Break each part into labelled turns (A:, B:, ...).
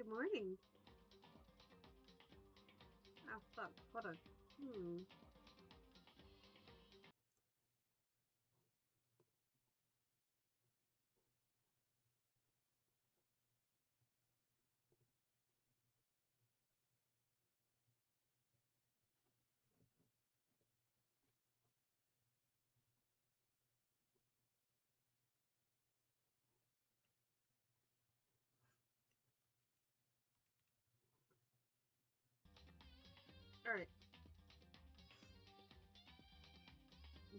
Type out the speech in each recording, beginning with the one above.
A: Good morning. Oh, fuck. Hold on. Alright.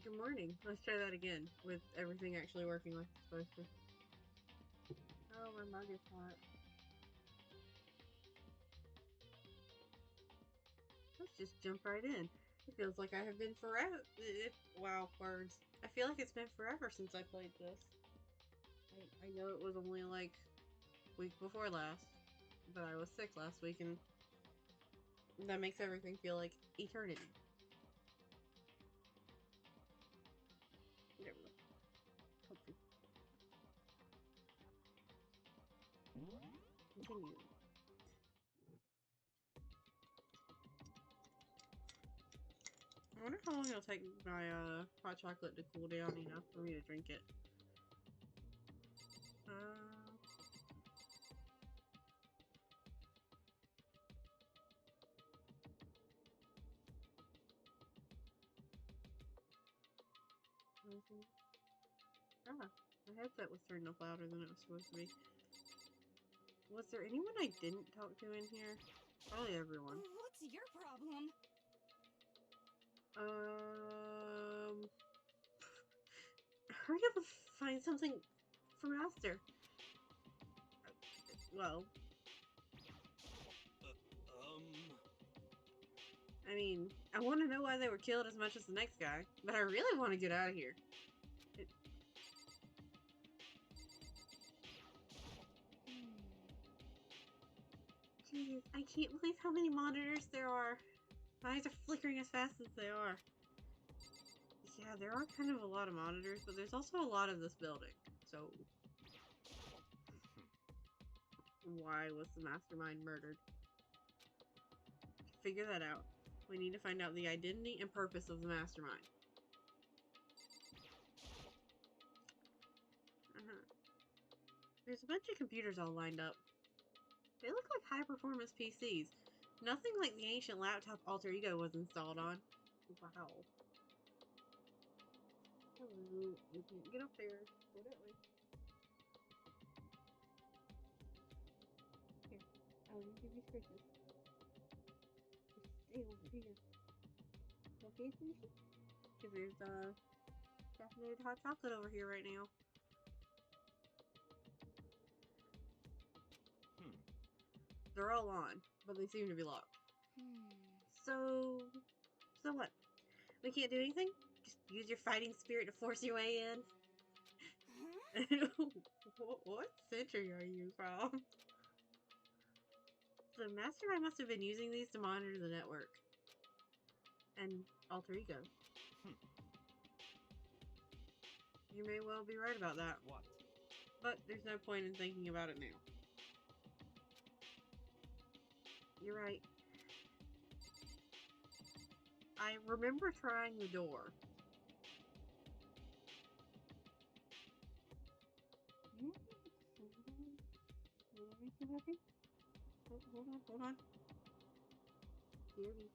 A: Good morning. Let's try that again with everything actually working like it's supposed to. Oh, my mug is hot. Let's just jump right in. It feels like I have been forever. Wow, words. I feel like it's been forever since I played this. I know it was only like week before last, but I was sick last week, and that makes everything feel like eternity. There we go. Continue. I wonder how long it'll take my hot chocolate to cool down enough for me to drink it. Ah, my headset was turned up louder than it was supposed to be. Was there anyone I didn't talk to in here? Probably everyone.
B: What's your problem?
A: Hurry up and find something for Master. Well, I mean, I want to know why they were killed as much as the next guy, but I really want to get out of here. Jeez, I can't believe how many monitors there are. My eyes are flickering as fast as they are. Yeah, there are kind of a lot of monitors, but there's also a lot of this building. So, why was the mastermind murdered? To figure that out, we need to find out the identity and purpose of the mastermind. There's a bunch of computers all lined up. They look like high-performance PCs. Nothing like the ancient laptop Alter Ego was installed on. Wow. Hello. You can't get up there. Go that way. Here. I'll give you scratches. Just stay over here. Okay, Sushi? Because there's caffeinated hot chocolate over here right now. They're all on, but they seem to be locked. So what? We can't do anything? Just use your fighting spirit to force your way in? What century are you from? The mastermind must have been using these to monitor the network. And Alter Ego. You may well be right about that.
C: What?
A: But there's no point in thinking about it now. You're right. I remember trying the door. Hold on. Hear me.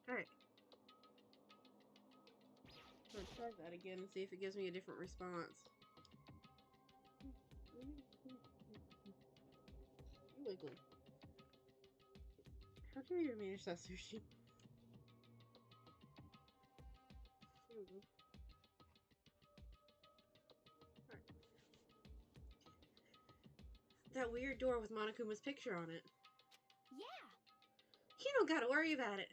A: Alright. I'm gonna try that again and see if it gives me a different response. You wiggle. How do you manage that sushi? There we go. Alright. That weird door with Monokuma's picture on it.
B: Yeah.
A: You don't gotta worry about it.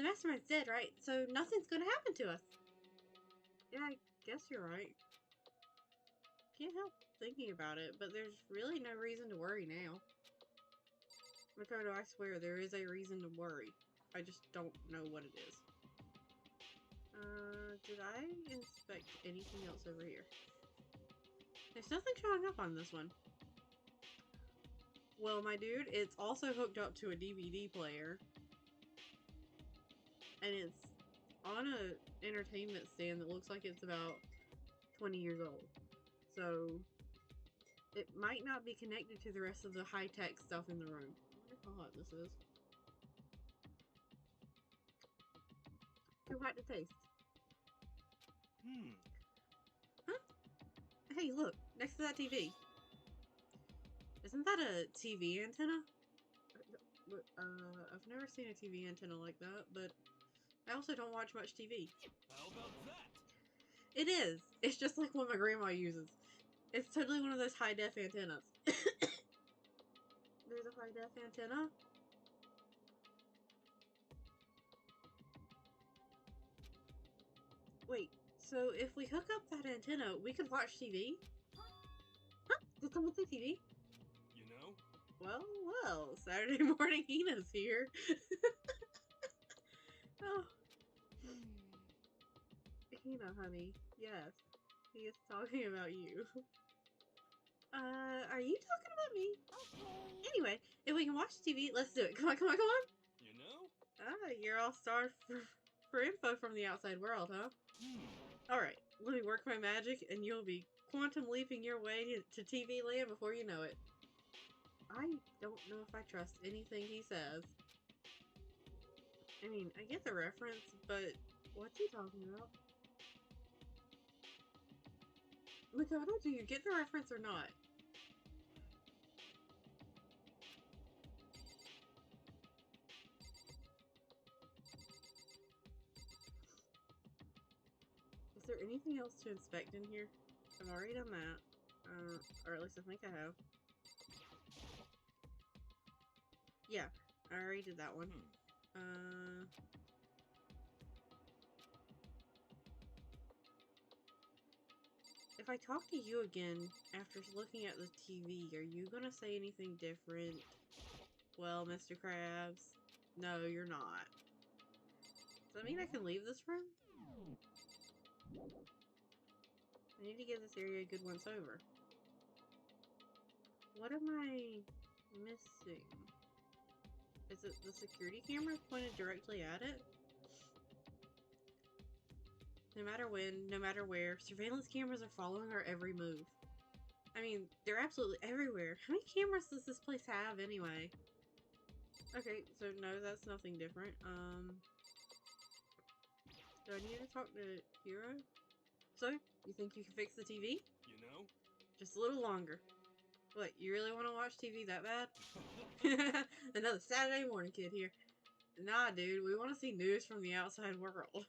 A: The mastermind's dead, right? So nothing's gonna happen to us. Yeah, I guess you're right. Can't help thinking about it, but there's really no reason to worry now. Makoto, I swear, there is a reason to worry. I just don't know what it is. Did I inspect anything else over here? There's nothing showing up on this one. Well, my dude, it's also hooked up to a DVD player. And it's on a entertainment stand that looks like it's about 20 years old. So, it might not be connected to the rest of the high-tech stuff in the room. I wonder how hot this is. Too hot to taste. Huh? Hey, look, next to that TV. Isn't that a TV antenna? I've never seen a TV antenna like that, but I also don't watch much TV.
B: How about that?
A: It is. It's just like what my grandma uses. It's totally one of those high-def antennas. There's a high-def antenna. Wait, so if we hook up that antenna, we could watch TV? Huh? Did someone say TV?
B: You know?
A: Well, well, Saturday morning Hina's here. Oh. Hina, honey. Yes. He is talking about you. Are you talking about me?
C: Okay.
A: Anyway, if we can watch TV, let's do it. Come on, come on, come on.
B: You know?
A: Ah, you're all starved for info from the outside world, huh? Alright, let me work my magic and you'll be quantum leaping your way to TV land before you know it. I don't know if I trust anything he says. I mean, I get the reference, but what's he talking about? Makoto, do you get the reference or not? Is there anything else to inspect in here? I've already done that. Or at least I think I have. Yeah, I already did that one. If I talk to you again after looking at the TV, are you gonna say anything different? Well, Mr. Krabs, no, you're not. Does that mean I can leave this room? I need to give this area a good once over. What am I missing? Is it the security camera pointed directly at it? No matter when, no matter where, surveillance cameras are following our every move. I mean, they're absolutely everywhere. How many cameras does this place have anyway? Okay, so no, that's nothing different. Do I need to talk to Hiro? So, you think you can fix the TV?
B: You know?
A: Just a little longer. What, you really want to watch TV that bad? Another Saturday morning kid here. Nah, dude, we want to see news from the outside world.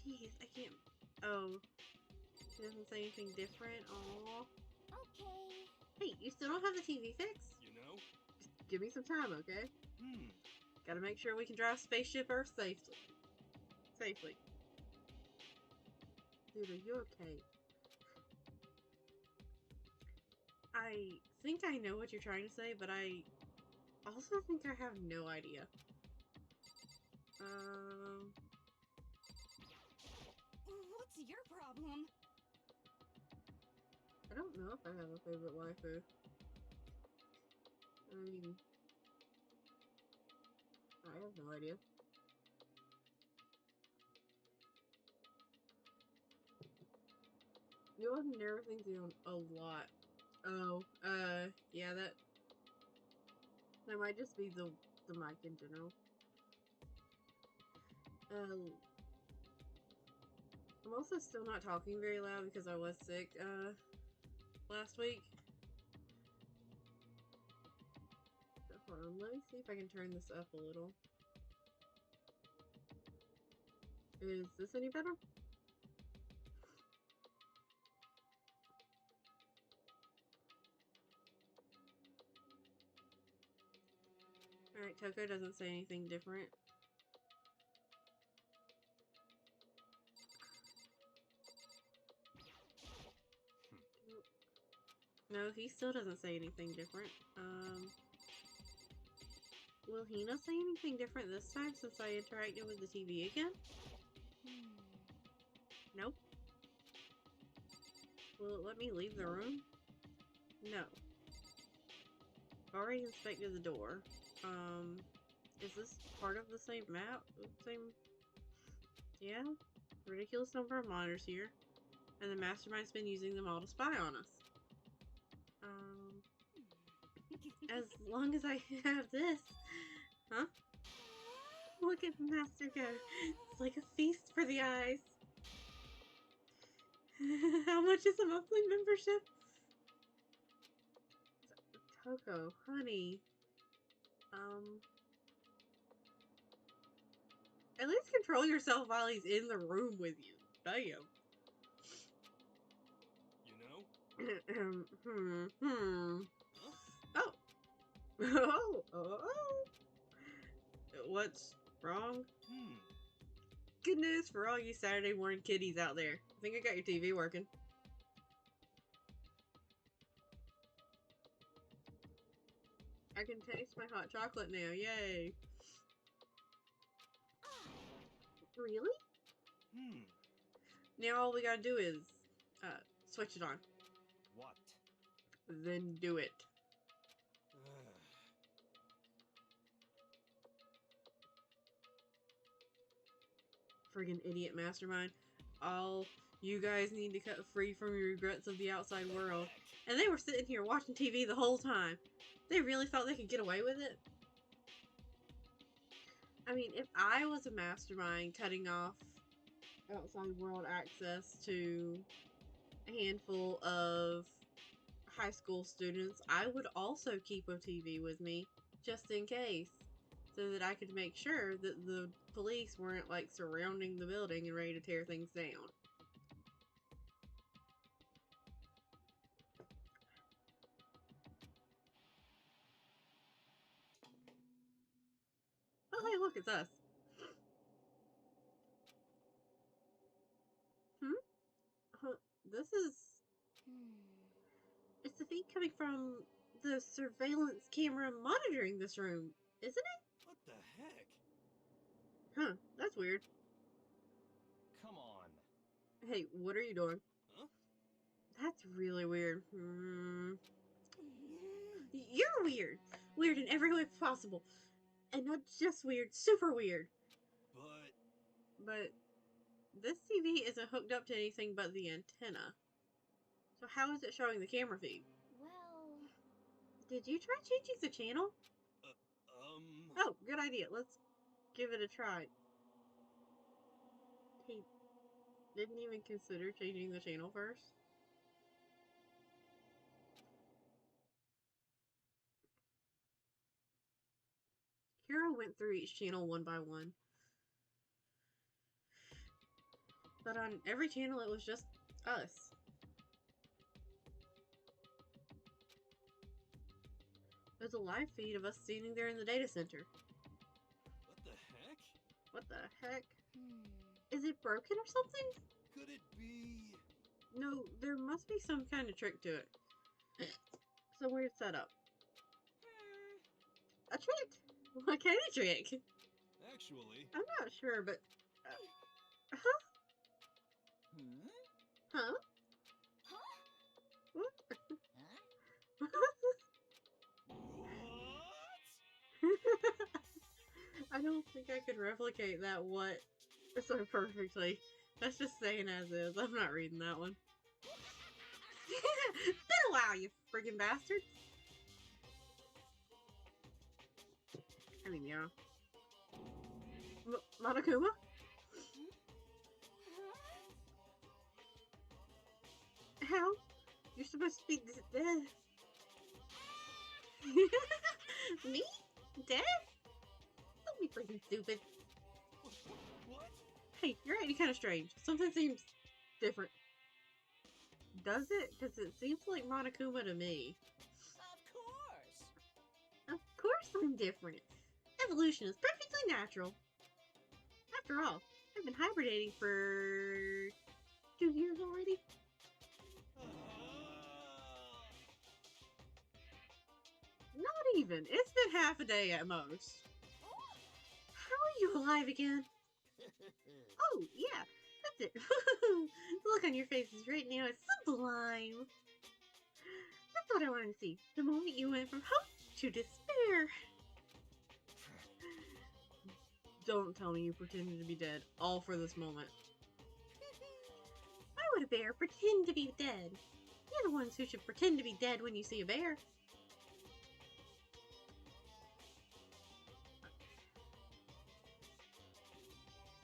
A: Jeez, I can't... Oh. She doesn't say anything different? Aww.
C: Okay.
A: Hey, you still don't have the TV fixed?
B: You know?
A: Just give me some time, okay? Gotta make sure we can drive Spaceship Earth safely. Dude, are you okay? I think I know what you're trying to say, but I also think I have no idea.
C: What's your problem?
A: I don't know if I have a favorite waifu. I mean, I have no idea. You have narrow things down a lot. Oh, yeah, that might just be the mic in general. I'm also still not talking very loud because I was sick, last week. Hold on, let me see if I can turn this up a little. Is this any better? Toko doesn't say anything different. No, he still doesn't say anything different. Will Hina say anything different this time since I interacted with the TV again? Nope. Will it let me leave the room? No. Already inspected the door. Is this part of the same map? Same... Yeah? Ridiculous number of monitors here. And the mastermind's been using them all to spy on us. As long as I have this. Huh? Look at Master go. It's like a feast for the eyes. How much is a monthly membership? Toko, honey. At least control yourself while he's in the room with you. Damn.
B: You know?
A: Oh. Oh. What's wrong? Good news for all you Saturday morning kiddies out there. I think I got your TV working. I can taste my hot chocolate now. Yay. Really? Now all we gotta do is switch it on.
B: What?
A: Then do it. Friggin' idiot mastermind. All you guys need to cut free from your regrets of the outside world. And they were sitting here watching TV the whole time. They really thought they could get away with it? I mean, if I was a mastermind cutting off outside world access to a handful of high school students, I would also keep a TV with me, just in case. So that I could make sure that the police weren't, like, surrounding the building and ready to tear things down. Oh, hey, look, it's us. This is... It's the feed coming from the surveillance camera monitoring this room, isn't it?
B: What the heck?
A: Huh, that's weird.
B: Come on.
A: Hey, what are you doing?
B: Huh?
A: That's really weird. You're weird! Weird in every way possible. And not just weird, super weird. But this TV isn't hooked up to anything but the antenna. So how is it showing the camera feed?
C: Well...
A: Did you try changing the channel? Oh, good idea. Let's give it a try. He didn't even consider changing the channel first. Hero went through each channel one by one. But on every channel it was just us. There's a live feed of us standing there in the data center.
B: What the heck?
A: What the heck? Is it broken or something?
B: Could it be?
A: No, there must be some kind of trick to it. Some weird setup. A trick? What kind of trick?
B: Actually...
A: I'm not sure, but... huh? Huh? What? I don't think I could replicate that what so perfectly. That's just saying as is. I'm not reading that one. Been a while, you friggin' bastards. I mean, yeah. Monokuma? How? You're supposed to be dead. Me? Dead? Don't be freaking stupid.
B: What?
A: Hey, you're acting kind of strange. Something seems different. Does it? Because it seems like Monokuma to me.
C: Of course!
A: Of course I'm different. evolution is perfectly natural. After all, I've been hibernating for 2 years already. Not even. It's been half a day at most. How are you alive again? Oh, yeah, that's it. The look on your faces right now is sublime. That's what I wanted to see. The moment you went from hope to despair. Don't tell me you pretended to be dead, all for this moment. Why would a bear pretend to be dead? You're the ones who should pretend to be dead when you see a bear.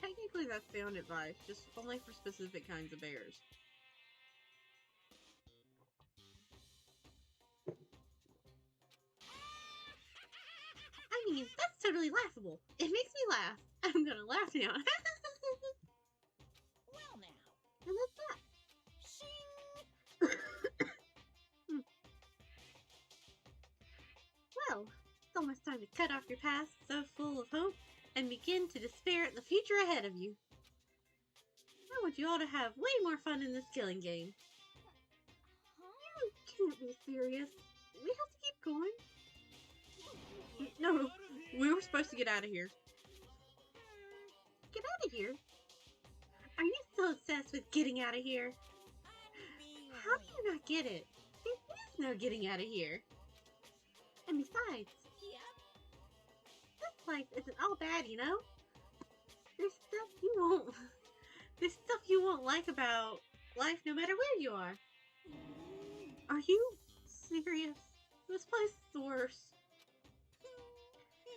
A: Technically, that's sound advice, just only for specific kinds of bears. I mean, that's totally laughable. It makes me laugh. I'm gonna laugh now.
C: Well now.
A: And that's that.
C: Shing!
A: Well, it's almost time to cut off your past so full of hope and begin to despair at the future ahead of you. I want you all to have way more fun in this killing game.
C: Huh?
A: You can't be serious. We have to keep going. No, we were supposed to get out of here. Get out of here? Are you so obsessed with getting out of here? How do you not get it? There is no getting out of here. And besides,
C: Yep.
A: this life isn't all bad, you know? There's stuff you won't like about life no matter where you are. Are you serious? This place is the worst.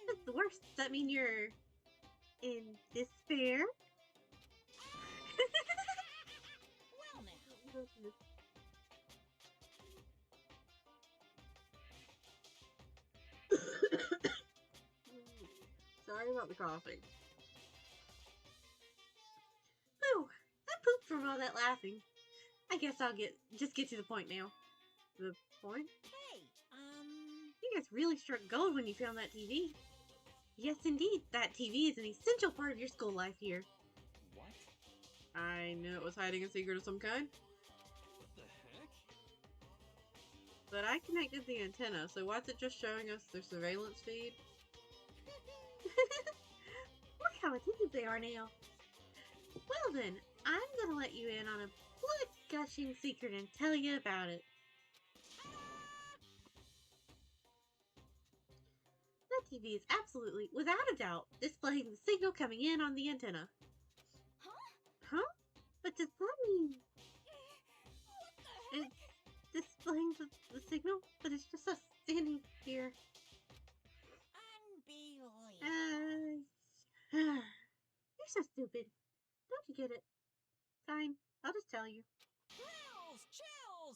A: It's the worst. Does that mean you're in despair?
C: Well now.
A: Sorry about the coughing. Oh, I pooped from all that laughing. I guess I'll just get to the point now. The point?
C: Hey,
A: You guys really struck gold when you found that TV. Yes, indeed, that TV is an essential part of your school life here.
B: What?
A: I knew it was hiding a secret of some kind,
B: What the heck?
A: but I connected the antenna, so why's it just showing us their surveillance feed? Look how attentive they are now. Well then, I'm gonna let you in on a blood-gushing secret and tell you about it. That TV is absolutely, without a doubt, displaying the signal coming in on the antenna.
C: Huh?
A: Huh? But does that mean
C: What the heck?
A: it's displaying the signal? But it's just us standing here.
C: Unbelievable.
A: You're so stupid. Don't you get it? Fine, I'll just tell you.
C: Chills!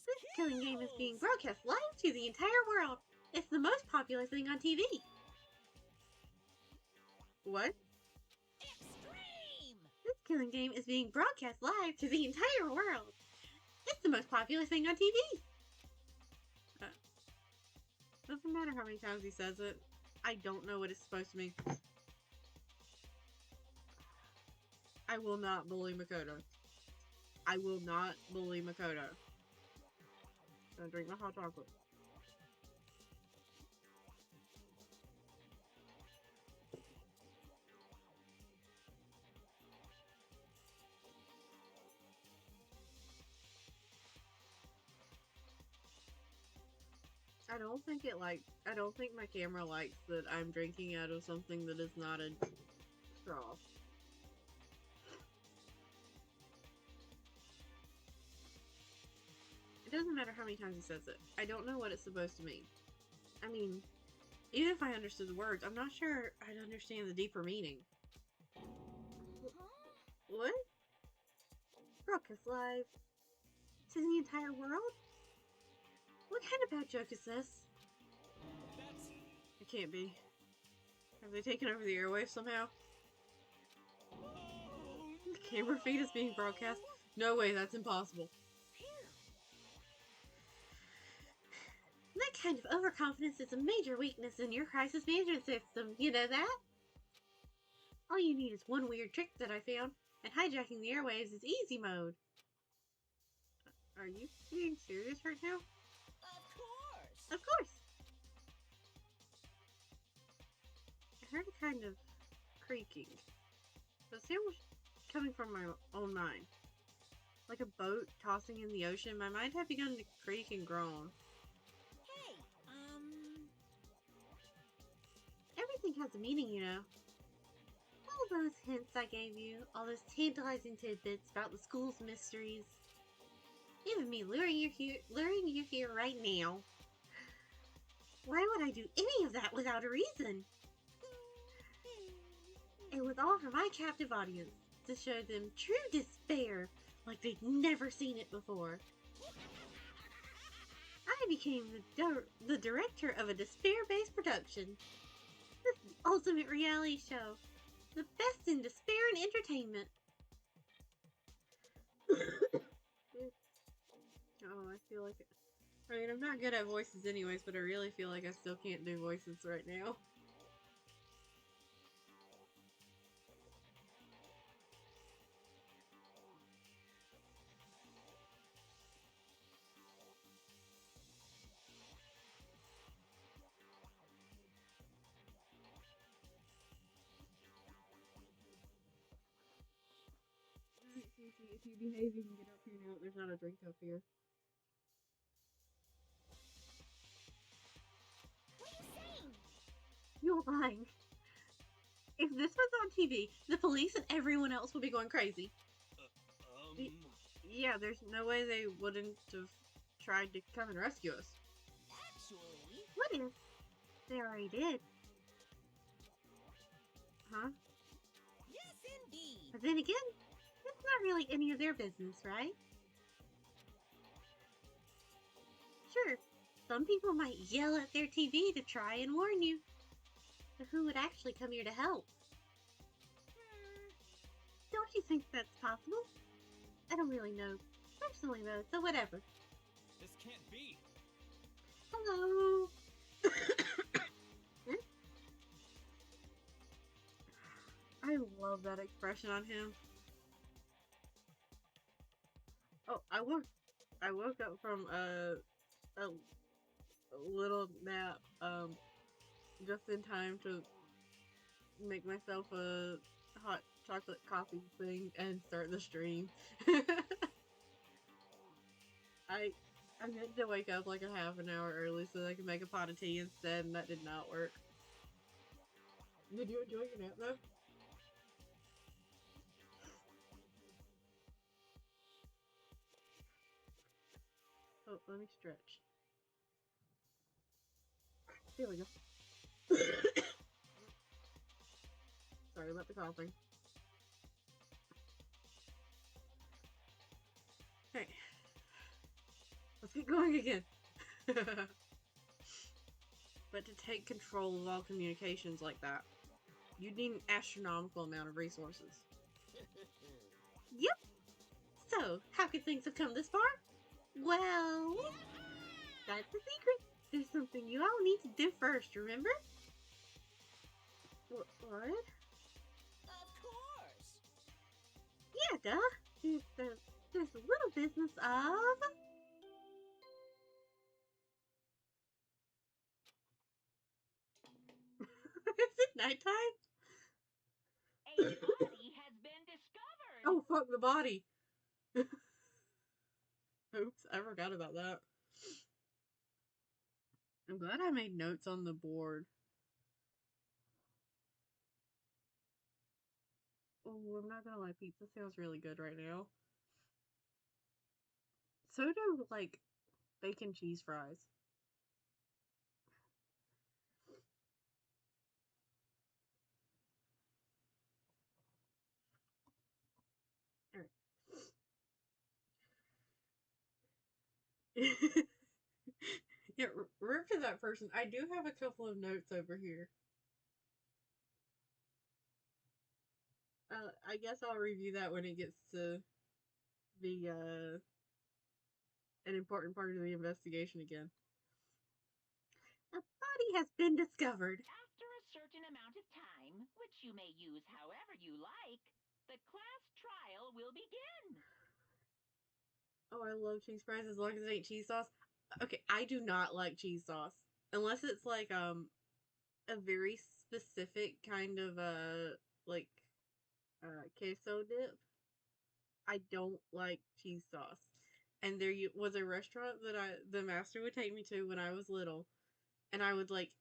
A: This killing game is being broadcast live to the entire world. It's the most popular thing on TV. What?
C: Extreme!
A: This killing game is being broadcast live to the entire world. It's the most popular thing on TV. Doesn't matter how many times he says it. I don't know what it's supposed to mean. I will not bully Makoto. I will not bully Makoto. Gonna drink my hot chocolate. I don't think my camera likes that I'm drinking out of something that is not a straw. It doesn't matter how many times he says it. I don't know what it's supposed to mean. I mean, even if I understood the words, I'm not sure I'd understand the deeper meaning.
C: Huh?
A: What? Broadcast live to the entire world? What kind of bad joke is this?
B: That's...
A: It can't be. Have they taken over the airwaves somehow? The camera feed is being broadcast? No way, that's impossible.
C: Phew.
A: That kind of overconfidence is a major weakness in your crisis management system. You know that? All you need is one weird trick that I found, and hijacking the airwaves is easy mode. Are you being serious right now?
C: Of course.
A: Of course. I heard a kind of creaking. The sound was coming from my own mind. Like a boat tossing in the ocean, my mind had begun to creak and groan.
C: Hey,
A: Everything has a meaning, you know. All those hints I gave you, all those tantalizing tidbits about the school's mysteries. Even me luring you here right now. Why would I do any of that without a reason? It was all for my captive audience, to show them true despair, like they'd never seen it before. I became the director of a despair-based production. This is the ultimate reality show. The best in despair and entertainment. Oh, I feel like it. I mean, I'm not good at voices anyways, but I really feel like I still can't do voices right now. If you behave, you can get up here now. There's not a drink up here.
C: what are you saying?
A: You're lying. If this was on TV, the police and everyone else would be going crazy. Yeah, there's no way they wouldn't have tried to come and rescue us.
C: Actually,
A: What if they already did? Huh?
C: yes, indeed.
A: But then again, it's not really any of their business, right? Sure, some people might yell at their TV to try and warn you. But who would actually come here to help? Don't you think that's possible? I don't really know personally though, so whatever.
B: This can't be.
A: Hello. I love that expression on him. Oh, I woke up from a little nap just in time to make myself a hot chocolate coffee thing and start the stream. I meant to wake up like a half an hour early so that I could make a pot of tea instead, and that did not work. Did you enjoy your nap though? Oh, let me stretch. There we go. Sorry about the coughing. Hey, let's get going again. But to take control of all communications like that, you'd need an astronomical amount of resources. Yep. So, how could things have come this far? Well, that's the secret. There's something you all need to do first, remember? What?
C: Of course.
A: Yeah, duh. There's a little business of... Is it nighttime?
C: A body has been discovered.
A: Oh, fuck the body. Oops, I forgot about that. I'm glad I made notes on the board. Oh, I'm not gonna lie, pizza sounds really good right now. So do, like, bacon cheese fries. Alright. Yeah, rip to that person. I do have a couple of notes over here. I guess I'll review that when it gets to be, an important part of the investigation again. body has been discovered.
C: After a certain amount of time, which you may use however you like, the class trial will begin.
A: Oh, I love cheese fries as long as it ain't cheese sauce. Okay, I do not like cheese sauce. Unless it's like a very specific kind of like queso dip. I don't like cheese sauce. And there was a restaurant that the master would take me to when I was little, and I would like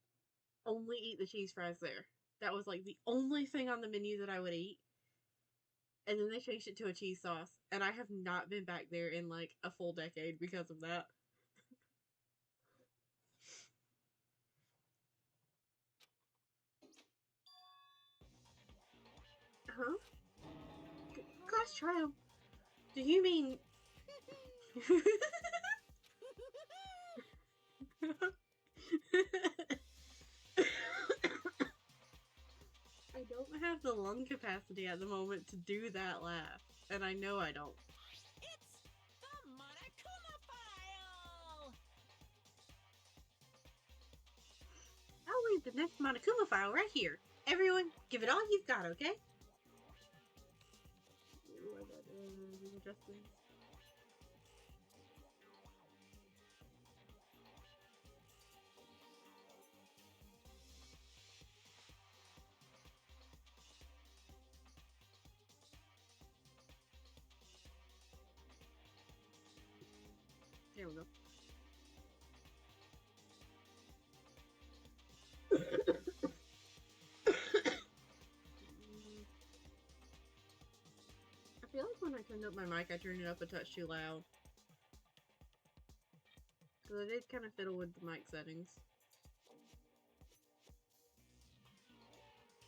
A: only eat the cheese fries there. That was like the only thing on the menu that I would eat. And then they changed it to a cheese sauce, and I have not been back there in like a full decade because of that. Huh? Class trial? Do you mean? I don't have the lung capacity at the moment to do that laugh, and I know I don't.
C: It's the Monokuma file!
A: I'll leave the next Monokuma file right here. Everyone, give it all you've got, okay? Adjust these. There we go. I feel like when I turned up my mic, I turned it up a touch too loud. Because I did kind of fiddle with the mic settings.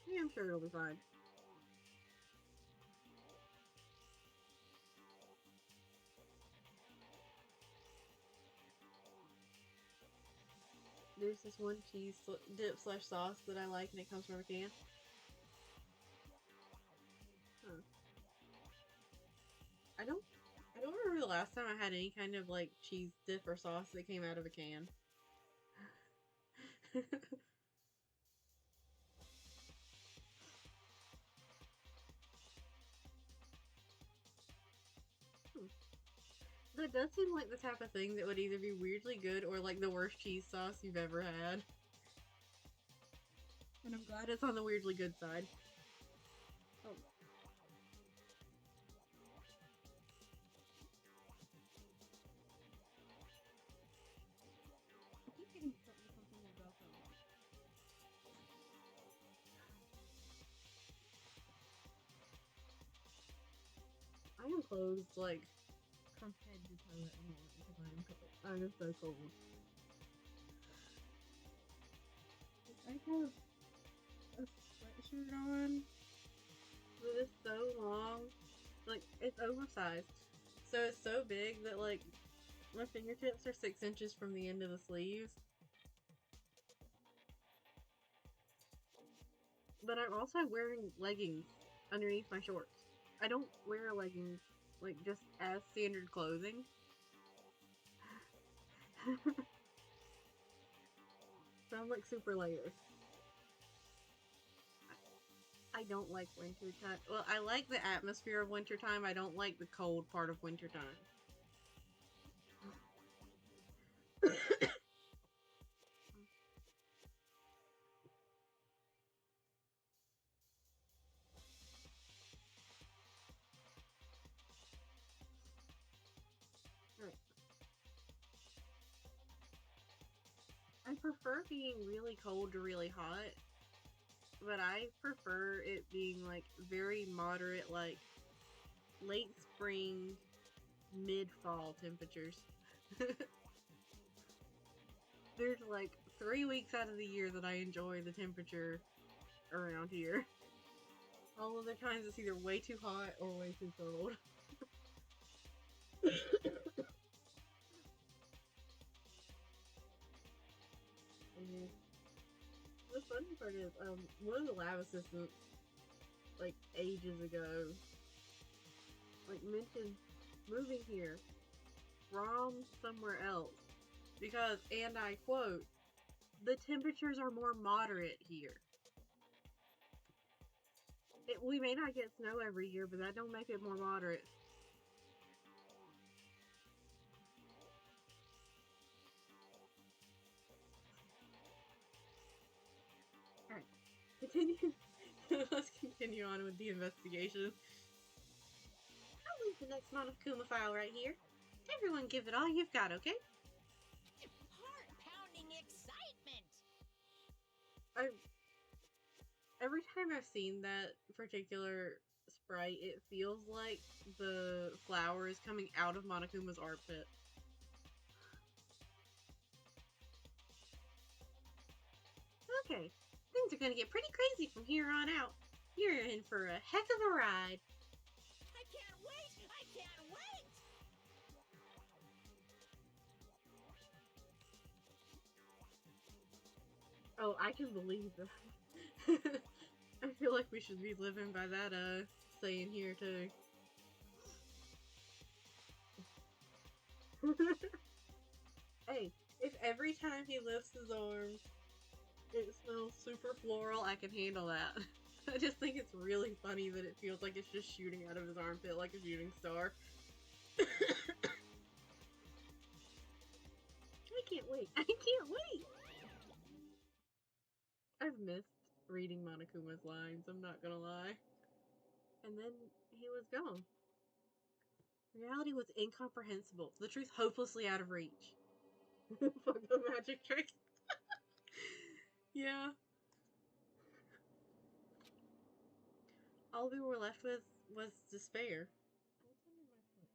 A: Yeah, I'm sure it'll be fine. There's this one cheese dip / sauce that I like, and it comes from a can. Huh. I don't remember the last time I had any kind of like cheese dip or sauce that came out of a can. That does seem like the type of thing that would either be weirdly good or like the worst cheese sauce you've ever had. And I'm glad it's on the weirdly good side. Oh. I keep getting something about them. I am closed like from head to toe at the moment because I am cold. I am so cold. I have a sweatshirt on that is so long. Like, it's oversized. So it's so big that like my fingertips are 6 inches from the end of the sleeves. But I'm also wearing leggings underneath my shorts. I don't wear leggings like just as standard clothing. So I'm like super layers. I don't like wintertime. Well, I like the atmosphere of wintertime. I don't like the cold part of wintertime. Right. I prefer being really cold to really hot, but I prefer it being like very moderate, like late spring, mid fall temperatures. There's like 3 weeks out of the year that I enjoy the temperature around here. All other times it's either way too hot or way too cold. And the funny part is, one of the lab assistants, like ages ago, like mentioned moving here from somewhere else because, and I quote, the temperatures are more moderate here. We may not get snow every year, but that don't make it more moderate. Alright, continue. Let's continue on with the investigation. I'll leave the next Monokuma file right here. Everyone give it all you've got, okay?
D: Heart-pounding excitement!
A: Every time I've seen that particular sprite, it feels like the flower is coming out of Monokuma's armpit. Okay, things are gonna get pretty crazy from here on out. You're in for a heck of a ride.
D: I can't wait! I can't wait!
A: Oh, I can believe that. I feel like we should be living by that, saying here, too. Hey, if every time he lifts his arms, it smells super floral, I can handle that. I just think it's really funny that it feels like it's just shooting out of his armpit like a shooting star. I can't wait. I can't wait! I've missed reading Monokuma's lines, I'm not gonna lie. And then he was gone. Reality was incomprehensible. The truth hopelessly out of reach. Fuck the magic trick. Yeah. All we were left with was despair. What's under my foot?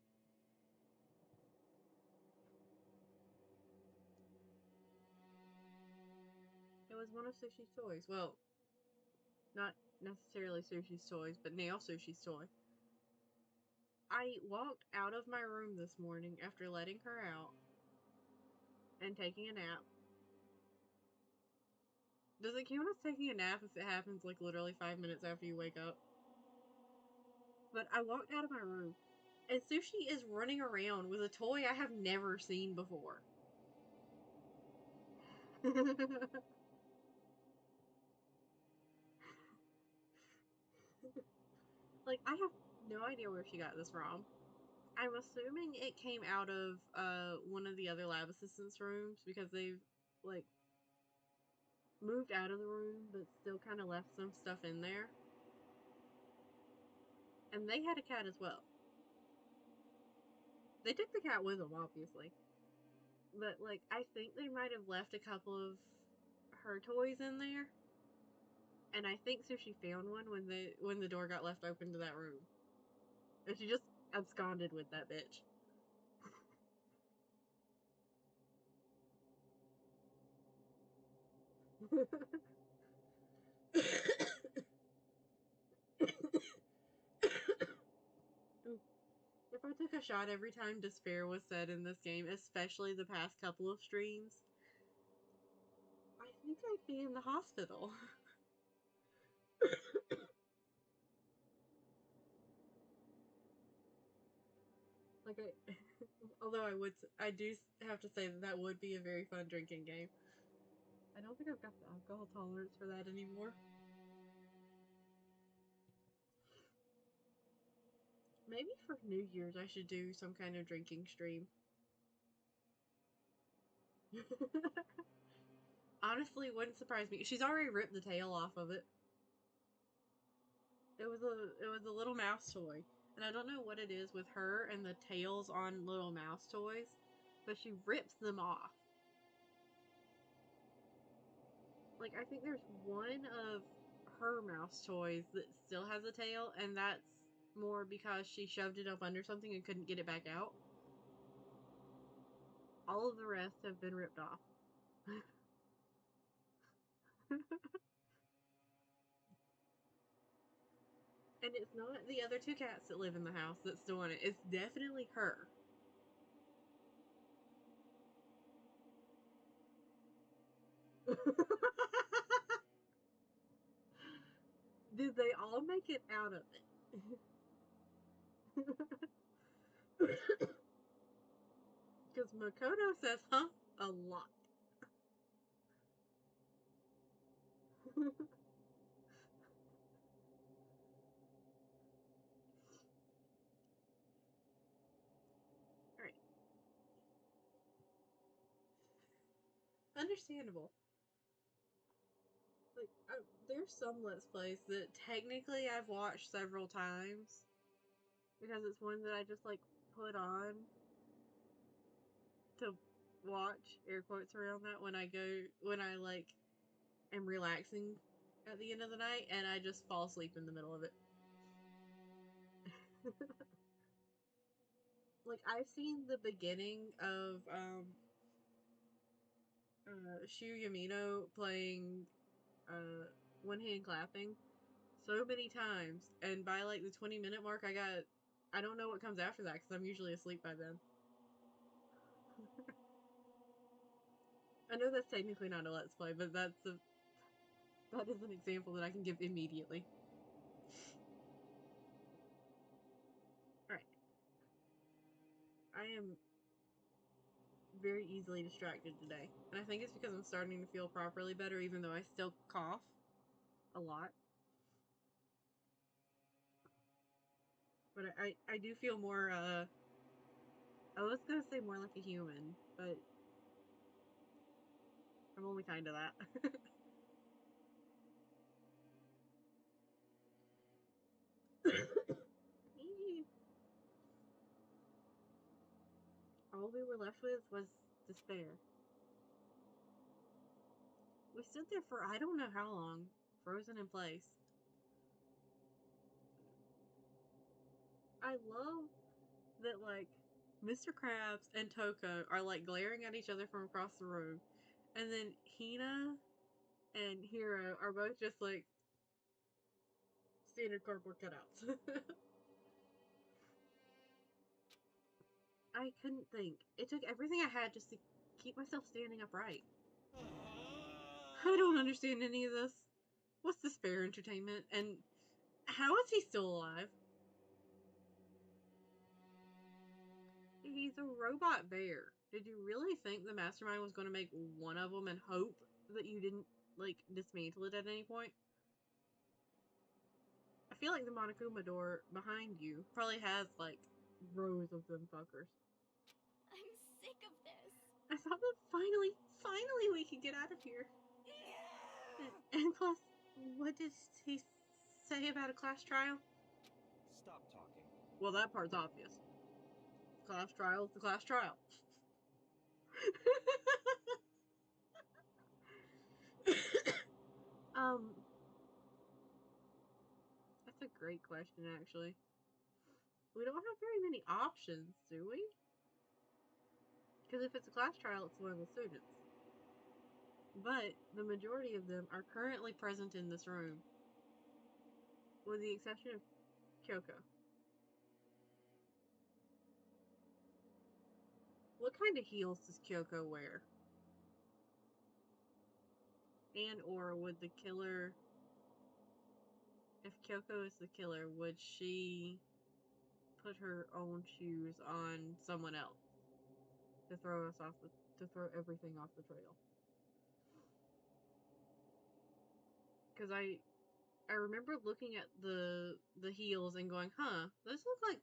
A: It was one of Sushi's toys. Well, not necessarily Sushi's toys, but Nail Sushi's toy. I walked out of my room this morning after letting her out and taking a nap. Does it count as taking a nap if it happens like literally 5 minutes after you wake up? But I walked out of my room and Sushi is running around with a toy I have never seen before. Like, I have no idea where she got this from. I'm assuming it came out of one of the other lab assistants' rooms because they've like moved out of the room but still kind of left some stuff in there. And they had a cat as well. They took the cat with them, obviously. But like, I think they might have left a couple of her toys in there. And I think Sushi found one when the door got left open to that room. And she just absconded with that bitch. If I took a shot every time despair was said in this game, especially the past couple of streams, I think I'd be in the hospital. Like, although I do have to say that would be a very fun drinking game. I don't think I've got the alcohol tolerance for that anymore. Maybe for New Year's I should do some kind of drinking stream. Honestly, wouldn't surprise me. She's already ripped the tail off of it. It was a little mouse toy. And I don't know what it is with her and the tails on little mouse toys, but she rips them off. Like, I think there's one of her mouse toys that still has a tail, and that's more because she shoved it up under something and couldn't get it back out. All of the rest have been ripped off. And it's not the other two cats that live in the house that's doing it. It's definitely her. Did they all make it out of it? Because Makoto says, huh? A lot. Alright. Understandable. Like, there's some Let's Plays that technically I've watched several times. Because it's one that I just, like, put on to watch, air quotes around that, when I, like, am relaxing at the end of the night, and I just fall asleep in the middle of it. Like, I've seen the beginning of, Shu Yamino playing, One Hand Clapping so many times, and by, like, the 20-minute mark, I don't know what comes after that, because I'm usually asleep by then. I know that's technically not a Let's Play, but that is an example that I can give immediately. Alright. I am very easily distracted today. And I think it's because I'm starting to feel properly better, even though I still cough a lot. But I do feel more, I was gonna say more like a human, but I'm only kind of that. All we were left with was despair. We stood there for I don't know how long, frozen in place. I love that, like, Mr. Krabs and Toko are, like, glaring at each other from across the room. And then Hina and Hiro are both just, like, standard cardboard cutouts. I couldn't think. It took everything I had just to keep myself standing upright. I don't understand any of this. What's the spare entertainment? And how is he still alive? He's a robot bear. Did you really think the mastermind was going to make one of them and hope that you didn't, like, dismantle it at any point? I feel like the Monokuma door behind you probably has, like, rows of them fuckers.
D: I'm sick of this.
A: I thought that finally we could get out of here. And plus, what did he say about a class trial?
B: Stop talking.
A: Well, that part's obvious. Class trial is the class trial. That's a great question, actually. We don't have very many options, do we? Because if it's a class trial, it's one of the students. But the majority of them are currently present in this room, with the exception of Kyoko. What kind of heels does Kyoko wear? And or would the killer... If Kyoko is the killer, would she put her own shoes on someone else to throw everything off the trail? Because I remember looking at the heels and going, huh, those look like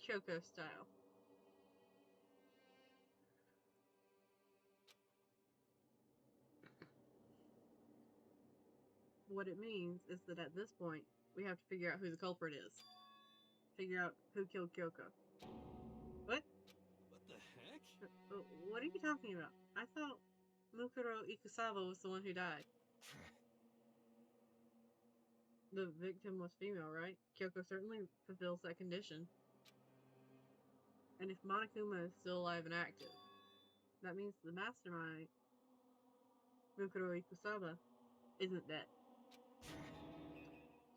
A: Kyoko style. What it means is that at this point, we have to figure out who the culprit is. Figure out who killed Kyoko. What?
B: What the heck?
A: What are you talking about? I thought Mukuro Ikusawa was the one who died. The victim was female, right? Kyoko certainly fulfills that condition. And if Monokuma is still alive and active, that means the mastermind, Mukuro Ikusawa, isn't dead.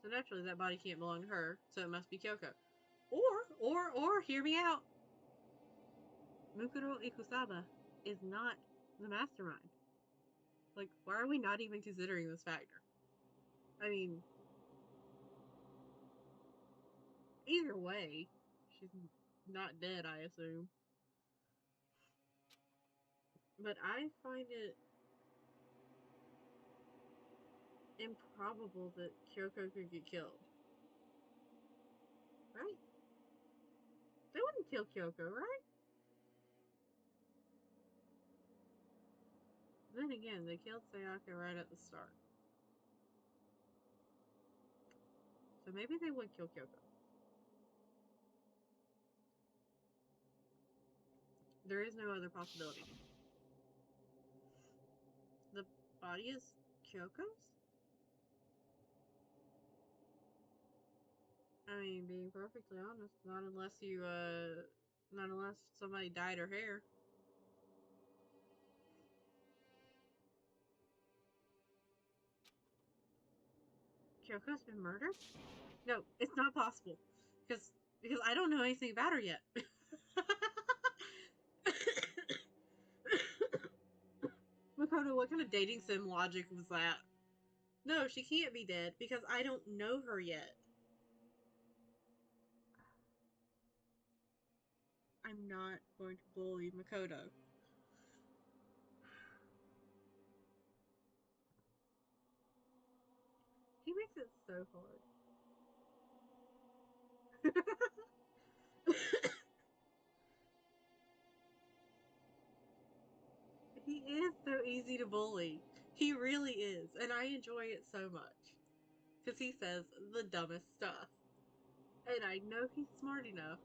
A: So naturally that body can't belong to her, so it must be Kyoko. Or, hear me out. Mukuro Ikusawa is not the mastermind. Like, why are we not even considering this factor? I mean, either way, she's not dead, I assume. But I find it improbable that Kyoko could get killed. Right? They wouldn't kill Kyoko, right? Then again, they killed Sayaka right at the start. So maybe they would kill Kyoko. There is no other possibility. The body is Kyoko's? I mean, being perfectly honest, not unless somebody dyed her hair. Kyoko's been murdered? No, it's not possible. Because I don't know anything about her yet. Makoto, what kind of dating sim logic was that? No, she can't be dead because I don't know her yet. I'm not going to bully Makoto. He makes it so hard. He is so easy to bully. He really is, and I enjoy it so much. Because he says the dumbest stuff. And I know he's smart enough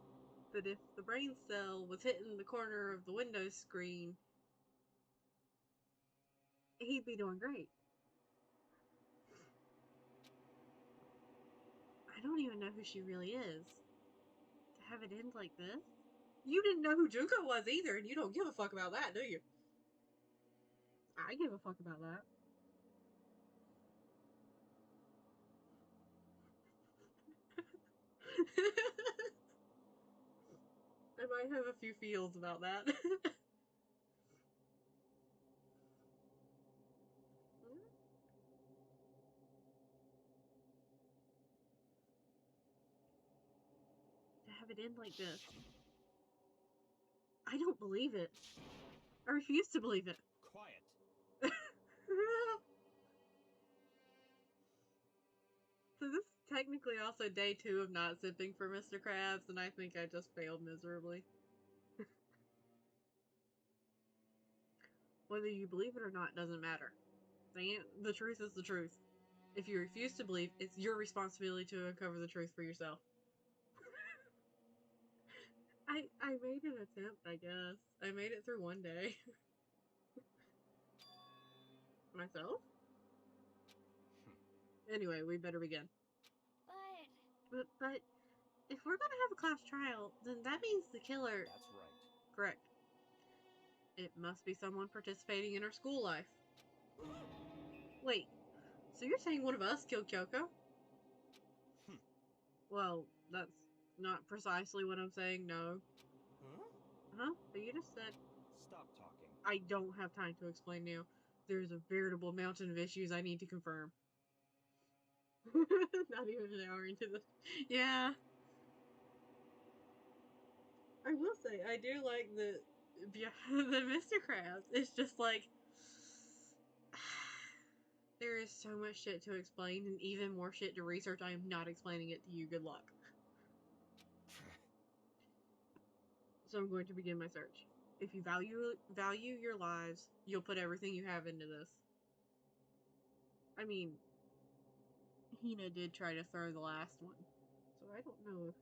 A: that if the brain cell was hitting the corner of the Windows screen, he'd be doing great. I don't even know who she really is. To have it end like this? You didn't know who Junko was either, and you don't give a fuck about that, do you? I give a fuck about that. I might have a few feels about that. To have it end like this. I don't believe it. I refuse to believe it.
B: Quiet.
A: So this is technically also day 2 of not sipping for Mr. Krabs, and I think I just failed miserably. Whether you believe it or not doesn't matter. The truth is the truth. If you refuse to believe, it's your responsibility to uncover the truth for yourself. I made an attempt, I guess. I made it through one day. Myself? Anyway, we better begin. But if we're gonna have a class trial, then that means the killer...
B: That's right.
A: Correct. It must be someone participating in our school life. Wait, so you're saying one of us killed Kyoko? Well, that's not precisely what I'm saying, no.
B: Huh?
A: Huh? But you just said...
B: Stop talking.
A: I don't have time to explain now. There's a veritable mountain of issues I need to confirm. Not even an hour into this. Yeah. I will say, I do like the Mr. Krabs. It's just like... There is so much shit to explain and even more shit to research. I am not explaining it to you. Good luck. So I'm going to begin my search. If you value your lives, you'll put everything you have into this. I mean, Hina did try to throw the last one, so I don't know if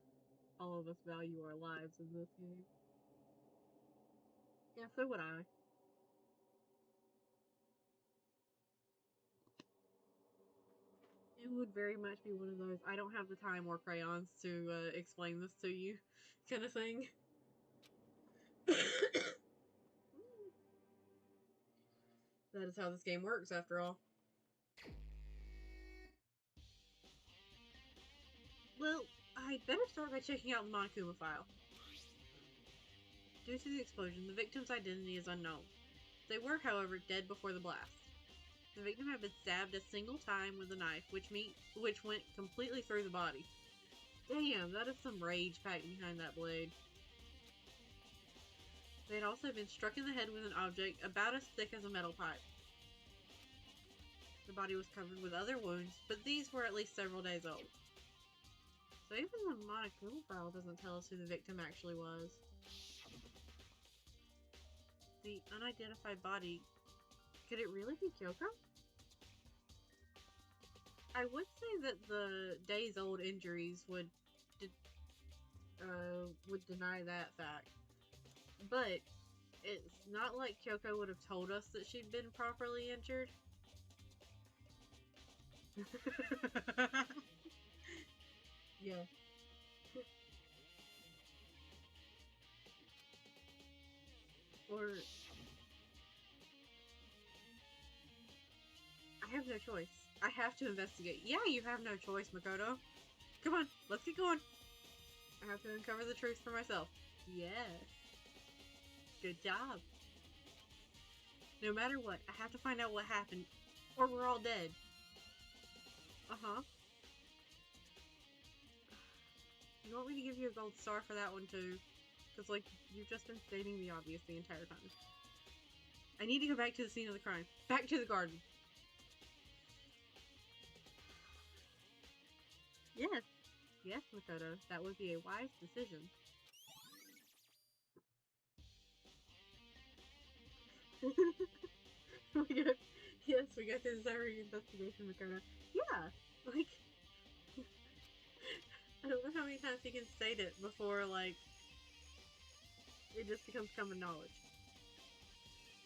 A: all of us value our lives in this game. Yeah, so would I. It would very much be one of those, I don't have the time or crayons to explain this to you kind of thing. That is how this game works, after all. Well, I'd better start by checking out the Monokuma file. Due to the explosion, the victim's identity is unknown. They were, however, dead before the blast. The victim had been stabbed a single time with a knife, which went completely through the body. Damn, that is some rage packed behind that blade. They had also been struck in the head with an object about as thick as a metal pipe. The body was covered with other wounds, but these were at least several days old. So even the Monokuma file doesn't tell us who the victim actually was. The unidentified body, could it really be Kyoko? I would say that the days old injuries would deny that fact. But it's not like Kyoko would have told us that she'd been properly injured. Yeah. Or I have no choice. I have to investigate. Yeah, you have no choice, Makoto. Come on, let's get going. I have to uncover the truth for myself. Yes. Good job. No matter what, I have to find out what happened, or we're all dead. Uh-huh. You want me to give you a gold star for that one, too? Because, like, you've just been stating the obvious the entire time. I need to go back to the scene of the crime. Back to the garden. Yes. Yes, Makoto. That would be a wise decision. Yes, we got this every investigation, Makoto. Yeah, like, I don't know how many times he can state it before, like, it just becomes common knowledge.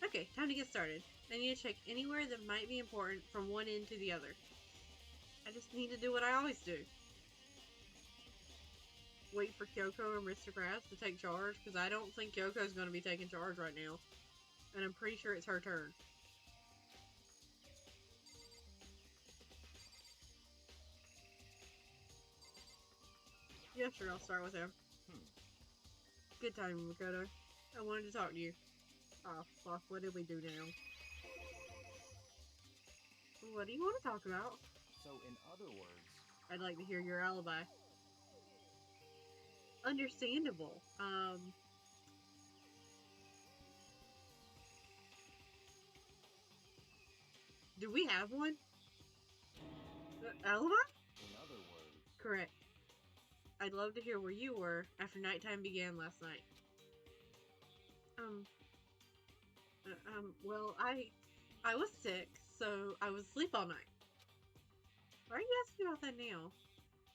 A: Okay, time to get started. I need to check anywhere that might be important from one end to the other. I just need to do what I always do. Wait for Kyoko and Mr. Krabs to take charge, because I don't think Kyoko's going to be taking charge right now. And I'm pretty sure it's her turn. Yeah, sure, I'll start with him. Good timing, Makoto. I wanted to talk to you. Oh, fuck, what did we do now? What do you want to talk about?
B: So, in other words...
A: I'd like to hear your alibi. Understandable. Do we have one? Alibi?
B: In other words...
A: Correct. I'd love to hear where you were after nighttime began last night. Well, I was sick, so I was asleep all night. Why are you asking about that now?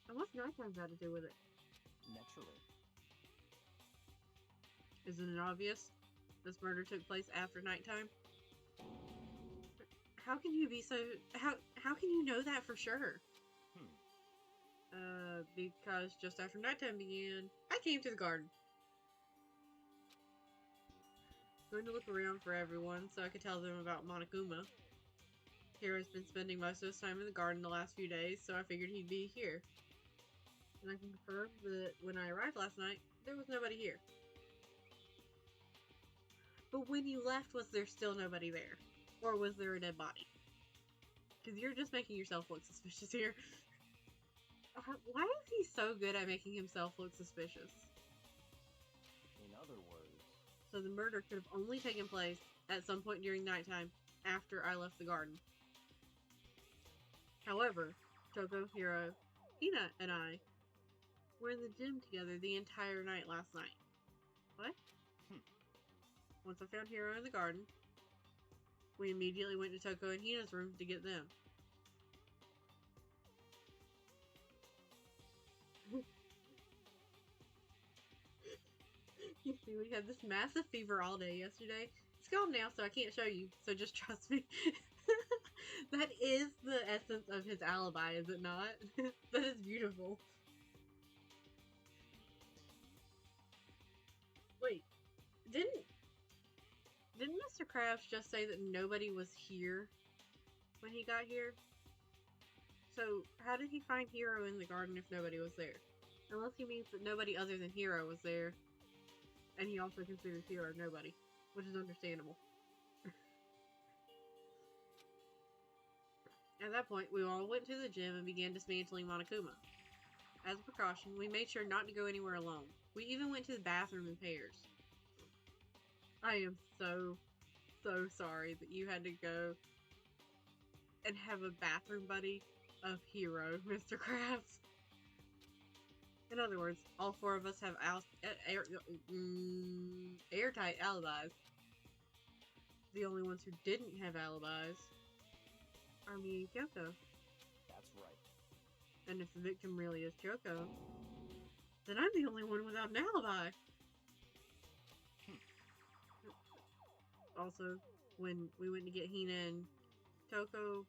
A: And what's nighttime got to do with it?
B: Naturally.
A: Isn't it obvious? This murder took place after nighttime? How can you be so... How can you know that for sure? Because just after nighttime began, I came to the garden. Going to look around for everyone so I could tell them about Monokuma. Hiro's been spending most of his time in the garden the last few days, so I figured he'd be here. And I can confirm that when I arrived last night, there was nobody here. But when you left, was there still nobody there? Or was there a dead body? Because you're just making yourself look suspicious here. Why is he so good at making himself look suspicious?
B: In other words...
A: So the murder could have only taken place at some point during nighttime after I left the garden. However, Toko, Hiro, Hina, and I were in the gym together the entire night last night. What? Once I found Hiro in the garden, we immediately went to Toko and Hina's room to get them. You see, we had this massive fever all day yesterday. It's gone now, so I can't show you, so just trust me. That is the essence of his alibi, is it not? That is beautiful. Wait, didn't Mr. Krabs just say that nobody was here when he got here? So, how did he find Hiro in the garden if nobody was there? Unless he means that nobody other than Hiro was there. And he also considers Hiro nobody. Which is understandable. At that point, we all went to the gym and began dismantling Monokuma. As a precaution, we made sure not to go anywhere alone. We even went to the bathroom in pairs. I am so sorry that you had to go and have a bathroom buddy of Hero, Mr. Krabs. In other words, all four of us have airtight alibis. The only ones who didn't have alibis are me and Kyoko.
B: That's right.
A: And if the victim really is Kyoko, then I'm the only one without an alibi. Also, when we went to get Hina and Toko,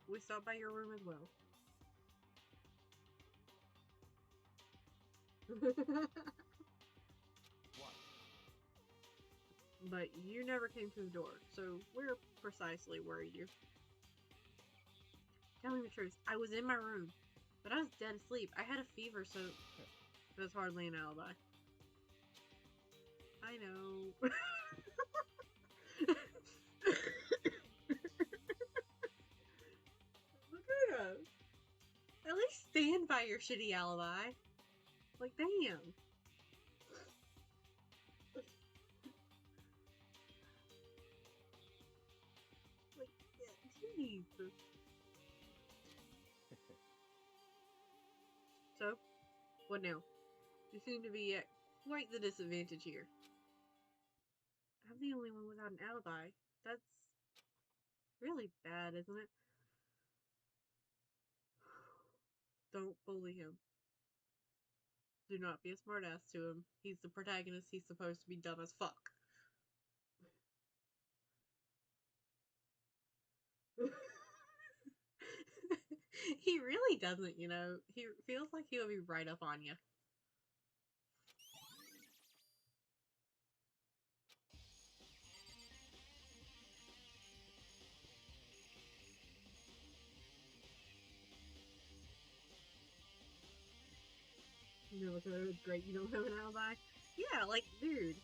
A: we stopped by your room as well.
B: What?
A: But you never came to the door, so where precisely were you? Tell me the truth. I was in my room, but I was dead asleep. I had a fever, so it was hardly an alibi. I know. Look at us. At least stand by your shitty alibi. Like, damn. Like, yeah, jeez. So, what now? You seem to be at quite the disadvantage here. I'm the only one without an alibi. That's really bad, isn't it? Don't bully him. Do not be a smartass to him. He's the protagonist. He's supposed to be dumb as fuck. He really doesn't, you know. He feels like he'll be right up on you. You know, it's great you don't have an alibi. Yeah, like, dude.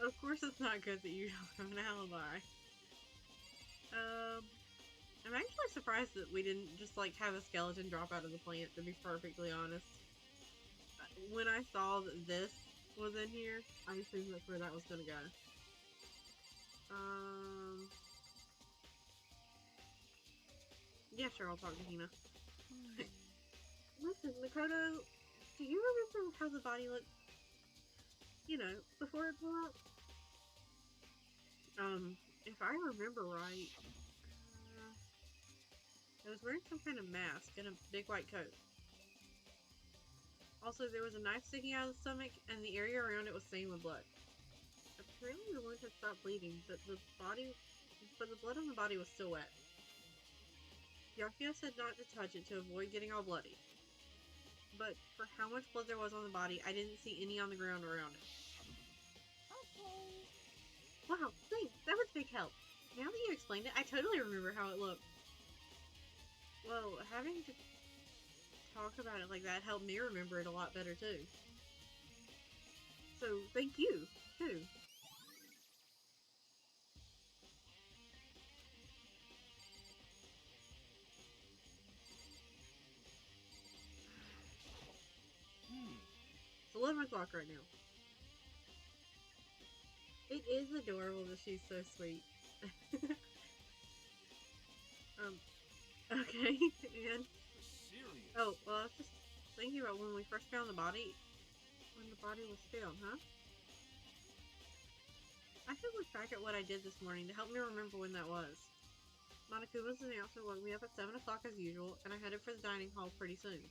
A: Of course it's not good that you don't have an alibi. I'm actually surprised that we didn't just, like, have a skeleton drop out of the plant, to be perfectly honest. When I saw that this was in here, I assumed that's where that was gonna go. Yeah, sure, I'll talk to Hina. Listen, Makoto, do you remember how the body looked, you know, before it blew up? If I remember right, it was wearing some kind of mask and a big white coat. Also, there was a knife sticking out of the stomach, and the area around it was stained with blood. Apparently the wound had stopped bleeding, but the blood on the body was still wet. Yakio said not to touch it to avoid getting all bloody. But for how much blood there was on the body, I didn't see any on the ground around it.
D: Okay.
A: Wow, thanks, that was a big help. Now that you explained it, I totally remember how it looked. Well, having to talk about it like that helped me remember it a lot better too. So, thank you, too. It's 11 o'clock right now. It is adorable that she's so sweet. Okay, and...
B: Serious?
A: Oh, well, I was just thinking about when we first found the body. When the body was found, huh? I should look back at what I did this morning to help me remember when that was. Monokuma's announcement woke me up at 7 o'clock as usual, and I headed for the dining hall pretty soon.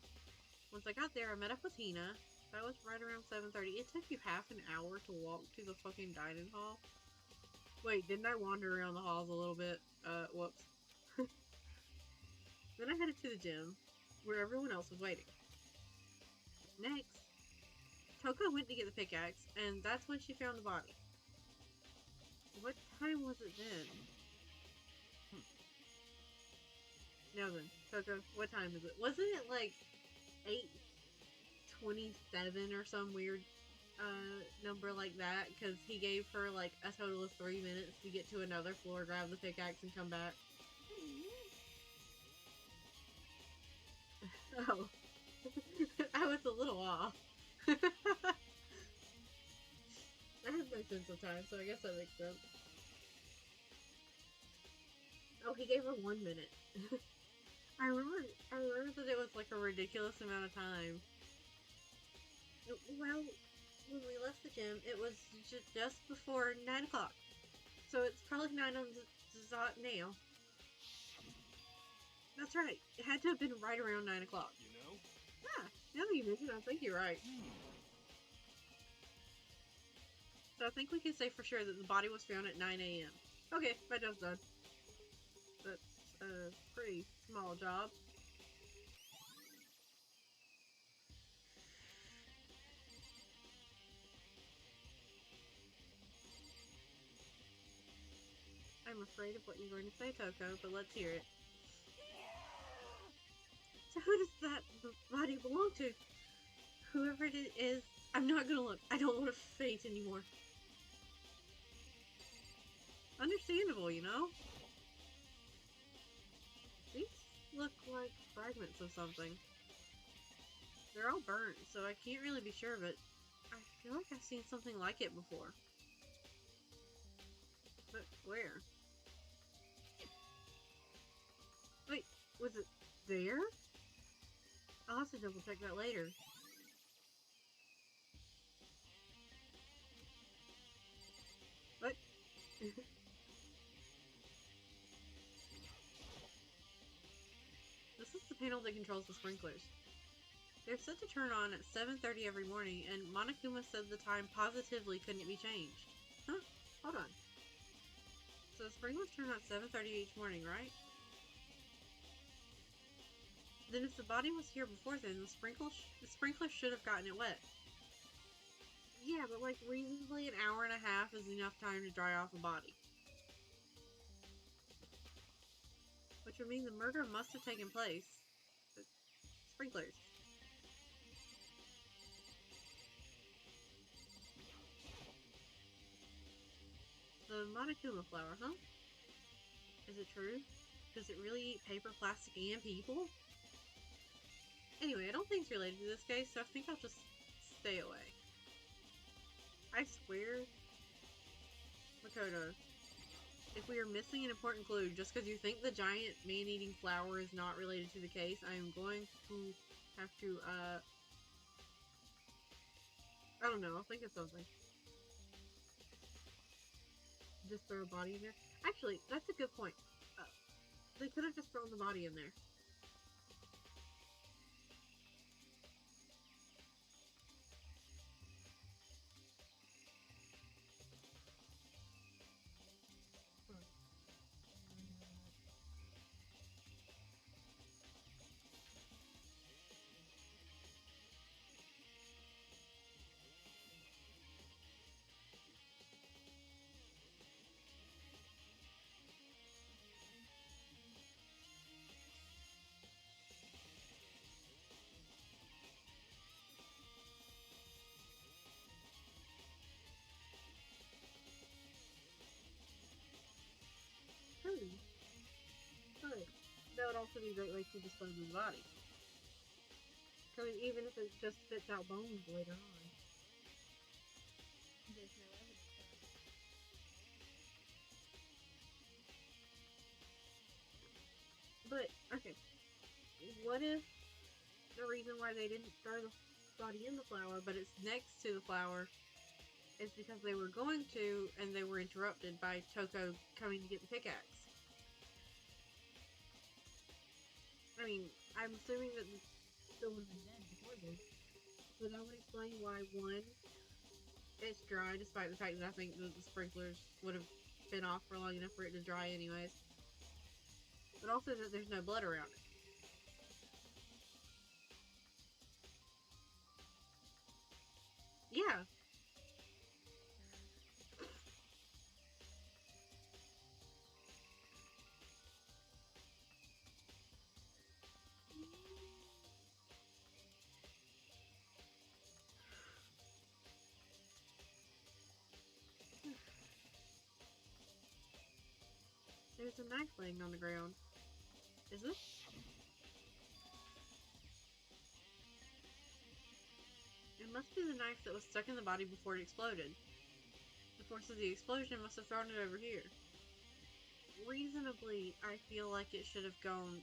A: Once I got there, I met up with Hina. That was right around 7:30. It took you half an hour to walk to the fucking dining hall? Wait, didn't I wander around the halls a little bit? Whoops. Then I headed to the gym, where everyone else was waiting. Next, Toko went to get the pickaxe, and that's when she found the body. What time was it then? Now then, Toko, what time is it? Wasn't it like 8:27 or some weird number like that? Because he gave her like a total of 3 minutes to get to another floor, grab the pickaxe, and come back. Oh. I was a little off. I have no sense of time, so I guess that makes sense. Oh, he gave her 1 minute. I remember that it was like a ridiculous amount of time. Well, when we left the gym, it was just before 9 o'clock. So it's probably 9 on the dot now. That's right. It had to have been right around 9 o'clock.
B: You know?
A: Yeah, now that you mention it, I think you're right. So I think we can say for sure that the body was found at 9 a.m. Okay, my job's done. That's a pretty small job. I'm afraid of what you're going to say, Toko, but let's hear it. So who does that body belong to? Whoever it is, I'm not gonna look. I don't want to faint anymore. Understandable, you know? These look like fragments of something. They're all burnt, so I can't really be sure, but I feel like I've seen something like it before. But where? Wait, was it there? I'll have to double check that later. What? This is the panel that controls the sprinklers. They're set to turn on at 7:30 every morning, and Monokuma said the time positively couldn't be changed. Huh? Hold on. So the sprinklers turn on at 7:30 each morning, right? Then if the body was here before then, the sprinkler should have gotten it wet. Yeah, but like reasonably an hour and a half is enough time to dry off a body. Which would mean the murder must have taken place. But sprinklers. The Monokuma flower, huh? Is it true? Does it really eat paper, plastic, and people? Anyway, I don't think it's related to this case, so I think I'll just stay away. I swear, Makoto, if we are missing an important clue just because you think the giant man-eating flower is not related to the case, I am going to have to, I don't know, I'll think of something. Just throw a body in there? Actually, that's a good point. They could have just thrown the body in there. But that would also be a great way to dispose of the body. I mean, even if it just spits out bones later on. There's no evidence of it. But, okay. What if the reason why they didn't throw the body in the flower, but it's next to the flower, is because they were going to, and they were interrupted by Toko coming to get the pickaxe? I mean, I'm assuming that the one was dead before this, but that would explain why, one, it's dry, despite the fact that I think that the sprinklers would have been off for long enough for it to dry anyways, but also that there's no blood around it. Yeah. There's a knife laying on the ground. Is this? It must be the knife that was stuck in the body before it exploded. The force of the explosion must have thrown it over here. reasonably, I feel like it should have gone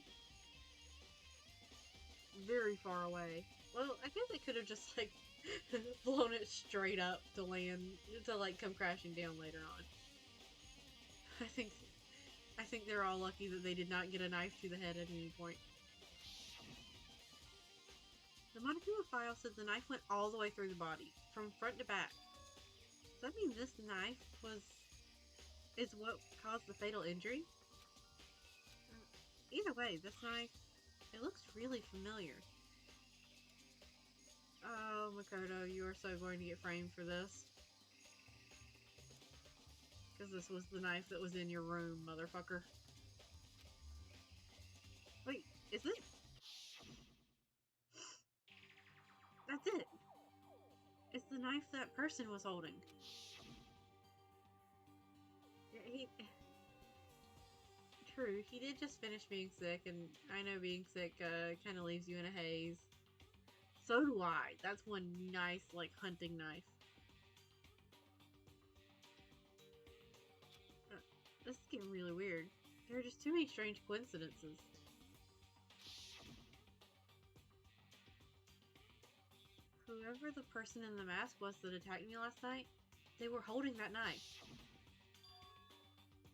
A: very far away. Well, I guess it could have just, like, blown it straight up to land, to, like, come crashing down later on. I think they're all lucky that they did not get a knife to the head at any point. The monocular file said the knife went all the way through the body, from front to back. Does that mean this knife is what caused the fatal injury? Either way, this knife, it looks really familiar. Oh, Makoto, you are so going to get framed for this. Because this was the knife that was in your room, motherfucker. Wait, is this? That's it. It's the knife that person was holding. True, he did just finish being sick, and I know being sick kind of leaves you in a haze. So do I. That's one nice, like, hunting knife. This is getting really weird. There are just too many strange coincidences. Whoever the person in the mask was that attacked me last night, they were holding that knife.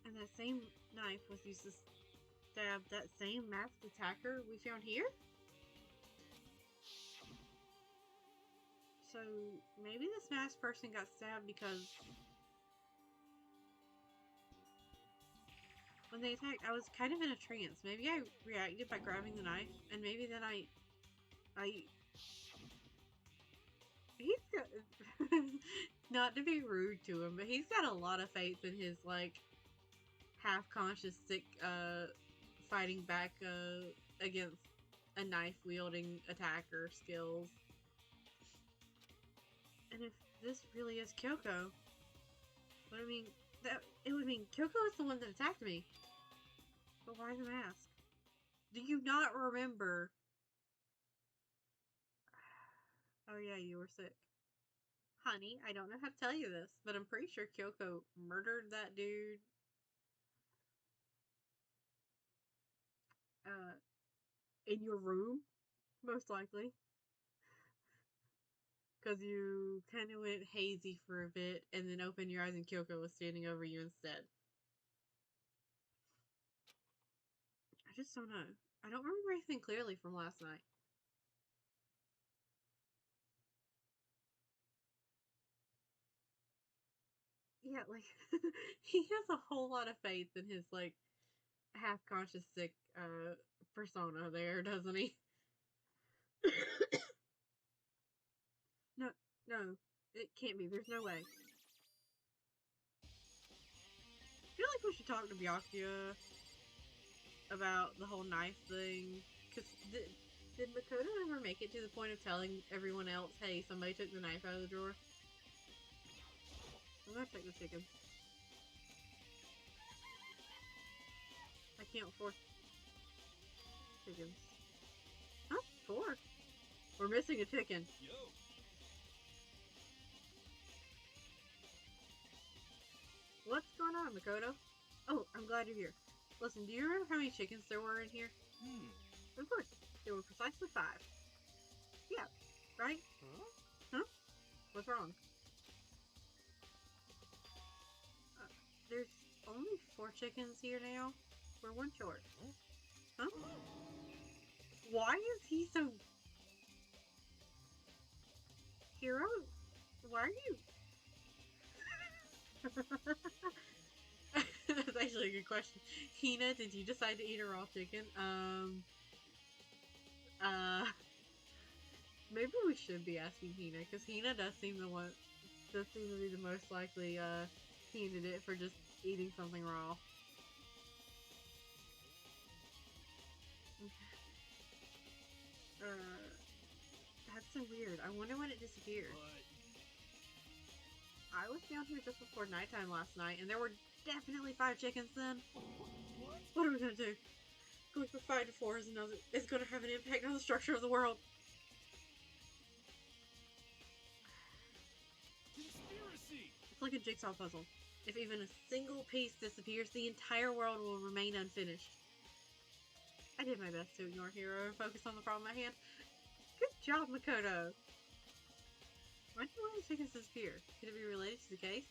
A: And that same knife was used to stab that same masked attacker we found here? So, maybe this masked person got stabbed because when they attacked, I was kind of in a trance. Maybe I reacted by grabbing the knife, and maybe then he's got, not to be rude to him, but he's got a lot of faith in his, like, half-conscious, sick, fighting back, against a knife-wielding attacker skills. And if this really is Kyoko, but I mean, it would mean Kyoko is the one that attacked me. But why the mask? Do you not remember? Oh yeah, you were sick. Honey, I don't know how to tell you this, but I'm pretty sure Kyoko murdered that dude. In your room, most likely. Because you kind of went hazy for a bit, and then opened your eyes and Kyoko was standing over you instead. I just don't know. I don't remember anything clearly from last night. Yeah, like, he has a whole lot of faith in his, like, half-conscious sick, persona there, doesn't he? No, it can't be. There's no way. I feel like we should talk to Byakuya about the whole knife thing. Because did Makoto ever make it to the point of telling everyone else, hey, somebody took the knife out of the drawer? I'm gonna check the chicken. I can't force chickens. Oh, 4. We're missing a chicken.
B: Yo.
A: What's going on, Makoto? Oh, I'm glad you're here. Listen, do you remember how many chickens there were in here? Of course. There were precisely 5. Yeah, right? Huh? What's wrong? There's only 4 chickens here now. We're 1 short. Huh? Why is he so... Hero? Why are you... That's actually a good question. Hina, did you decide to eat a raw chicken? Maybe we should be asking Hina, because Hina does seem to be the most likely, candidate for just eating something raw. That's so weird. I wonder when it disappeared. I was down here just before nighttime last night, and there were definitely 5 chickens then. What are we gonna do? Going from 5 to 4 is gonna have an impact on the structure of the world.
B: Conspiracy.
A: It's like a jigsaw puzzle. If even a single piece disappears, the entire world will remain unfinished. I did my best to ignore Hero and focus on the problem at hand. Good job, Makoto! Why did one of his tickets disappear? Could it be related to the case?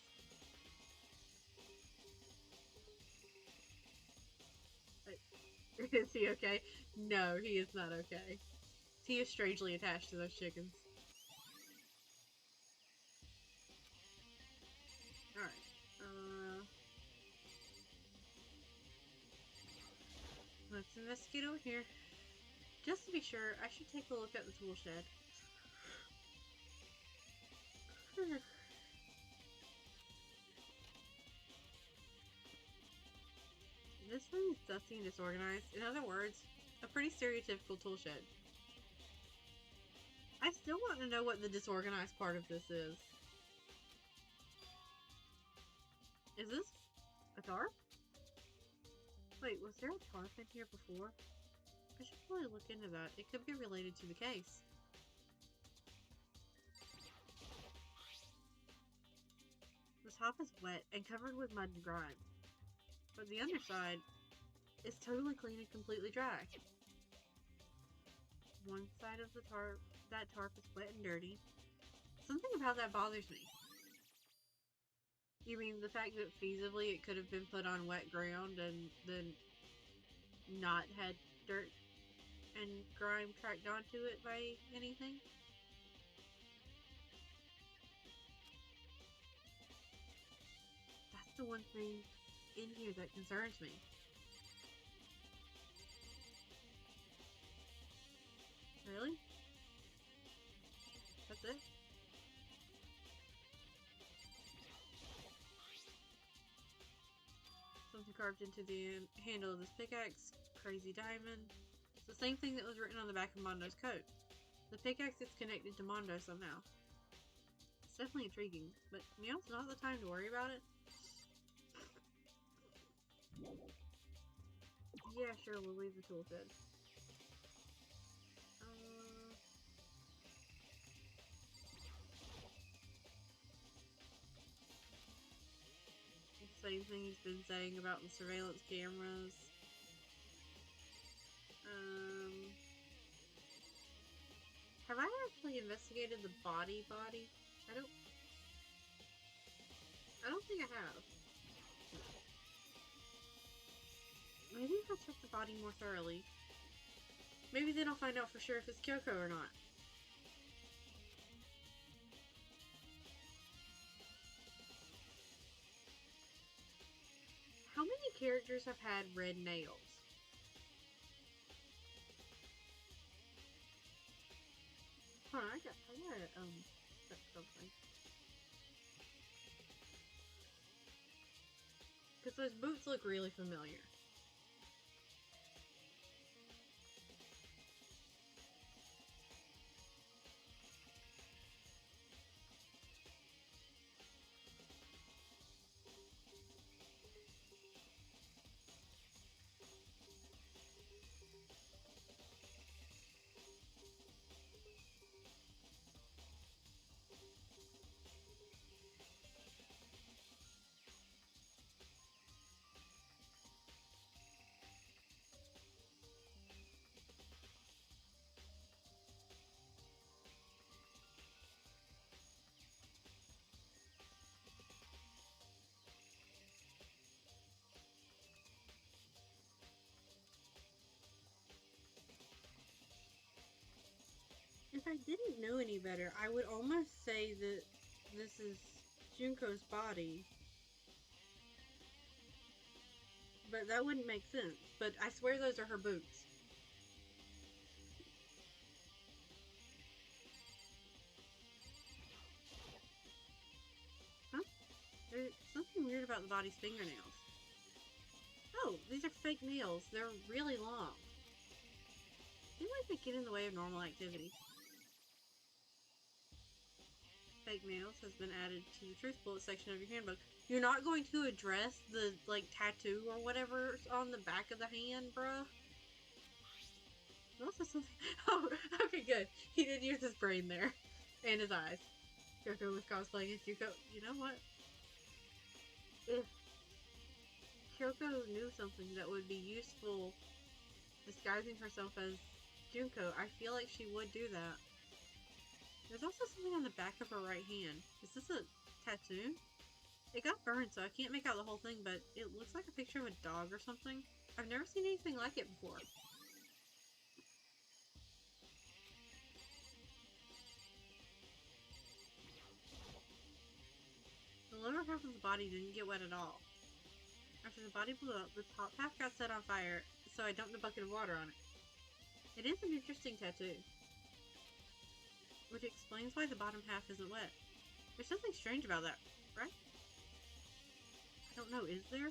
A: Is he okay? No, he is not okay. He is strangely attached to those chickens. Alright. Let's investigate over here. Just to be sure, I should take a look at the tool shed. This room is dusty and disorganized. In other words, a pretty stereotypical tool shed. I still want to know what the disorganized part of this is. Is this a tarp? Wait, was there a tarp in here before? I should probably look into that. It could be related to the case. The top is wet and covered with mud and grime, but the underside is totally clean and completely dry. One side of the tarp, that tarp is wet and dirty. Something about that bothers me. You mean the fact that feasibly it could have been put on wet ground and then not had dirt and grime tracked onto it by anything? That's the one thing in here that concerns me. Really? That's it? Something carved into the handle of this pickaxe. Crazy diamond. It's the same thing that was written on the back of Mondo's coat. The pickaxe is connected to Mondo somehow. It's definitely intriguing, but now's not the time to worry about it. Yeah, sure, we'll leave the tool shed. Same thing he's been saying about the surveillance cameras. Have I actually investigated the body? I don't think I have. Maybe if I check the body more thoroughly. Maybe then I'll find out for sure if it's Kyoko or not. How many characters have had red nails? Hold on, I gotta check something. Because those boots look really familiar. If I didn't know any better, I would almost say that this is Junko's body. But that wouldn't make sense. But I swear those are her boots. Huh? There's something weird about the body's fingernails. Oh, these are fake nails. They're really long. Seem like they get in the way of normal activity. Fake nails has been added to the truth bullet section of your handbook. You're not going to address the, like, tattoo or whatever's on the back of the hand, bruh? Also something. Oh, okay, good. He did use his brain there. And his eyes. Kyoko was cosplaying as Yuko. You know what? if Kyoko knew something that would be useful disguising herself as Junko, I feel like she would do that. There's also something on the back of her right hand. Is this a tattoo? It got burned, so I can't make out the whole thing, but it looks like a picture of a dog or something. I've never seen anything like it before. The lower half of the body didn't get wet at all. After the body blew up, the top half got set on fire, so I dumped a bucket of water on it. It is an interesting tattoo, which explains why the bottom half isn't wet. There's something strange about that, right? I don't know, is there?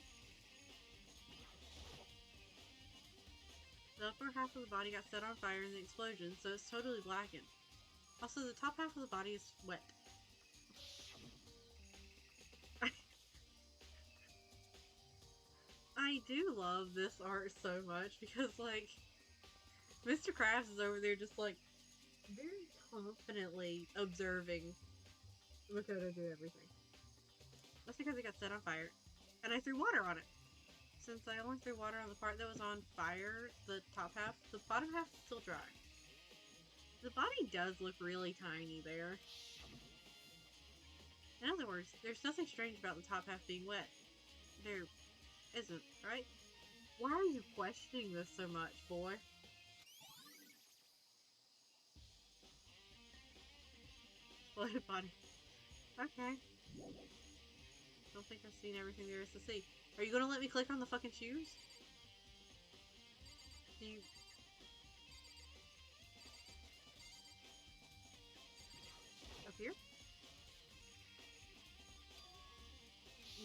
A: The upper half of the body got set on fire in the explosion, so it's totally blackened. Also, the top half of the body is wet. I do love this art so much because, like, Mr. Krabs is over there just, like, very confidently observing Makoto do everything. That's because it got set on fire, and I threw water on it. Since I only threw water on the part that was on fire, the top half, the bottom half is still dry. The body does look really tiny there. In other words, there's nothing strange about the top half being wet. There isn't, right? Why are you questioning this so much, boy? Exploded body. Okay. Don't think I've seen everything there is to see. Are you gonna let me click on the fucking shoes? Do you... Up here?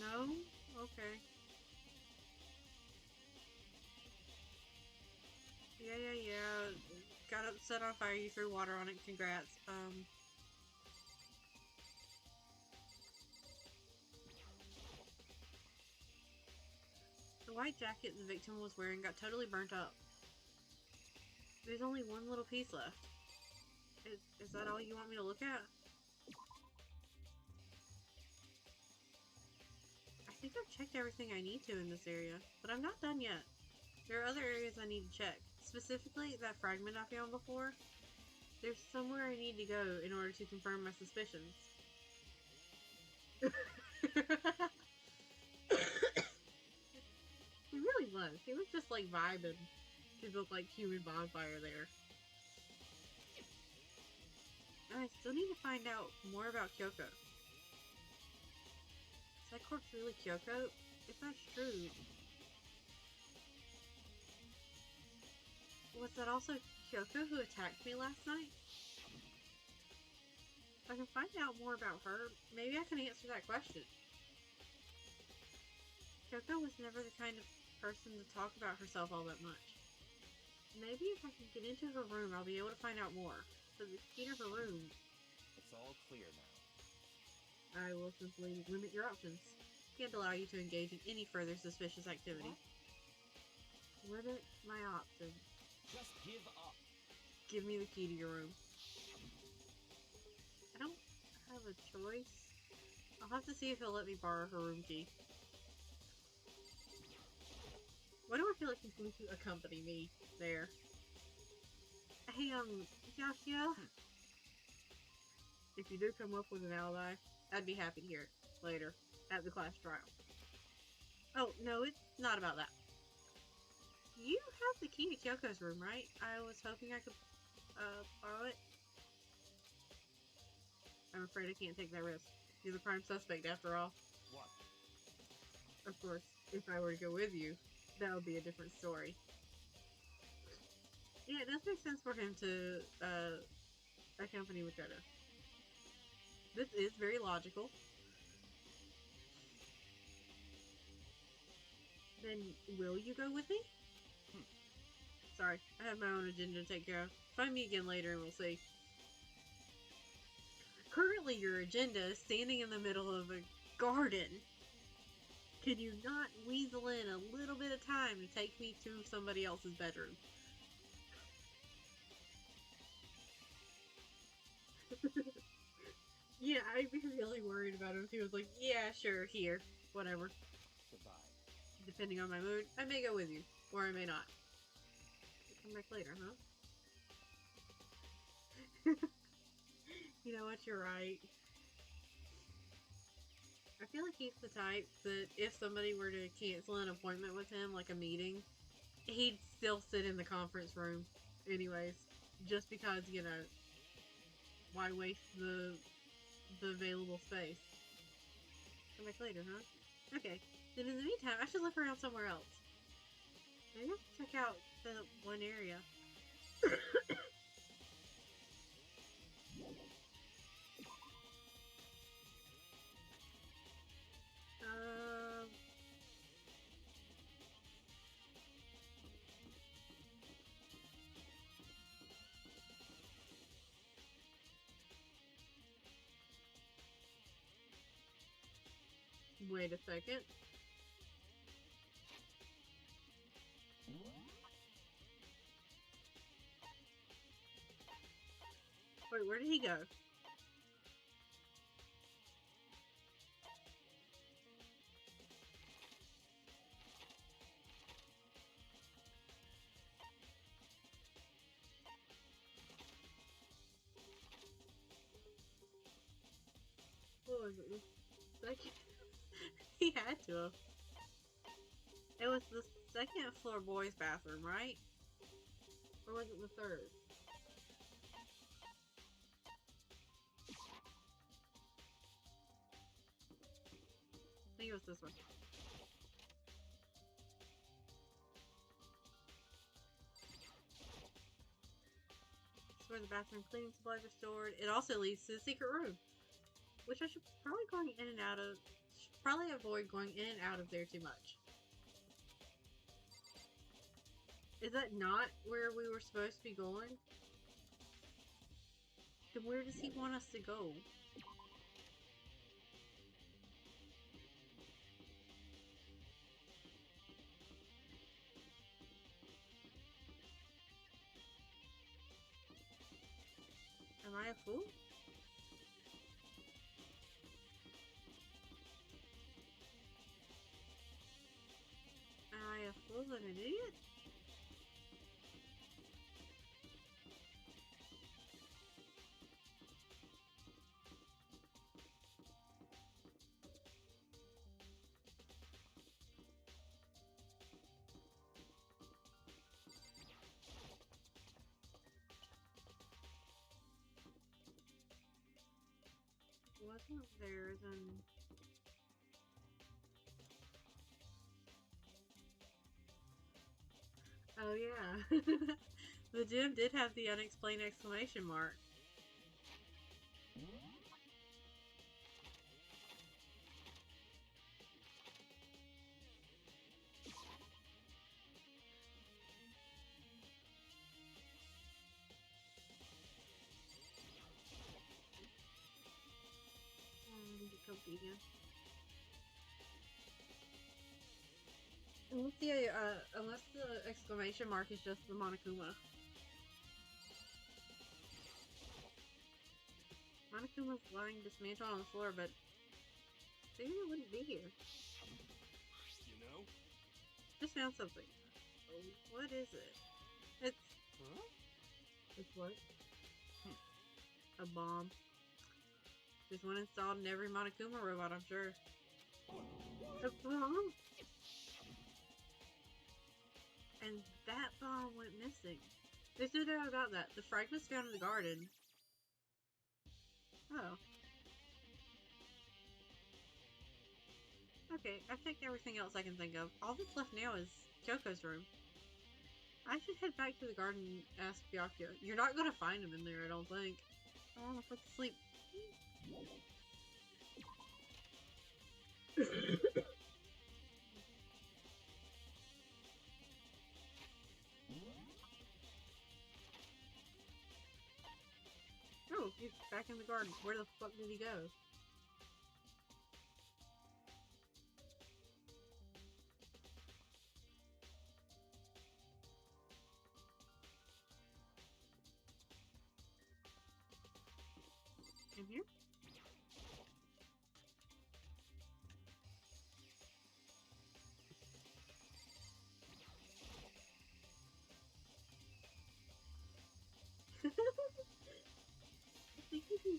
A: No? Okay. Yeah. Got it set on fire, you threw water on it, congrats. The white jacket the victim was wearing got totally burnt up. There's only one little piece left. Is that all you want me to look at? I think I've checked everything I need to in this area, but I'm not done yet. There are other areas I need to check. Specifically, that fragment I found before. There's somewhere I need to go in order to confirm my suspicions. He really was. He was just like vibing. He built like human bonfire there. And I still need to find out more about Kyoko. Is that corpse really Kyoko? If that's true, was that also Kyoko who attacked me last night? If I can find out more about her, maybe I can answer that question. Kyoko was never the kind of person to talk about herself all that much. Maybe if I can get into her room, I'll be able to find out more. But the key to her room...
B: It's all clear now.
A: I will simply limit your options. Can't allow you to engage in any further suspicious activity. What? Limit my options.
B: Just give up.
A: Give me the key to your room. I don't have a choice. I'll have to see if he'll let me borrow her room key. Why do I feel like he's going to accompany me there? Hey, Yashia? If you do come up with an alibi, I'd be happy to hear it later, at the class trial. Oh, no, it's not about that. You have the key to Kyoko's room, right? I was hoping I could, borrow it. I'm afraid I can't take that risk. You're the prime suspect, after all.
B: What?
A: Of course, if I were to go with you, that would be a different story. Yeah, it does make sense for him to, accompany Makoto. This is very logical. Then, will you go with me? Sorry, I have my own agenda to take care of. Find me again later and we'll see. Currently, your agenda is standing in the middle of a garden. Can you not weasel in a little bit of time to take me to somebody else's bedroom? Yeah, I'd be really worried about him if he was like, yeah, sure, here, whatever.
B: Goodbye.
A: Depending on my mood, I may go with you, or I may not. Come back later, huh? You know what, you're right. I feel like he's the type that if somebody were to cancel an appointment with him, like a meeting, he'd still sit in the conference room anyways. Just because, you know, why waste the available space? Come back later, huh? Okay. Then in the meantime, I should look around somewhere else. Maybe I should check out the one area. um... Wait a second. Wait, where did he go? What was it? The second? He had to have. It was the second floor boys' bathroom, right? Or was it the third? I think it was this one. This is where the bathroom cleaning supplies are stored. It also leads to the secret room, which I should probably going in and out of. Should probably avoid going in and out of there too much. Is that not where we were supposed to be going? Then where does he want us to go? Am I a fool? Am I a fool and an idiot? Wasn't there then? Oh yeah. The gym did have the unexplained exclamation mark. Did it come again? Unless the exclamation mark is just the Monokuma. Monokuma's lying dismantled on the floor, but maybe it wouldn't be here.
B: You know?
A: Just found something. Oh, what is it? It's...
B: Huh?
A: It's what? A bomb. There's one installed in every Monokuma robot, I'm sure. A bomb? And that bomb went missing. There's no doubt about that. The fragments found in the garden. Oh. Okay, I've checked everything else I can think of. All that's left now is Kyoko's room. I should head back to the garden and ask Byakuya. You're not gonna find him in there, I don't think. I wanna put to sleep. Oh, he's back in the garden. Where the fuck did he go? In here?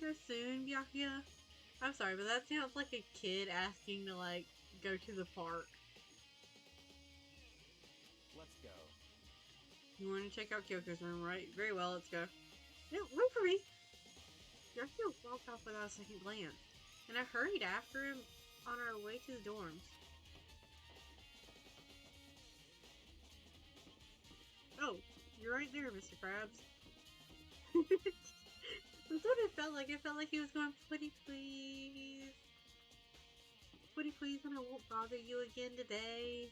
A: here soon, Byakuya? I'm sorry, but that sounds like a kid asking to, like, go to the park.
B: Let's go.
A: You want to check out Kyoko's room, right? Very well, let's go. No, wait for me! Byakuya walked off without a second glance, and I hurried after him on our way to the dorms. Oh, you're right there, Mr. Krabs. That's what it felt like. It felt like he was going, "Pretty please. Pretty please, and I won't bother you again today."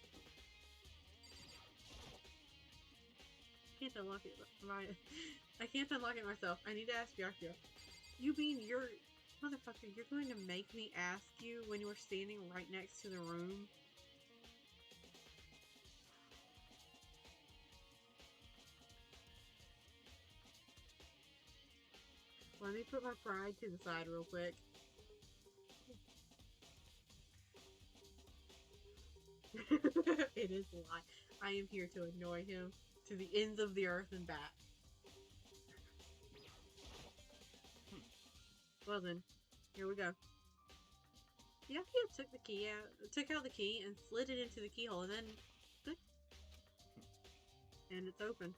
A: Can't unlock it. I can't unlock it myself. I need to ask Byakuya. You mean you're... Motherfucker, you're going to make me ask you when you were standing right next to the room? Let me put my pride to the side real quick. It is a lie. I am here to annoy him to the ends of the earth and back. Well then, here we go. Byakuya took out the key and slid it into the keyhole, and then click, and it's open.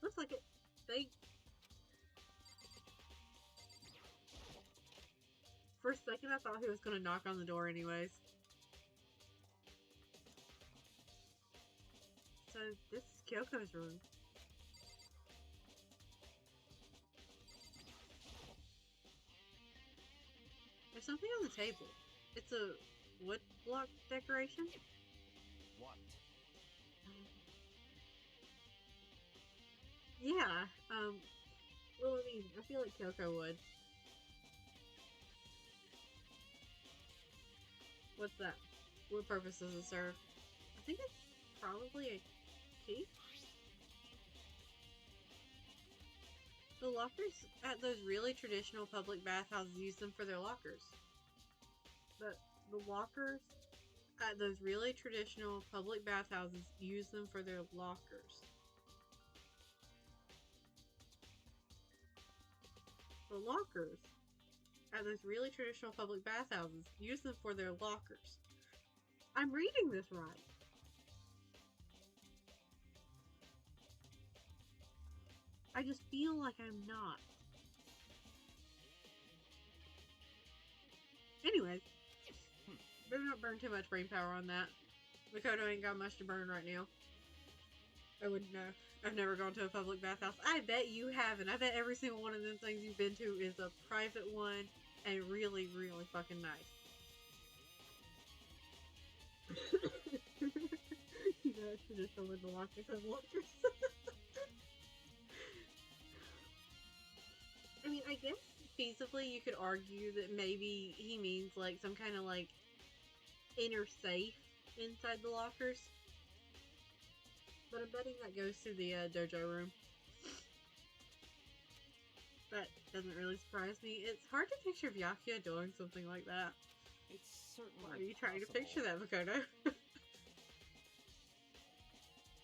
A: Looks like it. For a second, I thought he was gonna knock on the door anyways. So this is Kyoko's room. There's something on the table. It's a wood block decoration.
B: What?
A: Yeah. Well, I mean, I feel like Kyoko would. What's that? What purpose does it serve? I think it's probably a key. The lockers at those really traditional public bathhouses use them for their lockers. The lockers at those really traditional public bathhouses use them for their lockers. The lockers at those really traditional public bathhouses use them for their lockers. I'm reading this right. I just feel like I'm not. Anyways, better not burn too much brain power on that. Makoto ain't got much to burn right now. I wouldn't know. I've never gone to a public bathhouse. I bet you haven't. I bet every single one of them things you've been to is a private one and really, really fucking nice. You know, it's traditional with the lockers and lockers. I mean, I guess feasibly you could argue that maybe he means like some kind of like inner safe inside the lockers. But I'm betting that goes to the dojo room. That doesn't really surprise me. It's hard to picture Byakuya doing something like that.
B: It's certainly
A: Why are you trying to
B: possible.
A: picture that, Makoto?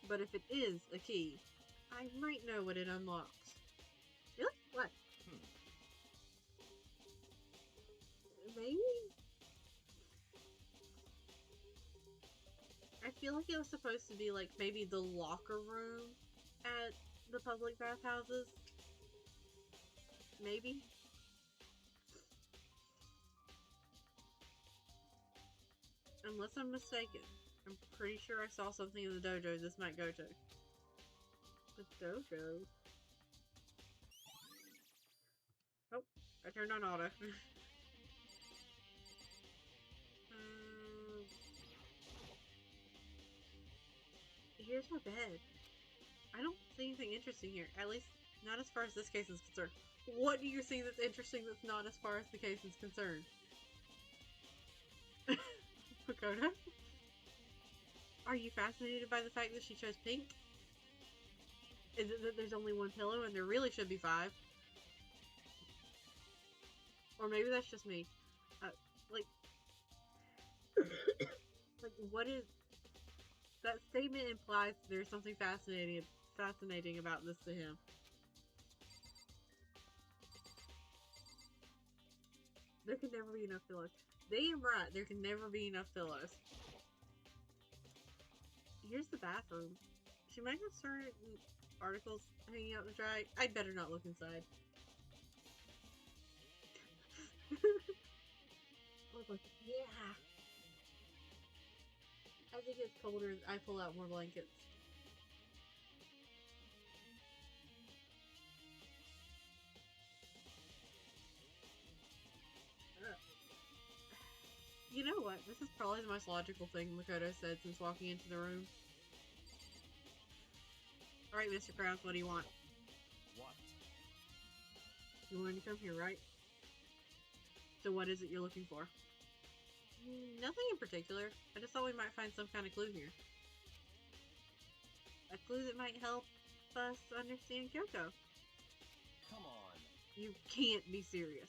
A: But if it is a key, I might know what it unlocks. Really? What? Maybe? I feel like it was supposed to be like maybe the locker room at the public bathhouses. Maybe? Unless I'm mistaken. I'm pretty sure I saw something in the dojo this might go to. The dojo? Oh, I turned on auto. Here's my bed. I don't see anything interesting here. At least, not as far as this case is concerned. What do you see that's interesting that's not as far as the case is concerned? Makoto? Are you fascinated by the fact that she chose pink? Is it that there's only one pillow and there really should be 5? Or maybe that's just me. Like, what is... That statement implies there's something fascinating about this to him. There can never be enough pillows. They am right. There can never be enough pillows. Here's the bathroom. She might have certain articles hanging out to dry. I'd better not look inside. I was like, yeah. As it gets colder, I pull out more blankets. You know what? This is probably the most logical thing Makoto said since walking into the room. Alright, Mr. Krause, what do you want?
B: What?
A: You wanted to come here, right? So what is it you're looking for? Nothing in particular. I just thought we might find some kind of clue here. A clue that might help us understand Kyoko.
B: Come on.
A: You can't be serious.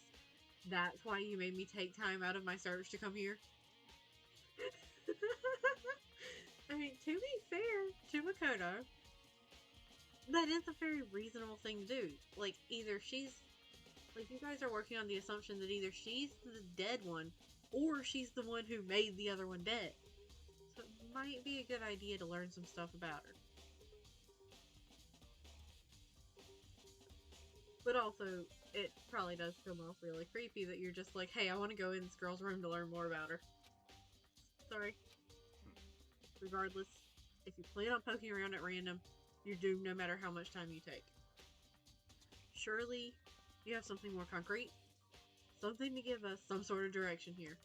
A: That's why you made me take time out of my search to come here? I mean, to be fair to Makoto, that is a very reasonable thing to do. Like, either she's... Like, you guys are working on the assumption that either she's the dead one, or she's the one who made the other one dead. So it might be a good idea to learn some stuff about her. But also, it probably does come off really creepy that you're just like, hey, I want to go in this girl's room to learn more about her. Sorry. Regardless, if you plan on poking around at random, you're doomed no matter how much time you take. Surely, you have something more concrete? Something to give us some sort of direction here.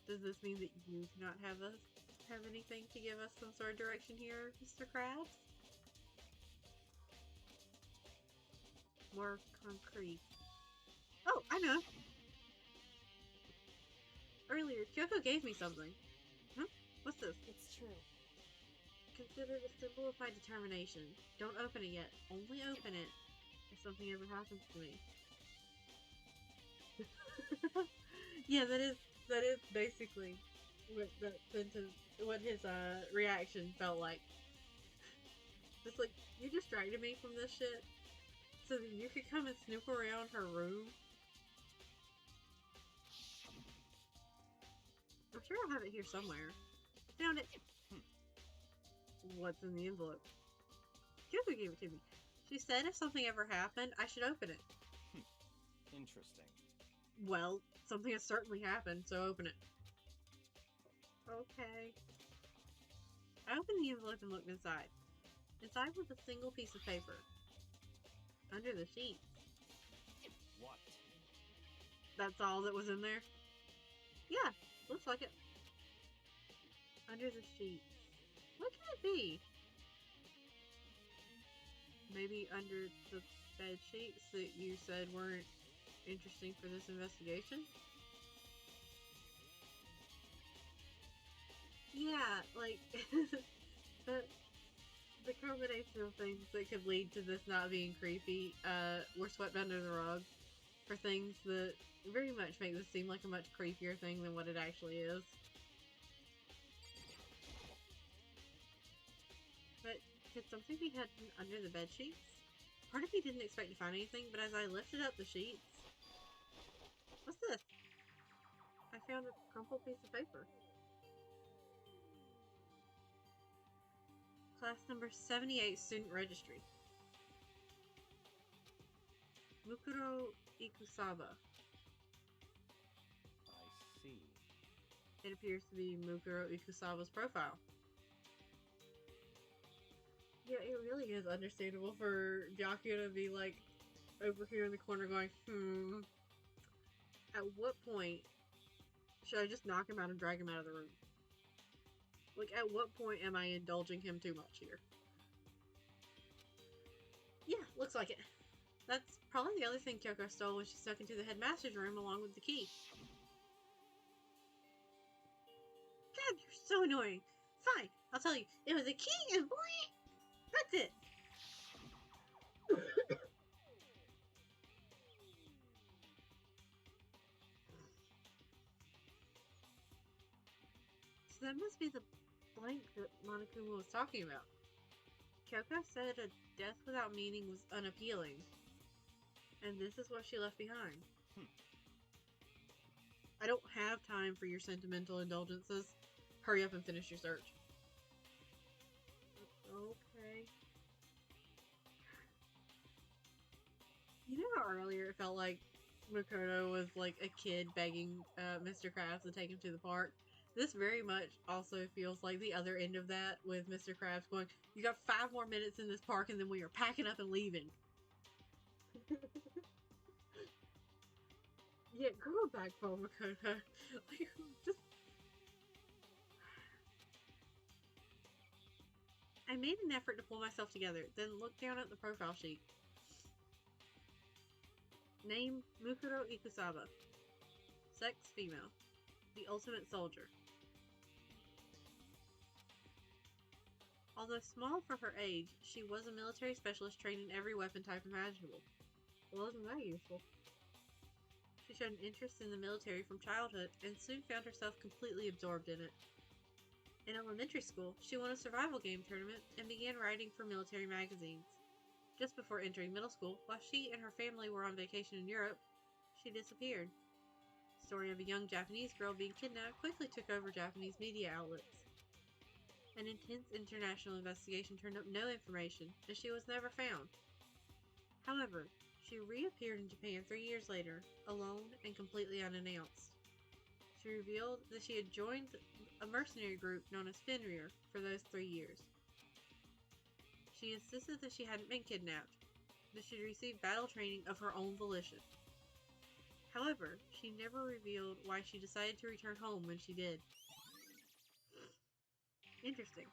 A: Does this mean that you do not have anything to give us some sort of direction here, Mr. Krabs? More concrete. Oh, I know! Earlier, Kyoko gave me something. Huh? What's this?
D: It's true.
A: Consider it a symbol of my determination. Don't open it yet. Only open it if something ever happens to me. Yeah, that is basically what that sentence, what his reaction felt like. It's like, you distracted me from this shit so that you could come and snoop around her room. I'm sure I'll have it here somewhere. Found it. What's in the envelope? Kyoko gave it to me. She said if something ever happened, I should open it.
B: Interesting.
A: Well, something has certainly happened, so open it. Okay. I opened the envelope and looked inside. Inside was a single piece of paper. Under the sheets.
B: What?
A: That's all that was in there? Yeah, looks like it. Under the sheets. What can it be? Maybe under the bed sheets that you said weren't interesting for this investigation? Yeah, like, the combination of things that could lead to this not being creepy were swept under the rug for things that very much make this seem like a much creepier thing than what it actually is. But could something be hidden under the bed sheets? Part of me didn't expect to find anything, but as I lifted up the sheets... What's this? I found a crumpled piece of paper. Class number 78 student registry. Mukuro Ikusaba.
B: I see.
A: It appears to be Mukuro Ikusaba's profile. Yeah, it really is understandable for Byakuya to be like over here in the corner going, at what point should I just knock him out and drag him out of the room? Like, at what point am I indulging him too much here? Yeah, looks like it. That's probably the other thing Kyoko stole when she snuck into the headmaster's room along with the key. God, you're so annoying. Fine, I'll tell you. It was a key and boing! That's it! So that must be the blank that Monokuma was talking about. Kyoko said a death without meaning was unappealing. And this is what she left behind. have time for your sentimental indulgences. Hurry up and finish your search. Okay. You know how earlier it felt like Makoto was like a kid begging Mr. Krabs to take him to the park? This very much also feels like the other end of that, with Mr. Krabs going, "You got 5 more minutes in this park and then we are packing up and leaving." Yeah, go back home, Makoto. Like, just... I made an effort to pull myself together, then looked down at the profile sheet. Name, Mukuro Ikusaba. Sex, female. The ultimate soldier. Although small for her age, she was a military specialist trained in every weapon type imaginable. Well, isn't that useful? She showed an interest in the military from childhood and soon found herself completely absorbed in it. In elementary school, she won a survival game tournament and began writing for military magazines. Just before entering middle school, while she and her family were on vacation in Europe, she disappeared. The story of a young Japanese girl being kidnapped quickly took over Japanese media outlets. An intense international investigation turned up no information, and she was never found. However, she reappeared in Japan 3 years later, alone and completely unannounced. She revealed that she had joined a mercenary group known as Fenrir for those 3 years. She insisted that she hadn't been kidnapped, that she'd received battle training of her own volition. However, she never revealed why she decided to return home when she did. Interesting.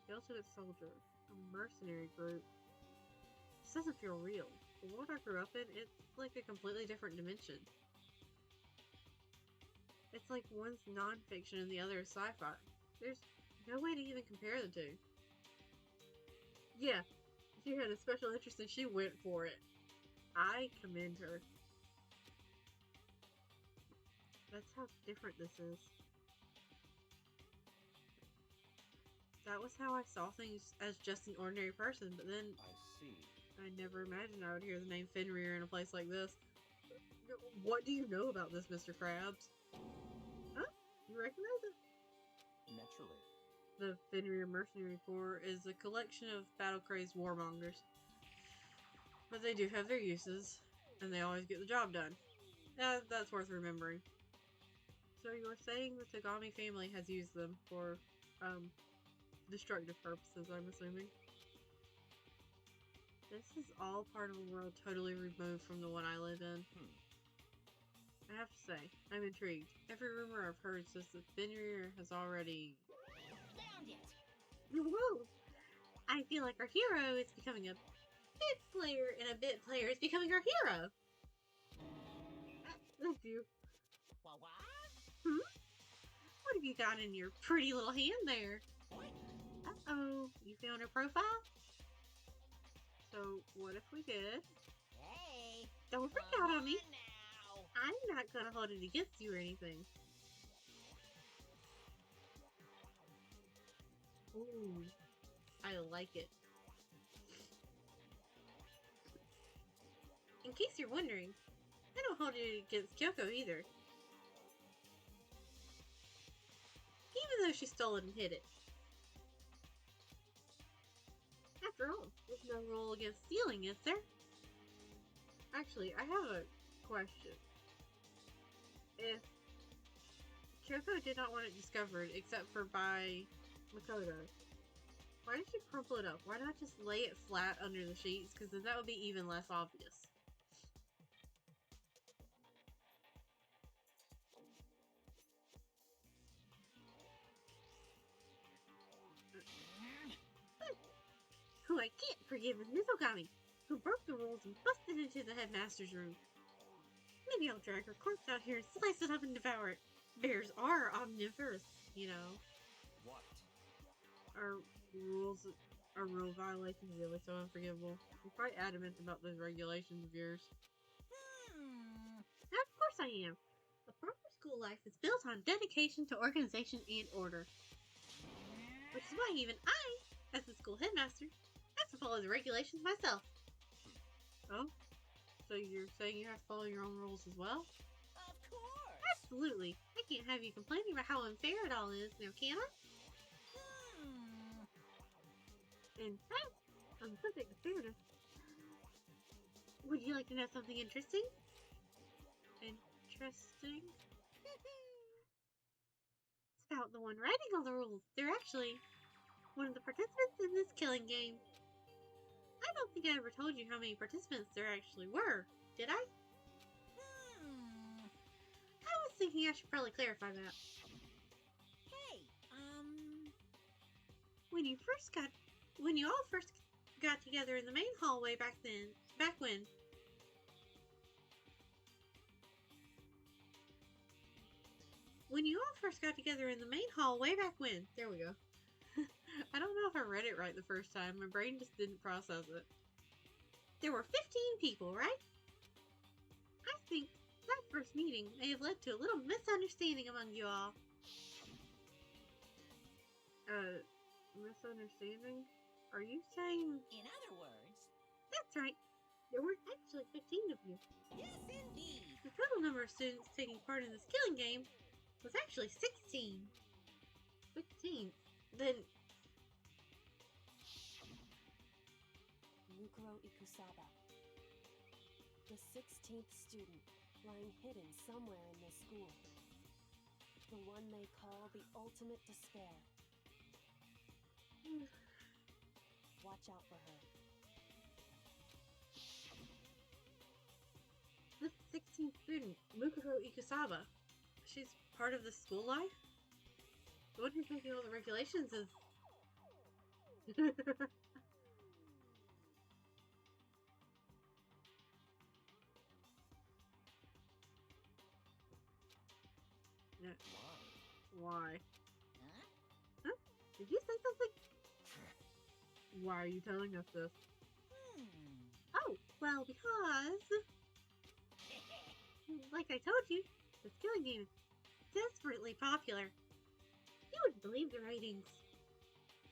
A: The Ultimate Soldier. A mercenary group. This doesn't feel real. The world I grew up in, it's like a completely different dimension. It's like one's non-fiction and the other is sci-fi. There's no way to even compare the two. Yeah, she had a special interest and she went for it. I commend her. That's how different this is. That was how I saw things as just an ordinary person, but then
B: I see.
A: I never imagined I would hear the name Fenrir in a place like this. What do you know about this, Mr. Krabs? Huh? You recognize it?
B: Naturally.
A: The Fenrir Mercenary Corps is a collection of battle-crazed warmongers. But they do have their uses, and they always get the job done. That's worth remembering. So you were saying the Tagami family has used them for, destructive purposes, I'm assuming. This is all part of a world totally removed from the one I live in. I have to say, I'm intrigued. Every rumor I've heard says that Fenrir has already...
D: Found it!
A: Whoa! I feel like our hero is becoming a bit player, and a bit player is becoming our hero! That's you.
D: What?
A: What have you got in your pretty little hand there? Uh-oh, you found her profile? So, what if we did?
D: Hey!
A: Don't freak out on me.
D: Now.
A: I'm not gonna hold it against you or anything. Ooh, I like it. In case you're wondering, I don't hold it against Kyoko either. Even though she stole it and hid it. After all, there's no rule against stealing, is there? Actually, I have a question. If Kyoko did not want it discovered except for by Makoto, why did she crumple it up? Why not just lay it flat under the sheets? Because then that would be even less obvious. Who I can't forgive is Mizogami, who broke the rules and busted into the headmaster's room. Maybe I'll drag her corpse out here and slice it up and devour it. Bears are omnivorous, you know.
B: What?
A: Our rule violations are really so unforgivable. I'm quite adamant about those regulations of yours. Of course I am. A proper school life is built on dedication to organization and order. Which is why even I, as the school headmaster, have to follow the regulations myself. Oh? So you're saying you have to follow your own rules as well?
D: Of course.
A: Absolutely. I can't have you complaining about how unfair it all is, now can I? In fact, on the subject of fairness, would you like to know something interesting? Interesting? It's about the one writing all the rules. They're actually one of the participants in this killing game. I don't think I ever told you how many participants there actually were, did I? I was thinking I should probably clarify that.
D: Hey,
A: When you all first got together in the main hallway back when. When you all first got together in the main hall way back when. There we go. I don't know if I read it right the first time. My brain just didn't process it. There were 15 people, right? I think that first meeting may have led to a little misunderstanding among you all. Misunderstanding? Are you saying...
D: in other words...
A: That's right. There weren't actually 15 of you.
D: Yes, indeed.
A: The total number of students taking part in this killing game was actually 16. 16? Then...
E: Mukuro Ikusaba. The 16th student, lying hidden somewhere in this school. The one they call the ultimate despair. Watch out for her.
A: This 16th student, Mukuro Ikusaba. She's part of the school life? What do you think all the regulations is? Yeah. Why?
D: Huh?
A: Did you say something? Why are you telling us this? Oh, well, because... Like I told you, this killing game is desperately popular. You wouldn't believe the ratings.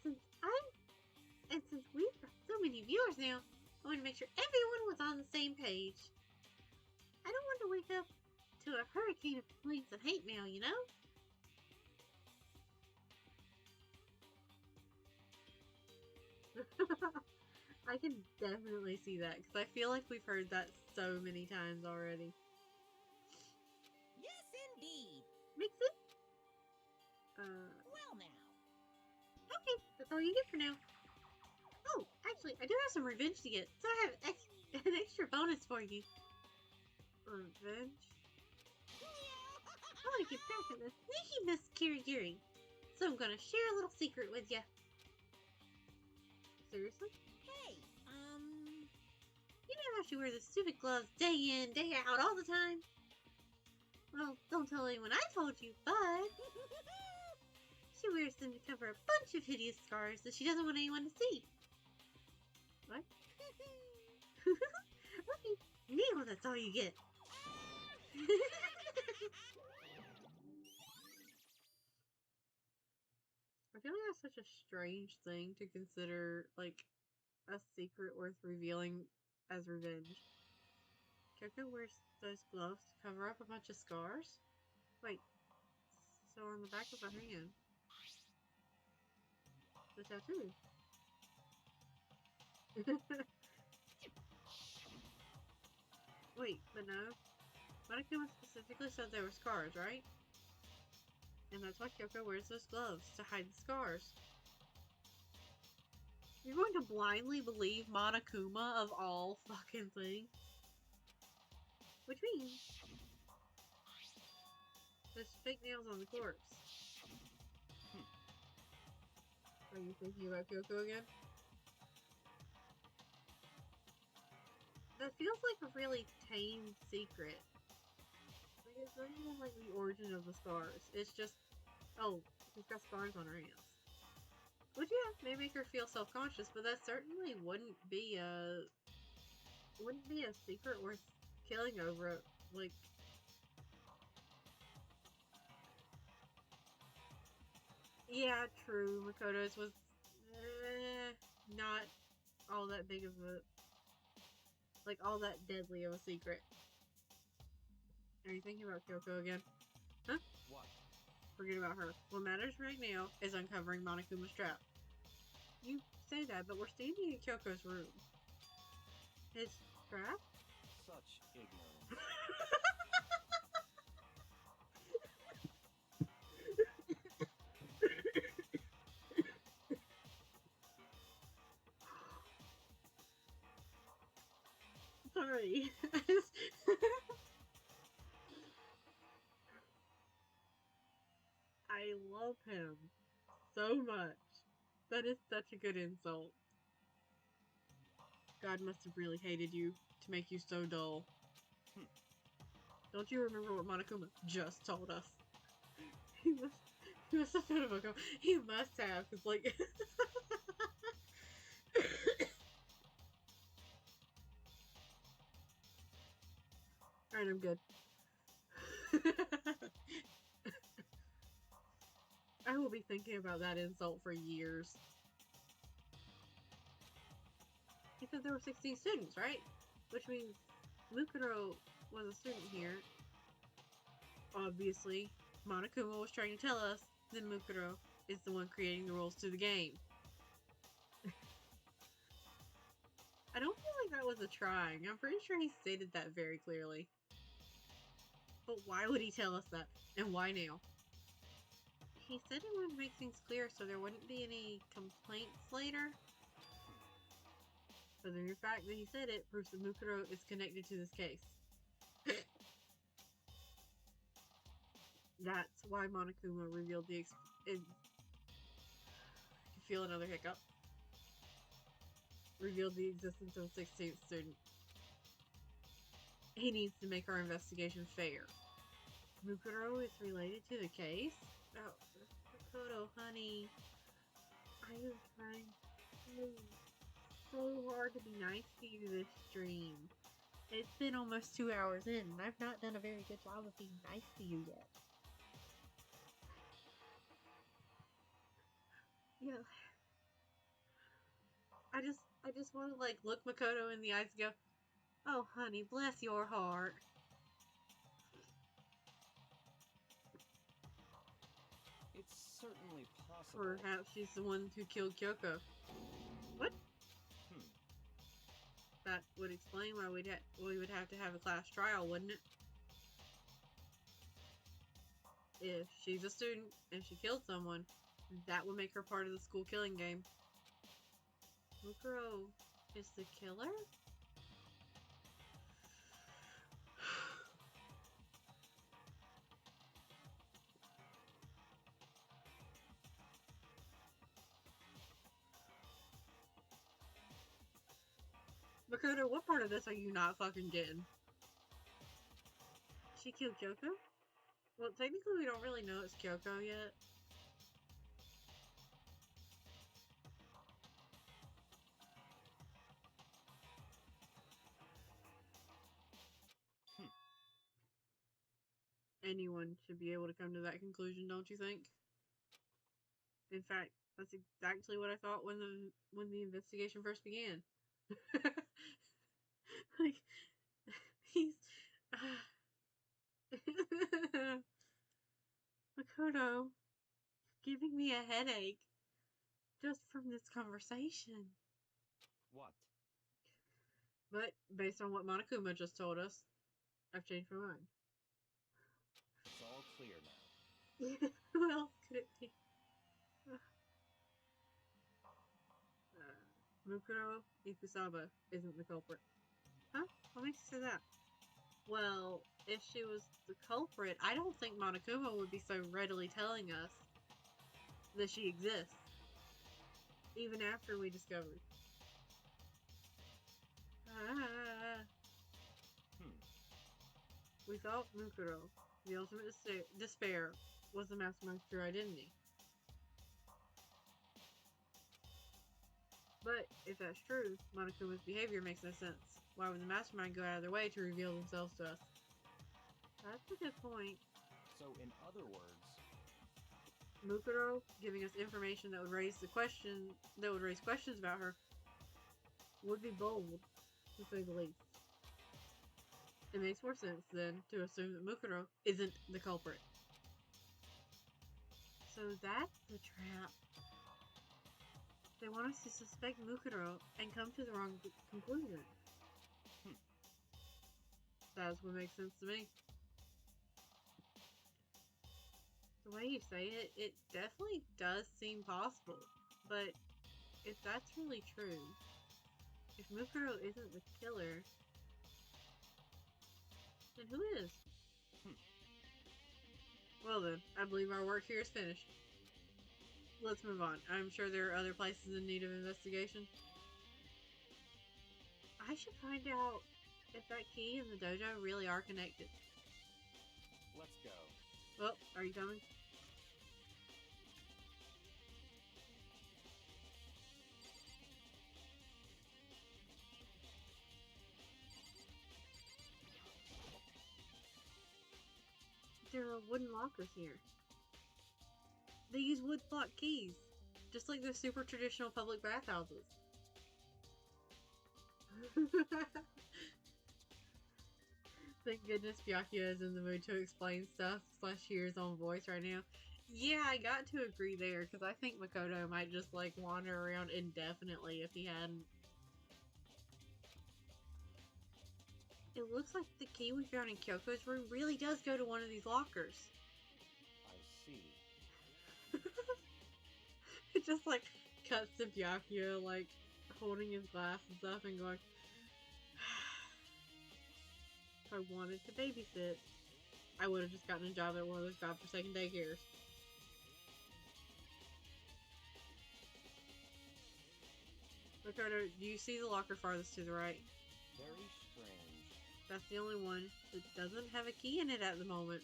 A: Since we've got so many viewers now, I want to make sure everyone was on the same page. I don't want to wake up to a hurricane of complaints and hate mail, you know? I can definitely see that, because I feel like we've heard that so many times already.
D: Yes, indeed.
A: Makes sense?
D: Well now.
A: Okay, that's all you get for now. Oh, actually, I do have some revenge to get, so I have an extra bonus for you. Revenge? I want to get back at this sneaky Miss Kirigiri, so I'm gonna share a little secret with you. Seriously?
D: Hey,
A: You know how she wears the stupid gloves day in, day out, all the time? Well, don't tell anyone I told you, but... She wears them to cover a bunch of hideous scars that she doesn't want anyone to see. What? Okay, now that's all you get. I feel like that's such a strange thing to consider, like, a secret worth revealing as revenge. Coco wears those gloves to cover up a bunch of scars? Wait, so on the back of her hand, the tattoo. Wait, but no. Monokuma specifically said there were scars, right? And that's why Kyoko wears those gloves, to hide the scars. You're going to blindly believe Monokuma of all fucking things? Which means there's fake nails on the corpse. Are you thinking about Kyoko again? That feels like a really tame secret. Like, it's not even like the origin of the scars. It's just, oh, she's got scars on her hands. Which, yeah, may make her feel self-conscious, but that certainly wouldn't be a secret worth killing over. Like, yeah, true. Makoto's was not all that big of a... Like, all that deadly of a secret. Are you thinking about Kyoko again? Huh?
B: What?
A: Forget about her. What matters right now is uncovering Monokuma's trap. You say that, but we're standing in Kyoko's room. His trap?
B: Such ignorance.
A: Sorry. I love him so much. That is such a good insult. God must have really hated you to make you so dull. Don't you remember what Monokuma just told us? He must have been a book. He must have, because, like... Alright, I'm good. I will be thinking about that insult for years. He said there were 16 students, right? Which means Mukuro was a student here. Obviously, Monokuma was trying to tell us that Mukuro is the one creating the rules to the game. I don't feel like that was a trying. I'm pretty sure he stated that very clearly. But why would he tell us that? And why now? He said he wanted to make things clear so there wouldn't be any complaints later. But the mere fact that he said it proves that Mukuro is connected to this case. That's why Monokuma revealed the I can feel another hiccup. Revealed the existence of a 16th student. He needs to make our investigation fair. Mukuro is related to the case? Oh, Makoto, honey. I am trying so hard to be nice to you this stream. It's been almost 2 hours in, and I've not done a very good job of being nice to you yet. Yeah. I just want to, like, look Makoto in the eyes and go, oh, honey, bless your heart.
B: It's certainly possible.
A: Perhaps she's the one who killed Kyoko. What? That would explain why we would have to have a class trial, wouldn't it? If she's a student and she killed someone, that would make her part of the school killing game. Mukuro is the killer? Makoto, what part of this are you not fucking getting? She killed Kyoko? Well, technically we don't really know it's Kyoko yet. Anyone should be able to come to that conclusion, don't you think? In fact, that's exactly what I thought when the investigation first began. Like, he's Makoto, giving me a headache just from this conversation.
B: What?
A: But based on what Monokuma just told us, I've changed my mind.
B: It's all clear now.
A: Who else could it be? Mukuro Ikusaba isn't the culprit. Huh? What makes you say that? Well, if she was the culprit, I don't think Monokuma would be so readily telling us that she exists. Even after we discovered. We thought Mukuro, the ultimate despair, was the mastermind's true identity. But if that's true, Monokuma's behavior makes no sense. Why would the mastermind go out of their way to reveal themselves to us? That's a good point.
B: So, in other words,
A: Mukuro giving us information that would raise questions about her would be bold, to say the least. It makes more sense then to assume that Mukuro isn't the culprit. So that's the trap. They want us to suspect Mukuro and come to the wrong conclusion. That's what makes sense to me. The way you say it, it definitely does seem possible. But if that's really true, if Mukuro isn't the killer, then who is? Well then, I believe our work here is finished. Let's move on. I'm sure there are other places in need of investigation. I should find out if that key and the dojo really are connected.
B: Let's go.
A: Well, are you coming? There are wooden lockers here. They use wood block keys, just like the super traditional public bathhouses. Thank goodness Byakuya is in the mood to explain stuff / hear his own voice right now. Yeah, I got to agree there, because I think Makoto might just like wander around indefinitely if he hadn't. It looks like the key we found in Kyoko's room really does go to one of these lockers.
B: I see.
A: It just like cuts to Byakuya like holding his glasses up and going, if I wanted to babysit, I would have just gotten a job at one of those godforsaken daycares. Makoto, do you see the locker farthest to the right?
B: Very strange.
A: That's the only one that doesn't have a key in it at the moment.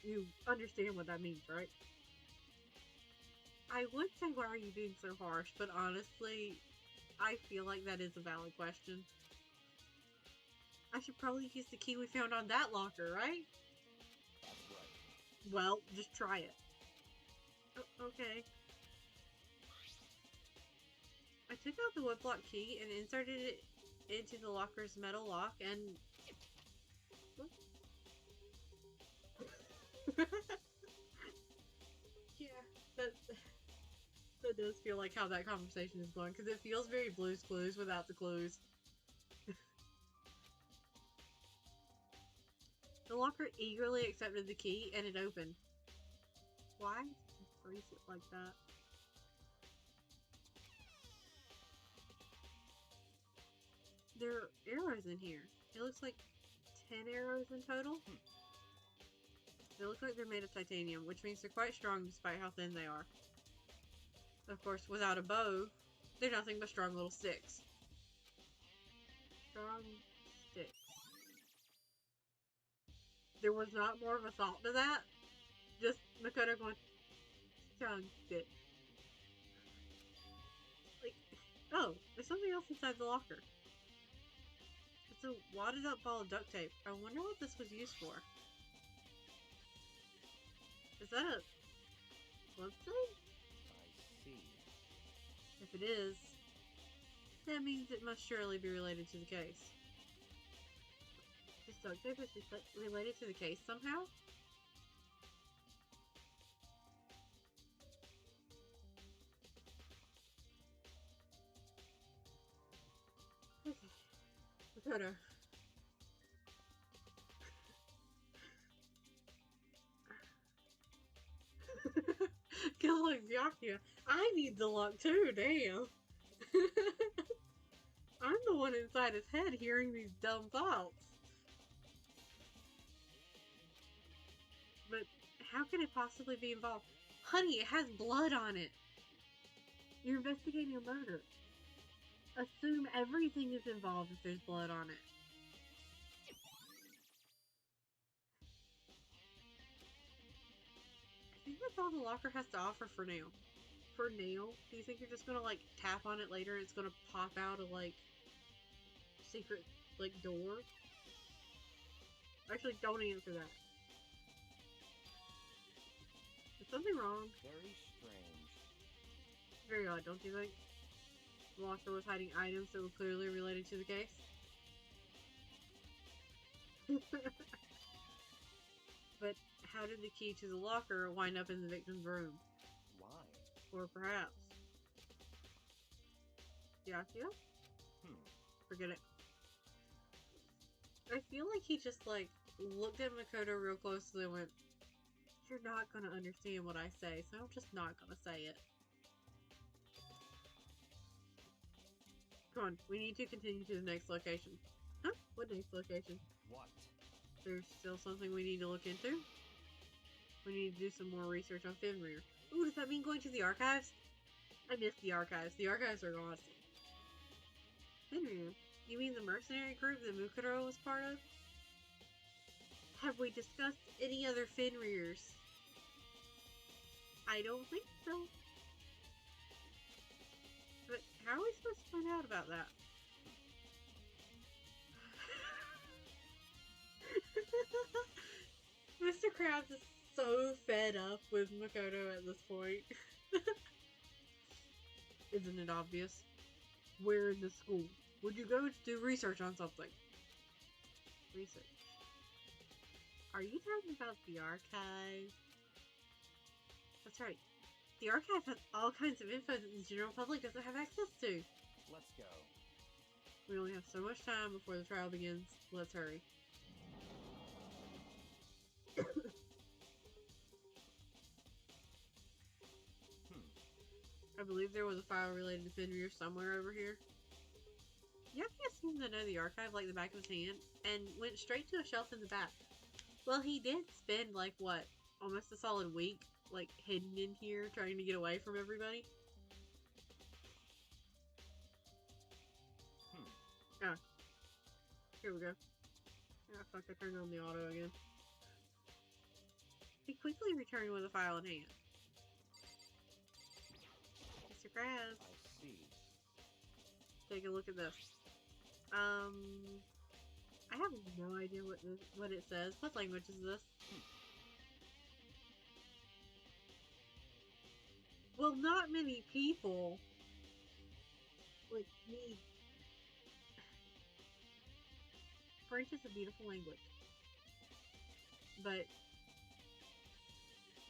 A: You understand what that means, right? I would say, why are you being so harsh? But honestly, I feel like that is a valid question. I should probably use the key we found on that locker, right?
B: That's right.
A: Well, just try it. Okay. I took out the woodblock key and inserted it into the locker's metal lock and... Yeah, that does feel like how that conversation is going, because it feels very Blue's Clues without the clues. The locker eagerly accepted the key and it opened. Why did you freeze it like that? There are arrows in here. It looks like 10 arrows in total. They look like they're made of titanium, which means they're quite strong despite how thin they are. Of course, without a bow, they're nothing but strong little sticks. Strong sticks. There was not more of a thought to that. Just Makoto going, strong stick. Like, oh, there's something else inside the locker. It's a wadded up ball of duct tape. I wonder what this was used for. Is that a bloodstone?
B: I see.
A: If it is, that means it must surely be related to the case. This duct tape is related to the case somehow? Okay. Makoto. Cause like Byakuya, I need the lock too, damn. I'm the one inside his head hearing these dumb thoughts. But how can it possibly be involved? Honey, it has blood on it. You're investigating a murder. Assume everything is involved if there's blood on it. I think that's all the locker has to offer for now. For now, do you think you're just gonna like tap on it later and it's gonna pop out a like secret like door? Actually, don't answer that. Is something wrong?
B: Very strange.
A: Very odd, don't you think? The locker was hiding items that were clearly related to the case. But how did the key to the locker wind up in the victim's room?
B: Why?
A: Or perhaps... Yeah? Forget it. I feel like he just, like, looked at Makoto real closely and went, "You're not gonna understand what I say, so I'm just not gonna say it." Come on, we need to continue to the next location. Huh? What next location?
B: What?
A: There's still something we need to look into? We need to do some more research on Fenrir. Ooh, does that mean going to the archives? I miss the archives. The archives are awesome. Fenrir? You mean the mercenary group that Mukuro was part of? Have we discussed any other Fenrirs? I don't think so. But how are we supposed to find out about that? Mr. Krabs is so fed up with Makoto at this point. Isn't it obvious? Where in the school? Would you go to do research on something? Research. Are you talking about the archive? That's right. The archive has all kinds of info that the general public doesn't have access to.
B: Let's go.
A: We only have so much time before the trial begins. Let's hurry. I believe there was a file related to Fenrir somewhere over here. Yakuya seemed to know the archive like the back of his hand, and went straight to a shelf in the back. Well, he did spend, like, what, almost a solid week, like, hidden in here, trying to get away from everybody. Ah. Here we go. Ah, fuck, I turned on the auto again. He quickly returned with a file in hand. Mr. Krabs.
B: I see.
A: Take a look at this. I have no idea what it says. What language is this? Well, not many people, like me. French is a beautiful language, but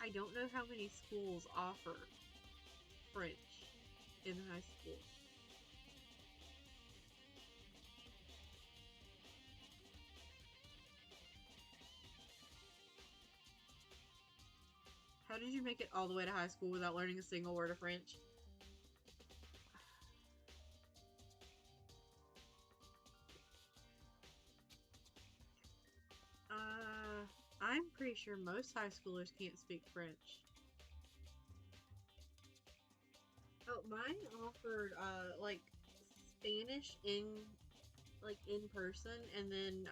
A: I don't know how many schools offer French in high school. How did you make it all the way to high school without learning a single word of French? I'm pretty sure most high schoolers can't speak French. Oh, mine offered, like, Spanish in person, and then,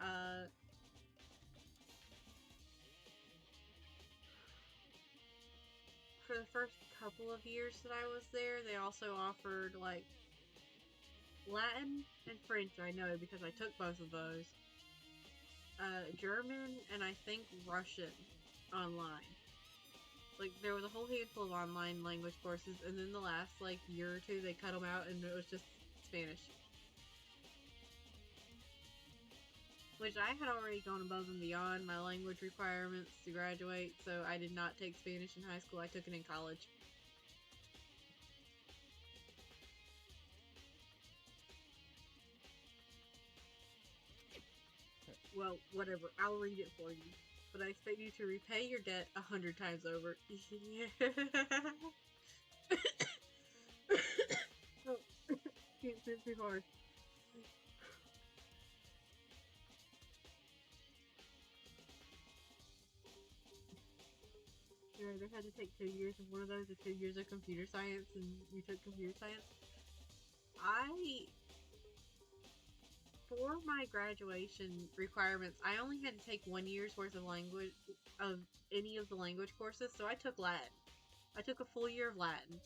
A: for the first couple of years that I was there, they also offered, like, Latin and French, I know, because I took both of those. German, and I think Russian online. Like, there was a whole handful of online language courses, and then the last, like, year or two, they cut them out, and it was just Spanish. Which I had already gone above and beyond my language requirements to graduate, so I did not take Spanish in high school, I took it in college. Well, whatever, I'll read it for you. But I expect you to repay your debt 100 times over. Oh, can't think too hard. You either had to take 2 years of one of those or 2 years of computer science, and you took computer science. For my graduation requirements, I only had to take 1 year's worth of language, of any of the language courses, so I took Latin. I took a full year of Latin.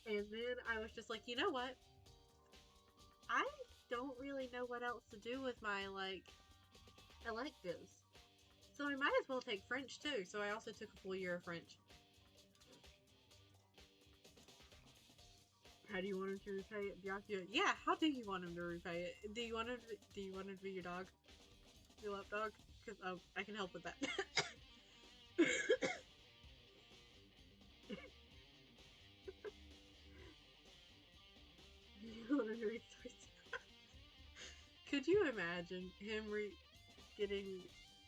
A: And then I was just like, you know what? I don't really know what else to do with my, like, electives. So I might as well take French too, so I also took a full year of French. How do you want him to repay it? Byakuya? Yeah, how do you want him to repay it? Do you want him to be your dog? Your lap dog? Because I can help with that. You want him to read stories? Could you imagine him getting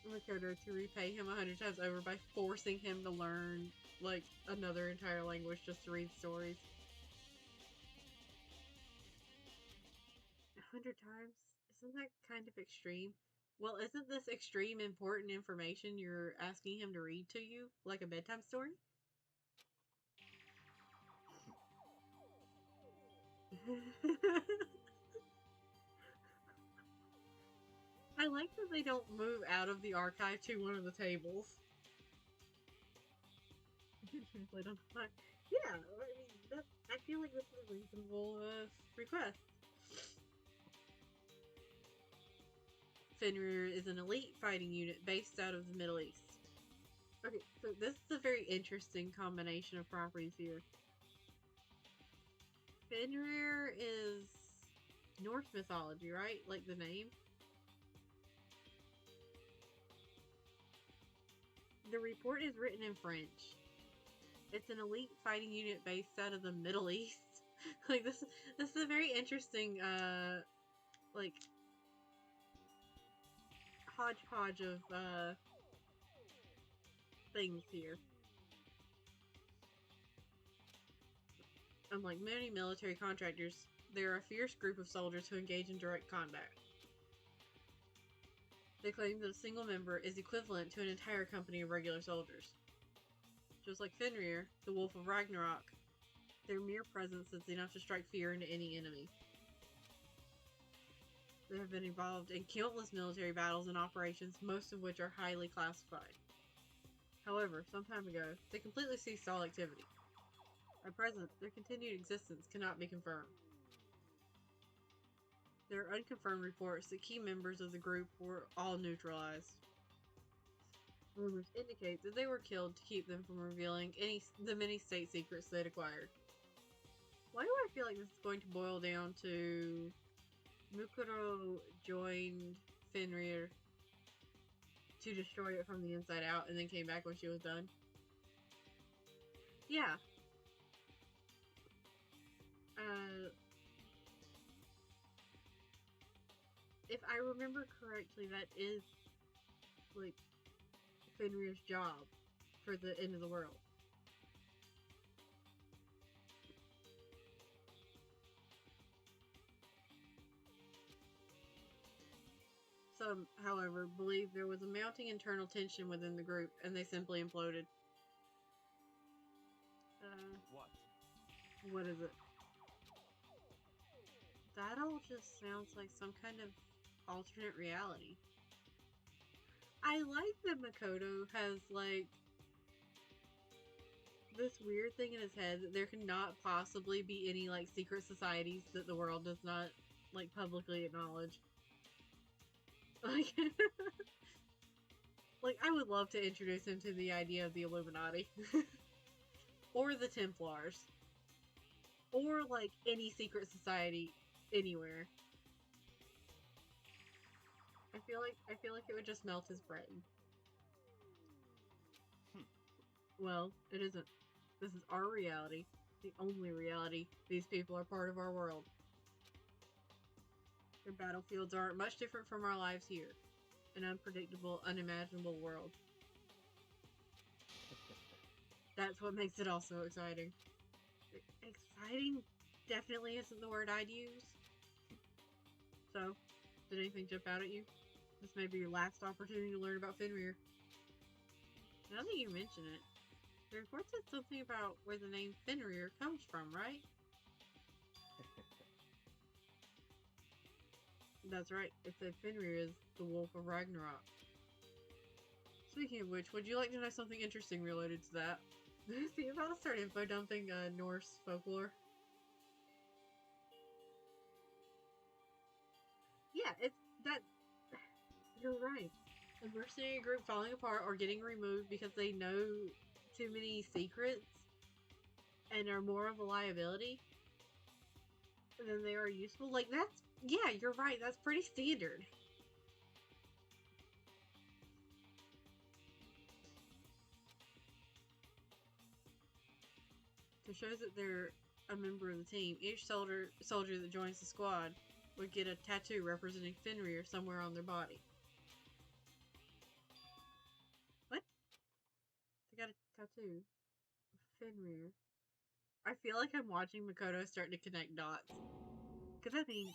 A: Makoto to repay him 100 times over by forcing him to learn like another entire language just to read stories? 100 times? Isn't that kind of extreme? Well, isn't this extreme important information you're asking him to read to you? Like a bedtime story? I like that they don't move out of the archive to one of the tables. Translate on the fly. Yeah, I mean, I feel like this is a reasonable request. Fenrir is an elite fighting unit based out of the Middle East. Okay, so this is a very interesting combination of properties here. Fenrir is Norse mythology, right? Like the name? The report is written in French. It's an elite fighting unit based out of the Middle East. Like this is a very interesting like hodgepodge of things here. Unlike many military contractors, they are a fierce group of soldiers who engage in direct combat. They claim that a single member is equivalent to an entire company of regular soldiers. Just like Fenrir, the Wolf of Ragnarok, their mere presence is enough to strike fear into any enemy. They have been involved in countless military battles and operations, most of which are highly classified. However, some time ago, they completely ceased all activity. At present, their continued existence cannot be confirmed. There are unconfirmed reports that key members of the group were all neutralized. Rumors indicate that they were killed to keep them from revealing the many state secrets they'd acquired. Why do I feel like this is going to boil down to Mukuro joined Fenrir to destroy it from the inside out and then came back when she was done? Yeah. If I remember correctly, that is like Fenrir's job for the end of the world. Some, however, believe there was a mounting internal tension within the group and they simply imploded. What is it? That all just sounds like some kind of alternate reality. I like that Makoto has, like, this weird thing in his head that there cannot possibly be any, like, secret societies that the world does not, like, publicly acknowledge. Like, like, I would love to introduce him to the idea of the Illuminati. Or the Templars. Or, like, any secret society anywhere. I feel like it would just melt his brain. Well, it isn't. This is our reality. The only reality. These people are part of our world. Their battlefields aren't much different from our lives here. An unpredictable, unimaginable world. That's what makes it all so exciting. Exciting definitely isn't the word I'd use. So, did anything jump out at you? This may be your last opportunity to learn about Fenrir. Now that you mention it, the report said something about where the name Fenrir comes from, right? That's right, it said Fenrir is the Wolf of Ragnarok. Speaking of which, would you like to know something interesting related to that? See, if I'll start info dumping Norse folklore. Yeah, you're right. A mercenary group falling apart or getting removed because they know too many secrets and are more of a liability. then they are useful. Like, that's, yeah, you're right. That's pretty standard. To show that they're a member of the team, each soldier that joins the squad would get a tattoo representing Fenrir somewhere on their body. What? They got a tattoo. Fenrir. I feel like I'm watching Makoto start to connect dots. Because I mean...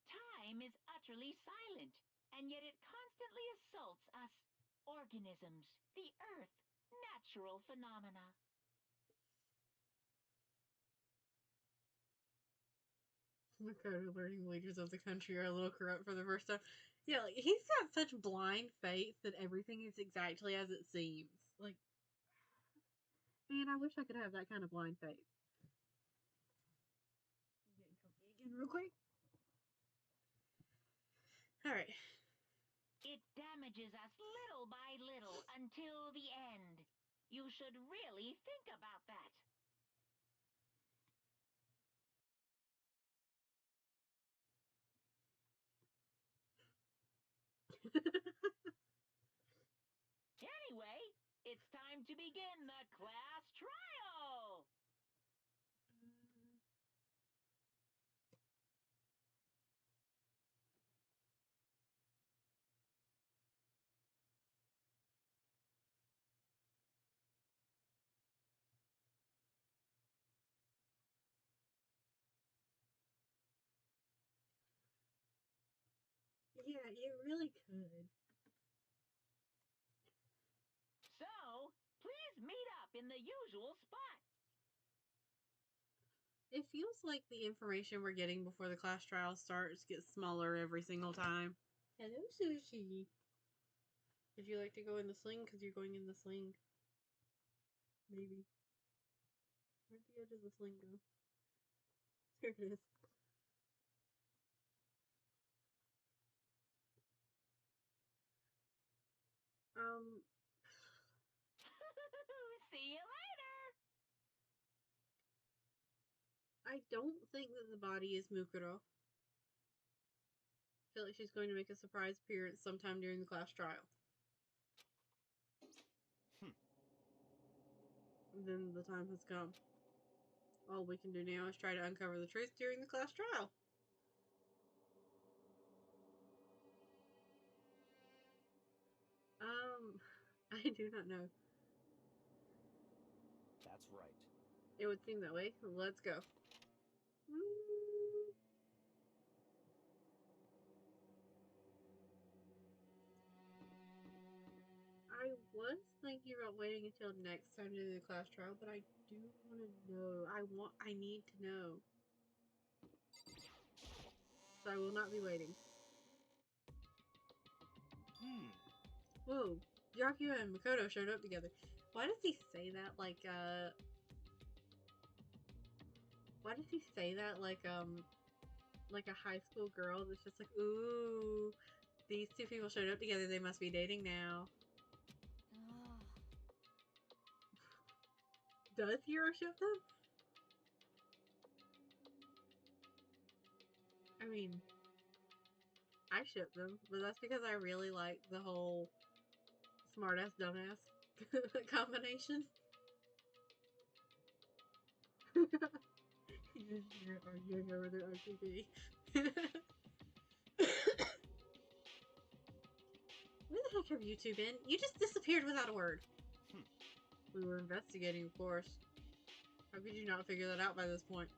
C: Time is utterly silent, and yet it constantly assaults us. Organisms, the earth, natural phenomena.
A: Makoto learning the leaders of the country are a little corrupt for the first time. Yeah, like, he's got such blind faith that everything is exactly as it seems. Like, man, I wish I could have that kind of blind faith. Getting comfy again real quick. Alright.
C: It damages us little by little until the end. You should really think about that. Anyway, it's time to begin the class trial.
A: Yeah, you really could.
C: So, please meet up in the usual spot.
A: It feels like the information we're getting before the class trial starts gets smaller every single time. Hello, Sushi. Would you like to go in the sling? Because you're going in the sling. Maybe. Where'd the edge of the sling go? There it is.
C: See you later.
A: I don't think that the body is Mukuro. I feel like she's going to make a surprise appearance sometime during the class trial. Then the time has come. All we can do now is try to uncover the truth during the class trial. I do not know.
B: That's right.
A: It would seem that way. Let's go. I was thinking about waiting until next time to do the class trial, but I do want to know. I need to know. So I will not be waiting. Whoa, Byakuya and Makoto showed up together. Why does he say that like, why does he say that like a high school girl that's just like, ooh, these two people showed up together, they must be dating now. Does Hiro ship them? I mean, I ship them, but that's because I really like the whole smartass dumbass combination. You're arguing over the RGB. Where the heck have you two been? You just disappeared without a word. We were investigating, of course. How could you not figure that out by this point?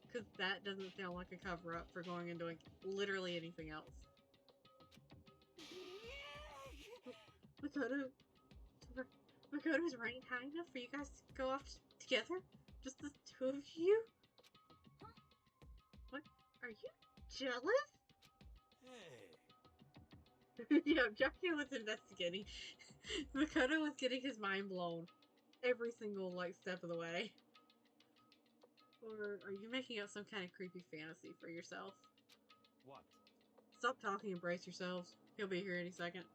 A: Because that doesn't sound like a cover-up for going and doing literally anything else. Makoto's running high enough for you guys to go off together? Just the two of you? What? Are you jealous?
B: Hey.
A: Yeah, Jackie was investigating. Makoto was getting his mind blown every single, like, step of the way. Or are you making up some kind of creepy fantasy for yourself?
B: What?
A: Stop talking and brace yourselves. He'll be here any second.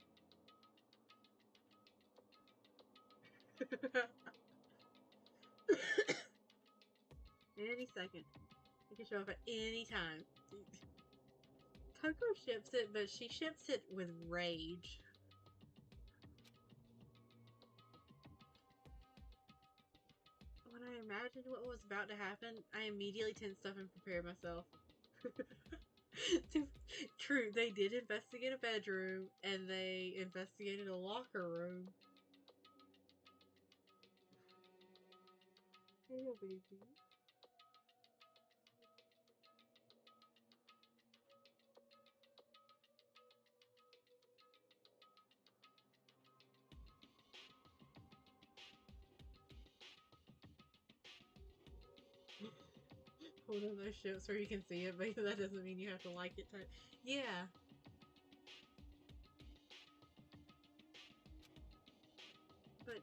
A: Any second. He can show up at any time. Coco ships it, but she ships it with rage. When I imagined what was about to happen, I immediately tensed up and prepared myself. True, they did investigate a bedroom, and they investigated a locker room. Hey, baby. One of those ships where you can see it, but that doesn't mean you have to like it. Yeah. But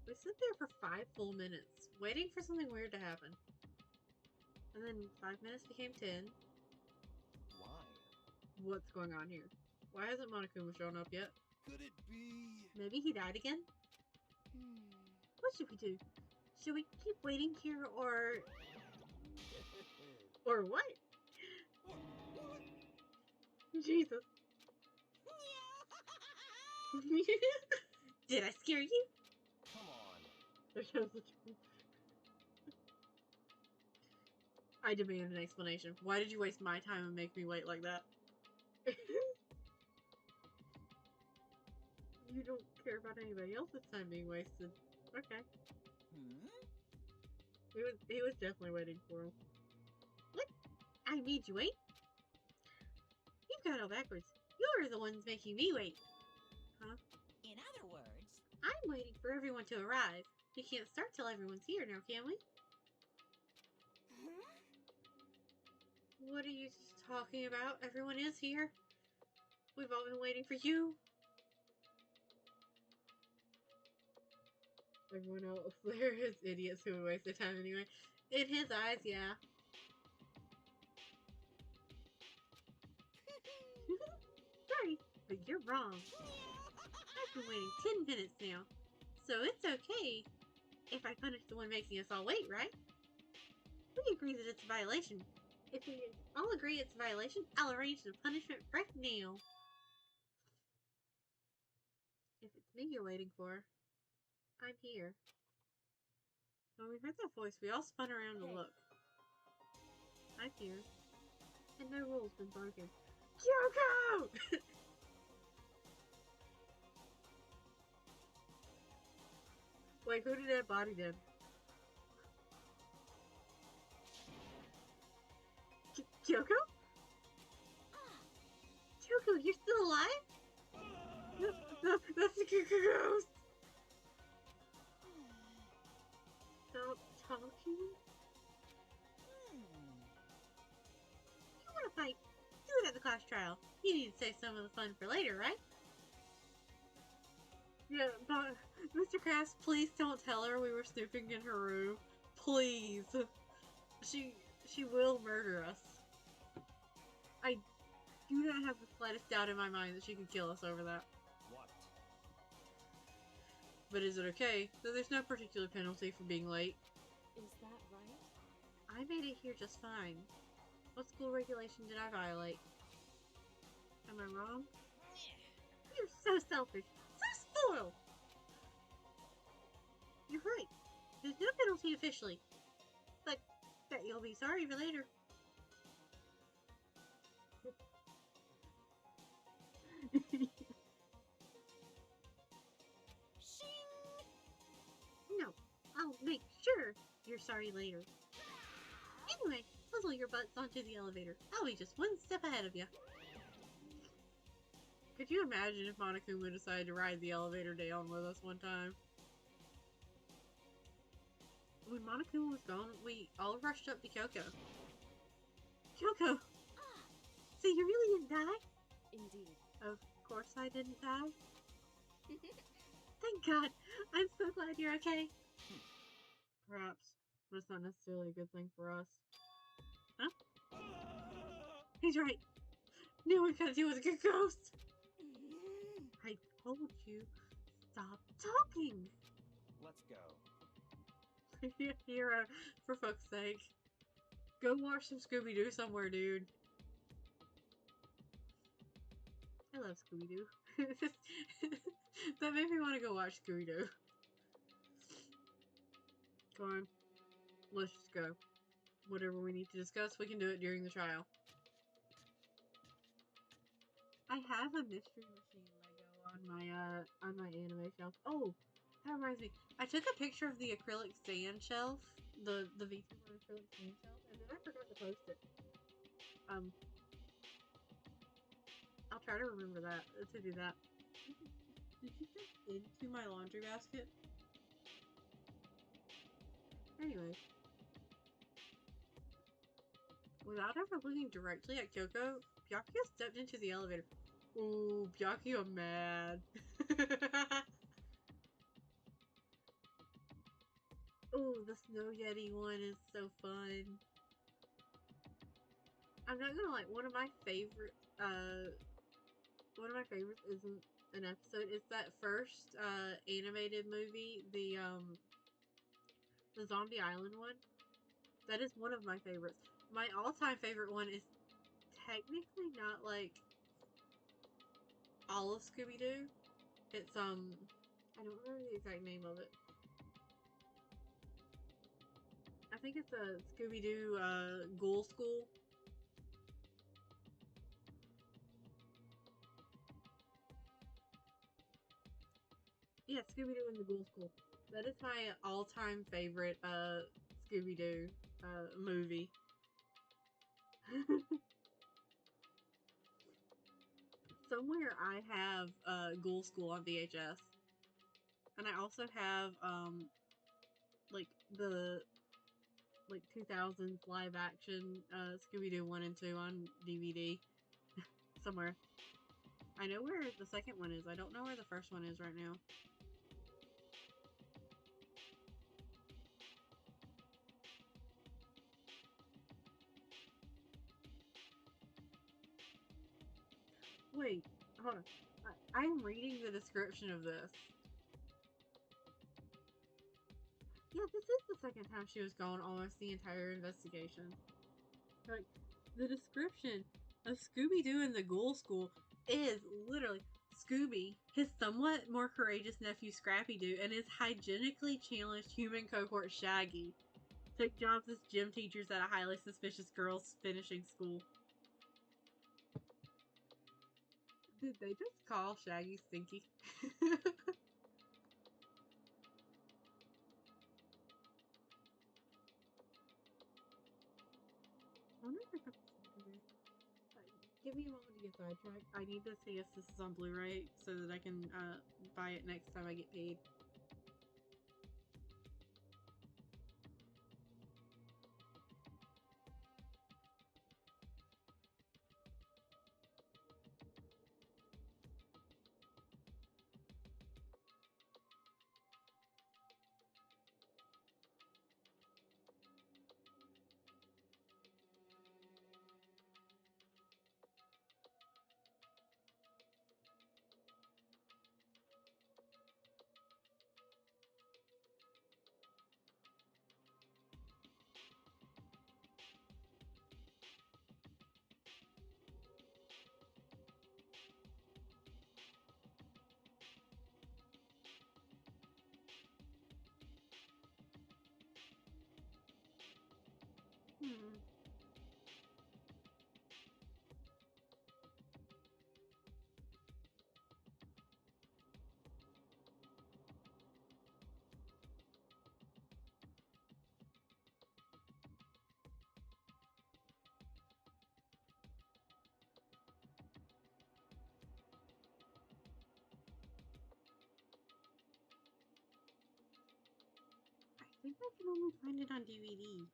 A: we sit there for 5 full minutes, waiting for something weird to happen. And then 5 minutes became 10.
B: Why?
A: What's going on here? Why hasn't Monokuma shown up yet?
B: Could it be?
A: Maybe he died again? What should we do? Should we keep waiting here, or... Or what? Jesus. Did I scare you?
B: Come on.
A: There goes the truth. I demand an explanation. Why did you waste my time and make me wait like that? You don't care about anybody else's time being wasted. Okay. He was definitely waiting for him. What? I made you wait? You've got all backwards. You're the ones making me wait. Huh?
D: In other words,
A: I'm waiting for everyone to arrive. We can't start till everyone's here now, can we? What are you talking about? Everyone is here. We've all been waiting for you. Everyone else there is idiots who would waste their time anyway. In his eyes, yeah. Sorry, but you're wrong. I've been waiting 10 minutes now. So it's okay if I punish the one making us all wait, right? We agree that it's a violation. If we all agree it's a violation, I'll arrange the punishment right now. If it's me you're waiting for, I'm here. When we heard that voice, we all spun around to look. I'm here. And no rule's been broken. Kyoko! Wait, who did that body then? Kyoko? Kyoko, you're still alive? That's the ghost! Stop talking? You wanna fight? Do it at the class trial. You need to save some of the fun for later, right? Yeah, but Mr. Crafts, please don't tell her we were snooping in her room. Please. She will murder us. I do not have the slightest doubt in my mind that she can kill us over that.
B: What?
A: But is it okay that there's no particular penalty for being late?
E: Is that right?
A: I made it here just fine. What school regulation did I violate? Am I wrong? You're so selfish. So spoiled! You're right. There's no penalty officially. But bet you'll be sorry for later. No, I'll make sure you're sorry later. Anyway, puzzle your butts onto the elevator. I'll be just one step ahead of you. Could you imagine if Monokuma decided to ride the elevator down with us one time? When Monokuma was gone, we all rushed up to Kyoko. Kyoko! So you really didn't die?
E: Indeed.
A: Of course I didn't die. Thank God! I'm so glad you're okay. Perhaps, but it's not necessarily a good thing for us. Huh? He's right. Now we gotta deal with a good ghost. I told you, stop talking.
B: Let's go.
A: Hero, for fuck's sake. Go watch some Scooby-Doo somewhere, dude. I love Scooby-Doo. That made me want to go watch Scooby-Doo. Come on. Let's just go. Whatever we need to discuss, we can do it during the trial. I have a Mystery Machine Lego on my anime shelf. Oh, that reminds me. I took a picture of the acrylic sand shelf, the VTuber acrylic sand shelf, and then I forgot to post it. I'll try to remember to do that. Did you jump into my laundry basket? Anyway. Without ever looking directly at Kyoko, Byakuya stepped into the elevator. Ooh, Byakuya mad. Ooh, the Snow Yeti one is so fun. I'm not gonna lie, one of my favorites isn't an episode. It's that first animated movie, the Zombie Island one. That is one of my favorites. My all-time favorite one is technically not like all of Scooby-Doo. It's I don't remember the exact name of it. I think it's a Scooby-Doo Ghoul School. Yeah, Scooby-Doo and the Ghoul School. That is my all-time favorite Scooby-Doo movie. Somewhere I have Ghoul School on VHS. And I also have like the 2000s live action Scooby-Doo 1 and 2 on DVD somewhere. I know where the second one is. I don't know where the first one is right now. Wait, hold on. I'm reading the description of this. Yeah, this is the second time she was gone almost the entire investigation. Like, the description of Scooby-Doo in the Ghoul School is literally Scooby, his somewhat more courageous nephew Scrappy-Doo, and his hygienically challenged human cohort Shaggy take jobs as gym teachers at a highly suspicious girls' finishing school. Did they just call Shaggy Stinky? I wonder if I give me a moment to get sidetracked. I need to see if this is on Blu-ray so that I can buy it next time I get paid. Hmm. I think I can only find it on DVD.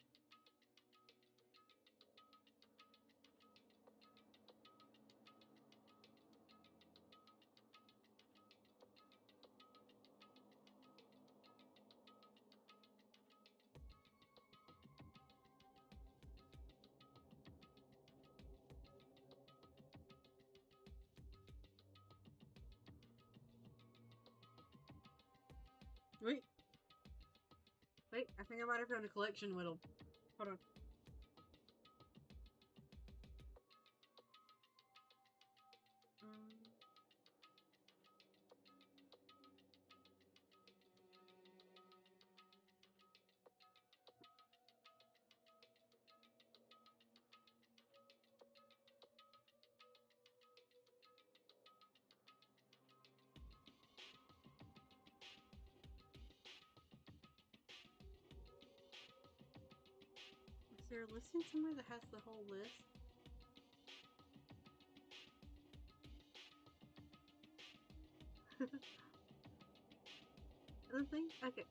A: think I might have found a collection with them. Hold on. Is there a listing somewhere that has the whole list? The thing? Okay.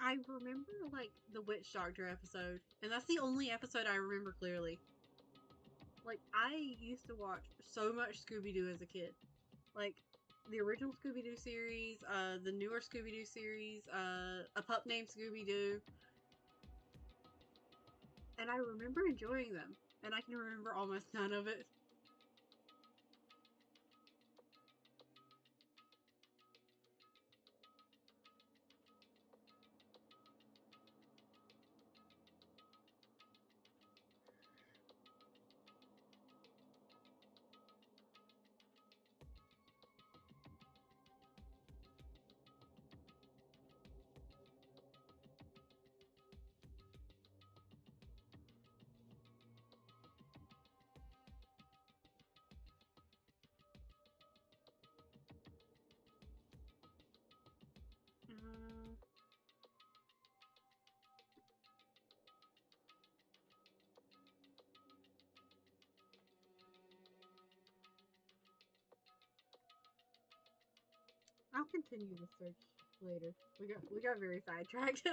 A: I remember, like, the Witch Doctor episode, and that's the only episode I remember clearly. Like, I used to watch so much Scooby-Doo as a kid. Like, the original Scooby-Doo series, the newer Scooby-Doo series, A Pup Named Scooby-Doo. And I remember enjoying them, and I can remember almost none of it. I'll continue the search later. We got very sidetracked.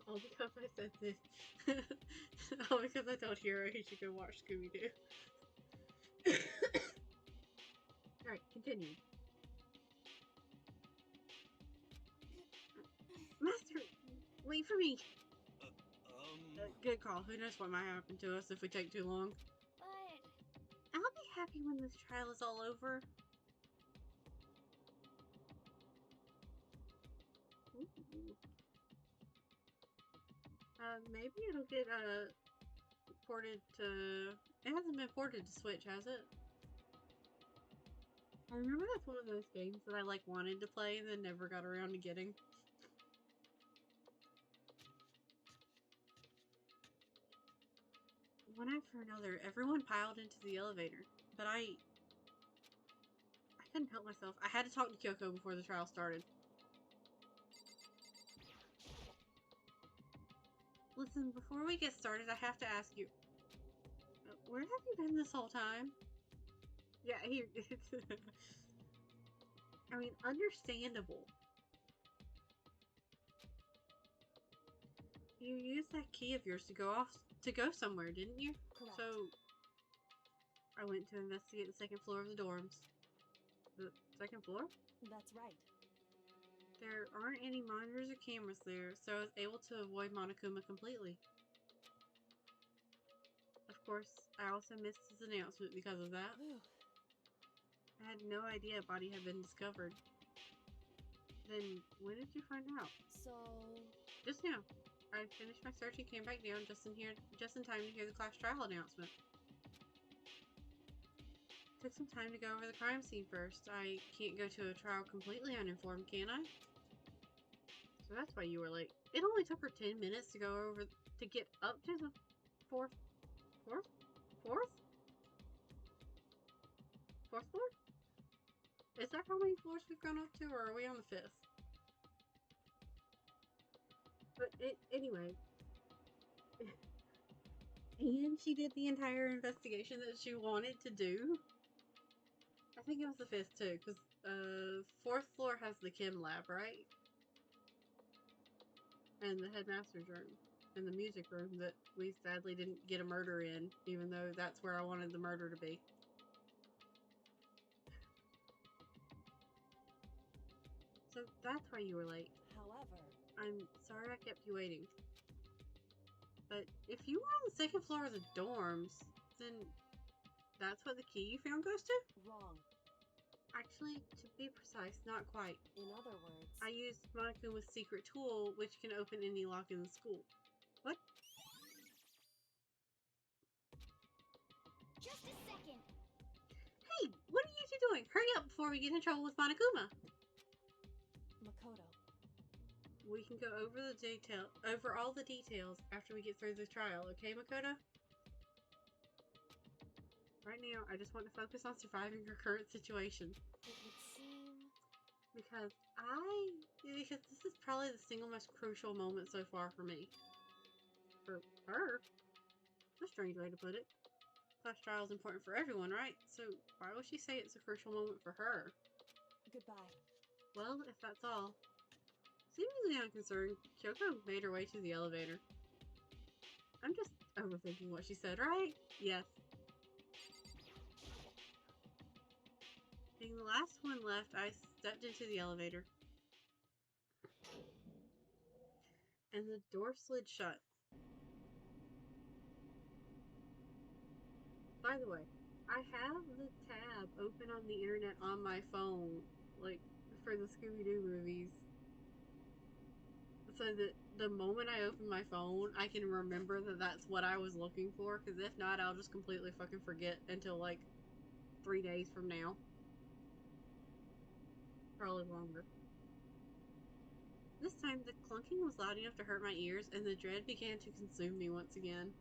A: All because I said this. All because I told Hero he should go watch Scooby-Doo. Alright, continue. Master, wait for me. Good call. Who knows what might happen to us if we take too long.
C: But
A: I'll be happy when this trial is all over. Ooh. Maybe it'll get, ported to... It hasn't been ported to Switch, has it? I remember that's one of those games that I, like, wanted to play and then never got around to getting. One after another, everyone piled into the elevator, but I couldn't help myself. I had to talk to Kyoko before the trial started. Listen, before we get started, I have to ask you, where have you been this whole time? Yeah, here. I mean, understandable. You used that key of yours to go somewhere, didn't you?
E: Correct.
A: So, I went to investigate the second floor of the dorms. The second floor?
E: That's right.
A: There aren't any monitors or cameras there, so I was able to avoid Monokuma completely. Of course, I also missed his announcement because of that.
E: Whew.
A: I had no idea a body had been discovered. Then, when did you find out?
E: So,
A: Just now. I finished my search and came back down just in time to hear the class trial announcement. Took some time to go over the crime scene first. I can't go to a trial completely uninformed, can I? So that's why you were late. It only took her 10 minutes to get up to the fourth floor? Is that how many floors we've gone up to, or are we on the 5th? But anyway. And she did the entire investigation that she wanted to do. I think it was the 5th too, because 4th floor has the chem lab, right? And the headmaster's room. And the music room that we sadly didn't get a murder in, even though that's where I wanted the murder to be. So that's why you were late.
E: however,
A: I'm sorry I kept you waiting. But if you were on the 2nd floor of the dorms, then that's what the key you found goes to?
E: wrong.
A: Actually, to be precise, not quite.
E: In other words,
A: I used Monokuma's secret tool, which can open any lock in the school. What?
F: Just a second.
A: Hey, what are you two doing? Hurry up before we get in trouble with Monokuma.
E: Makoto,
A: We can go over all the details after we get through the trial, okay, Makoto? Right now, I just want to focus on surviving her current situation.
E: it would seem
A: Because this is probably the single most crucial moment so far for me. For her? A strange way to put it. Class trial is important for everyone, right? So why would she say it's a crucial moment for her?
E: goodbye.
A: Well, if that's all. Seemingly unconcerned, Kyoko made her way to the elevator. I'm just overthinking what she said, right? Yes. Being the last one left, I stepped into the elevator. And the door slid shut. By the way, I have the tab open on the internet on my phone, like, for the Scooby-Doo movies. So that the moment I open my phone, I can remember that that's what I was looking for, because if not, I'll just completely fucking forget until, like, 3 days from now. Probably longer. This time, the clunking was loud enough to hurt my ears, and the dread began to consume me once again.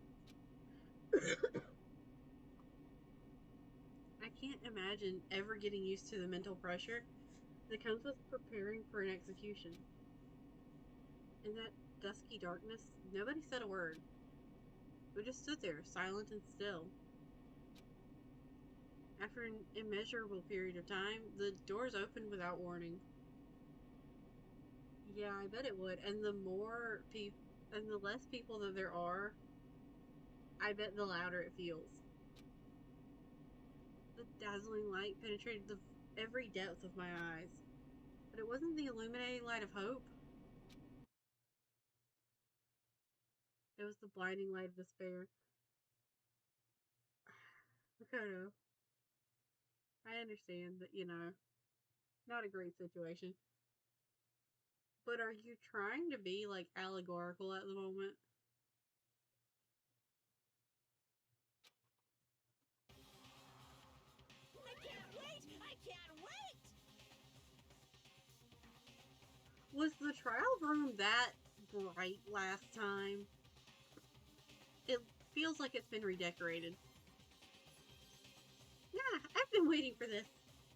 A: I can't imagine ever getting used to the mental pressure that comes with preparing for an execution. In that dusky darkness, nobody said a word. We just stood there, silent and still. After an immeasurable period of time, the doors opened without warning. Yeah, I bet it would. And the less people that there are, I bet the louder it feels. The dazzling light penetrated every depth of my eyes. But it wasn't the illuminating light of hope. It was the blinding light of despair. Makoto, I understand that, not a great situation. But are you trying to be, like, allegorical at the moment?
D: I can't wait! I can't wait!
A: Was the trial room that bright last time? It feels like it's been redecorated. Yeah, I've been waiting for this.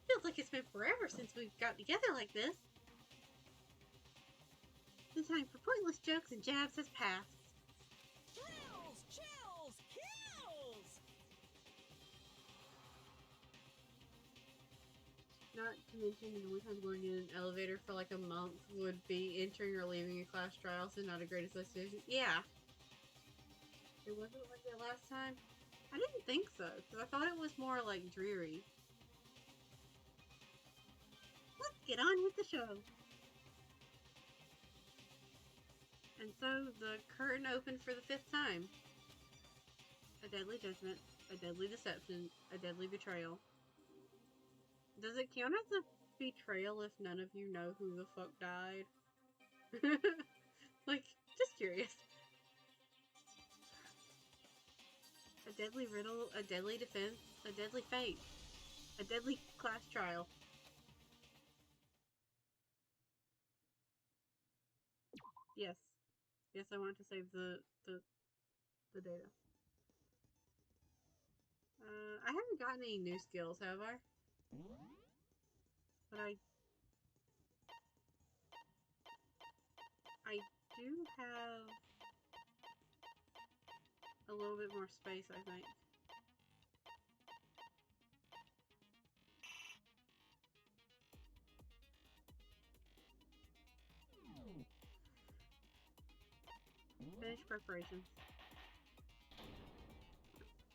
A: Feels like it's been forever since we've got together like this. The time for pointless jokes and jabs has passed.
D: Thrills, chills, kills!
A: Not to mention the only time going in an elevator for like a month would be entering or leaving a class trial, so not a great association. Yeah. It wasn't like that last time? I didn't think so, because I thought it was more like dreary. Let's get on with the show. And so the curtain opened for the 5th time. A deadly judgment, a deadly deception, a deadly betrayal. Does it count as a betrayal if none of you know who the fuck died? Like, just curious. A deadly riddle, a deadly defense, a deadly fate, a deadly class trial. Yes. Yes, I want to save the data. I haven't gotten any new skills, have I? But I do have a little bit more space, I think. Finish preparations.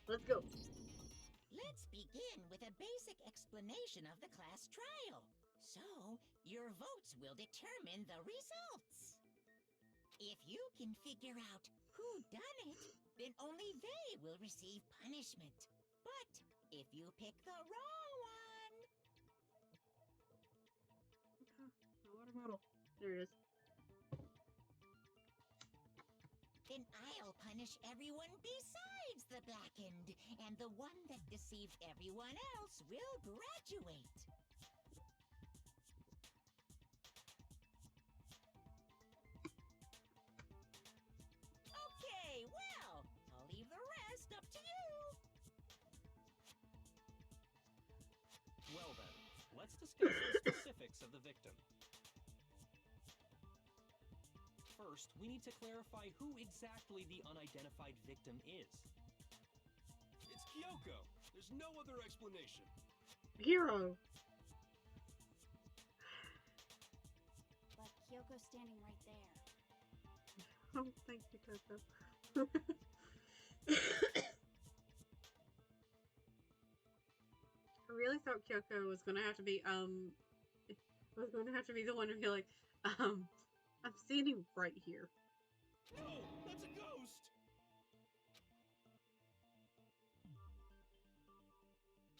A: Let's go.
D: Let's begin with a basic explanation of the class trial. So, your votes will determine the results. If you can figure out who done it, then only they will receive punishment. But if you pick the wrong one,
A: the model? There it is.
D: Then I'll punish everyone besides the blackened, and the one that deceived everyone else will graduate. Okay, well, I'll leave the rest up to you.
B: Well then, let's discuss the specifics of the victim. First, we need to clarify who exactly the unidentified victim is.
F: It's Kyoko. There's no other explanation.
A: Hero!
E: But Kyoko's standing right there.
A: Oh, thank you, Coco. I really thought Kyoko was gonna have to be, was going to have to be the one to be like, I'm standing right here.
F: No, that's a ghost!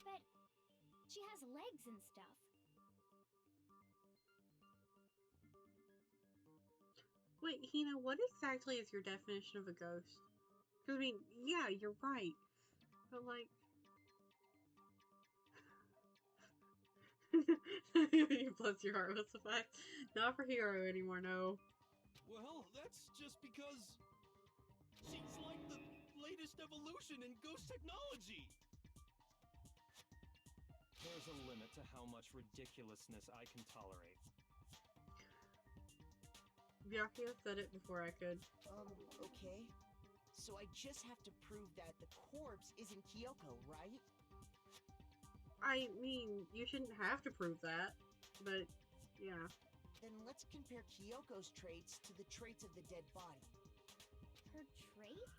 G: But she has legs and stuff.
A: Wait, Hina, what exactly is your definition of a ghost? Because, I mean, yeah, you're right. But, like... Bless your heart, what's the fact? Not for Hero anymore, no.
F: Well, that's just because she's like the latest evolution in ghost technology.
B: There's a limit to how much ridiculousness I can tolerate.
A: Byakuya said it before I could.
H: Okay. So I just have to prove that the corpse isn't Kyoko, right?
A: I mean, you shouldn't have to prove that, but yeah.
H: Then let's compare Kyoko's traits to the traits of the dead body.
G: Her traits?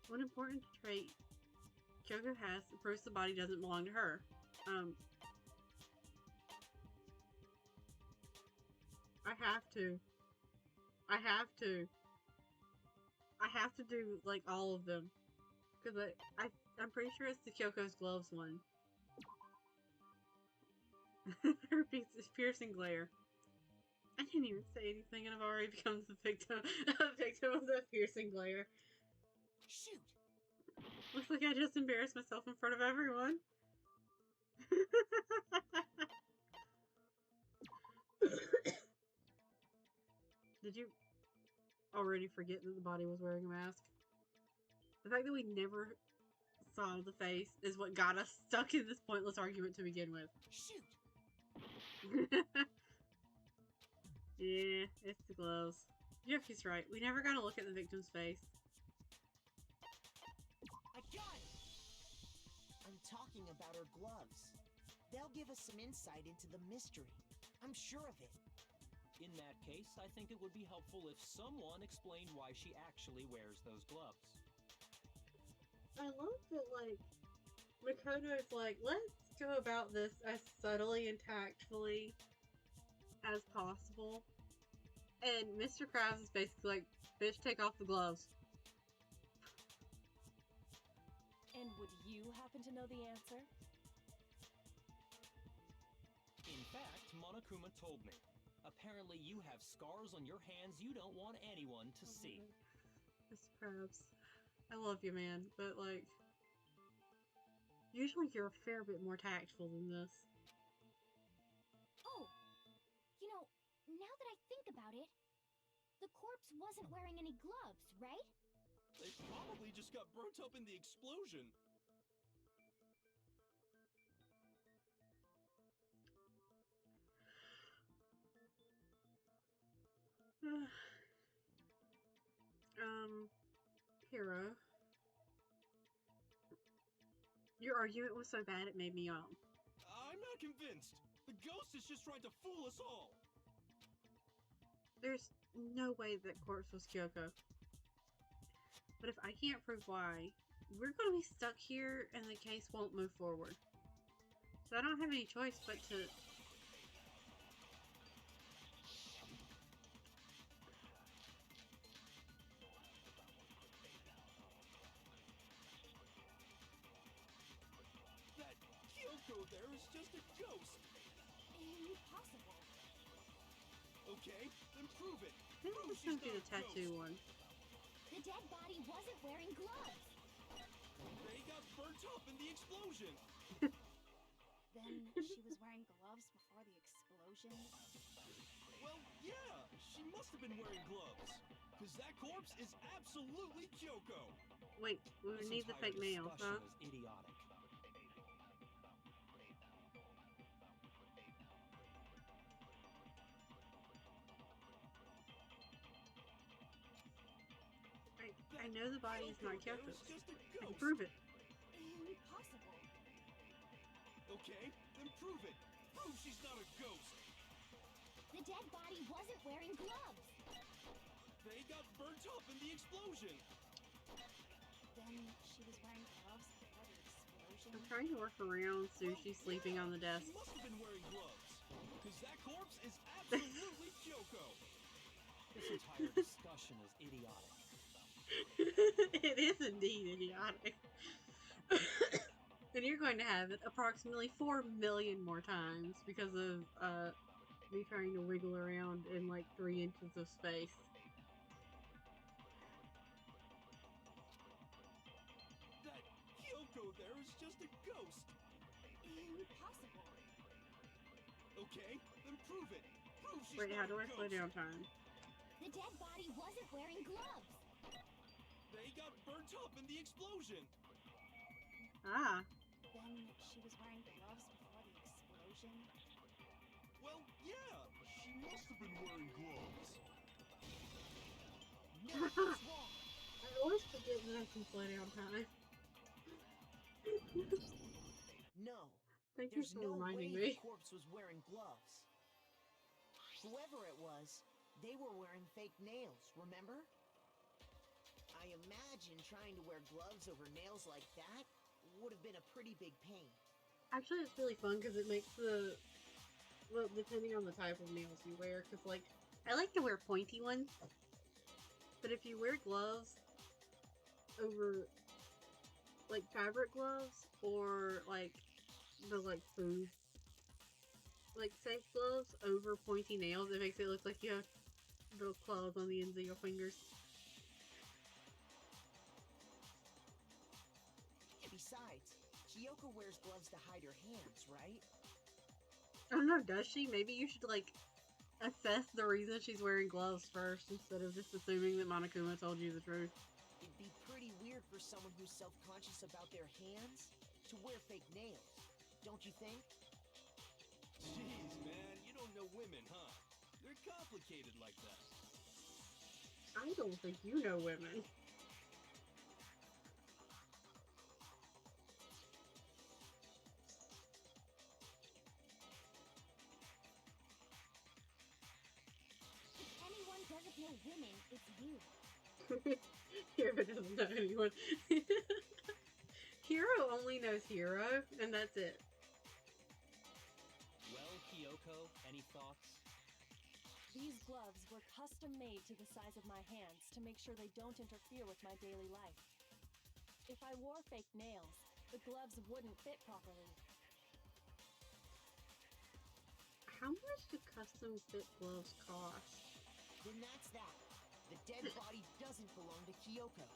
A: One important trait Kyoko has proves the body doesn't belong to her. I have to do, like, all of them. Because I'm pretty sure it's the Kyoko's gloves one. Her piercing glare. I didn't even say anything and I've already become the victim of the piercing glare.
H: Shoot!
A: Looks like I just embarrassed myself in front of everyone. Did you already forget that the body was wearing a mask? The fact that we never saw the face is what got us stuck in this pointless argument to begin with.
H: Shoot!
A: Yeah, it's the gloves. Yuki's right. We never got to look at the victim's face.
H: I got it! I'm talking about her gloves. They'll give us some insight into the mystery. I'm sure of it.
B: In that case, I think it would be helpful if someone explained why she actually wears those gloves.
A: I love that, like, Makoto's like, let's go about this as subtly and tactfully as possible. And Mr. Krabs is basically like, bitch, take off the gloves.
E: And would you happen to know the answer?
B: In fact, Monokuma told me. Apparently you have scars on your hands you don't want anyone to see.
A: Mr. Krabs, I love you, man, but, like, usually you're a fair bit more tactful than this.
G: Oh, you know, now that I think about it, the corpse wasn't wearing any gloves, right?
F: They probably just got burnt up in the explosion.
A: Hero. Your argument was so bad it made me yawn.
F: I'm not convinced. The ghost is just trying to fool us all.
A: There's no way that corpse was Kyoko. But if I can't prove why, we're going to be stuck here and the case won't move forward. So I don't have any choice but to...
F: Kyoko there is just a ghost.
E: Impossible.
F: Okay, then prove it.
A: Maybe
F: Prove
A: this
F: she's
A: should be
F: not
A: the
F: a
A: tattoo
F: ghost.
A: one.
G: The dead body wasn't wearing gloves.
F: They got burnt up in the explosion.
E: Then she was wearing gloves before the explosion.
F: Well, yeah, she must have been wearing gloves. Because that corpse is absolutely Kyoko.
A: Wait, we
B: This
A: need the
B: entire
A: fake nails, huh?
B: discussion is idiotic.
A: I know the body is not
F: Kyoko there
A: Kyoko's.
F: is just a
A: I can
F: ghost.
A: prove it.
E: Impossible.
F: Okay, then prove it. Prove she's not a ghost.
G: The dead body wasn't wearing gloves.
F: They got burnt up in the explosion.
E: Then she was wearing gloves before the explosion.
A: I'm trying to work around Sushi sleeping on the desk.
F: She must have been wearing gloves. Because that corpse is absolutely Kyoko.
B: This entire discussion is idiotic.
A: It is indeed idiotic. And you're going to have it approximately 4 million more times because of me trying to wiggle around in like 3 inches of space.
F: That Kyoko there is just a ghost.
E: Impossible.
F: Okay, then prove it. Prove she's
A: Wait,
F: not
A: how do
F: a
A: I slow
F: ghost.
A: down time?
G: The dead body wasn't wearing gloves.
F: They got burnt up in the explosion.
A: Ah,
E: Then she was wearing gloves before the explosion.
F: Well, yeah, she must have been wearing gloves.
H: No, what's wrong?
A: I always forget that I can slow down time.
H: No,
A: Thank you
H: there's
A: for
H: no
A: reminding
H: way
A: me.
H: the corpse was wearing gloves. Whoever it was, they were wearing fake nails, remember? I imagine trying to wear gloves over nails like that would have been a pretty big pain.
A: Actually, it's really fun because it makes the, well, depending on the type of nails you wear, because, like, I like to wear pointy ones, but if you wear gloves over, like, fabric gloves, or, like, the, like, food, like, safe gloves over pointy nails, it makes it look like you have little claws on the ends of your fingers.
H: Besides, Kyoko wears gloves to hide her hands, right?
A: I don't know, does she? Maybe you should, like, assess the reason she's wearing gloves first instead of just assuming that Monokuma told you the truth.
H: It'd be pretty weird for someone who's self-conscious about their hands to wear fake nails, don't you think?
F: Jeez, man, you don't know women, huh? They're complicated like that.
A: I don't think you know women.
G: If anyone doesn't know women, it's you.
A: Hero doesn't know anyone. Hero only knows Hero, and that's it.
B: Well, Kyoko, any thoughts?
E: These gloves were custom made to the size of my hands to make sure they don't interfere with my daily life. If I wore fake nails, the gloves wouldn't fit properly.
A: How much do custom fit gloves cost?
H: Then that's that. The dead body doesn't belong to Kyoko.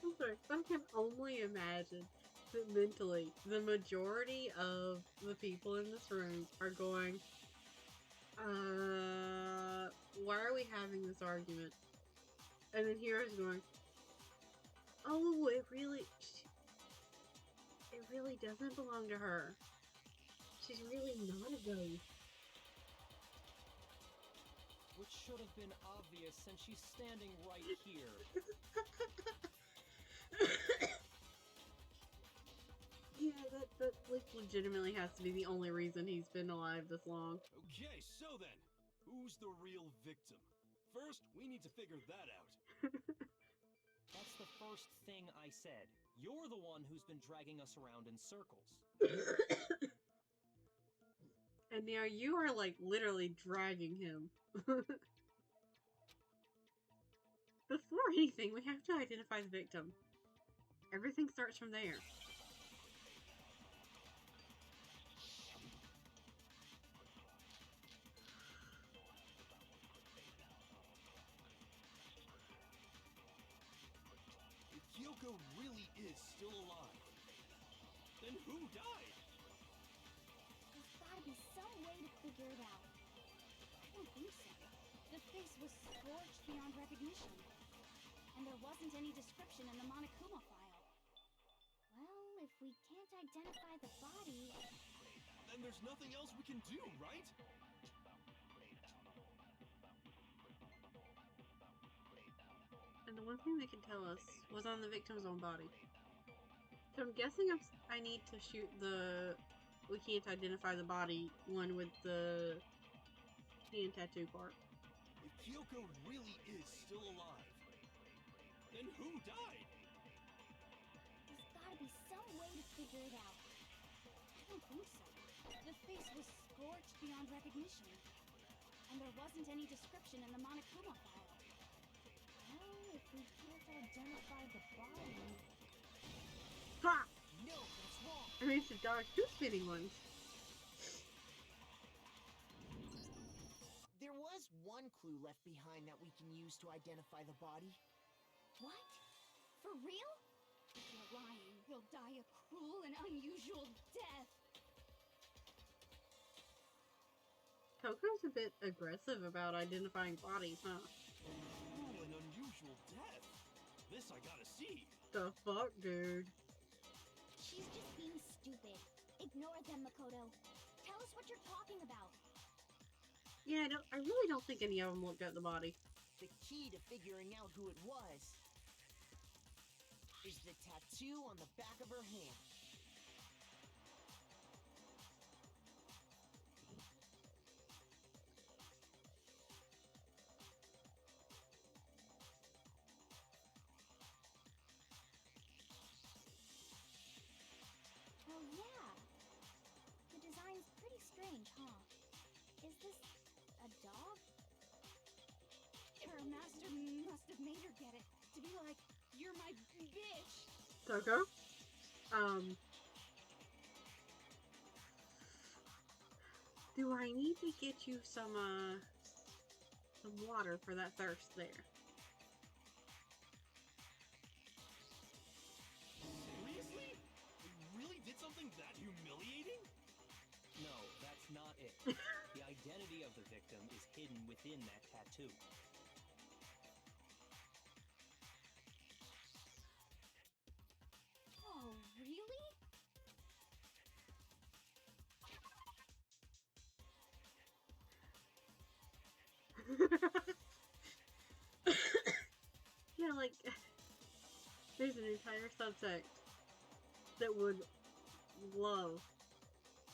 A: I'm sorry, I can only imagine that mentally the majority of the people in this room are going, why are we having this argument? And then Hero's going, oh, it really doesn't belong to her. She's really not a ghost.
B: Which should have been obvious since she's standing right here.
A: Yeah, that like legitimately has to be the only reason he's been alive this long.
F: Okay, so then, who's the real victim? First, we need to figure that out.
B: That's the first thing I said. You're the one who's been dragging us around in circles.
A: And now you are like literally dragging him. Before anything, we have to identify the victim. Everything starts from there.
F: is still alive, then who died?
G: There's gotta be some way to figure it out. I don't think so. The face was scorched beyond recognition. And there wasn't any description in the Monokuma file. Well, if we can't identify the body...
F: Then there's nothing else we can do, right?
A: And the one thing they could tell us was on the victim's own body. So I'm guessing I need to shoot the we can't identify the body one with the hand tattoo part.
F: If Kyoko really is still alive, then who died?
G: There's gotta be some way to figure it out. I don't think so. The face was scorched beyond recognition. And there wasn't any description in the Monokuma file. Well, if we can't identify the body...
A: Ha!
H: No, that's wrong.
A: I mean, to dodge two spinning ones.
H: There was one clue left behind that we can use to identify the body.
G: What? For real? If you're lying, he'll die a cruel and unusual death.
A: Coco's a bit aggressive about identifying bodies, huh?
F: Cruel and unusual death. This I gotta see.
A: The fuck, dude?
G: She's just being stupid. Ignore them, Makoto. Tell us what you're talking about.
A: Yeah, I really don't think any of them looked at the body.
H: The key to figuring out who it was is the tattoo on the back of her hand.
G: Oh, yeah. The design's pretty strange, huh? Is this a dog? Her master must have made her get it. To be like, you're my bitch.
A: Coco? Do I need to get you some water for that thirst there?
F: Seriously? We really did something that humiliating?
B: No, that's not it. The identity of the victim is hidden within that tattoo.
G: Oh, really?
A: Yeah, like, there's an entire subsect that would love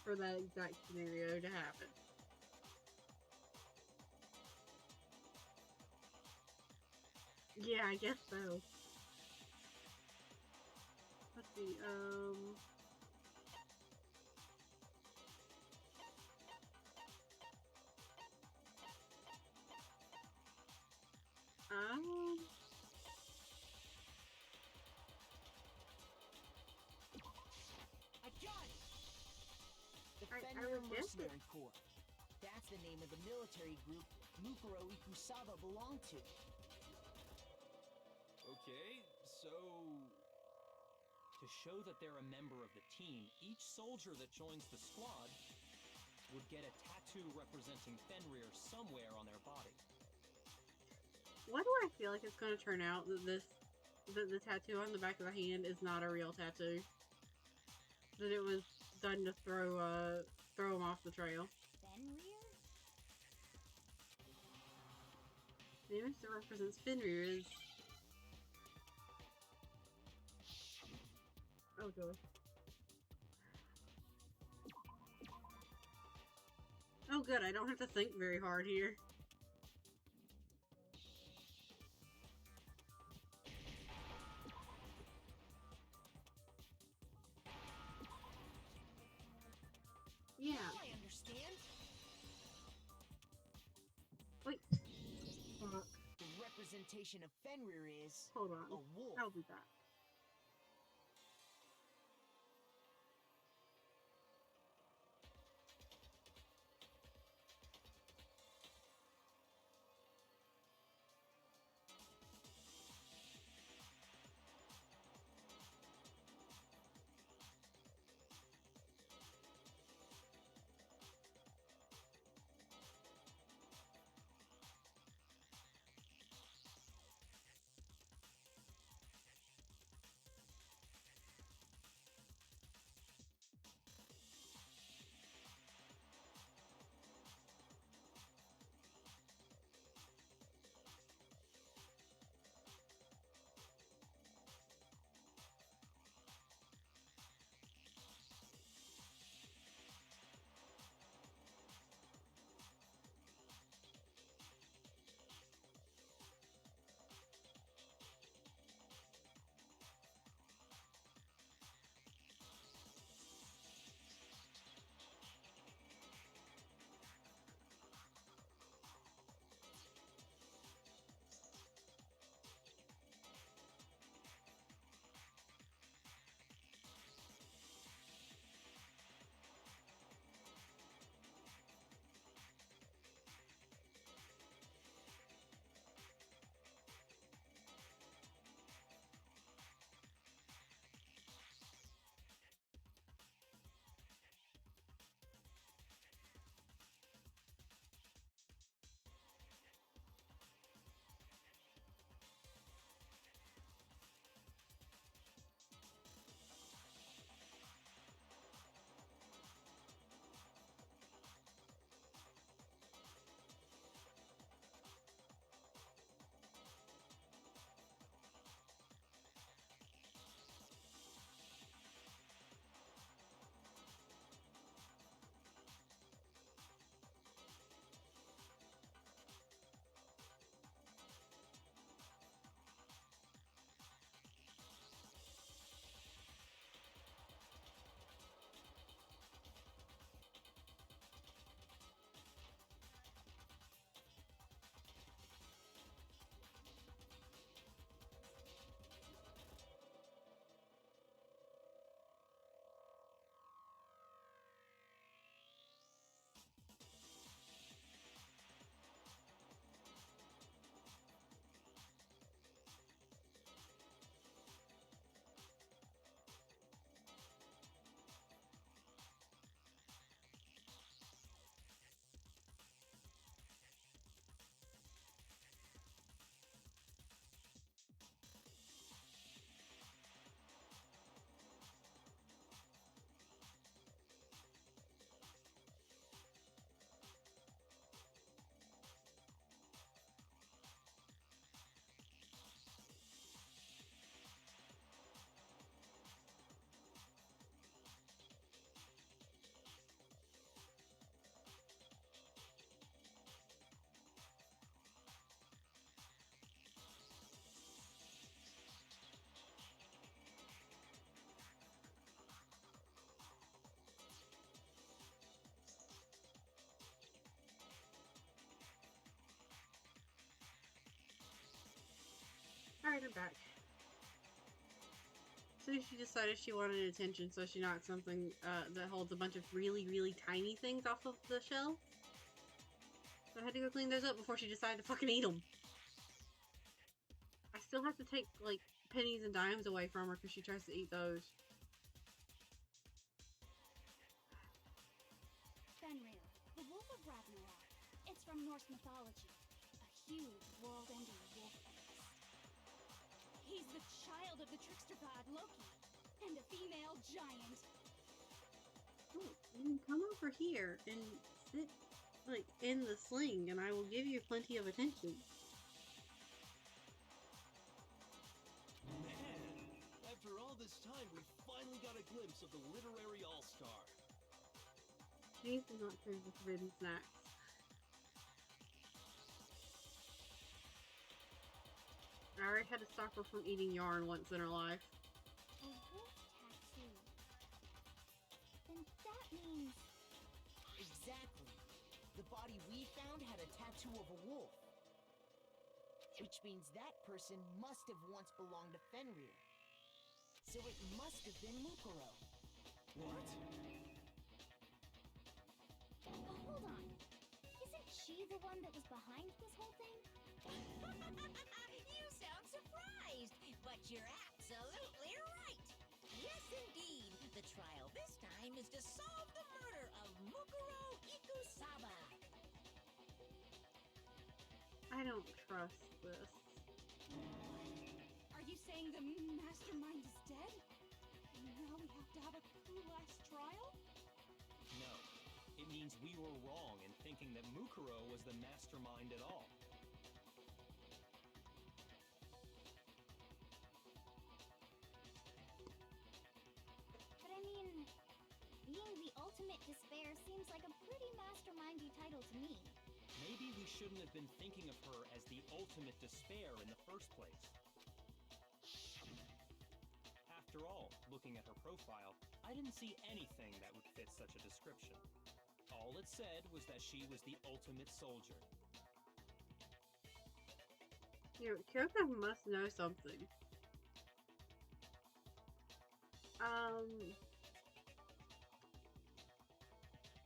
A: for that exact scenario to happen. Yeah, I guess so. Let's see,
H: I got it! The
A: I
H: Fenrir
A: would guess it.
H: Mercenary Corps. That's the name of the military group Mukuro Ikusaba belonged to.
F: Okay, so...
B: To show that they're a member of the team, each soldier that joins the squad would get a tattoo representing Fenrir somewhere on their body.
A: why do I feel like it's going to turn out that the tattoo on the back of the hand is not a real tattoo? That it was done to throw him off the trail.
G: Fenrir?
A: The image that represents Fenrir is... Oh, God. Oh, good. I don't have to think very hard here. Yeah.
H: Now I understand.
A: Wait. Fuck.
H: The representation of Fenrir is
A: Hold
H: a
A: on.
H: wolf.
A: I'll be back. Alright, I'm back. So she decided she wanted attention, so she knocked something that holds a bunch of really, really tiny things off of the shelf. So I had to go clean those up before she decided to fucking eat them. I still have to take, like, pennies and dimes away from her because she tries to eat those.
G: Fenrir, the Wolf of Ragnarok. It's from Norse mythology. A huge, world-ending wolf beast. He's the child of the trickster god Loki, and a female giant.
A: Oh, you can come over here and sit, like, in the sling, and I will give you plenty of attention.
F: Man, after all this time, we finally got a glimpse of the literary all-star.
A: James is not crave the forbidden snacks. I already had to stop her from eating yarn once in her life.
G: A wolf tattoo. Then that means...
H: Exactly. The body we found had a tattoo of a wolf. Which means that person must have once belonged to Fenrir. So it must have been Mukuro.
F: What?
G: Hold on. Isn't she the one that was behind this whole thing?
D: You sound surprised, but you're absolutely right. Yes, indeed. The trial this time is to solve the murder of Mukuro Ikusaba.
A: I don't trust this.
G: Are you saying the mastermind is dead? And now we have to have a coup last trial?
B: No. It means we were wrong in thinking that Mukuro was the mastermind at all.
G: But I mean, being the ultimate despair seems like a pretty mastermindy title to me.
B: Maybe we shouldn't have been thinking of her as the ultimate despair in the first place. After all, looking at her profile, I didn't see anything that would fit such a description. All it said was that she was the ultimate soldier.
A: You know, Kyoko must know something.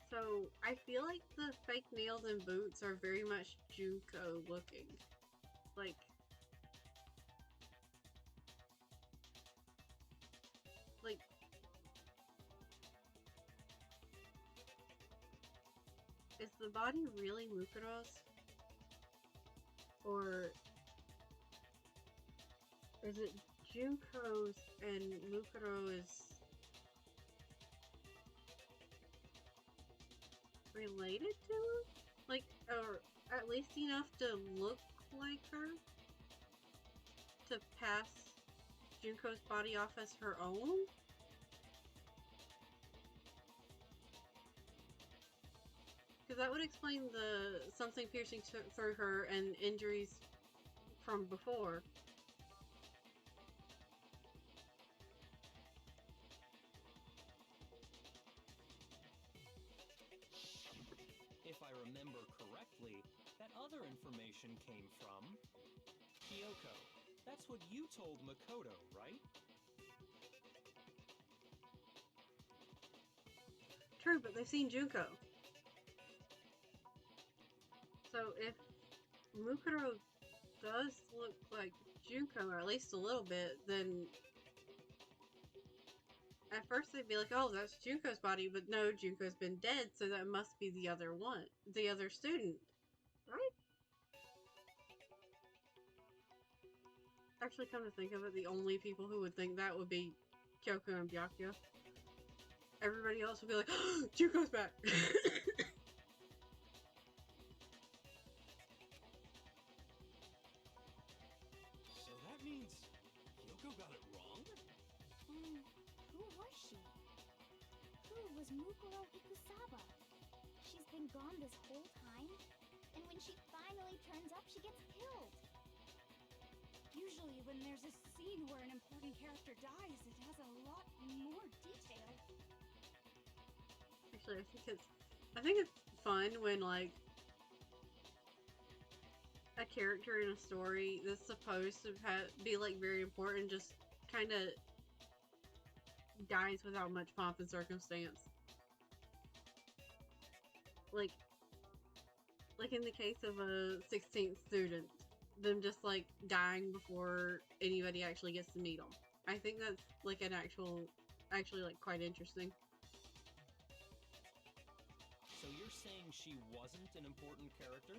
A: So, I feel like the fake nails and boots are very much Junko looking. Like, is the body really Mukuro's? Or is it Junko's and Mukuro is related to her? Like, or at least enough to look like her? To pass Junko's body off as her own? Because that would explain the something piercing through her and injuries from before.
B: If I remember correctly, that other information came from Kyoko. That's what you told Makoto, right?
A: True, but they've seen Junko. So if Mukuro does look like Junko, or at least a little bit, then at first they'd be like, oh, that's Junko's body, but no, Junko's been dead, so that must be the other one, the other student, right? Actually, come to think of it, the only people who would think that would be Kyoko and Byakuya. Everybody else would be like, oh, Junko's back!
F: So that means Kyoko got it wrong?
G: Who was she? Who was Mukuro Ikusaba? She's been gone this whole time, and when she finally turns up, she gets killed. Usually when there's a scene where an important character dies, it has a lot more detail.
A: Actually, I think it's fun when, like, a character in a story that's supposed to be like very important just kind of dies without much pomp and circumstance. Like in the case of a 16th student, them just like dying before anybody actually gets to meet them. I think that's like an actually like quite interesting.
B: So you're saying she wasn't an important character?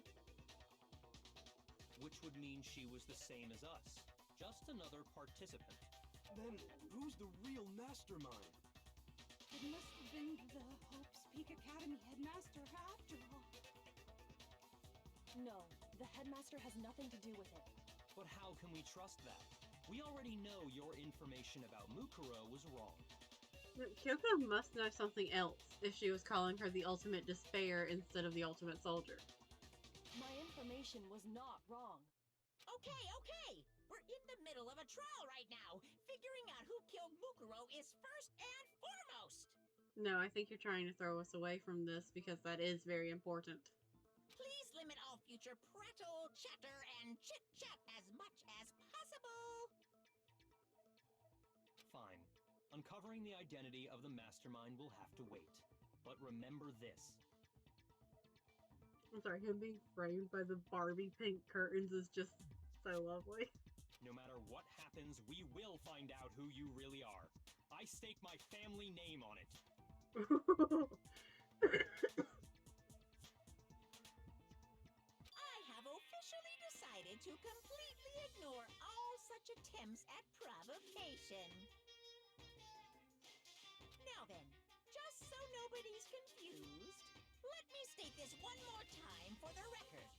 B: Which would mean she was the same as us, just another participant.
F: Then who's the real mastermind?
E: It must have been the Hope's Peak Academy headmaster after all. No, the headmaster has nothing to do with it.
B: But how can we trust that? We already know your information about Mukuro was wrong.
A: Kyoko must know something else if she was calling her the ultimate despair instead of the ultimate soldier.
E: My information was not wrong.
D: Okay. We're in the middle of a trial right now. Figuring out who killed Mukuro is first and foremost.
A: No, I think you're trying to throw us away from this because that is very important.
D: Please limit all future prattle, chatter, and chit-chat as much as possible.
B: Fine. Uncovering the identity of the mastermind will have to wait. But remember this.
A: I'm sorry, him being framed by the Barbie pink curtains is just so lovely.
B: No matter what happens, we will find out who you really are. I stake my family name on it.
D: I have officially decided to completely ignore all such attempts at provocation. Now then, just so nobody's confused, let me state this one more time for the record.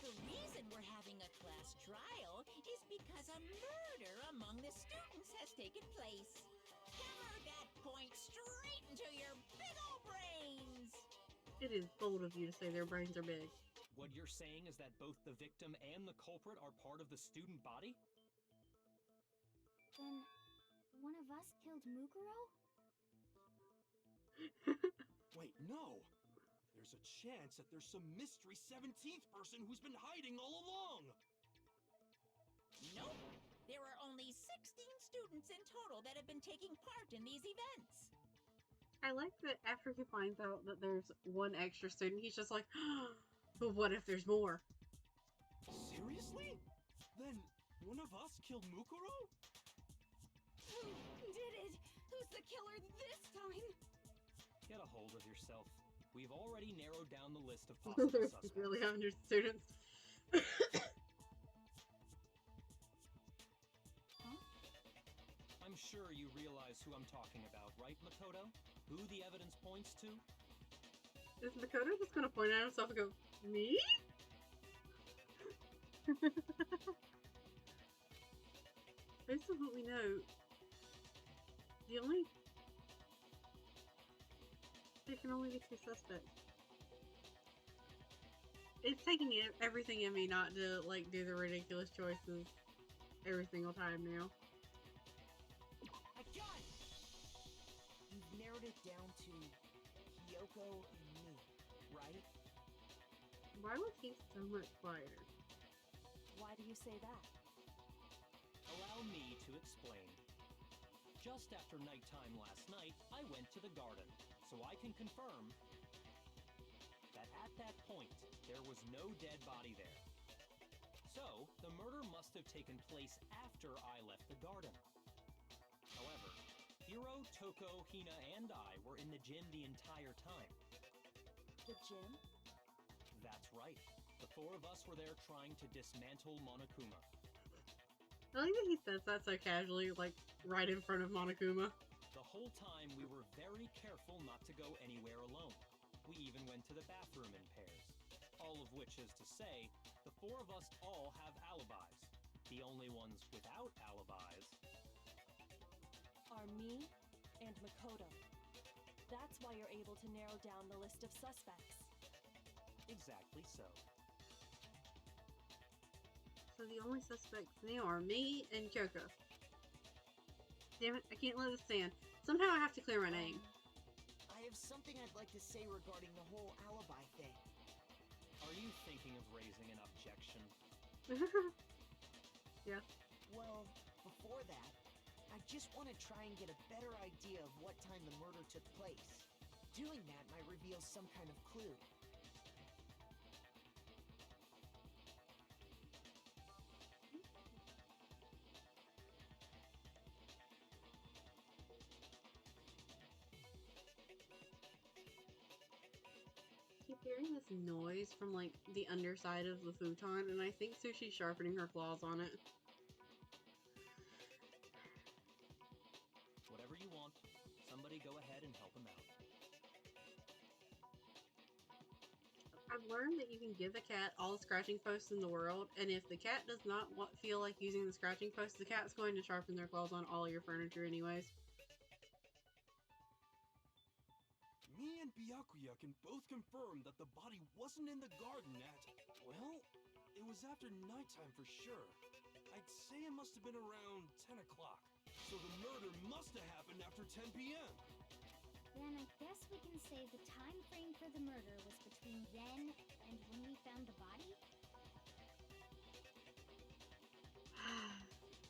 D: The reason we're having a class trial is because a murder among the students has taken place. Hammer that point straight into your big ol' brains!
A: It is bold of you to say their brains are big.
B: What you're saying is that both the victim and the culprit are part of the student body?
G: Then, one of us killed Mukuro?
F: Wait, no! There's a chance that there's some mystery 17th person who's been hiding all along!
D: Nope! There are only 16 students in total that have been taking part in these events.
A: I like that after he finds out that there's one extra student, he's just like, but what if there's more?
F: Seriously? Then one of us killed Mukuro?
E: Who did it? Who's the killer this time?
B: Get a hold of yourself. We've already narrowed down the list of possible
A: There's
B: suspects.
A: really 100 students.
B: I'm sure you realize who I'm talking about, right, Makoto? Who the evidence points to?
A: Is Makoto just gonna point at himself and go, me? Based on what we know, there can only be two suspects. It's taking everything in me not to like do the ridiculous choices every single time now.
H: I got it! You've narrowed it down to Kyoko and me, right?
A: Why was he so much quieter?
E: Why do you say that?
B: Allow me to explain. Just after nighttime last night, I went to the garden, so I can confirm that at that point, there was no dead body there. So, the murder must have taken place after I left the garden. However, Hiro, Toko, Hina, and I were in the gym the entire time.
E: The gym?
B: That's right. The four of us were there trying to dismantle Monokuma.
A: I like that he says that so casually, like right in front of Monokuma.
B: The whole time we were very careful not to go anywhere alone. We even went to the bathroom in pairs. All of which is to say, the four of us all have alibis. The only ones without alibis
E: Are me and Makoto. That's why you're able to narrow down the list of suspects.
B: exactly so.
A: So the only suspects now are me and Kyoko. Damn it, I can't let this stand. Somehow I have to clear my name.
H: I have something I'd like to say regarding the whole alibi thing.
B: Are you thinking of raising an objection?
A: Yeah.
H: Well, before that, I just want to try and get a better idea of what time the murder took place. Doing that might reveal some kind of clue.
A: Keep hearing this noise from like the underside of the futon, and I think Sushi's sharpening her claws on it.
B: Whatever you want, somebody go ahead and help him out.
A: I've learned that you can give a cat all the scratching posts in the world, and if the cat does not feel like using the scratching posts, the cat's going to sharpen their claws on all your furniture anyways.
F: Me and Byakuya can both confirm that the body wasn't in the garden at... Well, it was after nighttime for sure. I'd say it must have been around 10 o'clock. So the murder must have happened after 10 p.m.
G: Then I guess we can say the time frame for the murder was between then and when we found the body?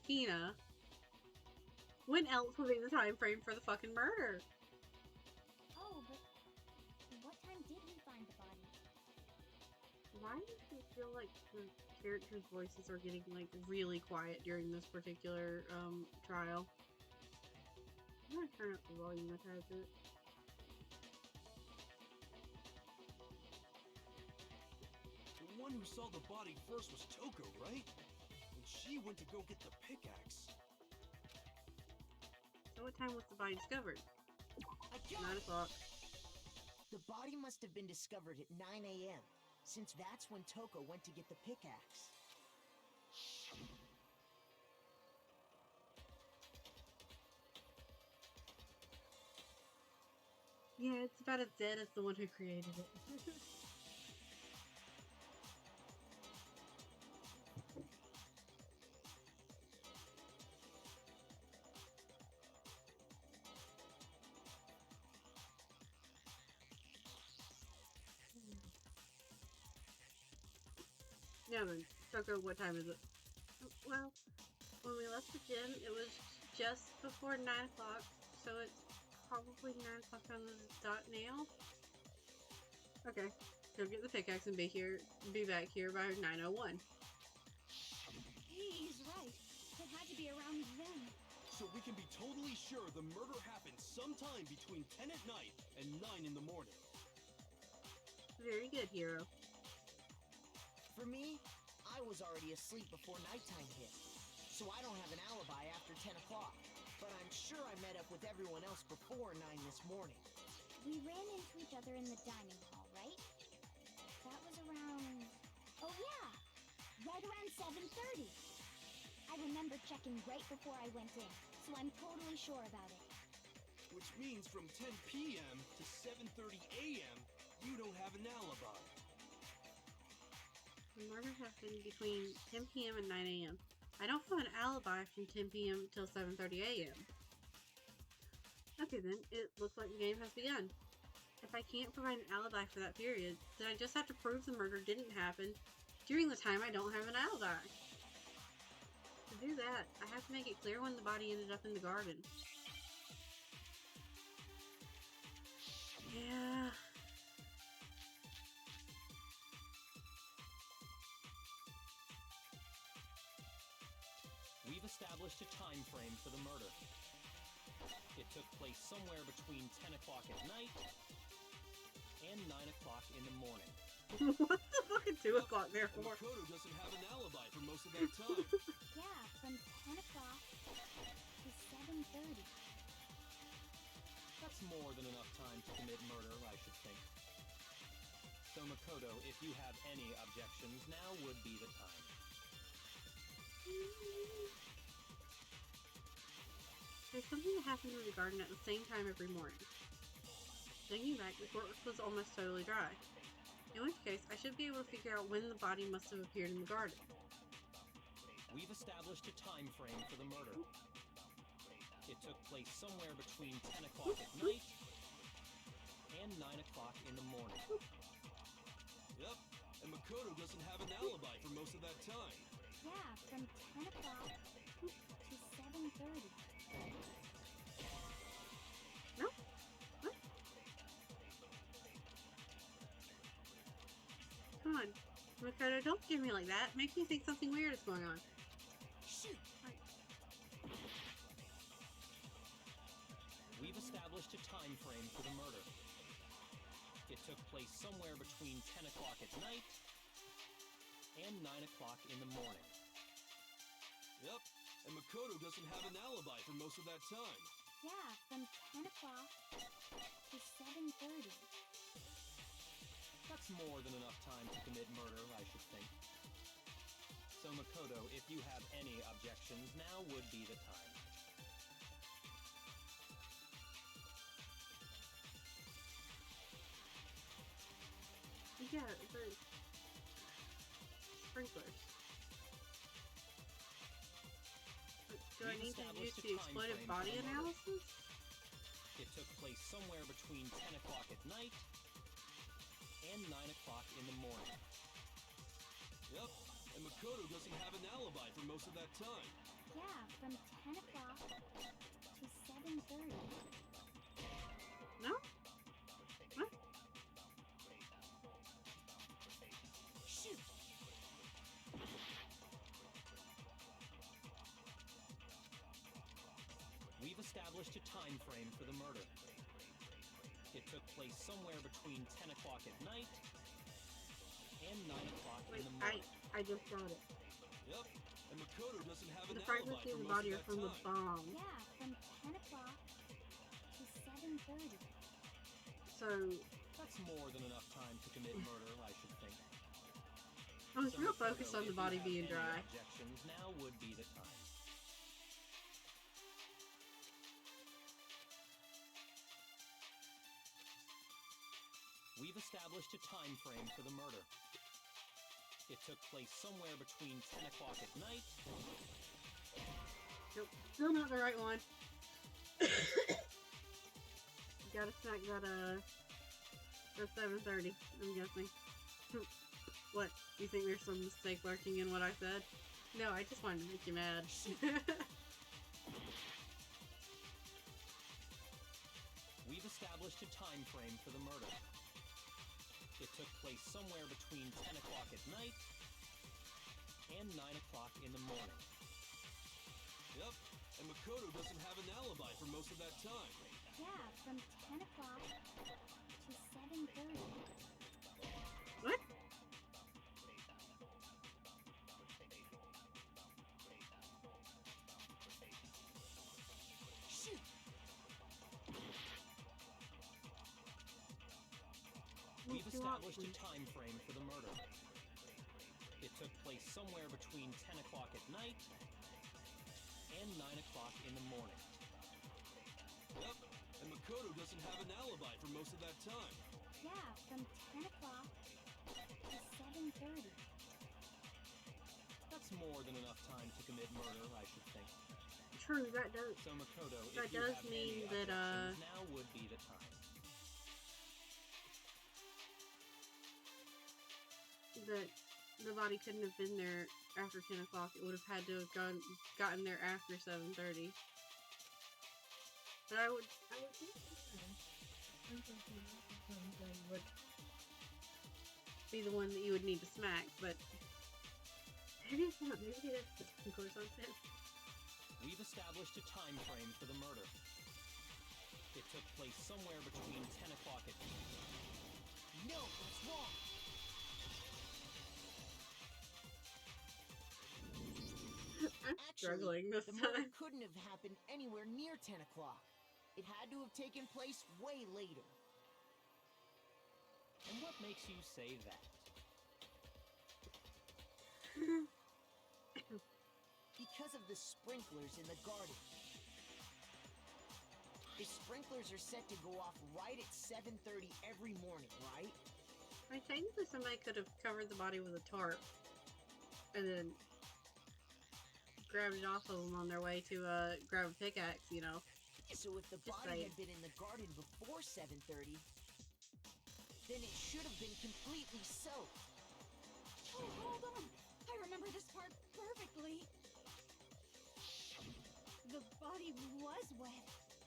A: Tina. When else would be the time frame for the fucking murder?
G: Oh, but what time did we find the body?
A: Why do you feel like the characters' voices are getting like really quiet during this particular trial? I'm gonna turn up the volume a tad bit.
F: The one who saw the body first was Toko, right? And she went to go get the pickaxe.
A: So what time was the body discovered?
H: I got
A: 9
H: it!
A: o'clock.
H: The body must have been discovered at 9 a.m., since that's when Toko went to get the pickaxe.
A: Yeah, it's about as dead as the one who created it. Now then, Toko, what time is it? Well, when we left the gym, it was just before 9 o'clock, so it's probably 9 o'clock on the dot now. Okay, go get the pickaxe and be back here by 9:01.
G: He's right. It had to be around then.
F: So we can be totally sure the murder happened sometime between 10 at night and 9 in the morning.
A: Very good, hero.
H: For me, I was already asleep before nighttime hit, so I don't have an alibi after 10 o'clock. But I'm sure I met up with everyone else before 9 this morning.
G: We ran into each other in the dining hall, right? That was around... Oh yeah! Right around 7:30. I remember checking right before I went in, so I'm totally sure about it.
F: Which means from 10 p.m. to 7:30 a.m., you don't have an alibi.
A: The murder happened between 10 p.m. and 9 a.m. I don't have an alibi from 10 p.m. till 7:30 a.m. Okay then, it looks like the game has begun. If I can't provide an alibi for that period, then I just have to prove the murder didn't happen during the time I don't have an alibi. To do that, I have to make it clear when the body ended up in the garden. Yeah...
B: We've established a time frame for the murder. It took place somewhere between 10 o'clock at night and 9 o'clock in the morning.
A: What's the fucking 2 o'clock there
F: And
A: for?
F: Makoto doesn't have an alibi for most of that time.
G: Yeah, from 10 o'clock to 7:30.
B: That's more than enough time to commit murder, I should think. So Makoto, if you have any objections, now would be the time.
A: There's something that happens in the garden at the same time every morning. Thinking back, the corpse was almost totally dry. In which case, I should be able to figure out when the body must have appeared in the garden.
B: We've established a time frame for the murder. It took place somewhere between 10 o'clock at night and 9 o'clock in the morning.
F: Yep, and Makoto doesn't have an alibi for most of that time.
G: Yeah, from 10 o'clock to 7:30.
A: No? What? Come on. Makoto, don't give me like that. Makes me think something weird is going on.
H: Shoot!
B: We've established a time frame for the murder. It took place somewhere between 10 o'clock at night and 9 o'clock in the morning.
F: Yep, and Makoto doesn't have an alibi for most of that time.
G: Yeah, from 10 o'clock to 7:30.
B: That's more than enough time to commit murder, I should think. So Makoto, if you have any objections, now would be the time.
A: Yeah, the sprinklers. Do I need to use the exploded body analysis?
B: It took place somewhere between 10 o'clock at night and 9 o'clock in the morning.
F: Yep, and Makoto doesn't have an alibi for most of that time.
G: Yeah, from 10 o'clock to 7:30.
A: No? What?
H: Shoot!
B: We've established a time frame for the murder. It took place somewhere between 10 o'clock at night and 9 o'clock in
A: Wait,
B: the morning.
A: I just got it.
F: Yep, and Makoto doesn't have an
A: The
F: alibi
A: fragments
F: for
A: in the
F: most
A: body
F: of
A: are
F: that
A: from the
F: time.
A: bomb.
G: Yeah, from 10 o'clock to 7:30.
A: So,
B: That's more than enough time to commit murder, I should think.
A: I was
B: So
A: real
B: Makoto,
A: focused on
B: if
A: the
B: you
A: body
B: have
A: being
B: any
A: dry.
B: objections, now would be the time. We've established a time frame for the murder. It took place somewhere between 10 o'clock at night
A: Nope, still not the right one. Gotta smack that, at 7:30, I'm guessing. What? You think there's some mistake lurking in what I said? No, I just wanted to make you mad.
B: We've established a time frame for the murder. It took place somewhere between 10 o'clock at night and 9 o'clock in the morning.
F: Yep, and Makoto doesn't have an alibi for most of that time.
G: Yeah, from 10 o'clock to 7:30.
A: What?
H: Shoot!
B: We've
A: What's your
B: established a
A: option?
B: time frame for the murder. It took place somewhere between 10 o'clock at night and 9 o'clock in the morning.
F: Yep, and Makoto doesn't have an alibi for most of that time.
G: Yeah, from 10 o'clock to 7:30.
B: That's more than enough time to commit murder, I should think.
A: True, that does.
B: So Makoto,
A: That
B: if you
A: does
B: have
A: mean
B: any
A: that,
B: objections, now would be the time.
A: That the body couldn't have been there after 10 o'clock. It would have had to have gotten there after 7:30. But I would think would be the one that you would need to smack, but maybe it's not. Maybe it is the sprinkler something.
B: We've established a time frame for the murder. It took place somewhere between 10 o'clock at
H: No, that's wrong!
A: I'm struggling this
H: the murder
A: time.
H: couldn't have happened anywhere near 10 o'clock. It had to have taken place way later.
B: And what makes you say that?
H: Because of the sprinklers in the garden. The sprinklers are set to go off right at 7:30 every morning, right?
A: I mean, technically somebody could have covered the body with a tarp and then grabbed it off of them on their way to grab a pickaxe, you know.
H: So if the
A: Just
H: body
A: saying.
H: had been in the garden before 7:30, then it should have been completely soaked.
G: Oh, hold on. I remember this part perfectly. The body was wet.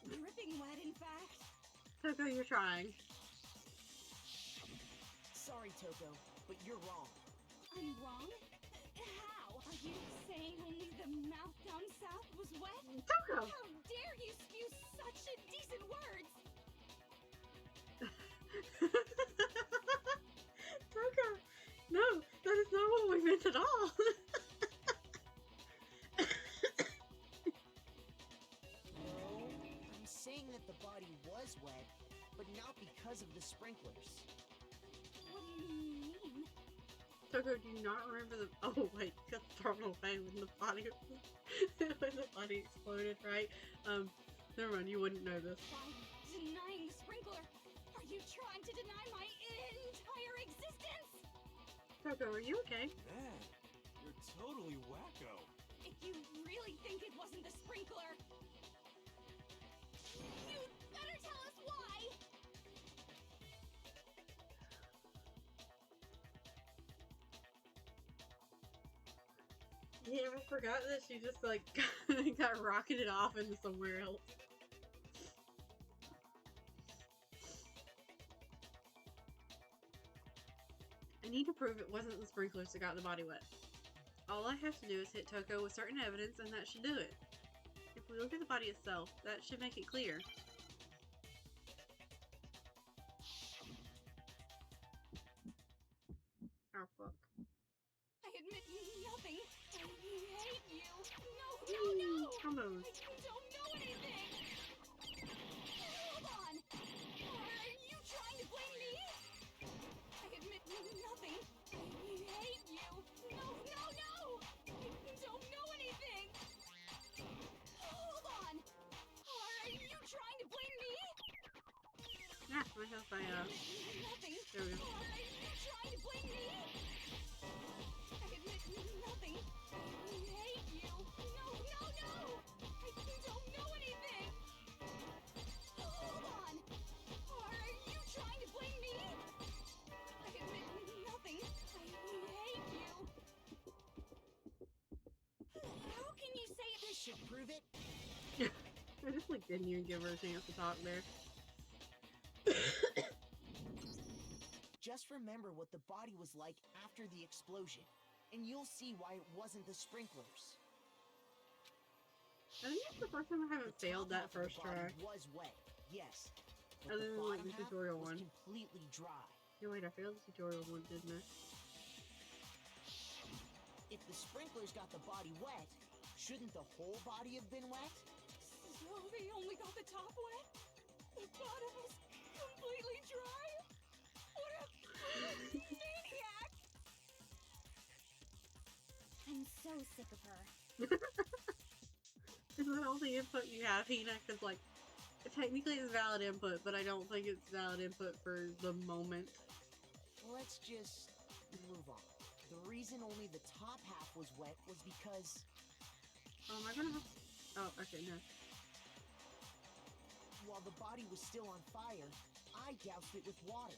G: Dripping wet, in fact.
A: Toko, you're trying.
H: Sorry, Toko, but you're wrong.
G: I'm wrong? How? Are you saying only the mouth down south was wet?
A: Toko!
G: How dare you spew such indecent words?
A: Toko! No, that is not what we meant at all.
H: No, I'm saying that the body was wet, but not because of the sprinklers.
G: What do you mean?
A: Toko, do you not remember the? Oh wait, got thrown away when the body when the body exploded, right? Never mind, you wouldn't know this.
G: By denying the sprinkler, are you trying to deny my entire existence?
A: Toko, are you okay?
F: Man, you're totally wacko.
G: If you really think it wasn't the sprinkler, you'd better tell us why!
A: Yeah, I forgot that she just like got rocketed off into somewhere else. I need to prove it wasn't the sprinklers that got the body wet. All I have to do is hit Toko with certain evidence and that should do it. If we look at the body itself, that should make it clear. Oh fuck.
G: I admit nothing. I hate you. No!
A: Combos.
G: I don't know anything! Hold on! Are you trying to blame me? I admit nothing. I hate you. No! I don't know anything! Hold on! Are you trying to blame me?
A: Yeah, my health by
G: Nothing.
A: there we go.
G: Are you trying to blame me? I admit nothing. I hate you. No! I don't know anything. Hold on. Are you trying to blame me? I admit nothing. I hate you. How can you say it?
H: This should prove it.
A: I just like didn't even give her a chance to talk there.
H: Just remember what the body was like after the explosion, and you'll see why it wasn't the sprinklers.
A: I think it's the first time I haven't
H: The
A: failed
H: top
A: that
H: half of
A: first
H: the body
A: try.
H: was wet, yes, but
A: Other
H: the
A: than, like,
H: bottom
A: the
H: half
A: tutorial
H: was
A: one.
H: completely dry.
A: Yeah, wait, I failed the tutorial one, didn't I?
H: If the sprinklers got the body wet, shouldn't the whole body have been wet?
G: So they only got the top wet? The bottom was completely dry? What a maniac!
I: I'm so sick of her.
A: Is that all the input you have, Hina? Because, like, technically it's valid input, but I don't think it's valid input for the moment.
H: Let's just move on. The reason only the top half was wet was because
A: Oh, am I gonna have... Oh, okay, no.
H: while the body was still on fire, I doused it with water.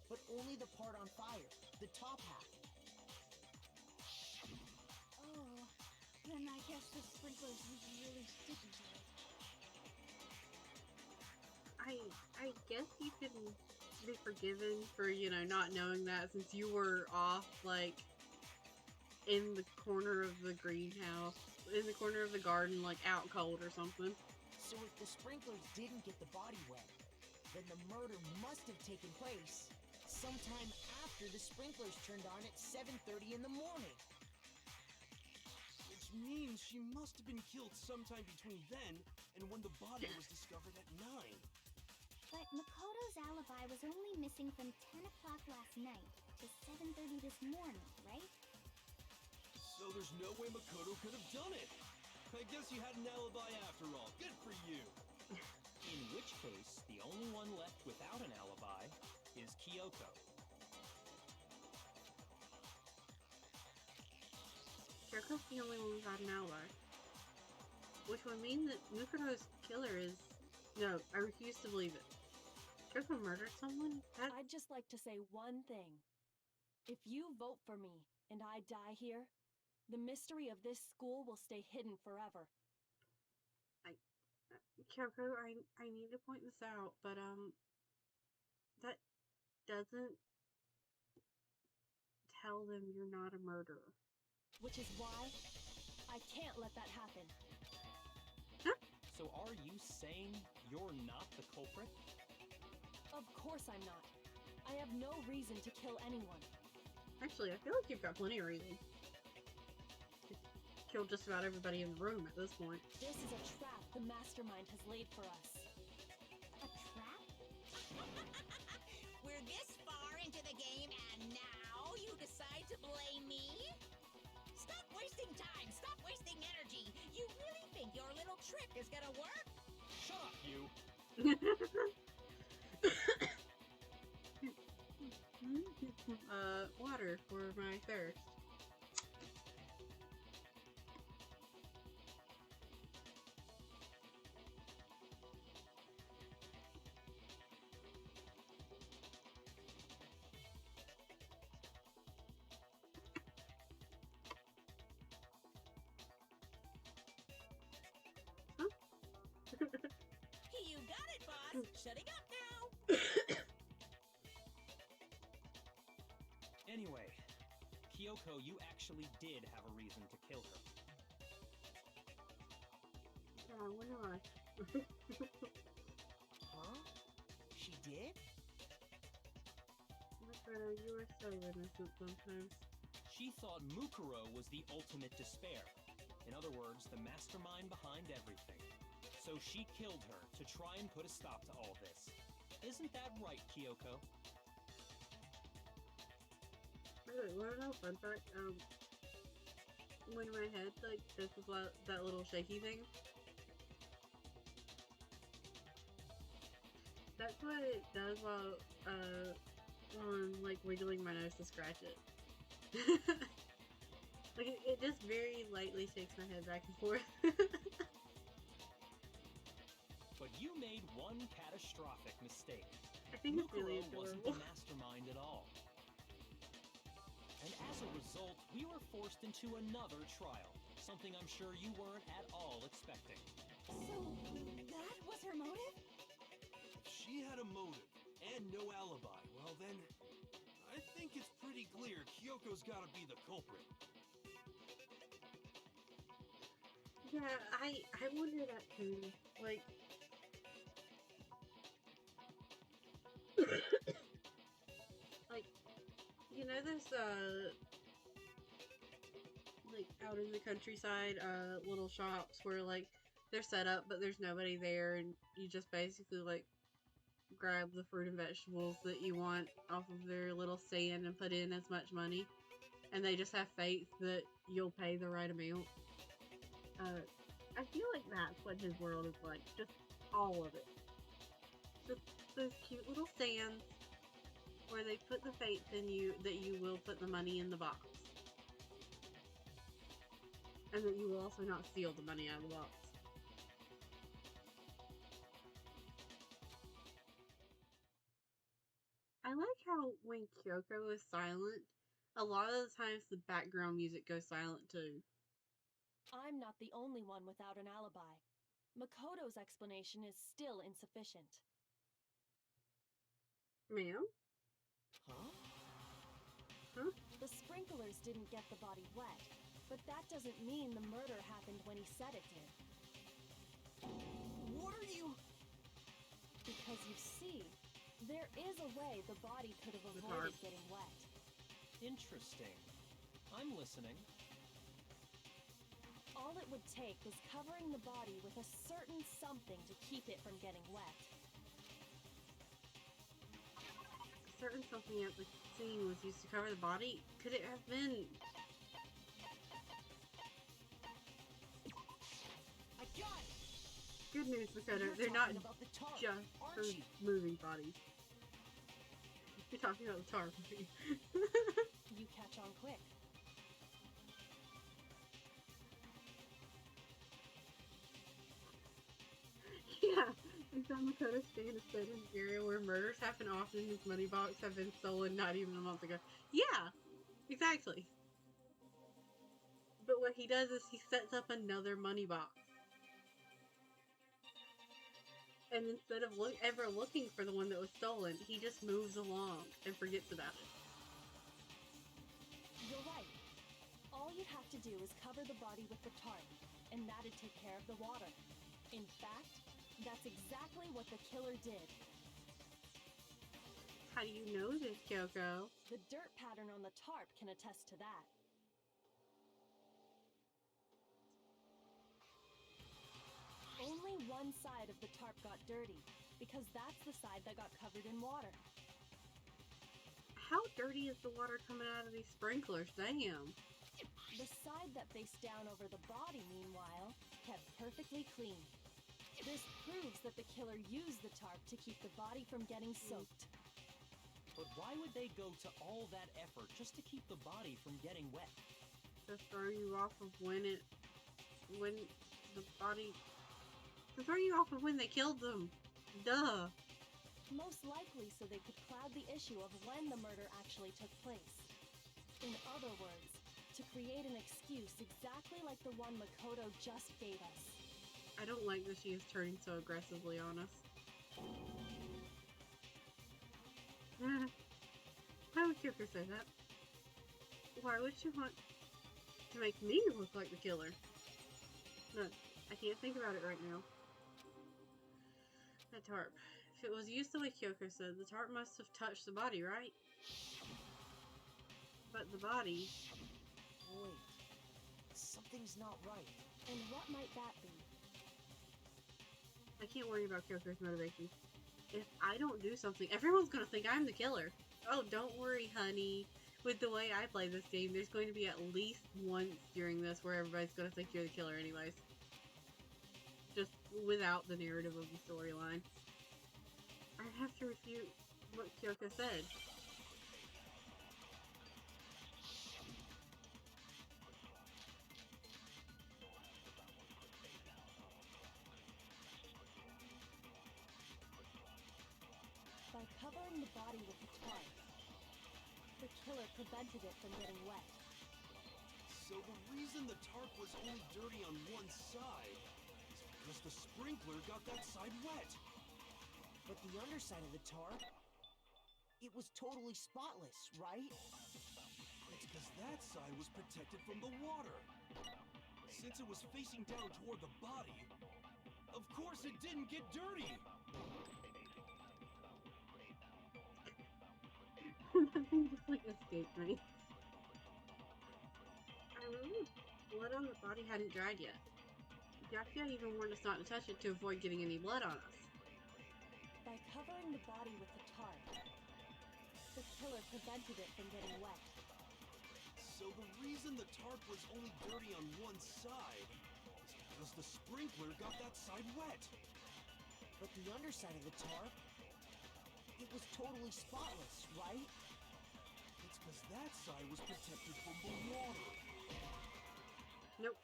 H: But only the part on fire, the top half.
G: Oh, then I guess the sprinklers really sticking to it.
A: I guess you can be forgiven for, you know, not knowing that since you were off, like, in the corner of the greenhouse, in the corner of the garden, like, out cold or something.
H: So if the sprinklers didn't get the body wet, then the murder must have taken place sometime after the sprinklers turned on at 7:30 in the morning.
F: Which means she must have been killed sometime between then and when the body was discovered at 9.
I: But Makoto's alibi was only missing from 10 o'clock last night to 7:30 this morning, right?
F: So there's no way Makoto could have done it. I guess you had an alibi after all. Good for you.
B: In which case, the only one left without an alibi is Kyoko.
A: Kyoko's the only one without an alibi. Which would mean that Mukuro's killer is... No, I refuse to believe it. Kyoko murdered someone? That...
E: I'd just like to say one thing. If you vote for me and I die here, the mystery of this school will stay hidden forever.
A: Kyoko, I need to point this out, but that doesn't tell them you're not a murderer.
E: Which is why I can't let that happen.
A: Huh?
B: So are you saying you're not the culprit?
E: Of course I'm not. I have no reason to kill anyone.
A: Actually, I feel like you've got plenty of reason. Killed just about everybody in the room at this point.
E: This is a trap the mastermind has laid for us.
I: A trap?
D: We're this far into the game and now you decide to blame me? Stop wasting time! Stop wasting energy! You really think your little trick is gonna work?
B: Shut up, you!
A: Water for my thirst.
D: You got it, boss! Shutting up now!
B: Anyway, Kyoko, you actually did have a reason to kill her.
A: Yeah, what do I?
H: Huh? She did?
A: Mukuro, you are so innocent sometimes.
B: She thought Mukuro was the ultimate despair. In other words, the mastermind behind everything. So she killed her to try and put a stop to all this. Isn't that right, Kyoko?
A: Really, what about fun fact? When my head like this is that little shaky thing. That's what it does while I'm like wiggling my nose to scratch it. Like it just very lightly shakes my head back and forth.
B: But you made one catastrophic mistake.
A: I think it's really
B: Mukuro wasn't the
A: adorable.
B: mastermind at all. And as a result, we were forced into another trial. Something I'm sure you weren't at all expecting.
G: So, that was her motive?
F: If she had a motive and no alibi, well then, I think it's pretty clear Kyoko's gotta be the culprit.
A: Yeah, I wonder that too. Like, like, you know this like out in the countryside, little shops where like they're set up but there's nobody there and you just basically like grab the fruit and vegetables that you want off of their little stand and put in as much money and they just have faith that you'll pay the right amount. I feel like that's what his world is like. Just all of it. Just those cute little stands where they put the faith in you that you will put the money in the box. And that you will also not steal the money out of the box. I like how when Kyoko is silent, a lot of the times the background music goes silent too.
E: I'm not the only one without an alibi. Makoto's explanation is still insufficient.
A: Ma'am?
H: Huh?
A: Huh?
E: The sprinklers didn't get the body wet, but that doesn't mean the murder happened when he said it did.
H: What are you...
E: Because you see, there is a way the body could have
A: The
E: avoided
A: tarp.
E: getting wet.
B: Interesting. I'm listening.
E: All it would take was covering the body with a certain something to keep it from getting wet.
A: Certain something at the scene was used to cover the body. Could it have been?
H: I got it!
A: Good news, Makoto.
H: You're
A: They're not
H: talking about the tarp,
A: just
H: aren't
A: for
H: you?
A: movie bodies. You're talking about the tarp.
E: You catch on quick.
A: Yeah, Is that Makoto staying in an area where murders happen often? His money box have been stolen not even a month ago. Yeah, exactly. But what he does is he sets up another money box. And instead of ever looking for the one that was stolen, he just moves along and forgets about it.
E: You're right. All you'd have to do is cover the body with the tarp, and that'd take care of the water. In fact, that's exactly what the killer did.
A: How do you know this, Kyoko?
E: The dirt pattern on the tarp can attest to that. Only one side of the tarp got dirty, because that's the side that got covered in water.
A: How dirty is the water coming out of these sprinklers? Damn.
E: The side that faced down over the body, meanwhile, kept perfectly clean. This proves that the killer used the tarp to keep the body from getting soaked.
B: But why would they go to all that effort just to keep the body from getting wet?
A: To throw you off of when they killed them. Duh.
E: Most likely so they could cloud the issue of when the murder actually took place. In other words, to create an excuse exactly like the one Makoto just gave us.
A: I don't like that she is turning so aggressively on us. Why would Kyoko say that? Why would she want to make me look like the killer? No, I can't think about it right now. That tarp. If it was used the way Kyoko said, the tarp must have touched the body, right? But the body...
H: Wait. Something's not right.
E: And what might that be?
A: I can't worry about Kyoko's motivation. If I don't do something, everyone's gonna think I'm the killer. Oh, don't worry, honey. With the way I play this game, there's going to be at least once during this where everybody's gonna think you're the killer anyways. Just without the narrative of the storyline. I have to refute what Kyoko said.
E: By covering the body with the tarp, the killer prevented it from getting wet.
F: So the reason the tarp was only dirty on one side is because the sprinkler got that side wet.
H: But the underside of the tarp, it was totally spotless, right?
F: It's because that side was protected from the water. Since it was facing down toward the body, of course it didn't get dirty.
A: Nothing just like escaped me. I remember blood on the body hadn't dried yet. Byakuya even warned us not to touch it to avoid getting any blood on us.
E: By covering the body with the tarp, the killer prevented it from getting wet.
F: So the reason the tarp was only dirty on one side is because the sprinkler got that side wet.
H: But the underside of the tarp, it was totally spotless, right?
F: It's because that side was protected from the water.
A: Nope.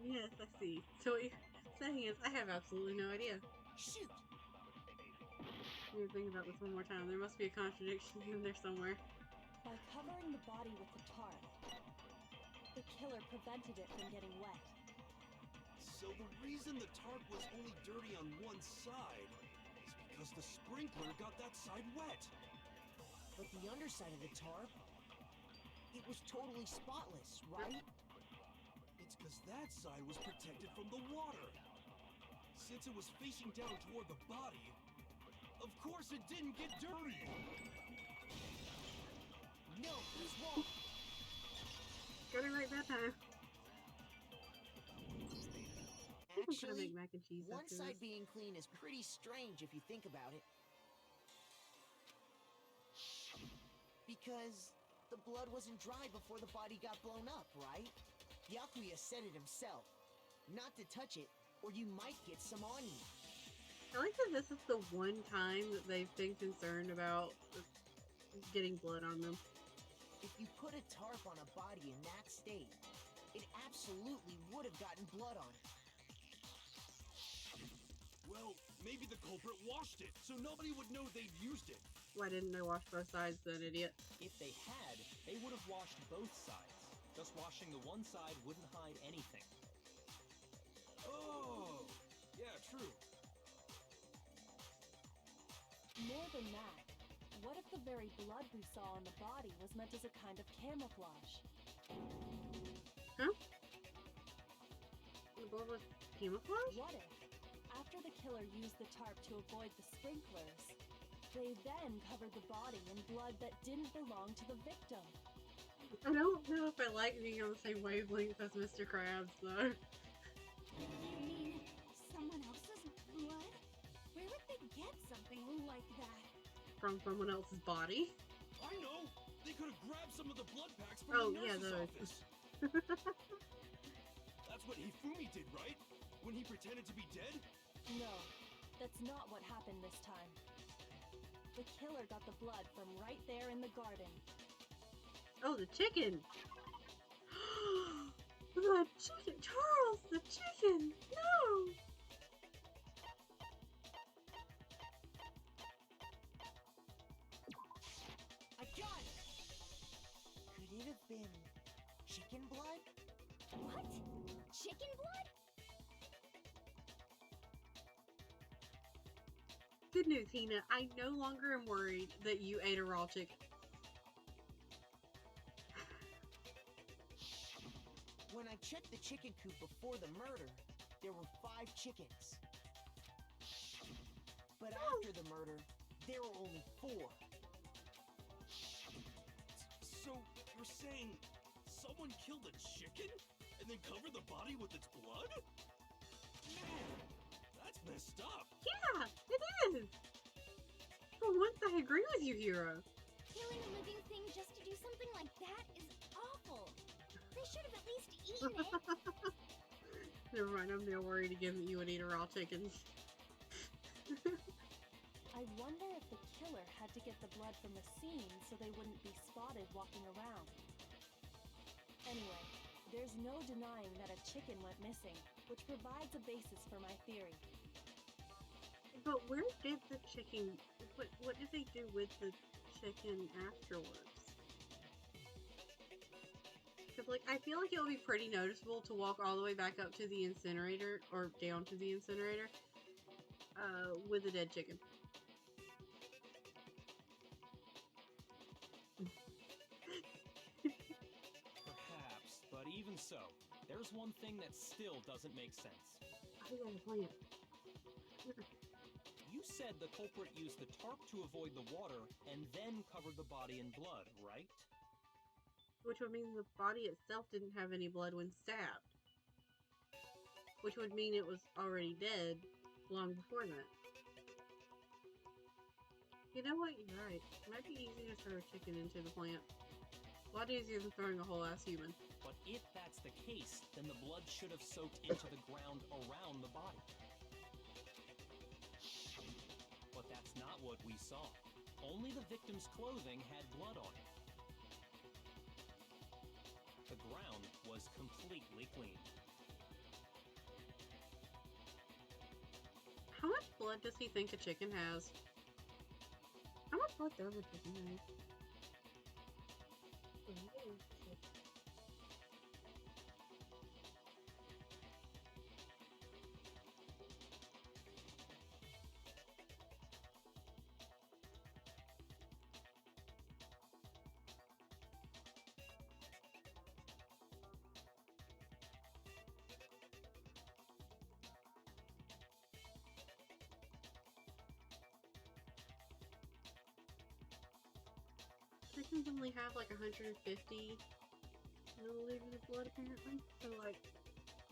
A: Yes, I see. So what you're saying is I have absolutely no idea.
H: Shoot!
A: I need to think about this one more time. There must be a contradiction in there somewhere.
E: By covering the body with the tarp, the killer prevented it from getting wet.
F: So the reason the tarp was only dirty on one side is because the sprinkler got that side wet.
H: But the underside of the tarp, it was totally spotless, right?
F: It's because that side was protected from the water. Since it was facing down toward the body, of course it didn't get dirty.
H: No, he's wrong.
A: Got it right that time. I'm gonna
H: Actually,
A: make mac and cheese
H: one
A: after
H: side
A: this.
H: being clean is pretty strange if you think about it. Because the blood wasn't dry before the body got blown up, right? Byakuya said it himself. Not to touch it, or you might get some on you.
A: I like that this is the one time that they've been concerned about getting blood on them.
H: If you put a tarp on a body in that state, It absolutely would have gotten blood on it.
F: Well, maybe the culprit washed it, so nobody would know they'd used it.
A: Why didn't they wash both sides then, idiot?
B: If they had, they would have washed both sides. Just washing the one side wouldn't hide anything.
F: Oh, yeah, true.
E: More than that, what if the very blood we saw on the body was meant as a kind of camouflage?
A: Huh? The blood was camouflage?
E: What if, after the killer used the tarp to avoid the sprinklers, they then covered the body in blood that didn't belong to the victim?
A: I don't know if I like being on the same wavelength as Mr. Krabs, though.
G: You mean someone else's blood? Where would they get something like that?
A: From someone else's body?
F: I know! They could have grabbed some of the blood packs from
A: Oh,
F: the
A: yeah,
F: nurse's
A: those.
F: office. That's what Hifumi did, right? When he pretended to be dead?
E: No, that's not what happened this time. The killer got the blood from right there in the garden.
A: Oh, the chicken! The chicken! Charles, the chicken! No!
H: I got it! Could it have been chicken blood?
G: What? Chicken blood?
A: Good news, Hina. I no longer am worried that you ate a raw chicken.
H: When I checked the chicken coop before the murder, there were 5 chickens. But after the murder, there were only 4.
F: So, you're saying someone killed a chicken and then covered the body with its blood? Man, that's messed up.
A: Yeah, it is! For once, I agree with you, Hero.
G: Killing a living thing just to do something like that is awful. They should have at least eaten it.
A: Never mind, I'm now worried again that you would eat a raw chicken.
E: I wonder if the killer had to get the blood from the scene so they wouldn't be spotted walking around. Anyway, there's no denying that a chicken went missing, which provides a basis for my theory.
A: But where did the chicken... What did they do with the chicken afterwards? Because, like, I feel like it would be pretty noticeable to walk all the way back up to the incinerator, or down to the incinerator, with a dead chicken.
B: Perhaps, but even so, there's one thing that still doesn't make sense.
A: I got a plan.
B: You said the culprit used the tarp to avoid the water and then covered the body in blood, right?
A: Which would mean the body itself didn't have any blood when stabbed. Which would mean it was already dead long before that. You know what? You're right. It might be easy to throw a chicken into the plant. A lot easier than throwing a whole ass human.
B: But if that's the case, then the blood should have soaked into the ground around the body. But that's not what we saw. Only the victim's clothing had blood on it. The ground was completely clean.
A: How much blood does he think a chicken has? How much blood does a chicken have? Chickens only have like 150 milliliters of blood apparently, so like,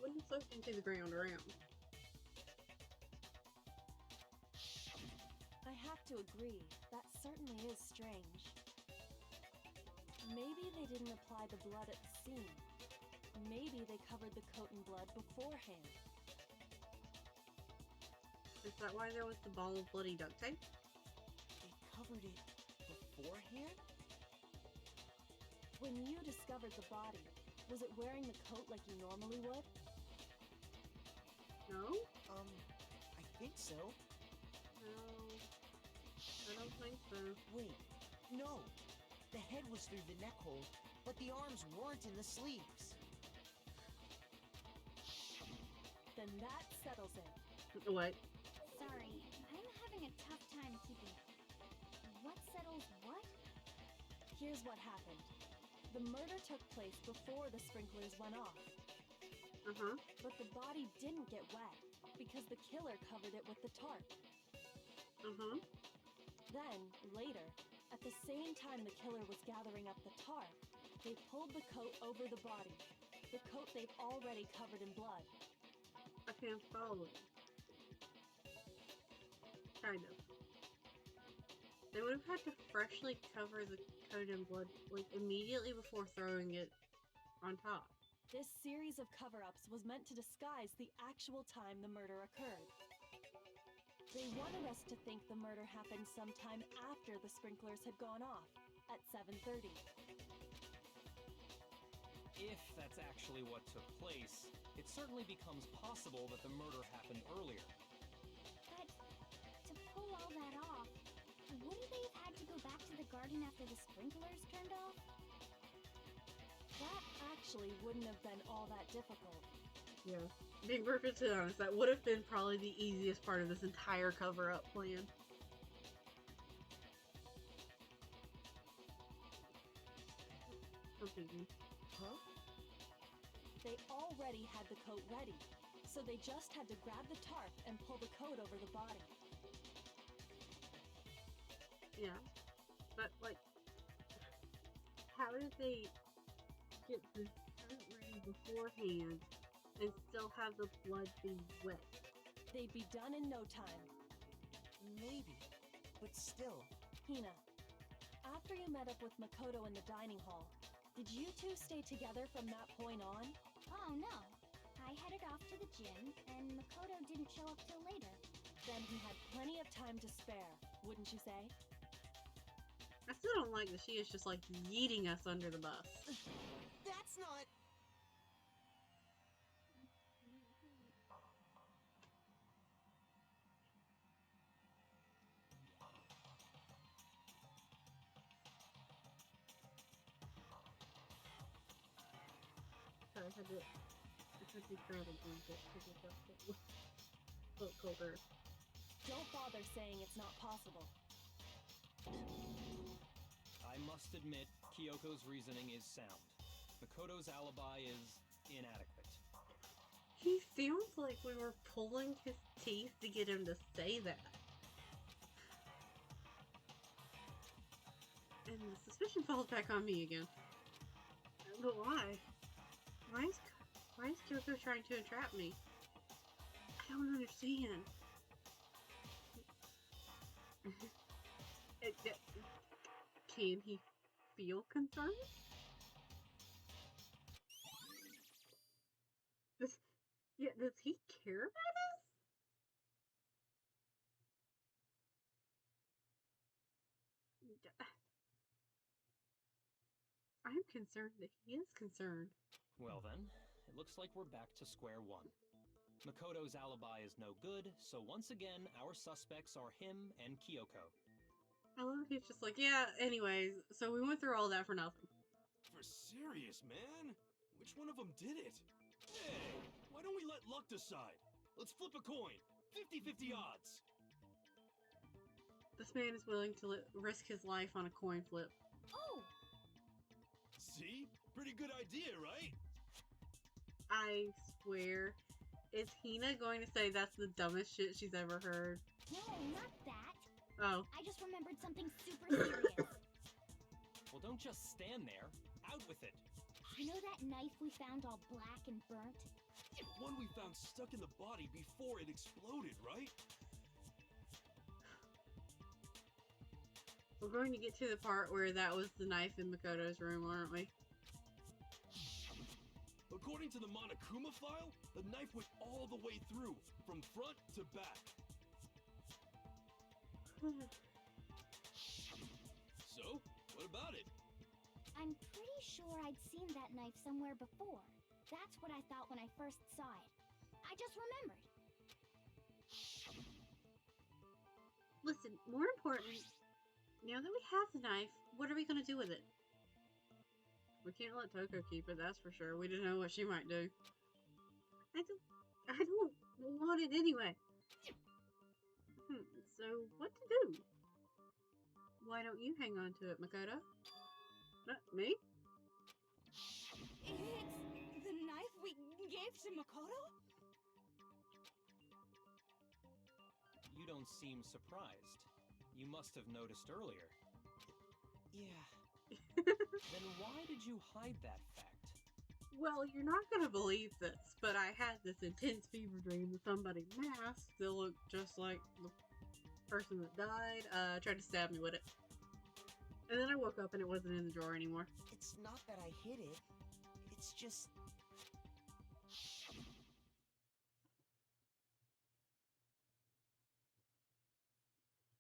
A: wouldn't soak into the ground around.
E: I have to agree, that certainly is strange. Maybe they didn't apply the blood at the scene. Maybe they covered the coat in blood beforehand.
A: Is that why there was the ball of bloody duct tape?
H: They covered it beforehand?
E: When you discovered the body, Was it wearing the coat like you normally would?
A: No?
H: I think so.
A: No. I don't think so.
H: Wait, no. The head was through the neck hole, but the arms weren't in the sleeves.
E: Then that settles it.
A: What?
I: Sorry, I'm having a tough time keeping up. What settles what?
E: Here's what happened. The murder took place before the sprinklers went off.
A: Uh-huh.
E: But the body didn't get wet because the killer covered it with the tarp.
A: Uh-huh.
E: Then, later, at the same time the killer was gathering up the tarp, they pulled the coat over the body. The coat they've already covered in blood.
A: I can't follow it. Kind of. They would have had to freshly cover the coat in blood, like, immediately before throwing it on top.
E: This series of cover-ups was meant to disguise the actual time the murder occurred. They wanted us to think the murder happened sometime after the sprinklers had gone off, at 7:30.
B: If that's actually what took place, it certainly becomes possible that the murder happened earlier.
I: But to pull all that off, wouldn't they have had to go back to the garden after the sprinklers turned off?
E: That actually wouldn't have been all that difficult.
A: Yeah. Being perfectly honest, that would have been probably the easiest part of this entire cover-up plan. Okay.
H: Huh?
E: They already had the coat ready, so they just had to grab the tarp and pull the coat over the body.
A: Yeah. But, like, how did they get this coat ready beforehand and still have the blood be wet?
E: They'd be done in no time.
H: Maybe, but still.
E: Hina, after you met up with Makoto in the dining hall, did you two stay together from that point on?
I: Oh no. I headed off to the gym, and Makoto didn't show up till later.
E: Then he had plenty of time to spare, wouldn't you say?
A: I still don't like that she is just, like, yeeting us under the bus.
H: That's not...
A: Sorry, I had to grab a blanket because it felt colder.
E: Don't bother saying it's not possible.
B: I must admit, Kyoko's reasoning is sound. Makoto's alibi is inadequate.
A: He feels like we were pulling his teeth to get him to say that. And the suspicion falls back on me again. But why? Why is Kyoko trying to entrap me? I don't understand. Can he feel concerned? Does he care about us? I'm concerned that he is concerned.
B: Well then, it looks like we're back to square one. Makoto's alibi is no good, so once again, our suspects are him and Kyoko.
A: I love he's just like, yeah, anyways, so we went through all that for nothing.
F: For serious, man? Which one of them did it? Hey, why don't we let luck decide? Let's flip a coin. 50-50 odds.
A: This man is willing to risk his life on a coin flip.
I: Oh!
F: See? Pretty good idea, right?
A: I swear. Is Hina going to say that's the dumbest shit she's ever heard?
I: No, not that.
A: Oh.
I: I just remembered something super serious.
B: Well, don't just stand there. Out with it.
I: You know that knife we found all black and burnt?
F: One we found stuck in the body before it exploded, right?
A: We're going to get to the part where that was the knife in Makoto's room, aren't we?
F: According to the Monokuma file, the knife went all the way through, from front to back.
A: Hmm.
F: So, what about it?
I: I'm pretty sure I'd seen that knife somewhere before. That's what I thought when I first saw it. I just remembered.
A: Listen, more important, now that we have the knife, what are we gonna do with it? We can't let Toko keep it, that's for sure. We don't know what she might do. I don't want it anyway. So what to do? Why don't you hang on to it, Makoto? Me?
G: It's the knife we gave to Makoto?
B: You don't seem surprised. You must have noticed earlier.
H: Yeah.
B: Then why did you hide that fact?
A: Well, you're not gonna believe this, but I had this intense fever dream that somebody masked that looked just like the person that died, tried to stab me with it. And then I woke up and it wasn't in the drawer anymore.
H: It's not that I hid it. It's just...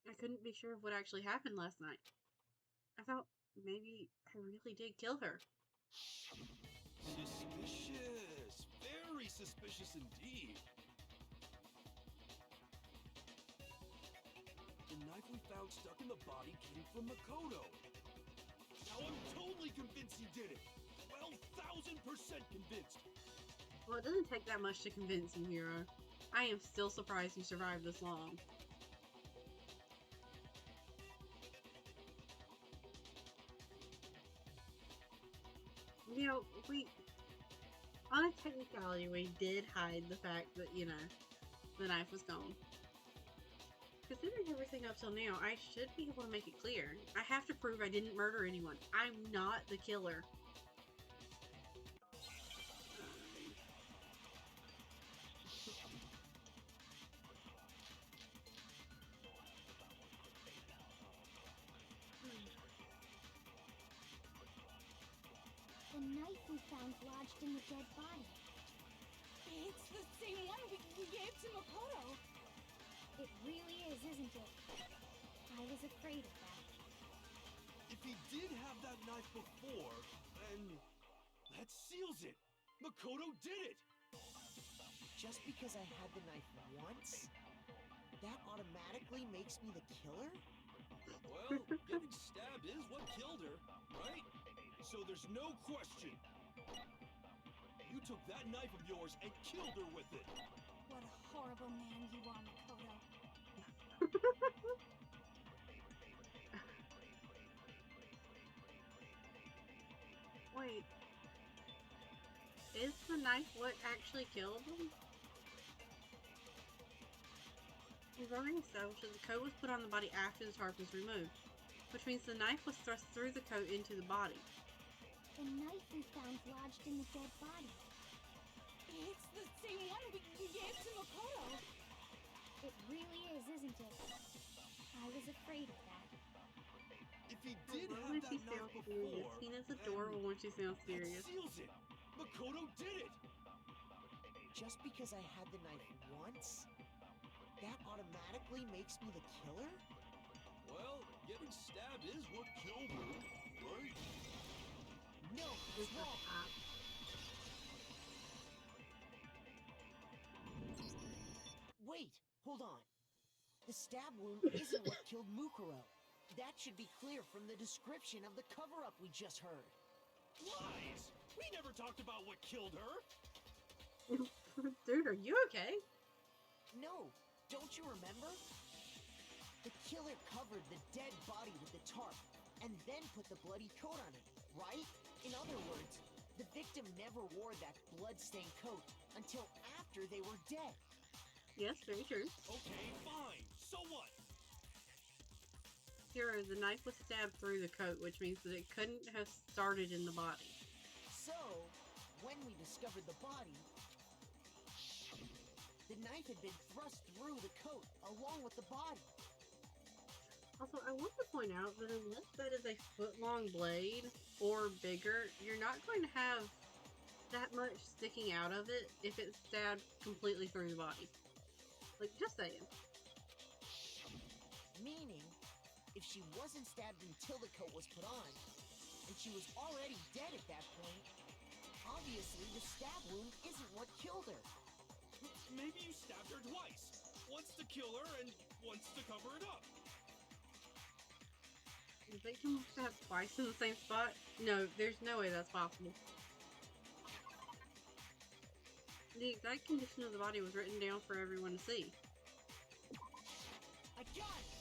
A: I couldn't be sure of what actually happened last night. I thought maybe I really did kill her.
F: Suspicious. Very suspicious indeed. The knife we found stuck in the body came from Makoto. Now I'm totally convinced he did it. 12,000% convinced.
A: Well, it doesn't take that much to convince you, Hero. I am still surprised you survived this long. You know, on a technicality, we did hide the fact that, you know, the knife was gone. Considering everything up till now, I should be able to make it clear. I have to prove I didn't murder anyone. I'm not the killer.
I: The knife we found lodged in the dead body.
G: It's the same one we gave to Makoto.
I: It really is, isn't it? I was afraid of that.
F: If he did have that knife before, then that seals it. Makoto did it.
H: Just because I had the knife once, that automatically makes me the killer?
F: Well, getting stabbed is what killed her, right? So there's no question. You took that knife of yours and killed her with it.
G: What a horrible man you are, Makoto.
A: Wait. Is the knife what actually killed him? We've already established that the coat was put on the body after the tarp was removed, which means the knife was thrust through the coat into the body.
I: The knife we found lodged in the dead body.
G: It's the same one we gave to Makoto.
I: It really is, isn't it? I was afraid of that.
F: If he did
A: When
F: have
A: she
F: that knife
A: sounds serious.
F: before,
A: Tina's adorable when she sounds
F: that
A: serious.
F: seals it. Makoto did it.
H: Just because I had the knife once, that automatically makes me the killer?
F: Well, getting stabbed is what killed her, right?
H: No, it's wrong. Wait, hold on. The stab wound isn't what killed Mukuro. That should be clear from the description of the cover-up we just heard.
F: Lies! We never talked about what killed her.
A: Dude, are you okay?
H: No, don't you remember? The killer covered the dead body with the tarp and then put the bloody coat on it, right? In other words, the victim never wore that blood-stained coat until after they were dead.
A: Yes, very true.
F: Okay, fine. So what?
A: Hero, the knife was stabbed through the coat, which means that it couldn't have started in the body.
H: So, when we discovered the body, the knife had been thrust through the coat along with the body.
A: Also, I want to point out that unless that is a foot-long blade or bigger, you're not going to have that much sticking out of it if it's stabbed completely through the body. Like, just saying.
H: Meaning, if she wasn't stabbed until the coat was put on, and she was already dead at that point. Obviously, the stab wound isn't what killed her.
F: Maybe you stabbed her twice. Once to kill her and once to cover it up.
A: The victim was stabbed twice in the same spot? No, there's no way that's possible. The exact condition of the body was written down for everyone to see.
H: I got it!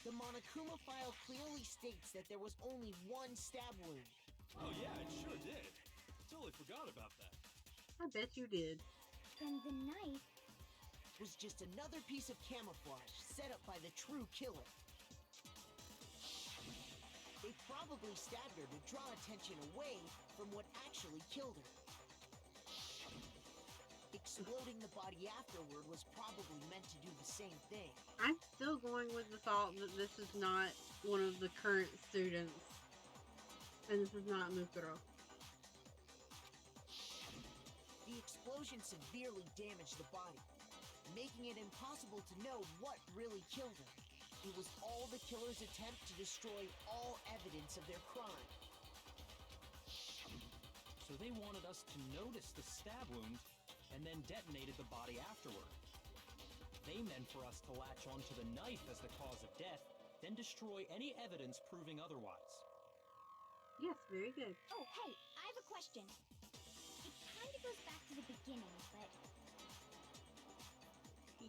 H: The Monokuma file clearly states that there was only one stab wound.
F: Oh yeah, it sure did. Totally forgot about that.
A: I bet you did.
I: And the knife
H: Was just another piece of camouflage set up by the true killer. They probably stabbed her to draw attention away from what actually killed her. Exploding the body afterward was probably meant to do the same thing.
A: I'm still going with the thought that this is not one of the current students. And this is not Mukuro.
H: The explosion severely damaged the body, making it impossible to know what really killed her. It was all the killer's attempt to destroy all evidence of their crime.
B: So they wanted us to notice the stab wound and then detonated the body afterward. They meant for us to latch onto the knife as the cause of death, then destroy any evidence proving otherwise.
A: Yes, very good.
I: Oh, hey, I have a question. It kind of goes back to the beginning, but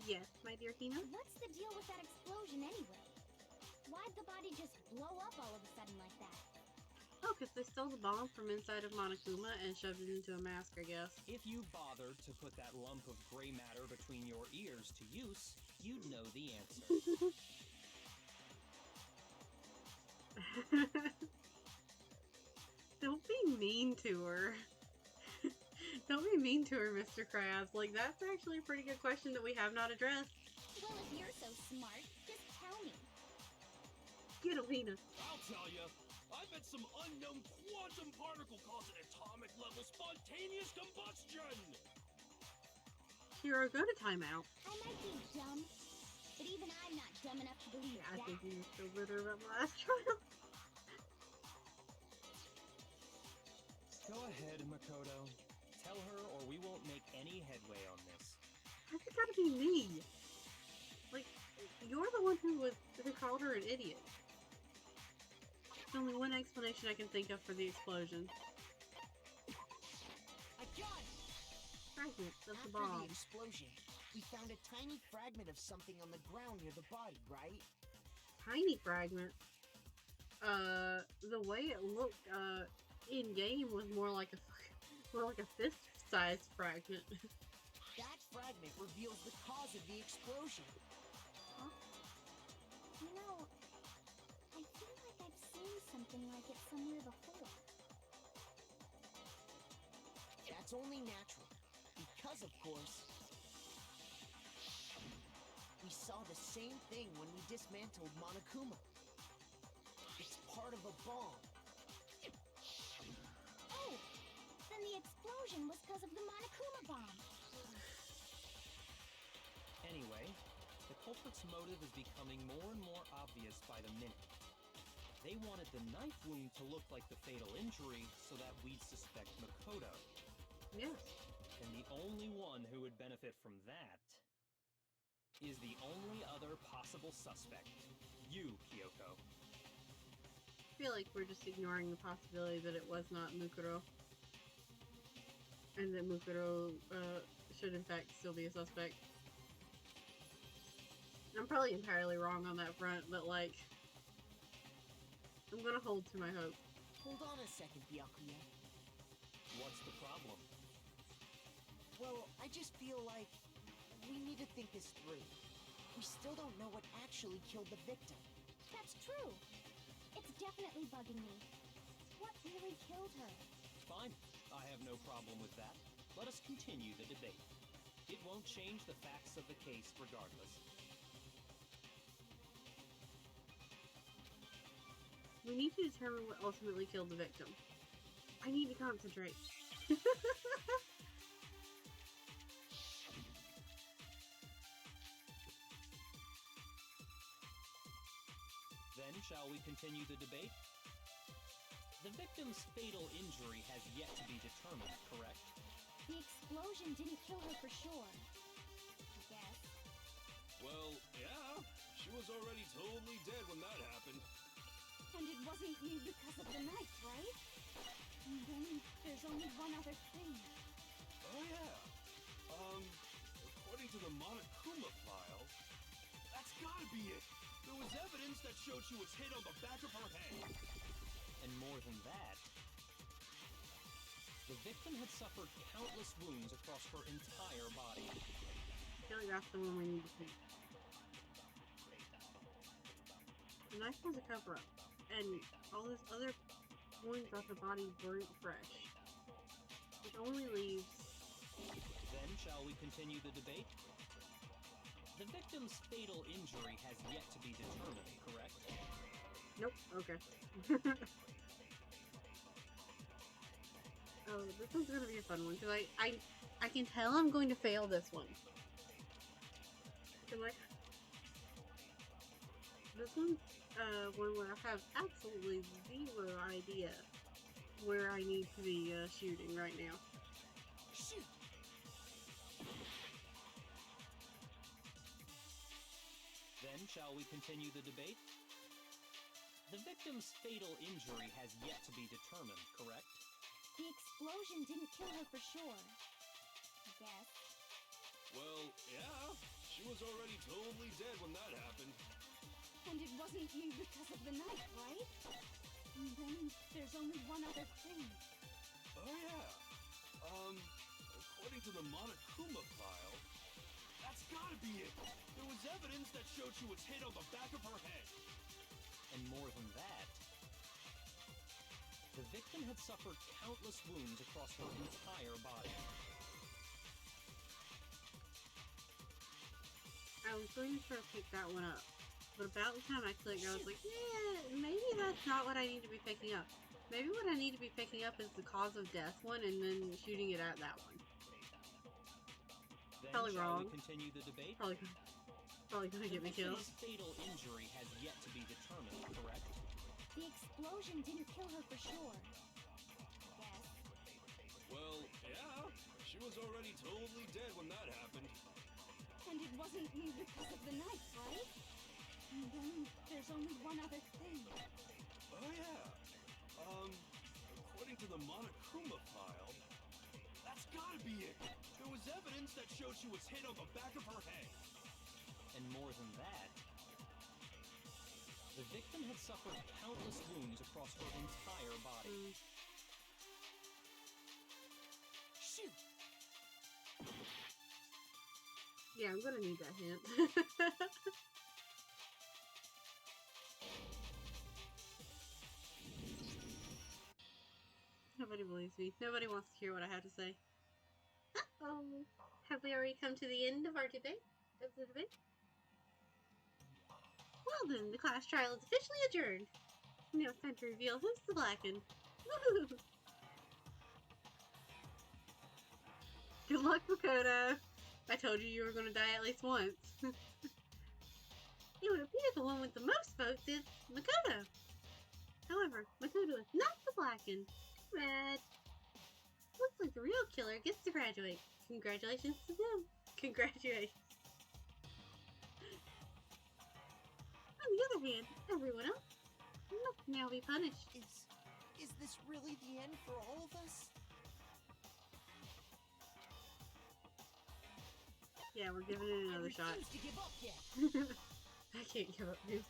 A: Yes, my dear Hina.
I: what's the deal with that explosion anyway? Why'd the body just blow up all of a sudden like that?
A: Oh, because they stole the bomb from inside of Monokuma and shoved it into a mask, I guess.
B: If you bothered to put that lump of gray matter between your ears to use, you'd know the answer.
A: Don't be mean to her. Don't be mean to her, Mr. Krabs. Like, that's actually a pretty good question that we have not addressed.
I: Well, if you're so smart, just tell me.
A: Get him, Hina.
F: I'll tell you. I bet some unknown quantum particle caused an atomic level spontaneous combustion!
A: Hiro, go to timeout.
I: I might be dumb, but even I'm not dumb enough to believe
A: Yeah, I
I: that.
A: think you were still bitter about the last trial.
B: Go ahead, Makoto. Tell her or we won't make any headway on this.
A: How's it gotta be me? Like, you're the one who called her an idiot. There's only one explanation I can think of for the explosion.
H: I got it!
A: Fragments of the
H: After
A: bomb.
H: the explosion, we found a tiny fragment of something on the ground near the body, right?
A: Tiny fragment. The way it looked, in game was more like a fist-sized fragment.
H: That fragment reveals the cause of the explosion.
I: Huh? You know, I feel like I've seen something like it somewhere before.
H: That's only natural, because of course, we saw the same thing when we dismantled Monokuma. It's part of a bomb.
I: Oh! Then the explosion was because of the Monokuma bomb.
B: Anyway, the culprit's motive is becoming more and more obvious by the minute. They wanted the knife wound to look like the fatal injury so that we'd suspect Makoto.
A: Yes.
B: And the only one who would benefit from that is the only other possible suspect. You, Kyoko.
A: I feel like we're just ignoring the possibility that it was not Mukuro. And that Mukuro, should in fact still be a suspect. I'm probably entirely wrong on that front, but like, I'm gonna hold to my hope.
H: Hold on a second, Byakuya.
B: What's the problem?
H: Well, I just feel like we need to think this through. We still don't know what actually killed the victim.
I: That's true. It's definitely bugging me. What really killed her?
B: Fine. I have no problem with that. Let us continue the debate. It won't change the facts of the case regardless.
A: We need to determine what ultimately killed the victim. I need to concentrate.
B: Then, shall we continue the debate? The victim's fatal injury has yet to be determined, correct?
I: The explosion didn't kill her for sure. I guess.
F: Well, yeah. She was already totally dead when that happened.
G: And it wasn't you because of the knife, right? And then there's only one other thing.
F: Oh, yeah. According to the Monokuma file, that's gotta be it. There was evidence that showed she was hit on the back of her head.
B: And more than that, the victim had suffered countless wounds across her entire body.
A: I feel like that's the one we need to see. The knife was a cover-up, and all this other wounds off the body weren't fresh. It only leaves...
B: Then shall we continue the debate? The victim's fatal injury has yet to be determined, correct?
A: Nope, okay. Oh, this one's gonna be a fun one, because I can tell I'm going to fail this one. Cause this one's one where I have absolutely zero idea where I need to be shooting right now.
H: Shoot!
B: Then shall we continue the debate? The victim's fatal injury has yet to be determined, correct?
I: The explosion didn't kill her for sure. I guess.
F: Well, yeah. She was already totally dead when that happened.
G: And it wasn't you because of the knife, right? And then there's only one other thing.
F: Oh, yeah. According to the Monokuma file, that's gotta be it. There was evidence that showed she was hit on the back of her head.
B: And more than that, the victim had suffered countless wounds across her entire body.
A: I was going to try to pick that one up, but about the time I clicked, I was like, yeah, maybe that's not what I need to be picking up. Maybe what I need to be picking up is the cause of death one, and then shooting it at that one.
B: Then
A: Probably
B: shall
A: wrong.
B: we continue the debate?
A: Probably gonna get me
B: The
A: killed.
B: victim's fatal injury has yet to be determined, correct?
I: The explosion didn't kill her for sure. I guess.
F: Well, yeah. She was already totally dead when that happened.
G: And it wasn't you because of the knife, right? And then there's only one other thing.
F: Oh, yeah. According to the Monokuma file, that's gotta be it. There was evidence that showed she was hit on the back of her head.
B: And more than that, the victim had suffered countless wounds across her entire body.
H: Shoot!
A: Yeah, I'm gonna need that hint. Nobody believes me. Nobody wants to hear what I have to say. Oh, have we already come to the end of our debate? Of the debate? Well then, the class trial is officially adjourned. Now it's time to reveal who's the blackened. Woohoo! Good luck, Makoto. I told you were going to die at least once. It would appear the one with the most votes is Makoto. However, Makoto is not the blackened. Red. Looks like the real killer gets to graduate. Congratulations to them. Congratulations. On the other hand, everyone else must now be punished.
H: Is this really the end for all of us?
A: Yeah, we're giving it another shot.
H: I refuse to give up yet.
A: I can't give up, dude.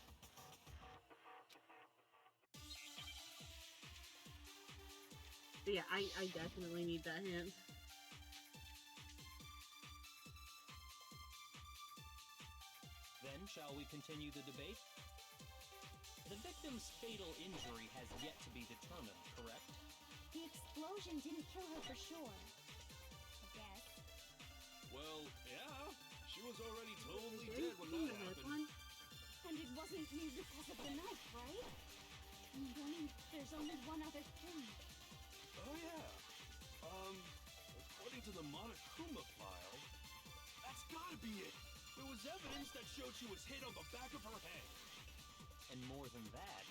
A: But yeah, I definitely need that hint.
B: Then shall we continue the debate? The victim's fatal injury has yet to be determined, correct?
I: The explosion didn't kill her for sure. I guess.
F: Well, yeah. She was already totally dead when that happened.
G: And it wasn't you because of the knife, right? And then there's only one other thing.
F: Oh, yeah. According to the Monokuma file, that's gotta be it. There was evidence that showed she was hit on the back of her head.
B: And more than that,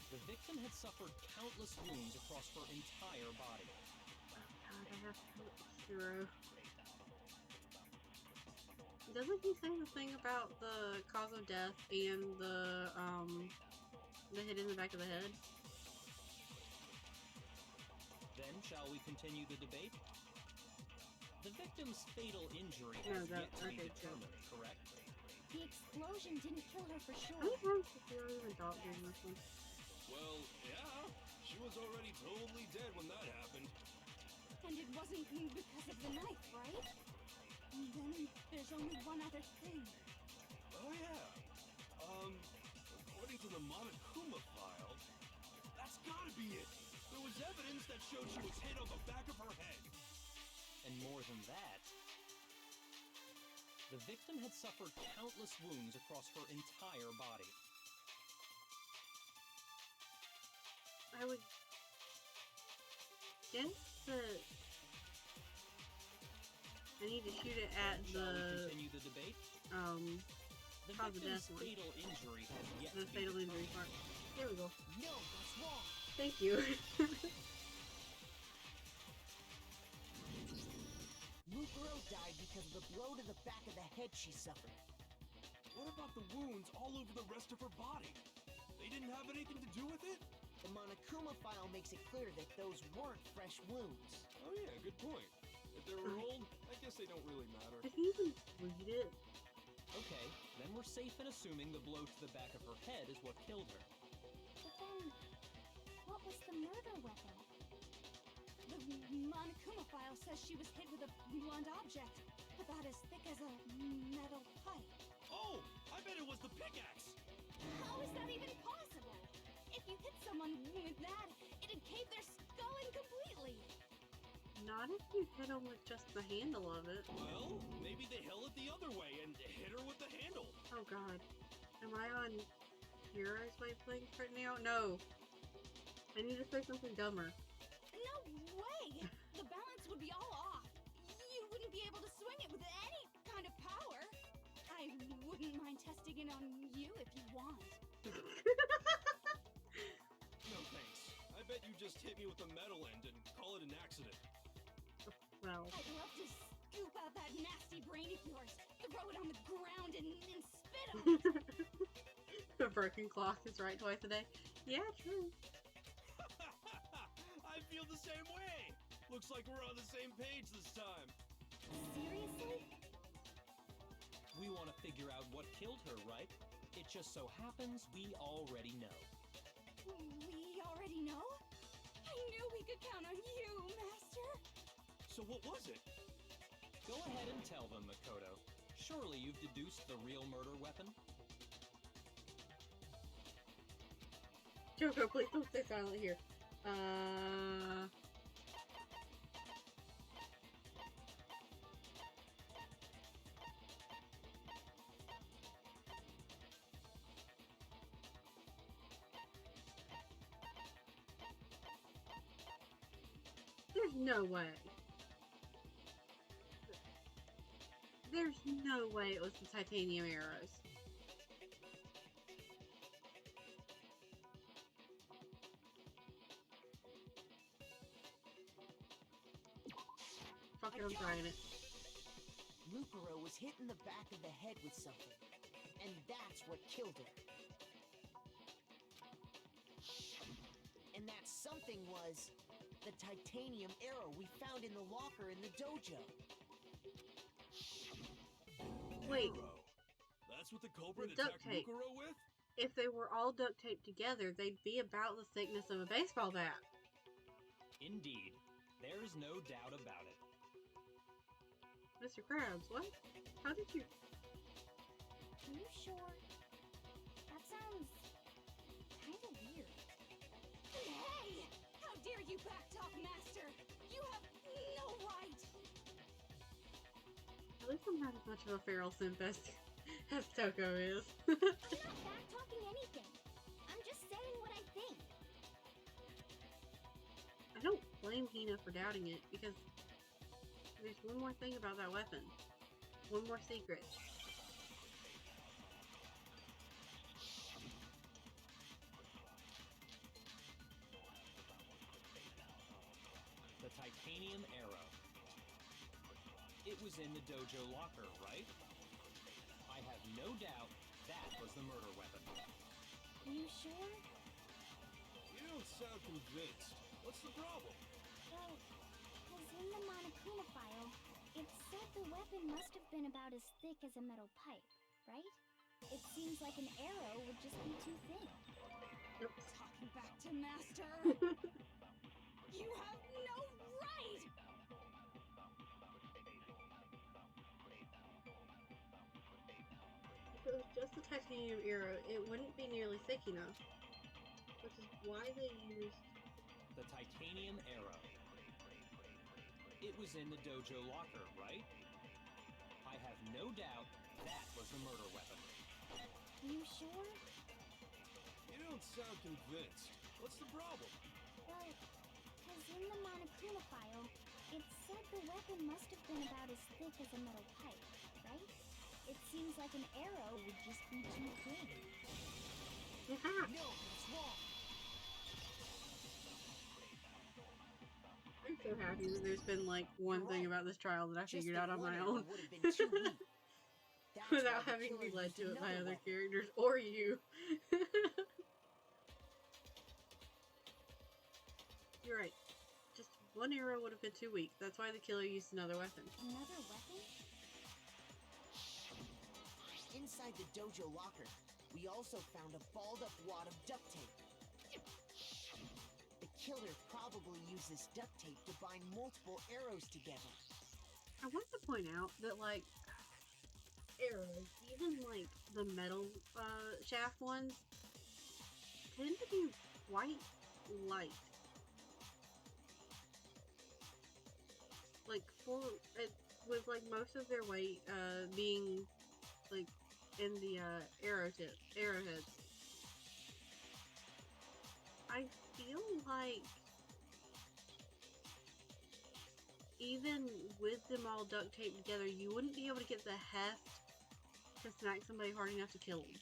B: The victim had suffered countless wounds across her entire body.
A: God, I have 0. Doesn't he say the thing about the cause of death and the hit in the back of the head?
B: Then, shall we continue the debate? The victim's fatal injury
A: No,
B: has yet to be
A: okay,
B: determined, correct?
I: The explosion didn't kill her for
A: How
I: sure.
A: many times did you even talk during this one?
F: Well, yeah. She was already totally dead when that happened.
G: And it wasn't because of the knife, right? And then there's only one other thing.
F: Oh, yeah. According to the Monokuma file, that's gotta be it. There was evidence that showed she was hit on the back of her head.
B: And more than that, the victim had suffered countless wounds across her entire body.
A: I would guess that I need to shoot it at
B: Shall we
A: the
B: continue the debate? The
A: cause of
B: victim's
A: death one.
B: fatal injury has yet
A: The
B: to be
A: fatal injury
B: determined.
A: part. There we go.
H: No, that's wrong.
A: Thank you.
H: Mukuro died because of the blow to the back of the head she suffered.
F: What about the wounds all over the rest of her body? They didn't have anything to do with it?
H: The Monokuma file makes it clear that those weren't fresh wounds.
F: Oh yeah, good point. If they were old, I guess they don't really matter.
A: Did he even read it?
B: Okay, then we're safe in assuming the blow to the back of her head is what killed her.
I: But then, what was the murder weapon?
G: The Monokuma file says she was hit with a blunt object, about as thick as a metal pipe.
F: Oh, I bet it was the pickaxe.
G: How is that even possible? If you hit someone with that, it'd cave their skull in completely.
A: Not if you hit him with just the handle of it.
F: Well, maybe they held it the other way and hit her with the handle.
A: Oh god. Am I on Heroes Wavelength right now? No. I need to say something dumber.
G: No way! The balance would be all off. You wouldn't be able to swing it with any kind of power. I wouldn't mind testing it on you if you want.
F: No thanks. I bet you just hit me with the metal end and call it an accident.
A: Well,
G: I'd love to scoop out that nasty brain of yours, throw it on the ground, and spit on it.
A: a broken clock is right twice a day. Yeah, true.
F: I feel the same way. Looks like we're on the same page this time.
I: Seriously?
B: We want to figure out what killed her, right? It just so happens we already know.
G: We already know? I knew we could count on you, Master.
F: So what was it?
B: Go ahead and tell them, Makoto. Surely you've deduced the real murder weapon?
A: Joko, please don't stay silent here. There's no way. There's no way it was the titanium arrows. Fuck it, I'm trying it.
H: Mukuro was hit in the back of the head with something, and that's what killed her. And that something was the titanium arrow we found in the locker in the dojo.
A: Wait.
F: Arrow. That's what the culprit
A: The duct
F: attacked
A: tape.
F: Mukuro with?
A: If they were all duct taped together, they'd be about the thickness of a baseball bat.
B: Indeed. There's no doubt about it.
A: Mr. Krabs, what? How did you...
I: Are you sure? That sounds kinda weird.
G: Hey! How dare you backtalk, Master? You have no right!
A: At least I'm not as much of a feral simp as Toko is.
I: I'm not back-talking anything. I'm just saying what I think.
A: I don't blame Hina for doubting it, because there's one more thing about that weapon. One more secret.
B: was in the dojo locker, right? I have no doubt that was the murder weapon.
I: Are you sure?
F: You don't sound convinced. What's the problem?
I: Well, because in the Monokuma file, it said the weapon must have been about as thick as a metal pipe, right? It seems like an arrow would just be too thin.
G: Talking back to Master! You have no right!
A: If it was just a titanium arrow, it wouldn't be nearly thick enough. Which is why they used...
B: The titanium arrow. It was in the dojo locker, right? I have no doubt that was the murder weapon.
I: Are you sure?
F: You don't sound convinced. What's the problem?
I: Well, because in the Monokuma file, it said the weapon must have been about as thick as a metal pipe, right? It seems like an arrow would just be too thin.
H: No, that's wrong.
A: I'm so happy that there's been like one
H: You're
A: thing
H: right.
A: about this trial that I
H: Just
A: figured
H: the
A: out on
H: one
A: my
H: arrow
A: own.
H: would have been too weak. That's
A: Without
H: why the
A: having to be
H: killer
A: led
H: used
A: to it by
H: another
A: other
H: weapon.
A: characters or you. You're right. Just one arrow would have been too weak. That's why the killer used another weapon.
I: Another weapon?
H: Inside the dojo locker, we also found a balled up wad of duct tape. The killer probably uses duct tape to bind multiple arrows together.
A: I want to point out that, like, arrows, even, like, the metal shaft ones, tend to be quite light. Like, with, like, most of their weight being, like, in the arrowheads. I feel like even with them all duct taped together, you wouldn't be able to get the heft to smack somebody hard enough to kill them.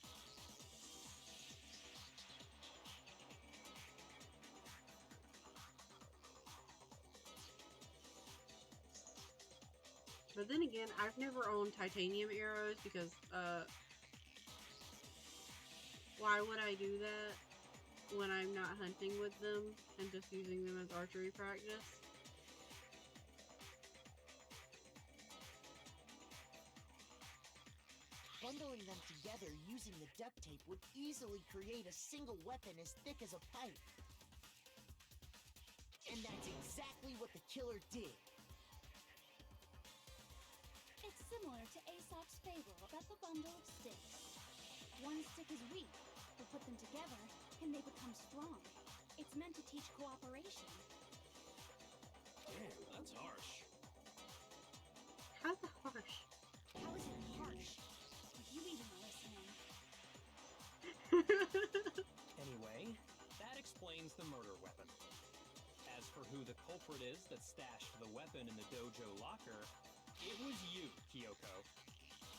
A: But then again, I've never owned titanium arrows because, why would I do that when I'm not hunting with them and just using them as archery practice?
H: Bundling them together using the duct tape would easily create a single weapon as thick as a pipe. And that's exactly what the killer did.
G: It's similar to Aesop's fable about the bundle of sticks. One stick is weak, but put them together, and they become strong. It's meant to teach cooperation.
F: Damn, that's harsh.
A: How's it harsh?
G: How is it harsh? Are you even listening?
B: Anyway, that explains the murder weapon. As for who the culprit is that stashed the weapon in the dojo locker, it was you, Kyoko.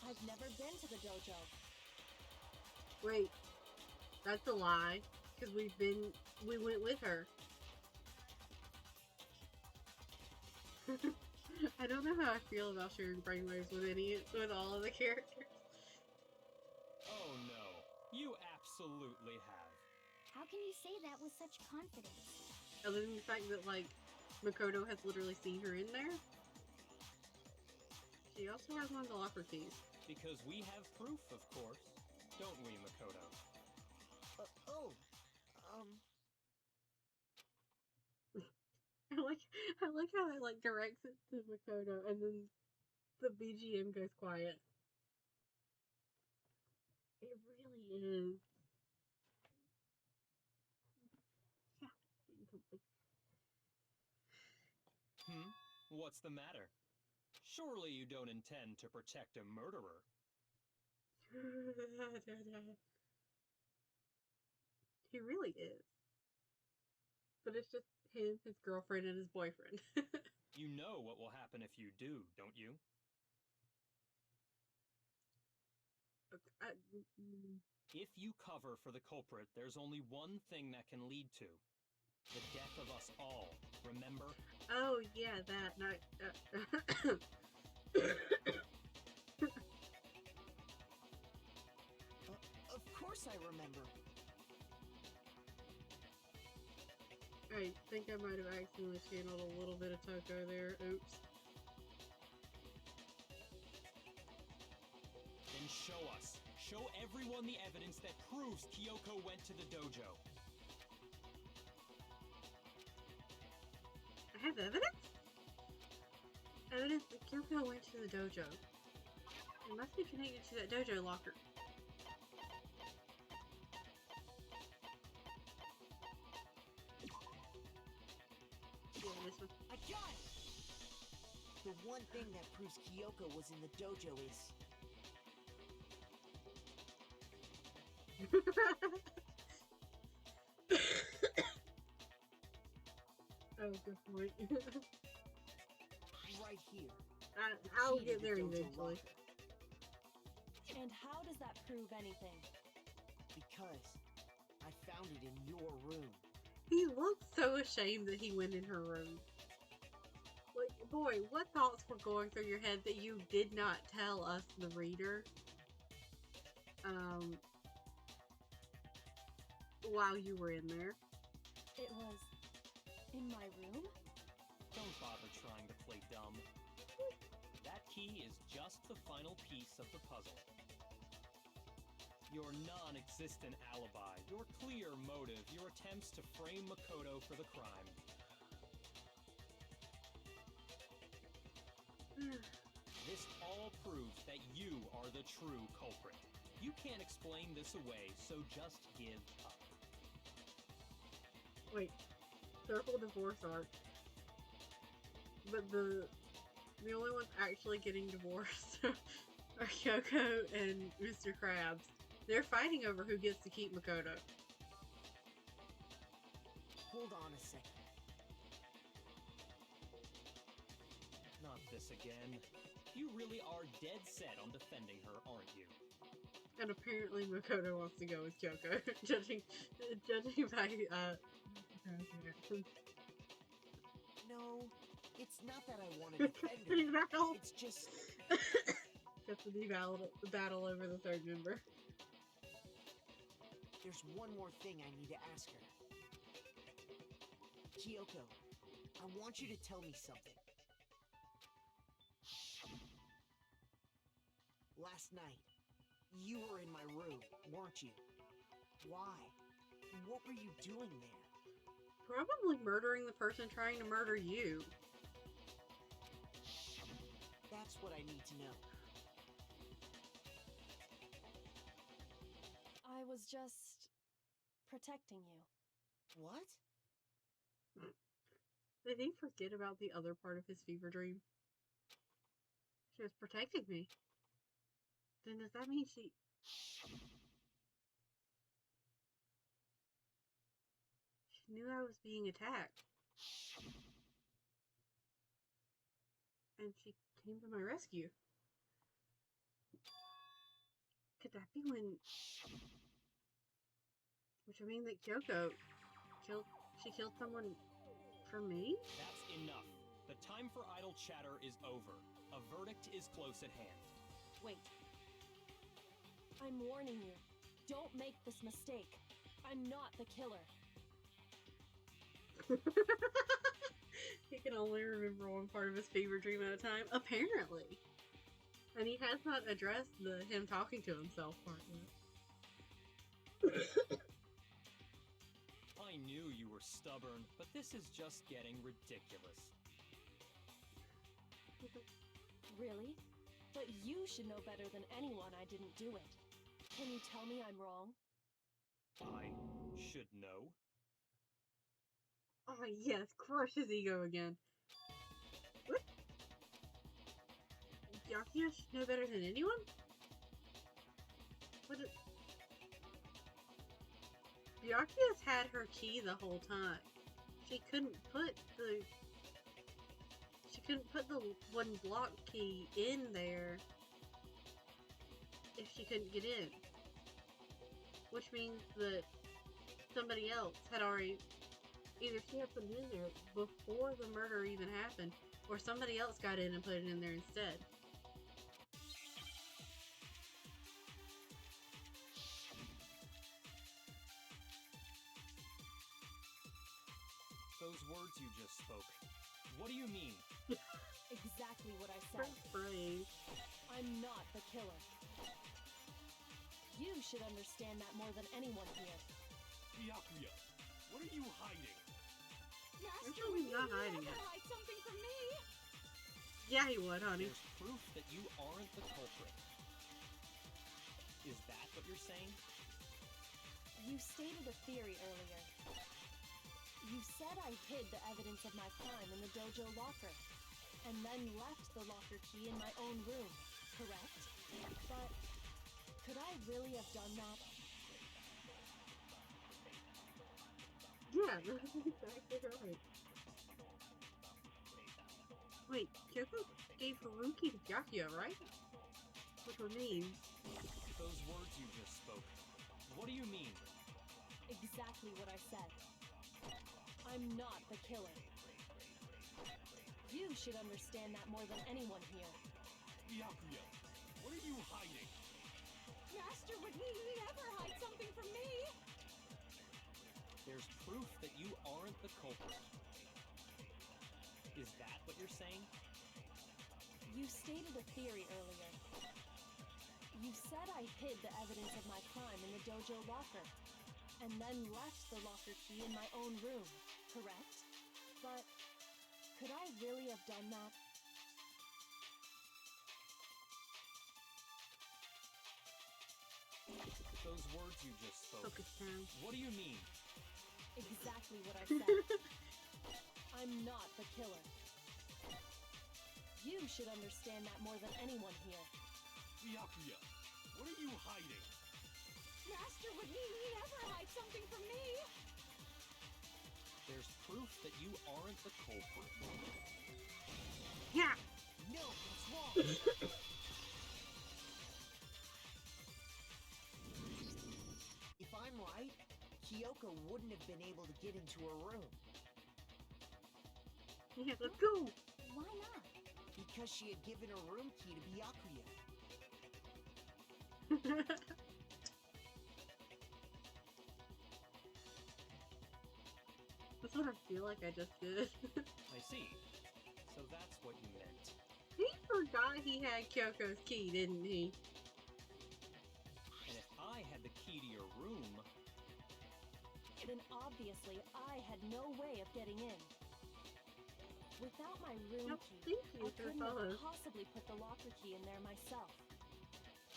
E: I've never been to the dojo.
A: Wait, that's a lie. Because we went with her. I don't know how I feel about sharing brainwaves with all of the characters.
B: Oh no, you absolutely have.
I: How can you say that with such confidence?
A: Other than the fact that, like, Makoto has literally seen her in there. She also has one of the locker keys.
B: Because we have proof, of course. Don't we, Makoto?
A: I like how it, like, directs it to Makoto and then the BGM goes quiet. It really is. Yeah, getting comfy.
B: What's the matter? Surely you don't intend to protect a murderer.
A: He really is. But it's just him, his girlfriend, and his boyfriend.
B: You know what will happen if you do, don't you? If you cover for the culprit, there's only one thing that can lead to the death of us all, remember?
A: Oh, yeah, that.
H: Of course I remember.
A: I think I might have accidentally channeled a little bit of Toko there. Oops.
B: Then show us. Show everyone the evidence that proves Kyoko went to the dojo.
A: I have evidence? Evidence that Kyoko went to the dojo. It must be connected to that dojo locker. Yeah, this one.
H: I got it! The one thing that proves Kyoko was in the dojo is...
A: Oh, good point.
H: right here.
A: I'll
H: Key to
A: get
H: the
A: there
H: dojo
A: eventually.
H: locker.
E: And how does that prove anything?
H: Because I found it in your room.
A: He looked so ashamed that he went in her room. Like, boy, what thoughts were going through your head that you did not tell us, the reader? While you were in there.
E: It was in my room?
B: Don't bother trying to play dumb. That key is just the final piece of the puzzle. Your non-existent alibi, your clear motive, your attempts to frame Makoto for the crime. This all proves that you are the true culprit. You can't explain this away, so just give up.
A: Wait, circle divorce arc. But the only ones actually getting divorced are Kyoko and Mr. Krabs. They're fighting over who gets to keep Makoto.
H: Hold on a second.
B: Not this again. You really are dead set on defending her, aren't you?
A: And apparently Makoto wants to go with Kyoko, judging by
H: No, it's not that I want to defend her. It's just...
A: Custody battle over the third member.
H: There's one more thing I need to ask her. Kyoko, I want you to tell me something. Last night, you were in my room, weren't you? Why? What were you doing there?
A: Probably murdering the person trying to murder you.
H: That's what I need to know.
E: I was just protecting you.
H: What?
A: Did he forget about the other part of his fever dream? She was protecting me. Then does that mean she knew I was being attacked? And she came to my rescue. Could that be when... Which would mean that Kyoko killed someone for me?
B: That's enough. The time for idle chatter is over. A verdict is close at hand.
E: Wait. I'm warning you. Don't make this mistake. I'm not the killer.
A: He can only remember one part of his fever dream at a time, apparently. And he has not addressed the him talking to himself part yet.
B: I knew you were stubborn, but this is just getting ridiculous.
E: Really? But you should know better than anyone I didn't do it. Can you tell me I'm wrong?
B: I should know.
A: Oh yes, crush his ego again. What? Byakuya should know better than anyone? What is... Byakuya's had her key the whole time. She couldn't put the one block key in there if she couldn't get in. Which means that somebody else had already... Either she had put it in there before the murder even happened, or somebody else got in and put it in there instead.
B: Those words you just spoke. What do you mean?
E: Exactly what I said.
A: Brave.
E: I'm not the killer. You should understand that more than anyone here.
F: Byakuya, what are you hiding?
G: Master,
A: Actually,
G: would
A: not
G: you
A: hiding
G: ever
A: it.
G: hide something from me?
A: Yeah, he would, honey.
B: There's proof that you aren't the culprit. Is that what you're saying?
E: You stated a theory earlier. You said I hid the evidence of my crime in the dojo locker, and then left the locker key in my own room, correct? But could I really have done that?
A: Yeah, that's exactly right. Wait, Kyoko gave Haruki to Byakuya, right? Which would mean...
B: Those words you just spoke. What do you mean?
E: Exactly what I said. I'm not the killer. You should understand that more than anyone here.
F: Byakuya, what are you hiding?
G: Master, would he ever hide something from me?
B: There's proof that you aren't the culprit. Is that what you're saying?
E: You stated a theory earlier. You said I hid the evidence of my crime in the dojo locker, and then left the locker key in my own room, correct? But could I really have done that?
B: Those words you just spoke.
A: Focus down.
B: What do you mean?
E: Exactly what I said. I'm not the killer. You should understand that more than anyone here.
F: Byakuya, what are you hiding?
G: Master, would he ever hide something from me?
B: There's proof that you aren't the culprit.
A: Yeah!
H: No, that's wrong. If I'm right, Kyoko wouldn't have been able to get into her room
A: Yeah, let's go!
G: Why not?
H: because she had given her room key to Byakuya.
A: That's what I feel like I just did.
B: I see. So that's what you meant.
A: He forgot he had Kyoko's key, didn't he?
B: And if I had the key to your room,
E: Then obviously I had no way of getting in. Without my room
A: Nope,
E: key,
A: thank you
E: I
A: for
E: couldn't have
A: follow.
E: possibly put the locker key in there myself.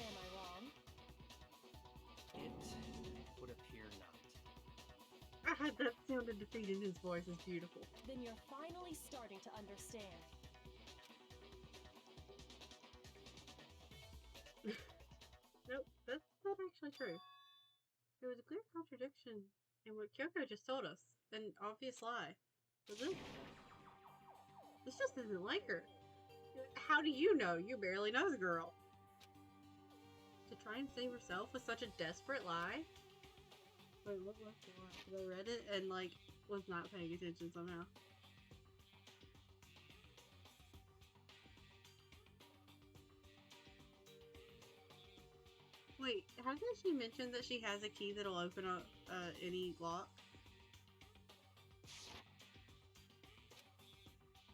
E: Am I wrong?
B: it would appear not.
A: Ah, that sound of defeat in his voice is beautiful.
E: Then you're finally starting to understand.
A: Nope, that's not actually true. There was a clear contradiction in what Kyoko just told us. An obvious lie. Was it? This just isn't like her. How do you know? You barely know the girl. To try and save herself with such a desperate lie? Wait, what was the lie? 'Cause I read it and, like, was not paying attention somehow. Wait, hasn't she mentioned that she has a key that'll open up any lock?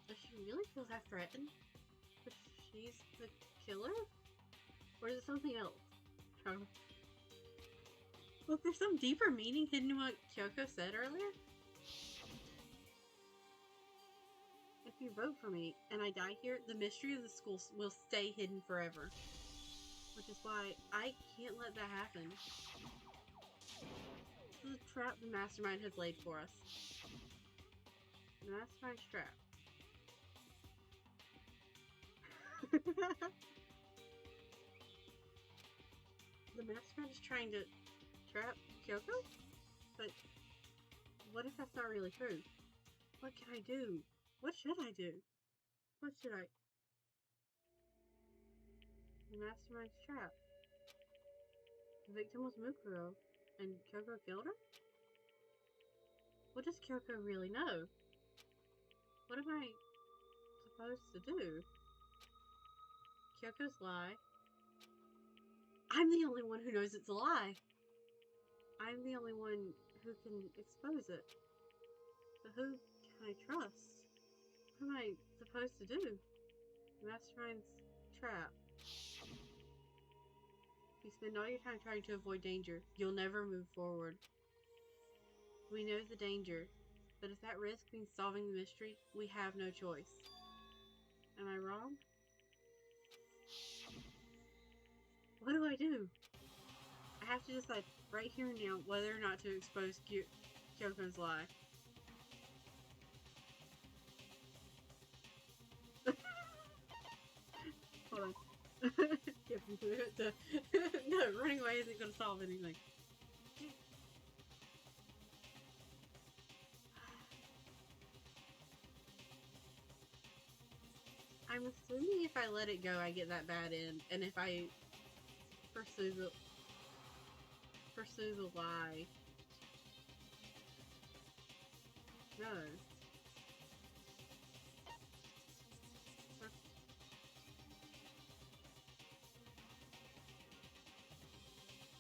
A: Does she really feel that threatened? If she's the killer? Or is it something else? Look, there's some deeper meaning hidden in what Kyoko said earlier. If you vote for me and I die here, the mystery of the school will stay hidden forever. Which is why I can't let that happen. This is a trap the mastermind has laid for us. The mastermind's trap. The mastermind is trying to trap Kyoko? But what if that's not really true? What can I do? What should I do? What should I... The mastermind's trap. The victim was Mukuro, and Kyoko killed her? What does Kyoko really know? What am I supposed to do? Kyoko's lie. I'm the only one who knows it's a lie. I'm the only one who can expose it. But who my trust? What am I supposed to do? The mastermind's trap. You spend all your time trying to avoid danger. You'll never move forward. We know the danger, but if that risk means solving the mystery, we have no choice. Am I wrong? What do I do? I have to decide right here and now whether or not to expose Kyoko's lie. Hold on. No, running away isn't going to solve anything. I'm assuming if I let it go, I get that bad end, and if I pursue the lie, no.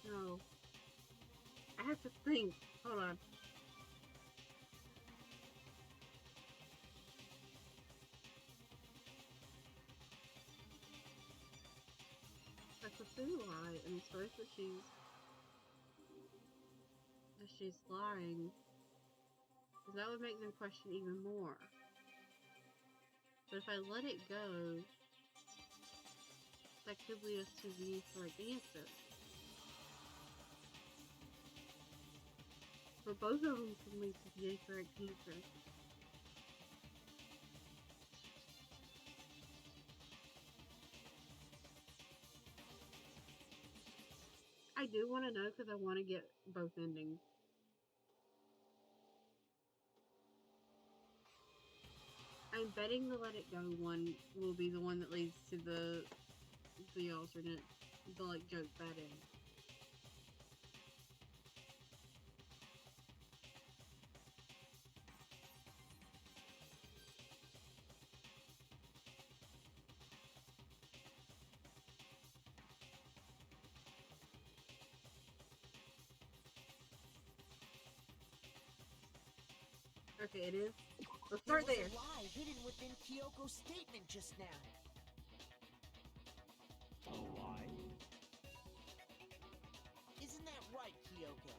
A: No. I have to think. Hold on. I pursue the lie and expose that she's lying. Because that would make them question even more. But if I let it go, that could lead us to the incorrect answer. But both of them can lead to the incorrect answer. I do want to know because I want to get both endings. I'm betting the let it go one will be the one that leads to the alternate, the like joke bad end. Okay, it is. Let's start there.
H: There was a lie hidden within Kyoko's statement just now.
B: A lie?
H: Isn't that right, Kyoko?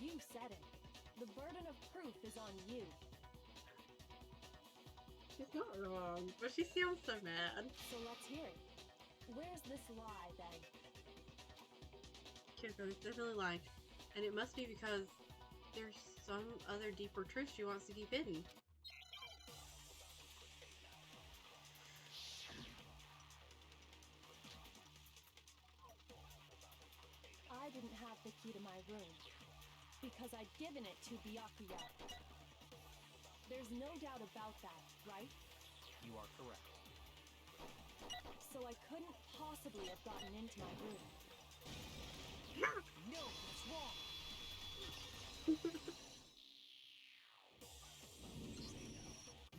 E: You said it. The burden of proof is on you.
A: She's not wrong, but she sounds so mad.
E: So let's hear it. Where's this lie, then?
A: Kyoko is definitely lying. And it must be because there's some other deeper truth she wants to keep hidden.
E: I didn't have the key to my room because I'd given it to Byakuya. There's no doubt about that, right?
B: You are correct.
E: So I couldn't possibly have gotten into my room.
H: No, that's wrong.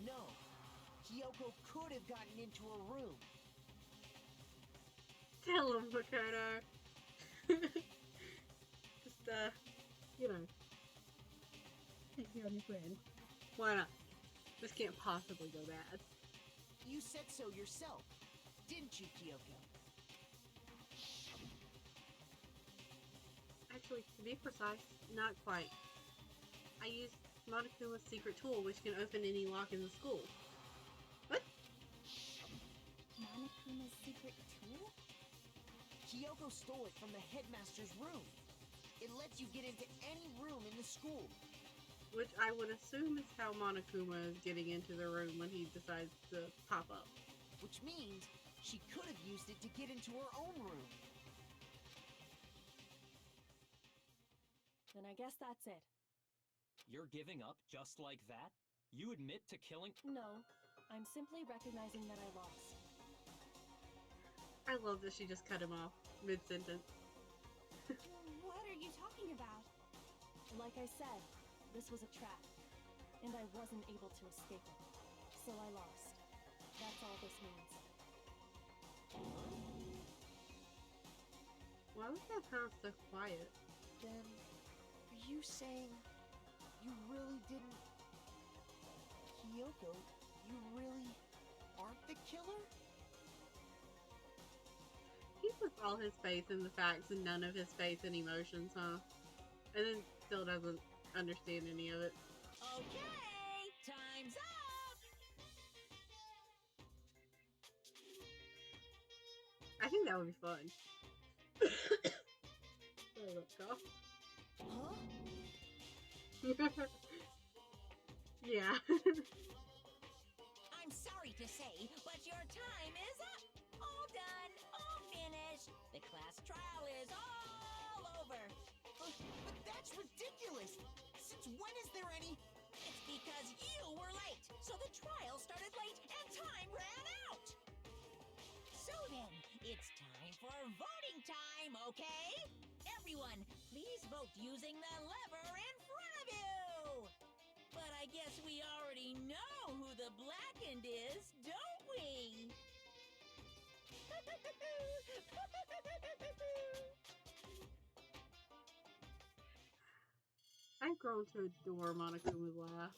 H: No, Kyoko could have gotten into her room.
A: Tell him, Makoto. Just, you know. Take you on your friend. Why not? This can't possibly go bad.
H: You said so yourself, didn't you, Kyoko?
A: Actually, to be precise, not quite. I used Monokuma's secret tool, which can open any lock in the school. What?
I: Monokuma's secret tool?
H: Kyoko stole it from the headmaster's room. It lets you get into any room in the school.
A: Which I would assume is how Monokuma is getting into the room when he decides to pop up.
H: Which means she could have used it to get into her own room.
E: Then I guess that's it.
B: You're giving up just like that? You admit to killing—
E: No, I'm simply recognizing that I lost.
A: I love that she just cut him off mid-sentence.
G: What are you talking about?
E: Like I said, this was a trap, and I wasn't able to escape it. So I lost. That's all this means.
A: Why was that house so quiet?
H: Then you saying you really didn't... Kyoko, you really aren't the killer?
A: He puts all his faith in the facts and none of his faith in emotions, huh? And then still doesn't understand any of it.
D: Okay, time's up!
A: I think that would be fun. Sorry, let's go.
H: Huh?
A: Yeah.
D: I'm sorry to say, but your time is up. All done, all finished. The class trial is all over.
H: But that's ridiculous! Since when is there any...
D: It's because you were late, so the trial started late and time ran out. So then, it's time for voting time, okay? Everyone, please vote using the lever in front of you. But I guess we already know who the blackened is, don't we?
A: I've grown to adore Monokuma's laugh.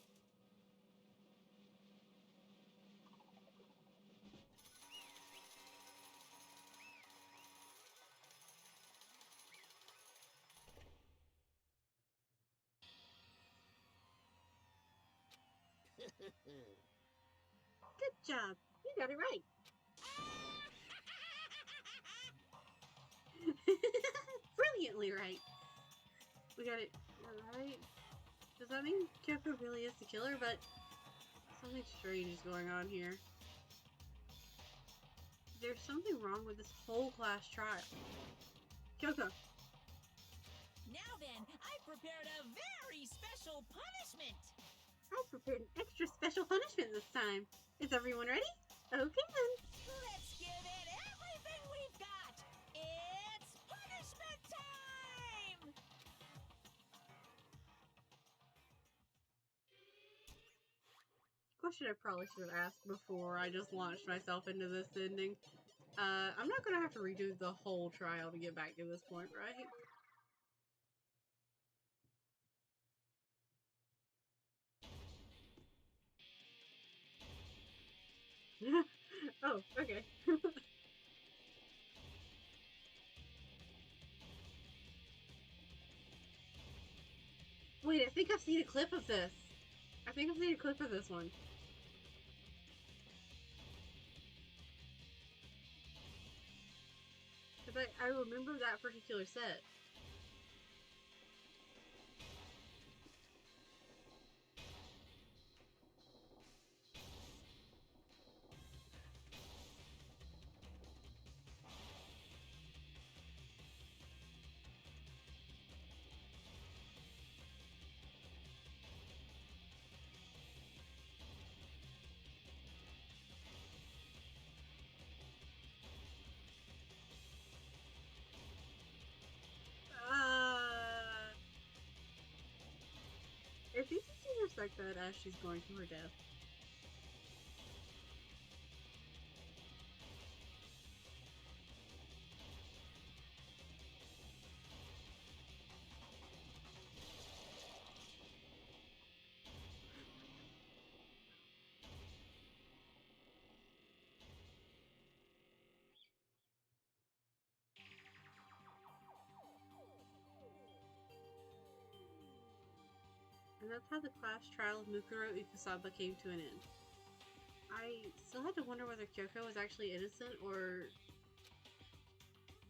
A: Good job. You got it right. Brilliantly right. We got it right. Does that mean Kyoko really is the killer? But something strange is going on here. There's something wrong with this whole class trial. Kyoko.
D: Now then, I've prepared a very special punishment.
A: I've prepared an extra special punishment this time. Is everyone ready? Okay then.
D: Let's give it everything we've got. It's punishment time!
A: Question I probably should have asked before I just launched myself into this ending. I'm not gonna have to redo the whole trial to get back to this point, right? Oh, okay. Wait, I think I've seen a clip of this. I think I've seen a clip of this one. Because I remember that particular set. If you can respect that as she's going to her death. And that's how the class trial of Mukuro Ukasaba came to an end. I still had to wonder whether Kyoko was actually innocent or...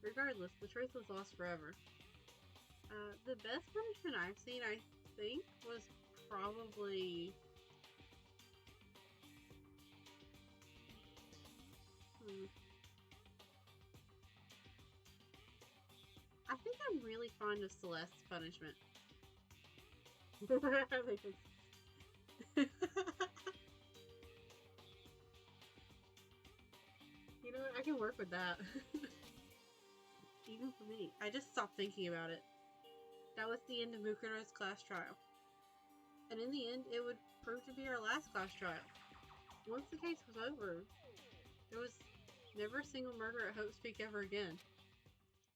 A: Regardless, the truth was lost forever. The best punishment I've seen, I think, was probably... I think I'm really fond of Celeste's punishment. You know what? I can work with that. Even for me. I just stopped thinking about it. That was the end of Mukuro's class trial. And in the end, it would prove to be our last class trial. Once the case was over, there was never a single murder at Hope's Peak ever again.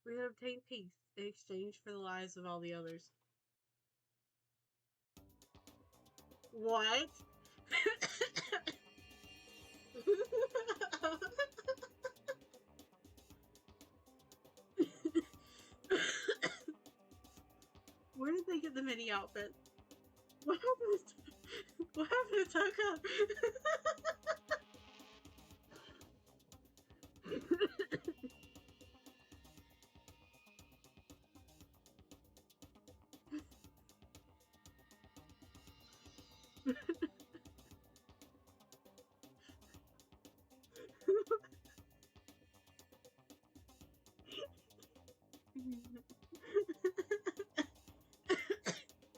A: We had obtained peace in exchange for the lives of all the others. What? Where did they get the mini outfit? What happened what happened to Toka?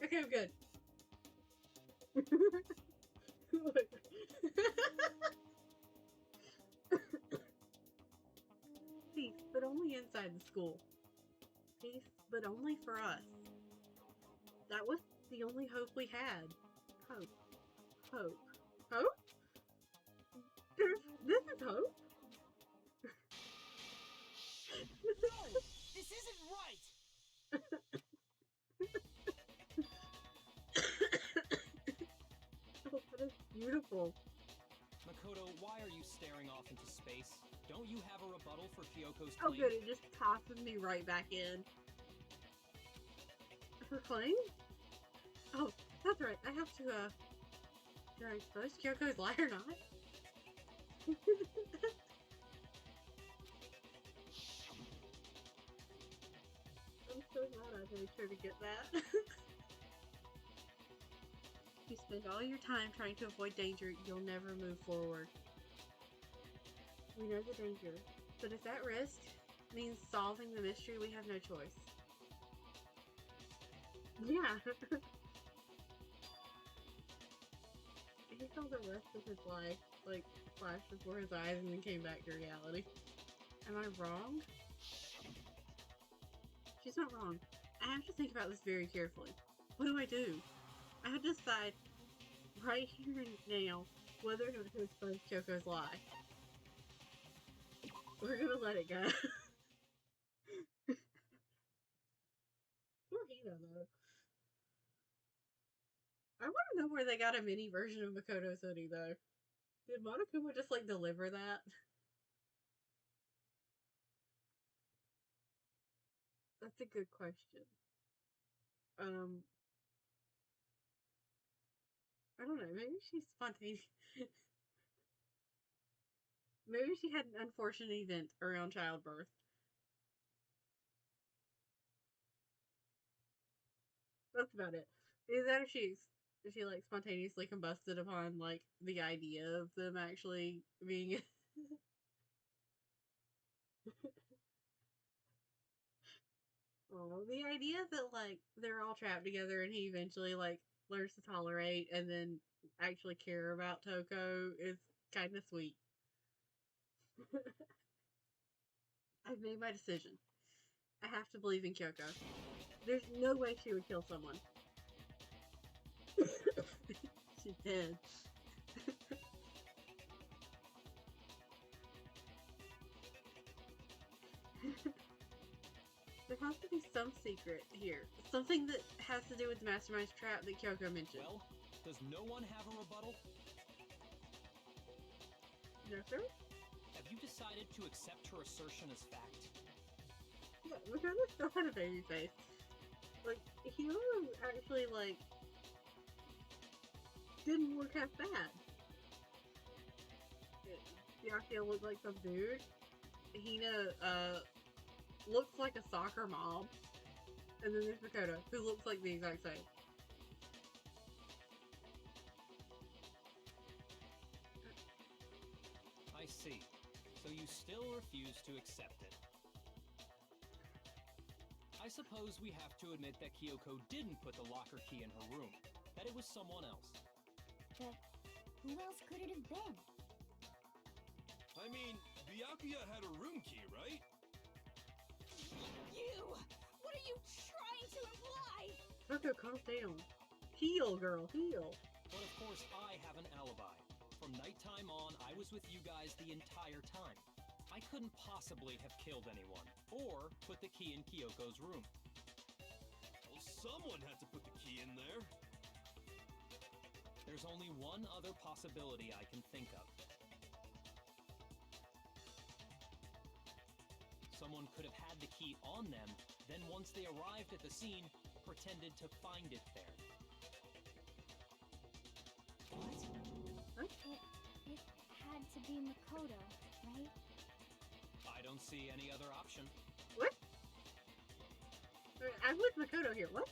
A: Okay, I'm good. Peace, but only inside the school. Peace, but only for us. That was the only hope we had. Hope. Hope. Hope? This is hope?
H: No! This isn't right!
A: Oh, that is beautiful.
B: Makoto, why are you staring off into space? Don't you have a rebuttal for Kyoko's
A: Oh
B: claim?
A: good, it just tosses me right back in. Her claim? Oh, that's right. I have to, do I expose Kyoko's lie or not? I'm so glad I made sure to get that. You spend all your time trying to avoid danger, you'll never move forward. We know the danger, but if that risk means solving the mystery, we have no choice. Yeah. He saw the rest of his life, like, flash before his eyes and then came back to reality. Am I wrong? She's not wrong. I have to think about this very carefully. What do I do? I have to decide right here and now whether or not to expose Kyoko's lie. We're gonna let it go. Poor Hina, though. I want to know where they got a mini version of Makoto's hoodie, though. Did Monokuma just, like, deliver that? That's a good question. I don't know, maybe she's spontaneous. Maybe she had an unfortunate event around childbirth. That's about it. Is that if she like spontaneously combusted upon like the idea of them actually being oh, the idea that like they're all trapped together and he eventually like learns to tolerate and then actually care about Toko is kind of sweet. I've made my decision. I have to believe in Kyoko. There's no way she would kill someone. She did. There has to be some secret here. Something that has to do with the Mastermind's trap that Kyoko mentioned.
B: Well, does no one have a rebuttal?
A: No, sir?
B: Have you decided to accept her assertion as fact?
A: Yeah, Makoto still had a baby face. Like, he actually, like, didn't look half bad. Byakuya looked like some dude. Hina, looks like a soccer mom. And then there's Makoto, who looks like the exact same.
B: I see. So you still refuse to accept it. I suppose we have to admit that Kyoko didn't put the locker key in her room. That it was someone else.
I: But who else could it have been?
F: I mean, Byakuya had a room key, right?
D: You! What are you trying to imply?
A: Toko, calm down. Heal, girl, heal.
B: But of course, I have an alibi. From nighttime on, I was with you guys the entire time. I couldn't possibly have killed anyone, or put the key in Kyoko's room.
F: Well, someone had to put the key in there.
B: There's only one other possibility I can think of. Someone could have had the key on them, then once they arrived at the scene, pretended to find it there.
I: It had to be Makoto, right?
B: I don't see any other option.
A: What? I'm with Makoto here. What?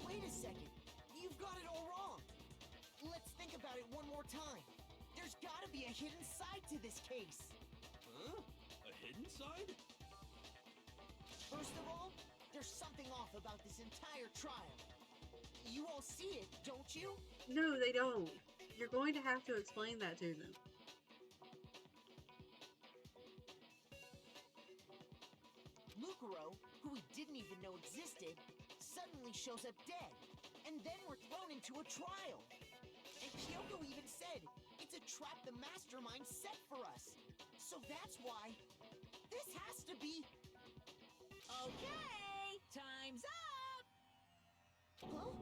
H: Wait a second. You've got it all wrong. Let's think about it one more time. There's gotta be a hidden side to this case.
F: Huh? A hidden side?
H: First of all, there's something off about this entire trial. You all see it, don't you?
A: No, they don't. You're going to have to explain that to them.
H: Lukuro, who we didn't even know existed, suddenly shows up dead. And then we're thrown into a trial. And Kyoko even said, it's a trap the mastermind set for us. So that's why this has to be...
D: Okay, time's up!
H: Huh?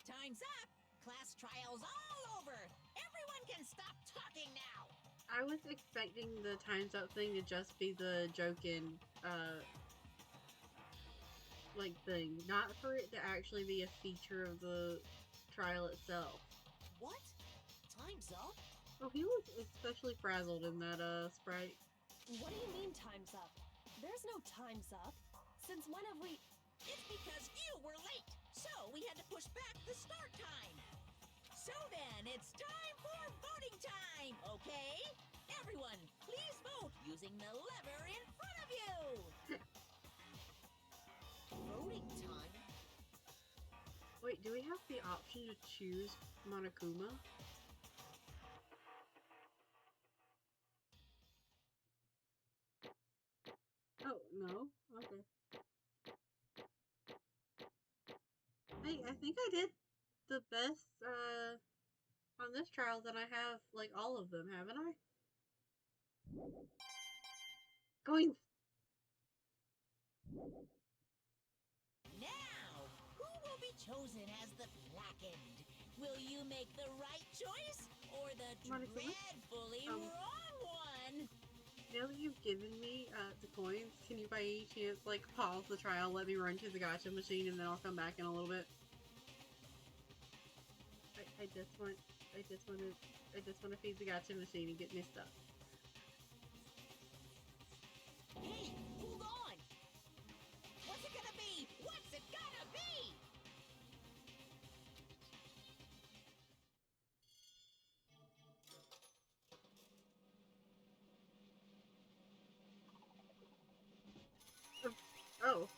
D: Time's up! Class trial's all over! Everyone can stop talking now!
A: I was expecting the Time's Up thing to just be the joke-in, like, thing. Not for it to actually be a feature of the trial itself.
H: What? Time's up?
A: Oh, he was especially frazzled in that, sprite.
E: What do you mean time's up? There's no time's up. Since when have we...
D: It's because you were late, so we had to push back the start time. So then, it's time for voting time, okay? Everyone, please vote using the lever in front of you!
H: Voting time?
A: Wait, do we have the option to choose Monokuma? Oh, no? Okay. Hey, I think I did the best, on this trial than I have, like, all of them, haven't I? Going.
D: Now, who will be chosen as the blackened? Will you make the right choice or the
A: Monokuma?
D: dreadfully wrong one?
A: Now that you've given me, the coins, can you by any chance, like, pause the trial, let me run to the gacha machine, and then I'll come back in a little bit? I just want to feed the gacha machine and get my stuff.
D: Hey, hold on! What's it gonna be? What's it gonna be?
A: Oh,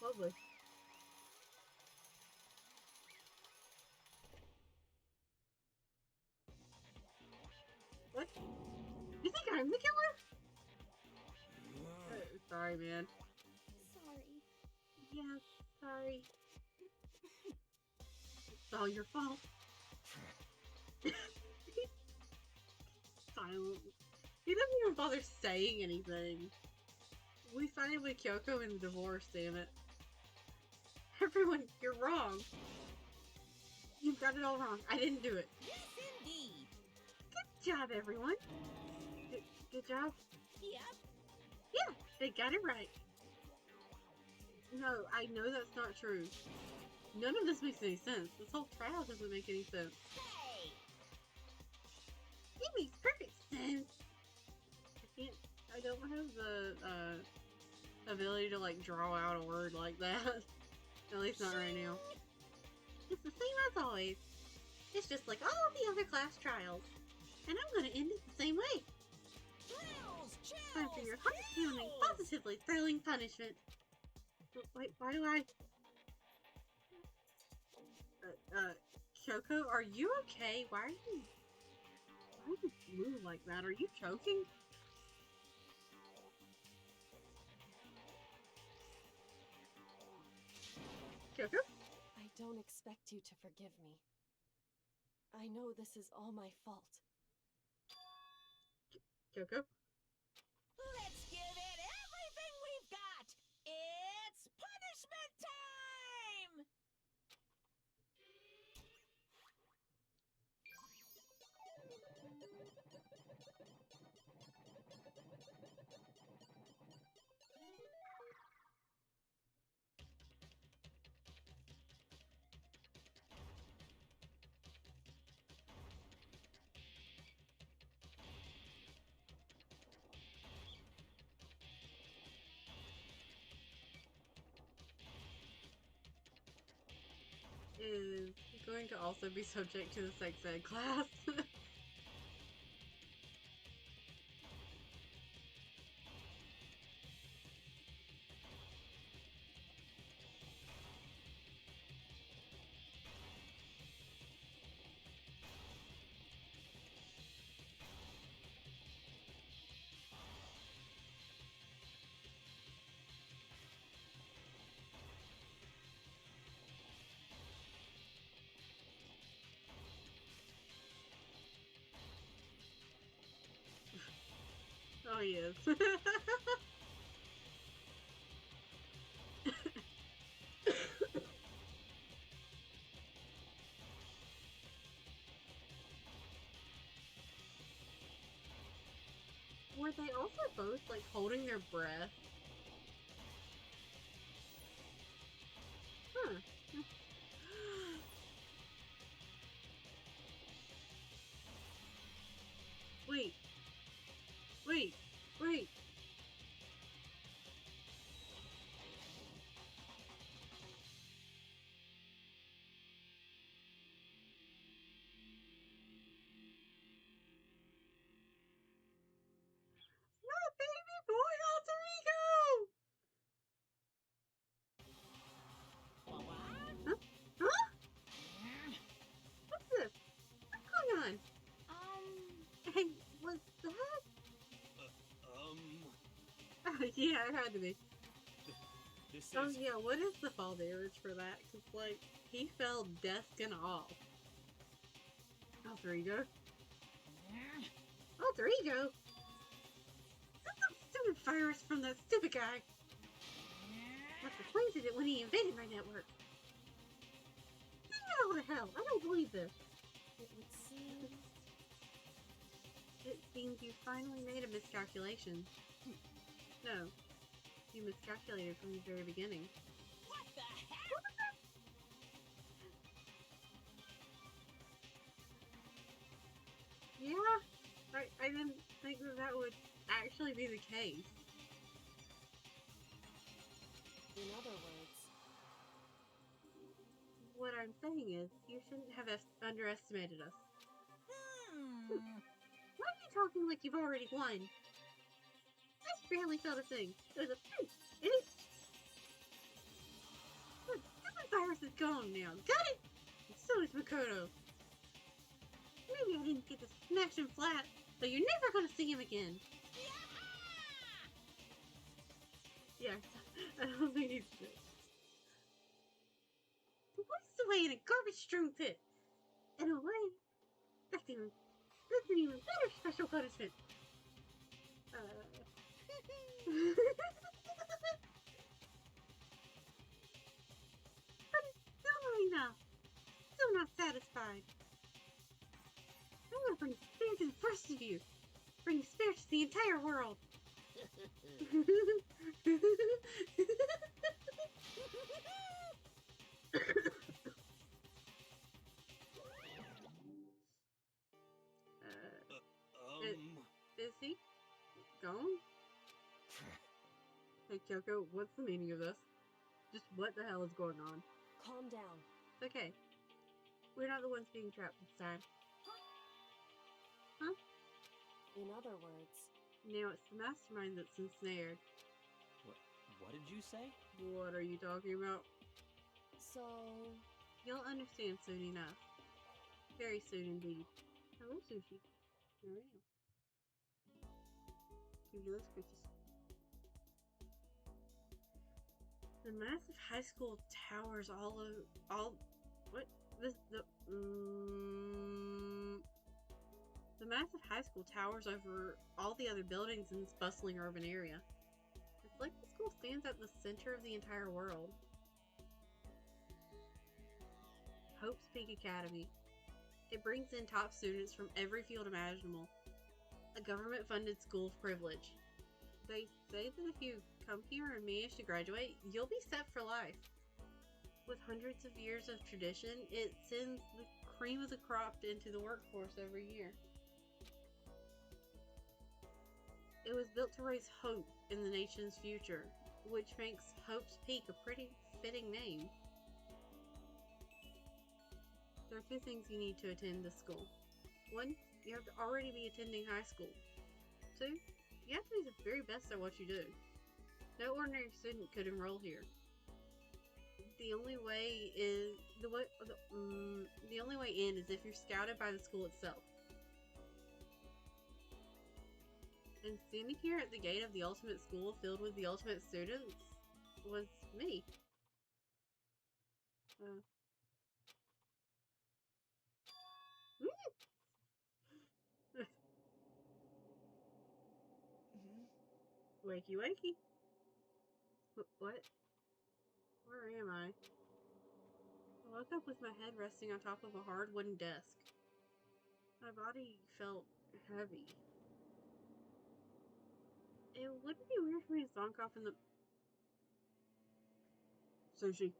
A: lovely. What? You think I'm the killer? Sorry, man.
I: Sorry.
A: Yeah, sorry. It's all your fault. Silent. He doesn't even bother saying anything. We sided with Kyoko in the divorce, damn it. Everyone, you're wrong. You've got it all wrong. I didn't do it.
D: Yes, indeed.
A: Good job, everyone. Good job.
D: Yep.
A: Yeah, they got it right. No, I know that's not true. None of this makes any sense. This whole trial doesn't make any sense.
D: Hey!
A: It makes perfect sense. I don't have the, ability to, like, draw out a word like that. At least not right now. It's the same as always. It's just like all of the other class trials. And I'm gonna end it the same way.
D: Thrills,
A: Time for your
D: chills,
A: heart-pounding,
D: thrills.
A: positively thrilling punishment. Wait, why do I... Kyoko, are you okay? Why are you move like that? Are you choking? Kyoko?
E: I don't expect you to forgive me. I know this is all my fault.
A: Kyoko?
D: Let's give it everything we've got! It's punishment time!
A: is going to also be subject to the sex ed class. Oh, yes. Were they also both, like, holding their breath? Huh. Wait. Wait. Wait. Not baby boy alter ego! Huh? Huh? What's this? What's going on? Hey, what's that? Yeah, it had to be.
B: This is...
A: Oh yeah, what is the fall damage for that? Cause like, he fell desk and all. Alter ego? Alter ego? That's some stupid virus from that stupid guy. Must have planted it when he invaded my network. What the hell? I don't believe this.
E: It would seem...
A: It seems you finally made a miscalculation. No. You miscalculated from the very beginning.
D: What the heck?
A: Yeah, I didn't think that would actually be the case.
E: In other words,
A: What I'm saying is, you shouldn't have underestimated us. Why are you talking like you've already won? I barely felt a thing. It was a poof, and it... The stupid virus is gone now. Got it? And so is Makoto. Maybe I didn't get to smash him flat, but you're never gonna see him again. Yeah, I don't think he's good. He wastes away in a garbage-strewn pit. In a way, that's an even better special punishment. But it's still not enough. Still not satisfied. I'm gonna bring despair to the first of you. Bring despair to the entire world. Is he gone? Hey Kyoko, what's the meaning of this? Just what the hell is going on?
E: calm down.
A: It's okay. We're not the ones being trapped this time. Huh?
E: In other words,
A: Now it's the mastermind that's ensnared.
B: What did you say?
A: What are you talking about?
E: so...
A: You'll understand soon enough. Very soon indeed. Hello, Sushi. How are you? Fabulous creatures. The massive high school towers the massive high school towers over all the other buildings in this bustling urban area. It's like the school stands at the center of the entire world. Hope's Peak Academy. It brings in top students from every field imaginable. A government-funded school of privilege. They say that if you come here and manage to graduate, you'll be set for life. With hundreds of years of tradition, it sends the cream of the crop into the workforce every year. It was built to raise hope in the nation's future, which makes Hope's Peak a pretty fitting name. There are two things you need to attend this school. One, you have to already be attending high school. Two, you have to be the very best at what you do. No ordinary student could enroll here. The only way in is if you're scouted by the school itself. And standing here at the gate of the ultimate school filled with the ultimate students was me. Wakey wakey. What? Where am I? I woke up with my head resting on top of a hard wooden desk. My body felt heavy. It wouldn't be weird for me to zonk off in the... Sushi.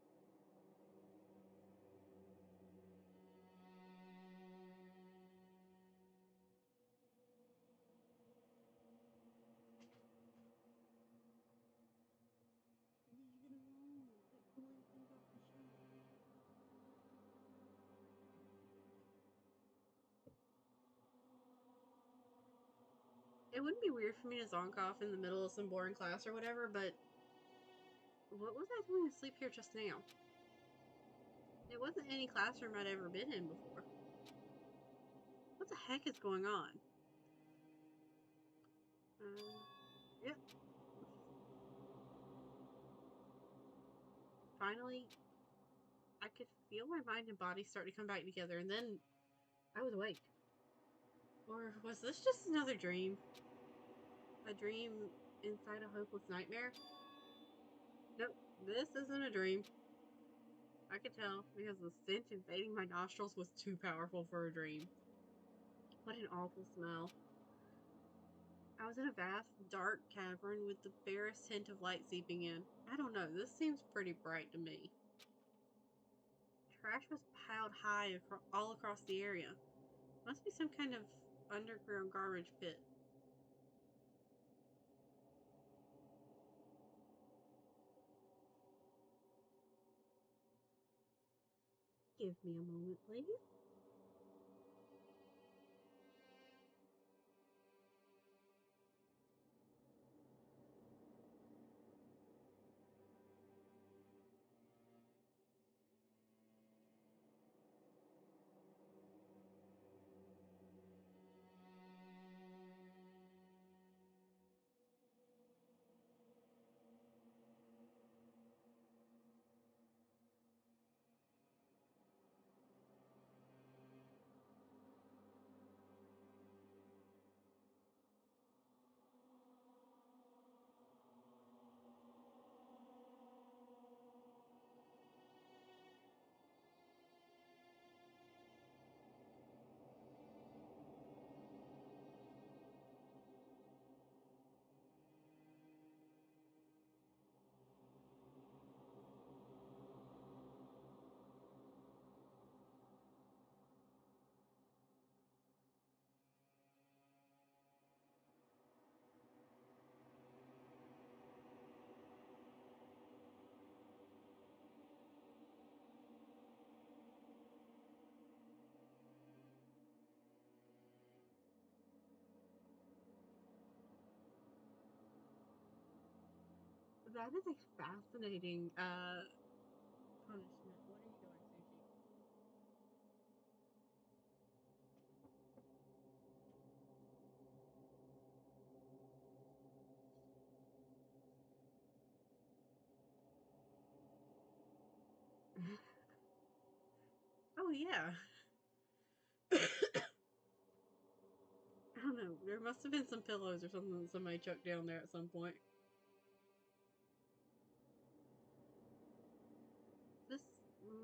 A: It wouldn't be weird for me to zonk off in the middle of some boring class or whatever, but what was I doing asleep here just now? It wasn't any classroom I'd ever been in before. What the heck is going on? Yep. Finally, I could feel my mind and body start to come back together, and then I was awake. Or was this just another dream? A dream inside a hopeless nightmare? Nope, this isn't a dream. I could tell because the stench invading my nostrils was too powerful for a dream. What an awful smell. I was in a vast, dark cavern with the barest hint of light seeping in. I don't know, this seems pretty bright to me. Trash was piled high all across the area. Must be some kind of underground garbage pit. Give me a moment, please. That is a fascinating punishment. What are you doing, Sushi? Oh yeah. I don't know. There must have been some pillows or something that somebody chucked down there at some point. This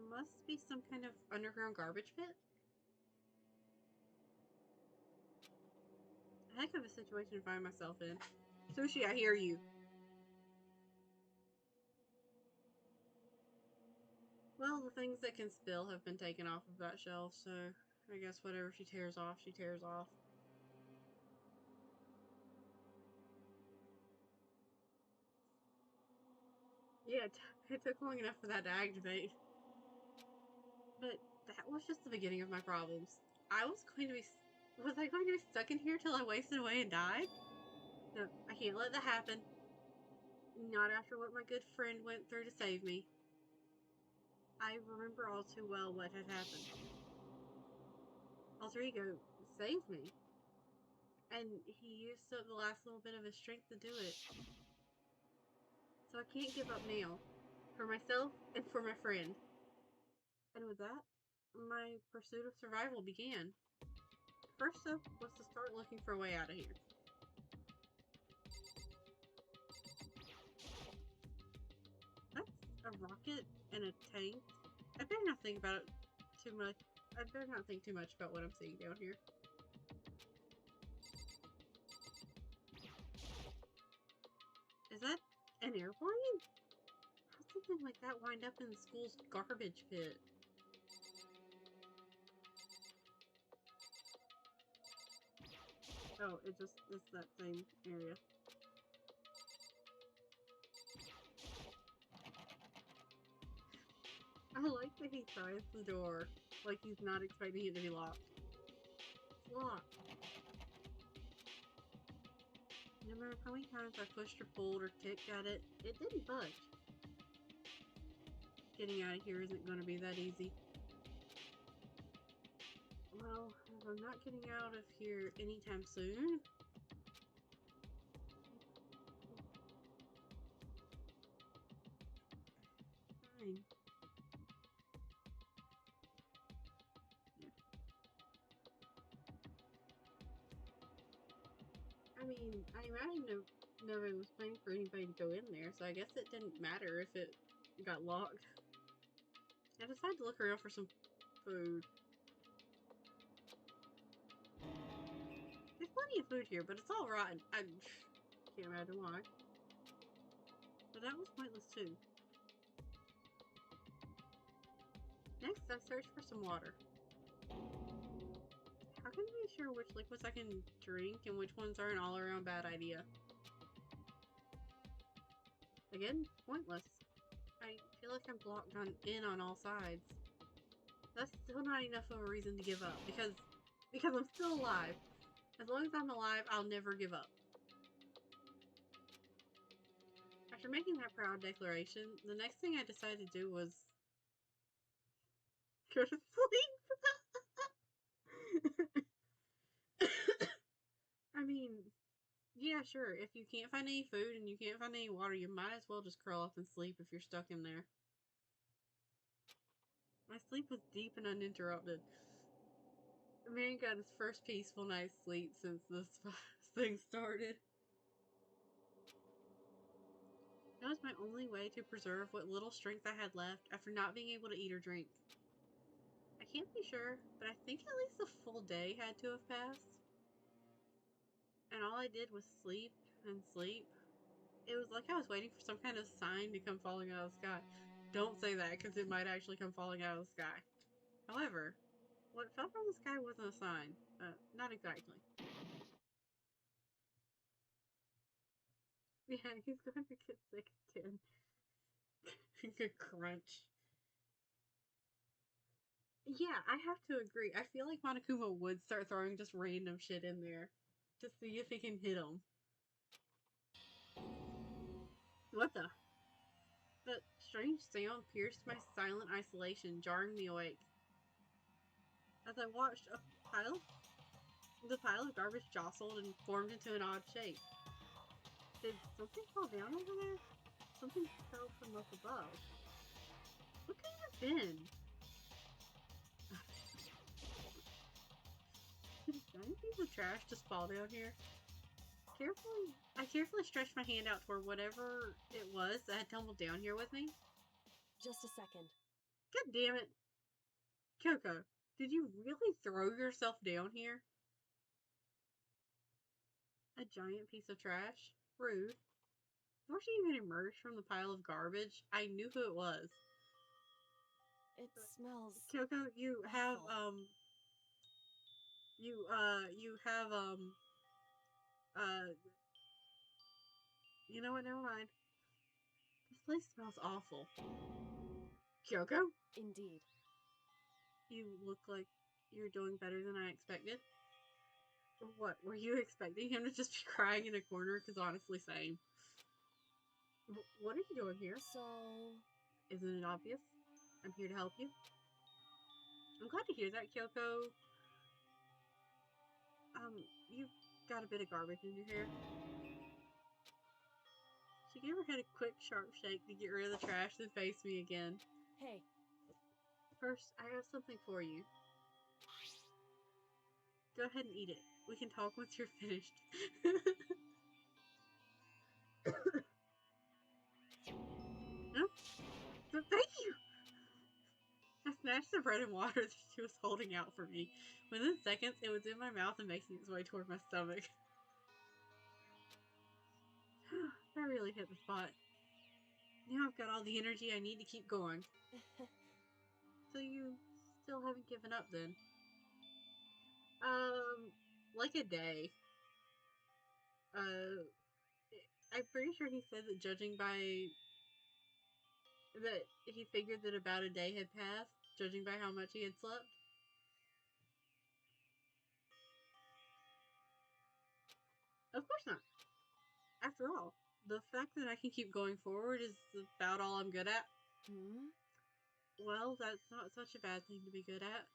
A: must be some kind of underground garbage pit. A heck of a situation to find myself in. Sushi, I hear you. Well, the things that can spill have been taken off of that shelf, so I guess whatever she tears off, she tears off. Yeah, it took long enough for that to activate. But that was just the beginning of my problems. Was I going to be stuck in here till I wasted away and died? No, I can't let that happen. Not after what my good friend went through to save me. I remember all too well what had happened. Alter Ego saved me. And he used up the last little bit of his strength to do it. So I can't give up now. For myself and for my friend. And with that, my pursuit of survival began. First step was to start looking for a way out of here. That's a rocket and a tank. I better not think about it too much. I better not think too much about what I'm seeing down here. Is that an airplane? How'd something like that wind up in the school's garbage pit? Oh, it's that same area. I like that he tries the door like he's not expecting it to be locked. It's locked. No matter how many times I pushed or pulled or kicked at it, it didn't budge. Getting out of here isn't going to be that easy. Well, if I'm not getting out of here anytime soon... Fine. I mean, I imagine nobody was planning for anybody to go in there, so I guess it didn't matter if it got locked. I decided to look around for some food. There's plenty of food here, but it's all rotten. I can't imagine why. But that was pointless too. Next, I searched for some water. How can I be sure which liquids I can drink and which ones are an all-around bad idea? Again, pointless. I feel like I'm blocked in on all sides. That's still not enough of a reason to give up, because I'm still alive. As long as I'm alive, I'll never give up. After making that proud declaration, the next thing I decided to do was go to sleep. I mean, yeah, sure. If you can't find any food and you can't find any water, you might as well just curl up and sleep if you're stuck in there. My sleep was deep and uninterrupted. The man got his first peaceful night's sleep since this thing started. That was my only way to preserve what little strength I had left after not being able to eat or drink. I can't be sure, but I think at least a full day had to have passed. And all I did was sleep and sleep. It was like I was waiting for some kind of sign to come falling out of the sky. Don't say that, because it might actually come falling out of the sky. However, what fell from the sky wasn't a sign. Not exactly. Yeah, he's going to get sick again. Good crunch. Yeah, I have to agree. I feel like Monokuma would start throwing just random shit in there to see if he can hit him. What the? That strange sound pierced my silent isolation, jarring me awake. As I watched, the pile of garbage jostled and formed into an odd shape. Did something fall down over there? Something fell from up above. What could it have been? Did a giant piece of trash just fall down here? I carefully stretched my hand out toward whatever it was that had tumbled down here with me.
E: Just a second.
A: God damn it. Kyoko, did you really throw yourself down here? A giant piece of trash? Rude. Before she even emerged from the pile of garbage, I knew who it was.
E: It smells...
A: Kyoko, you have, you know what, never mind. This place smells awful. Kyoko?
E: Indeed.
A: You look like you're doing better than I expected. What, were you expecting him to just be crying in a corner? Because honestly, same. What are you doing here?
E: So...
A: Isn't it obvious? I'm here to help you. I'm glad to hear that, Kyoko. You've got a bit of garbage in your hair. She gave her head a quick, sharp shake to get rid of the trash, then faced me again.
E: Hey.
A: First, I have something for you. Go ahead and eat it. We can talk once you're finished. No? But thank you! I snatched the bread and water that she was holding out for me. Within seconds, it was in my mouth and making its way toward my stomach. That really hit the spot. Now I've got all the energy I need to keep going. So you still haven't given up then? Like a day. I'm pretty sure he said that judging by... that he figured that about a day had passed, judging by how much he had slept. Of course not. After all, the fact that I can keep going forward is about all I'm good at.
E: Hmm?
A: Well, that's not such a bad thing to be good at.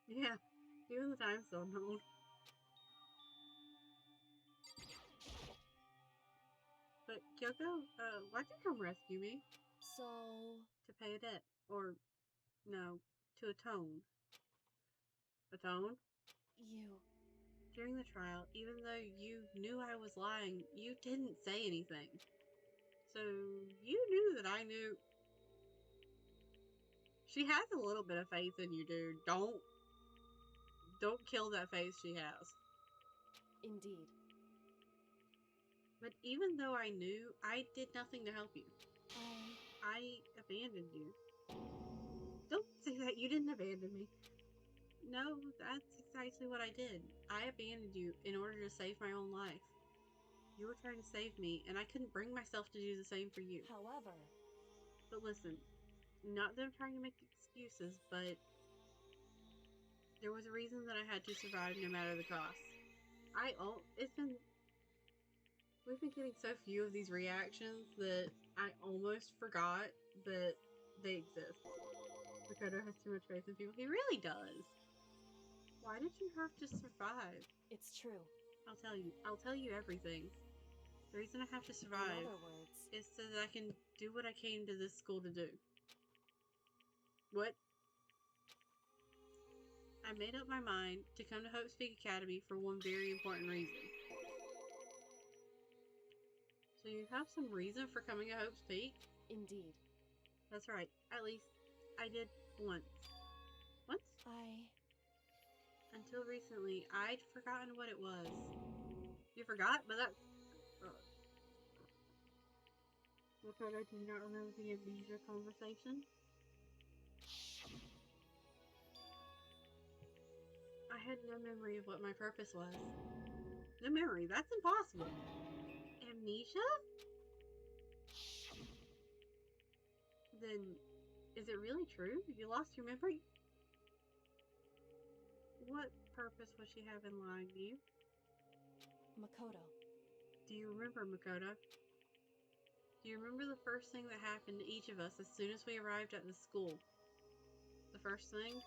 A: Yeah, even the time zone known. But Kyoko, why'd you come rescue me?
E: So...
A: To pay a debt. Or, no, to atone. Atone?
E: You...
A: During the trial, even though you knew I was lying, you didn't say anything. So, you knew that I knew... She has a little bit of faith in you, dude. Don't kill that faith she has.
E: Indeed.
A: But even though I knew, I did nothing to help you. I abandoned you. Don't say that. You didn't abandon me. No, that's exactly what I did. I abandoned you in order to save my own life. You were trying to save me, and I couldn't bring myself to do the same for you.
E: However...
A: But listen, not that I'm trying to make excuses, but there was a reason that I had to survive no matter the cost. We've been getting so few of these reactions that I almost forgot that they exist. Makoto has too much faith in people. He really does. Why did you have to survive?
E: It's true.
A: I'll tell you everything. The reason I have to survive
E: In other words...
A: is so that I can do what I came to this school to do. What? I made up my mind to come to Hope Speak Academy for one very important reason. So you have some reason for coming to Hope's Peak?
E: Indeed.
A: That's right. At least, I did once. Once? Until recently, I'd forgotten what it was. You forgot? But that's... Makoto, do you not remember the amnesia conversation? I had no memory of what my purpose was. No memory? That's impossible. Amnesia? Then, is it really true? You lost your memory? What purpose would she have in lying to you?
E: Makoto.
A: Do you remember, Makoto? Do you remember the first thing that happened to each of us as soon as we arrived at the school? The first thing?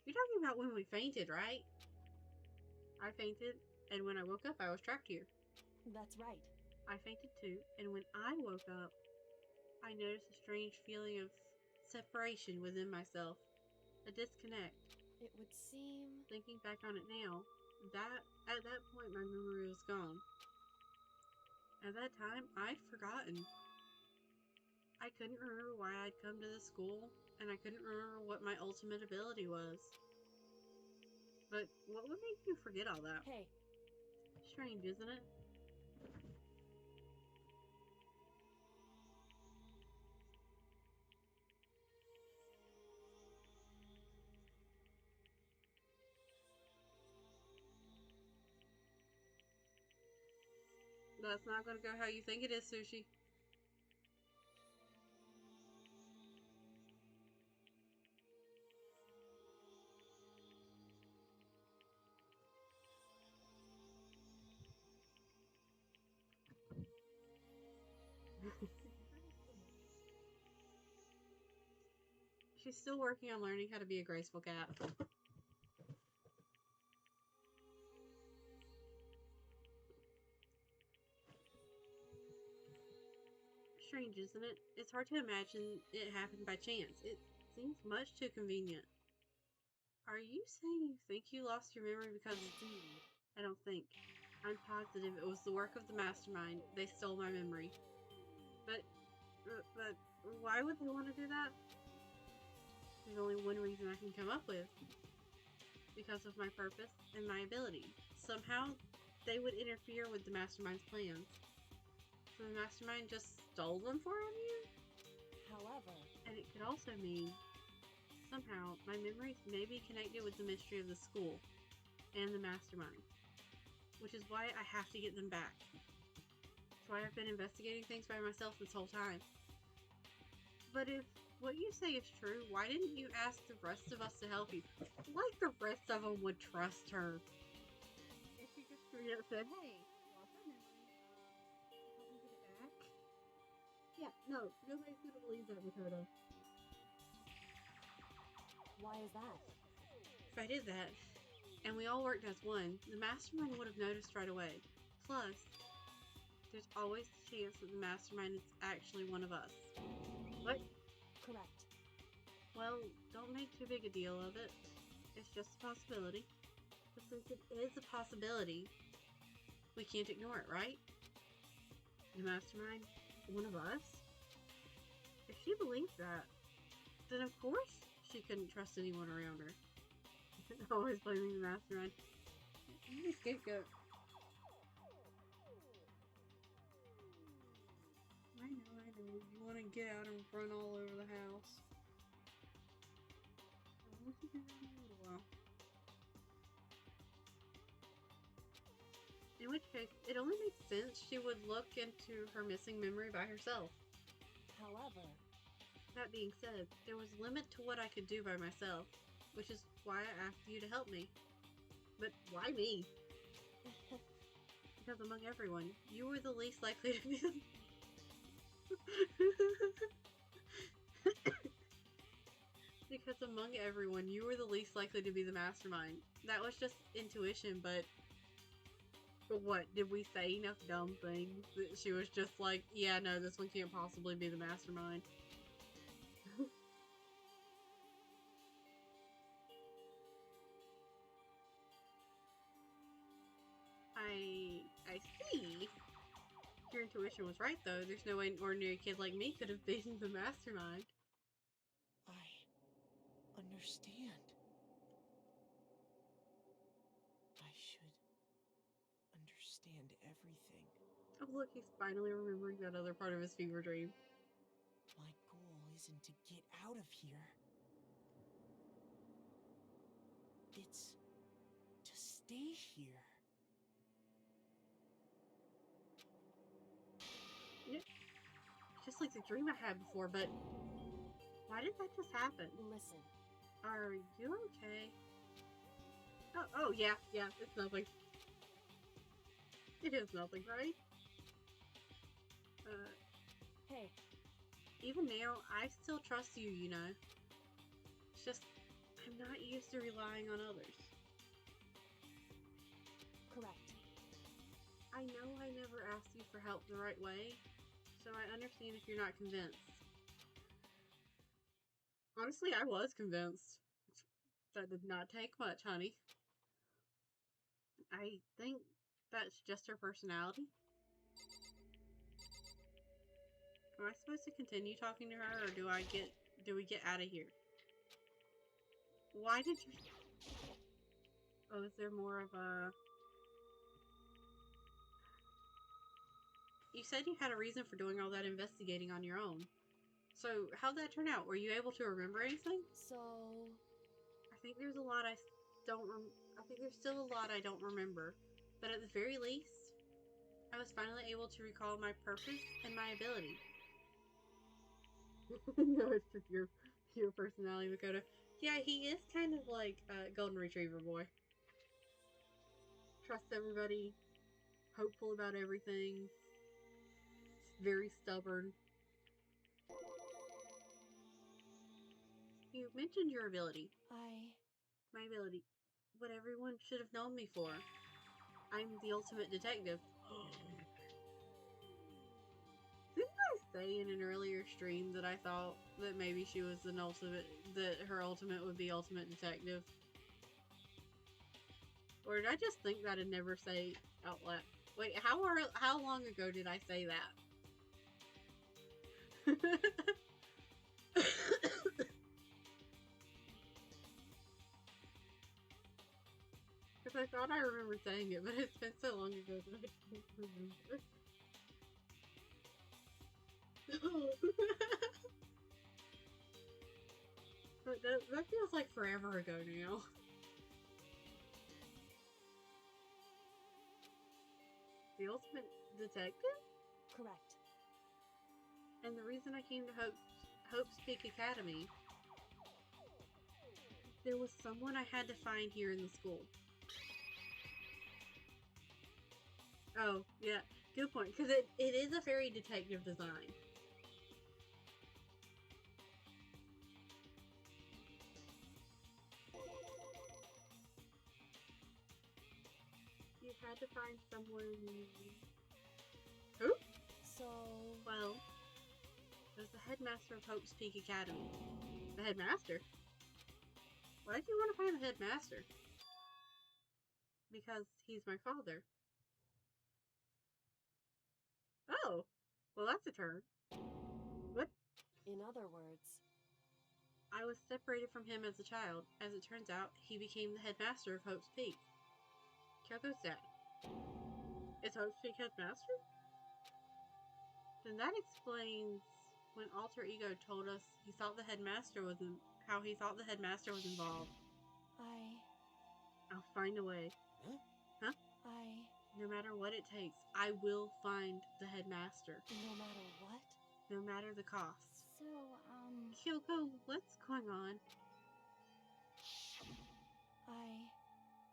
A: You're talking about when we fainted, right? I fainted, and when I woke up, I was trapped here.
E: That's right.
A: I fainted too, and when I woke up, I noticed a strange feeling of separation within myself. A disconnect.
E: It would seem...
A: Thinking back on it now, at that point my memory was gone. At that time, I'd forgotten. I couldn't remember why I'd come to the school, and I couldn't remember what my ultimate ability was. But what would make you forget all that?
E: Hey.
A: Strange, isn't it? That's not gonna go how you think it is, Sushi. She's still working on learning how to be a graceful cat. Strange, isn't it? It's hard to imagine it happened by chance. It seems much too convenient. Are you saying you think you lost your memory because I don't think. I'm positive it was the work of the mastermind. They stole my memory. But why would they want to do that? There's only one reason I can come up with. Because of my purpose and my ability. Somehow, they would interfere with the mastermind's plans. So the mastermind just stole them from you?
E: However,
A: and it could also mean somehow my memories may be connected with the mystery of the school and the mastermind, which is why I have to get them back. That's why I've been investigating things by myself this whole time. But if what you say is true, why didn't you ask the rest of us to help you? Like the rest of them would trust her. If she just straight up said, hey, lost my memory, help me get it back? Yeah, no, nobody's gonna believe that, Makoto.
E: why is that?
A: If I did that, and we all worked as one, the mastermind would have noticed right away. Plus, there's always the chance that the mastermind is actually one of us. What?
E: Correct.
A: Well, don't make too big a deal of it. It's just a possibility. But since it is a possibility, we can't ignore it, right? The mastermind, one of us? If she believes that, then of course she couldn't trust anyone around her. Always blaming the mastermind. Easy scapegoat. I know. You want to get out and run all over the house. I'll let you do that in a little while. In which case, it only makes sense she would look into her missing memory by herself.
E: However,
A: that being said, there was a limit to what I could do by myself, which is why I asked you to help me. But why me? Because among everyone, you were the least likely to be Because among everyone, you were the least likely to be the mastermind. That was just intuition, but what? Did we say enough dumb things that she was just like, yeah, no, this one can't possibly be the mastermind? I see. Your intuition was right, though. There's no way an ordinary kid like me could have been the mastermind.
H: I understand. I should understand everything.
A: Oh, look, he's finally remembering that other part of his fever dream.
H: My goal isn't to get out of here. It's to stay here.
A: Just like the dream I had before, but why did that just happen?
E: listen.
A: Are you okay? Oh yeah, it's nothing. It is nothing, right?
E: Hey,
A: even now, I still trust you, you know. It's just, I'm not used to relying on others.
E: correct.
A: I know I never asked you for help the right way, so I understand if you're not convinced. Honestly, I was convinced. That did not take much, honey. I think that's just her personality. Am I supposed to continue talking to her, or do we get out of here? Why did you... Oh, is there more of a... You said you had a reason for doing all that investigating on your own. So, how'd that turn out? Were you able to remember anything?
E: So,
A: I think there's a lot I think there's still a lot I don't remember. But at the very least, I was finally able to recall my purpose and my ability. No, it's just your personality, Makoto. Yeah, he is kind of like a golden retriever boy. Trusts everybody, hopeful about everything, very stubborn. You mentioned your ability.
E: I...
A: My ability. What everyone should have known me for. I'm the ultimate detective. Didn't I say in an earlier stream that I thought that maybe she was an ultimate, that her ultimate would be ultimate detective? Or did I just think that and never say out loud? Wait, how long ago did I say that? Because I thought I remembered saying it, but it's been so long ago that I can't remember. But that feels like forever ago now. The ultimate detective?
E: Correct.
A: And the reason I came to Hope's Peak Academy, there was someone I had to find here in the school. Oh, yeah, good point, because it is a very detective design. You had to find someone... Who?
E: So...
A: Well, there's the headmaster of Hope's Peak Academy. The headmaster? Why did you want to find the headmaster? Because he's my father. Oh, well that's a turn. What?
E: In other words...
A: I was separated from him as a child. As it turns out, he became the headmaster of Hope's Peak. Kyoko's dad. Is Hope's Peak headmaster? Then that explains when Alter Ego told us he thought the headmaster was how he thought the headmaster was involved. I'll find a way. Huh? No matter what it takes, I will find the headmaster.
E: No matter what?
A: No matter the cost.
I: So,
A: Kyoko, what's going on?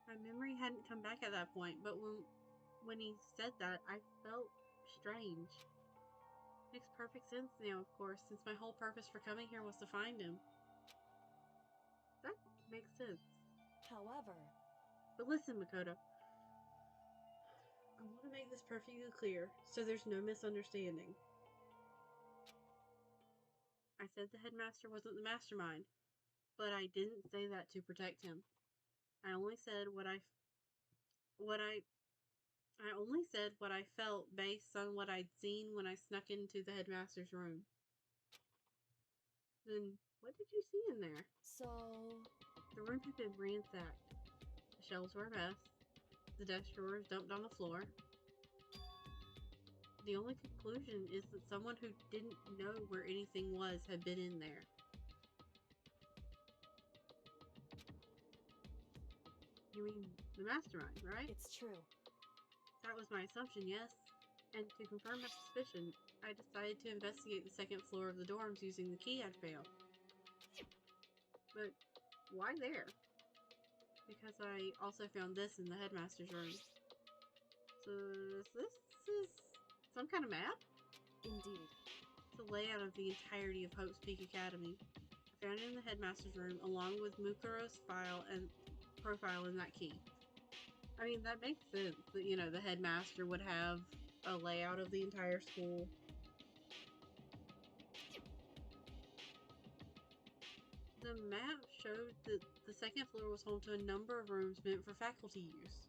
A: My memory hadn't come back at that point, but when he said that, I felt strange. Makes perfect sense now, of course, since my whole purpose for coming here was to find him. That makes sense.
E: However...
A: But listen, Makoto. I want to make this perfectly clear, so there's no misunderstanding. I said the headmaster wasn't the mastermind, but I didn't say that to protect him. I only said what I felt based on what I'd seen when I snuck into the headmaster's room. Then, what did you see in there?
E: So...
A: The room had been ransacked. The shelves were a mess. The desk drawers dumped on the floor. The only conclusion is that someone who didn't know where anything was had been in there. You mean the mastermind, right?
E: It's true.
A: That was my assumption, yes. And to confirm my suspicion, I decided to investigate the second floor of the dorms using the key I'd found. But why there? Because I also found this in the headmaster's room. So this is some kind of map?
E: Indeed.
A: It's a layout of the entirety of Hope's Peak Academy. I found it in the headmaster's room along with Mukuro's file and profile in that key. I mean, that makes sense that, you know, the headmaster would have a layout of the entire school. The map showed that the second floor was home to a number of rooms meant for faculty use.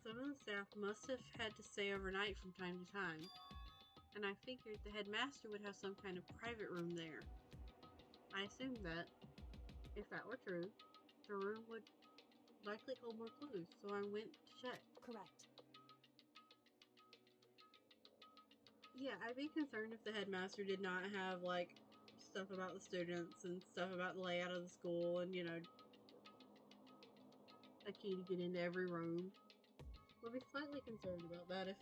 A: Some of the staff must have had to stay overnight from time to time, and I figured the headmaster would have some kind of private room there. I assumed that, if that were true, the room would likely hold more clues, so I went to check.
E: Correct.
A: Yeah, I'd be concerned if the headmaster did not have, like, stuff about the students and stuff about the layout of the school and, you know, a key to get into every room. Would be slightly concerned about that if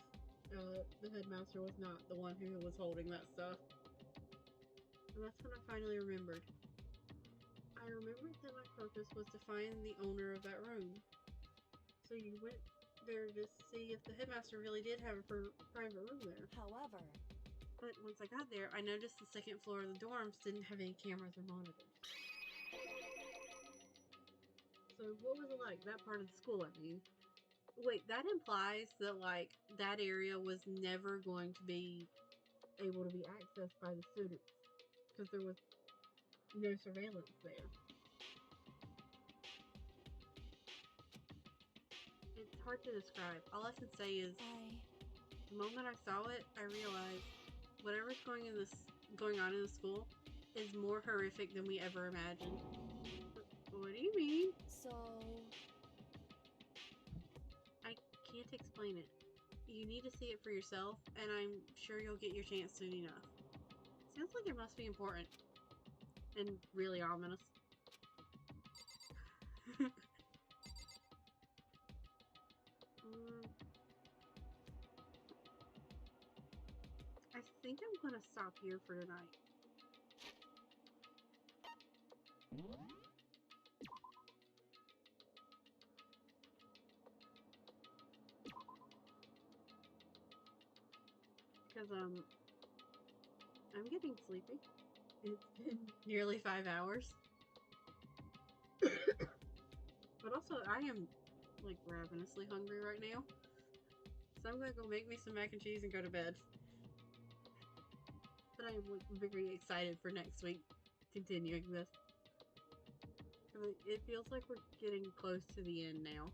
A: the headmaster was not the one who was holding that stuff. And that's when I finally remembered. I remembered that my purpose was to find the owner of that room. So you went there to see if the headmaster really did have a private room there.
E: However...
A: But once I got there, I noticed the second floor of the dorms didn't have any cameras or monitors. So what was it like, that part of the school, I mean? Wait, that implies that, like, that area was never going to be able to be accessed by the students. Because there was no surveillance there. It's hard to describe. All I can say is, the moment I saw it, I realized whatever's going on in the school is more horrific than we ever imagined. What do you mean?
E: So,
A: I can't explain it. You need to see it for yourself, and I'm sure you'll get your chance soon enough. Sounds like it must be important. And really ominous. I think I'm gonna stop here for tonight. Because, I'm getting sleepy. It's been nearly 5 hours. But also, I am, like, ravenously hungry right now. So I'm gonna go make me some mac and cheese and go to bed. But I am, like, very excited for next week, continuing this. It feels like we're getting close to the end now.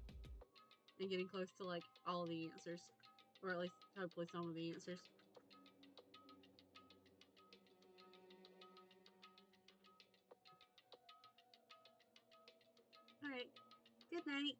A: And getting close to, like, all the answers. Or at least, hopefully, some of the answers. Alright. Good night.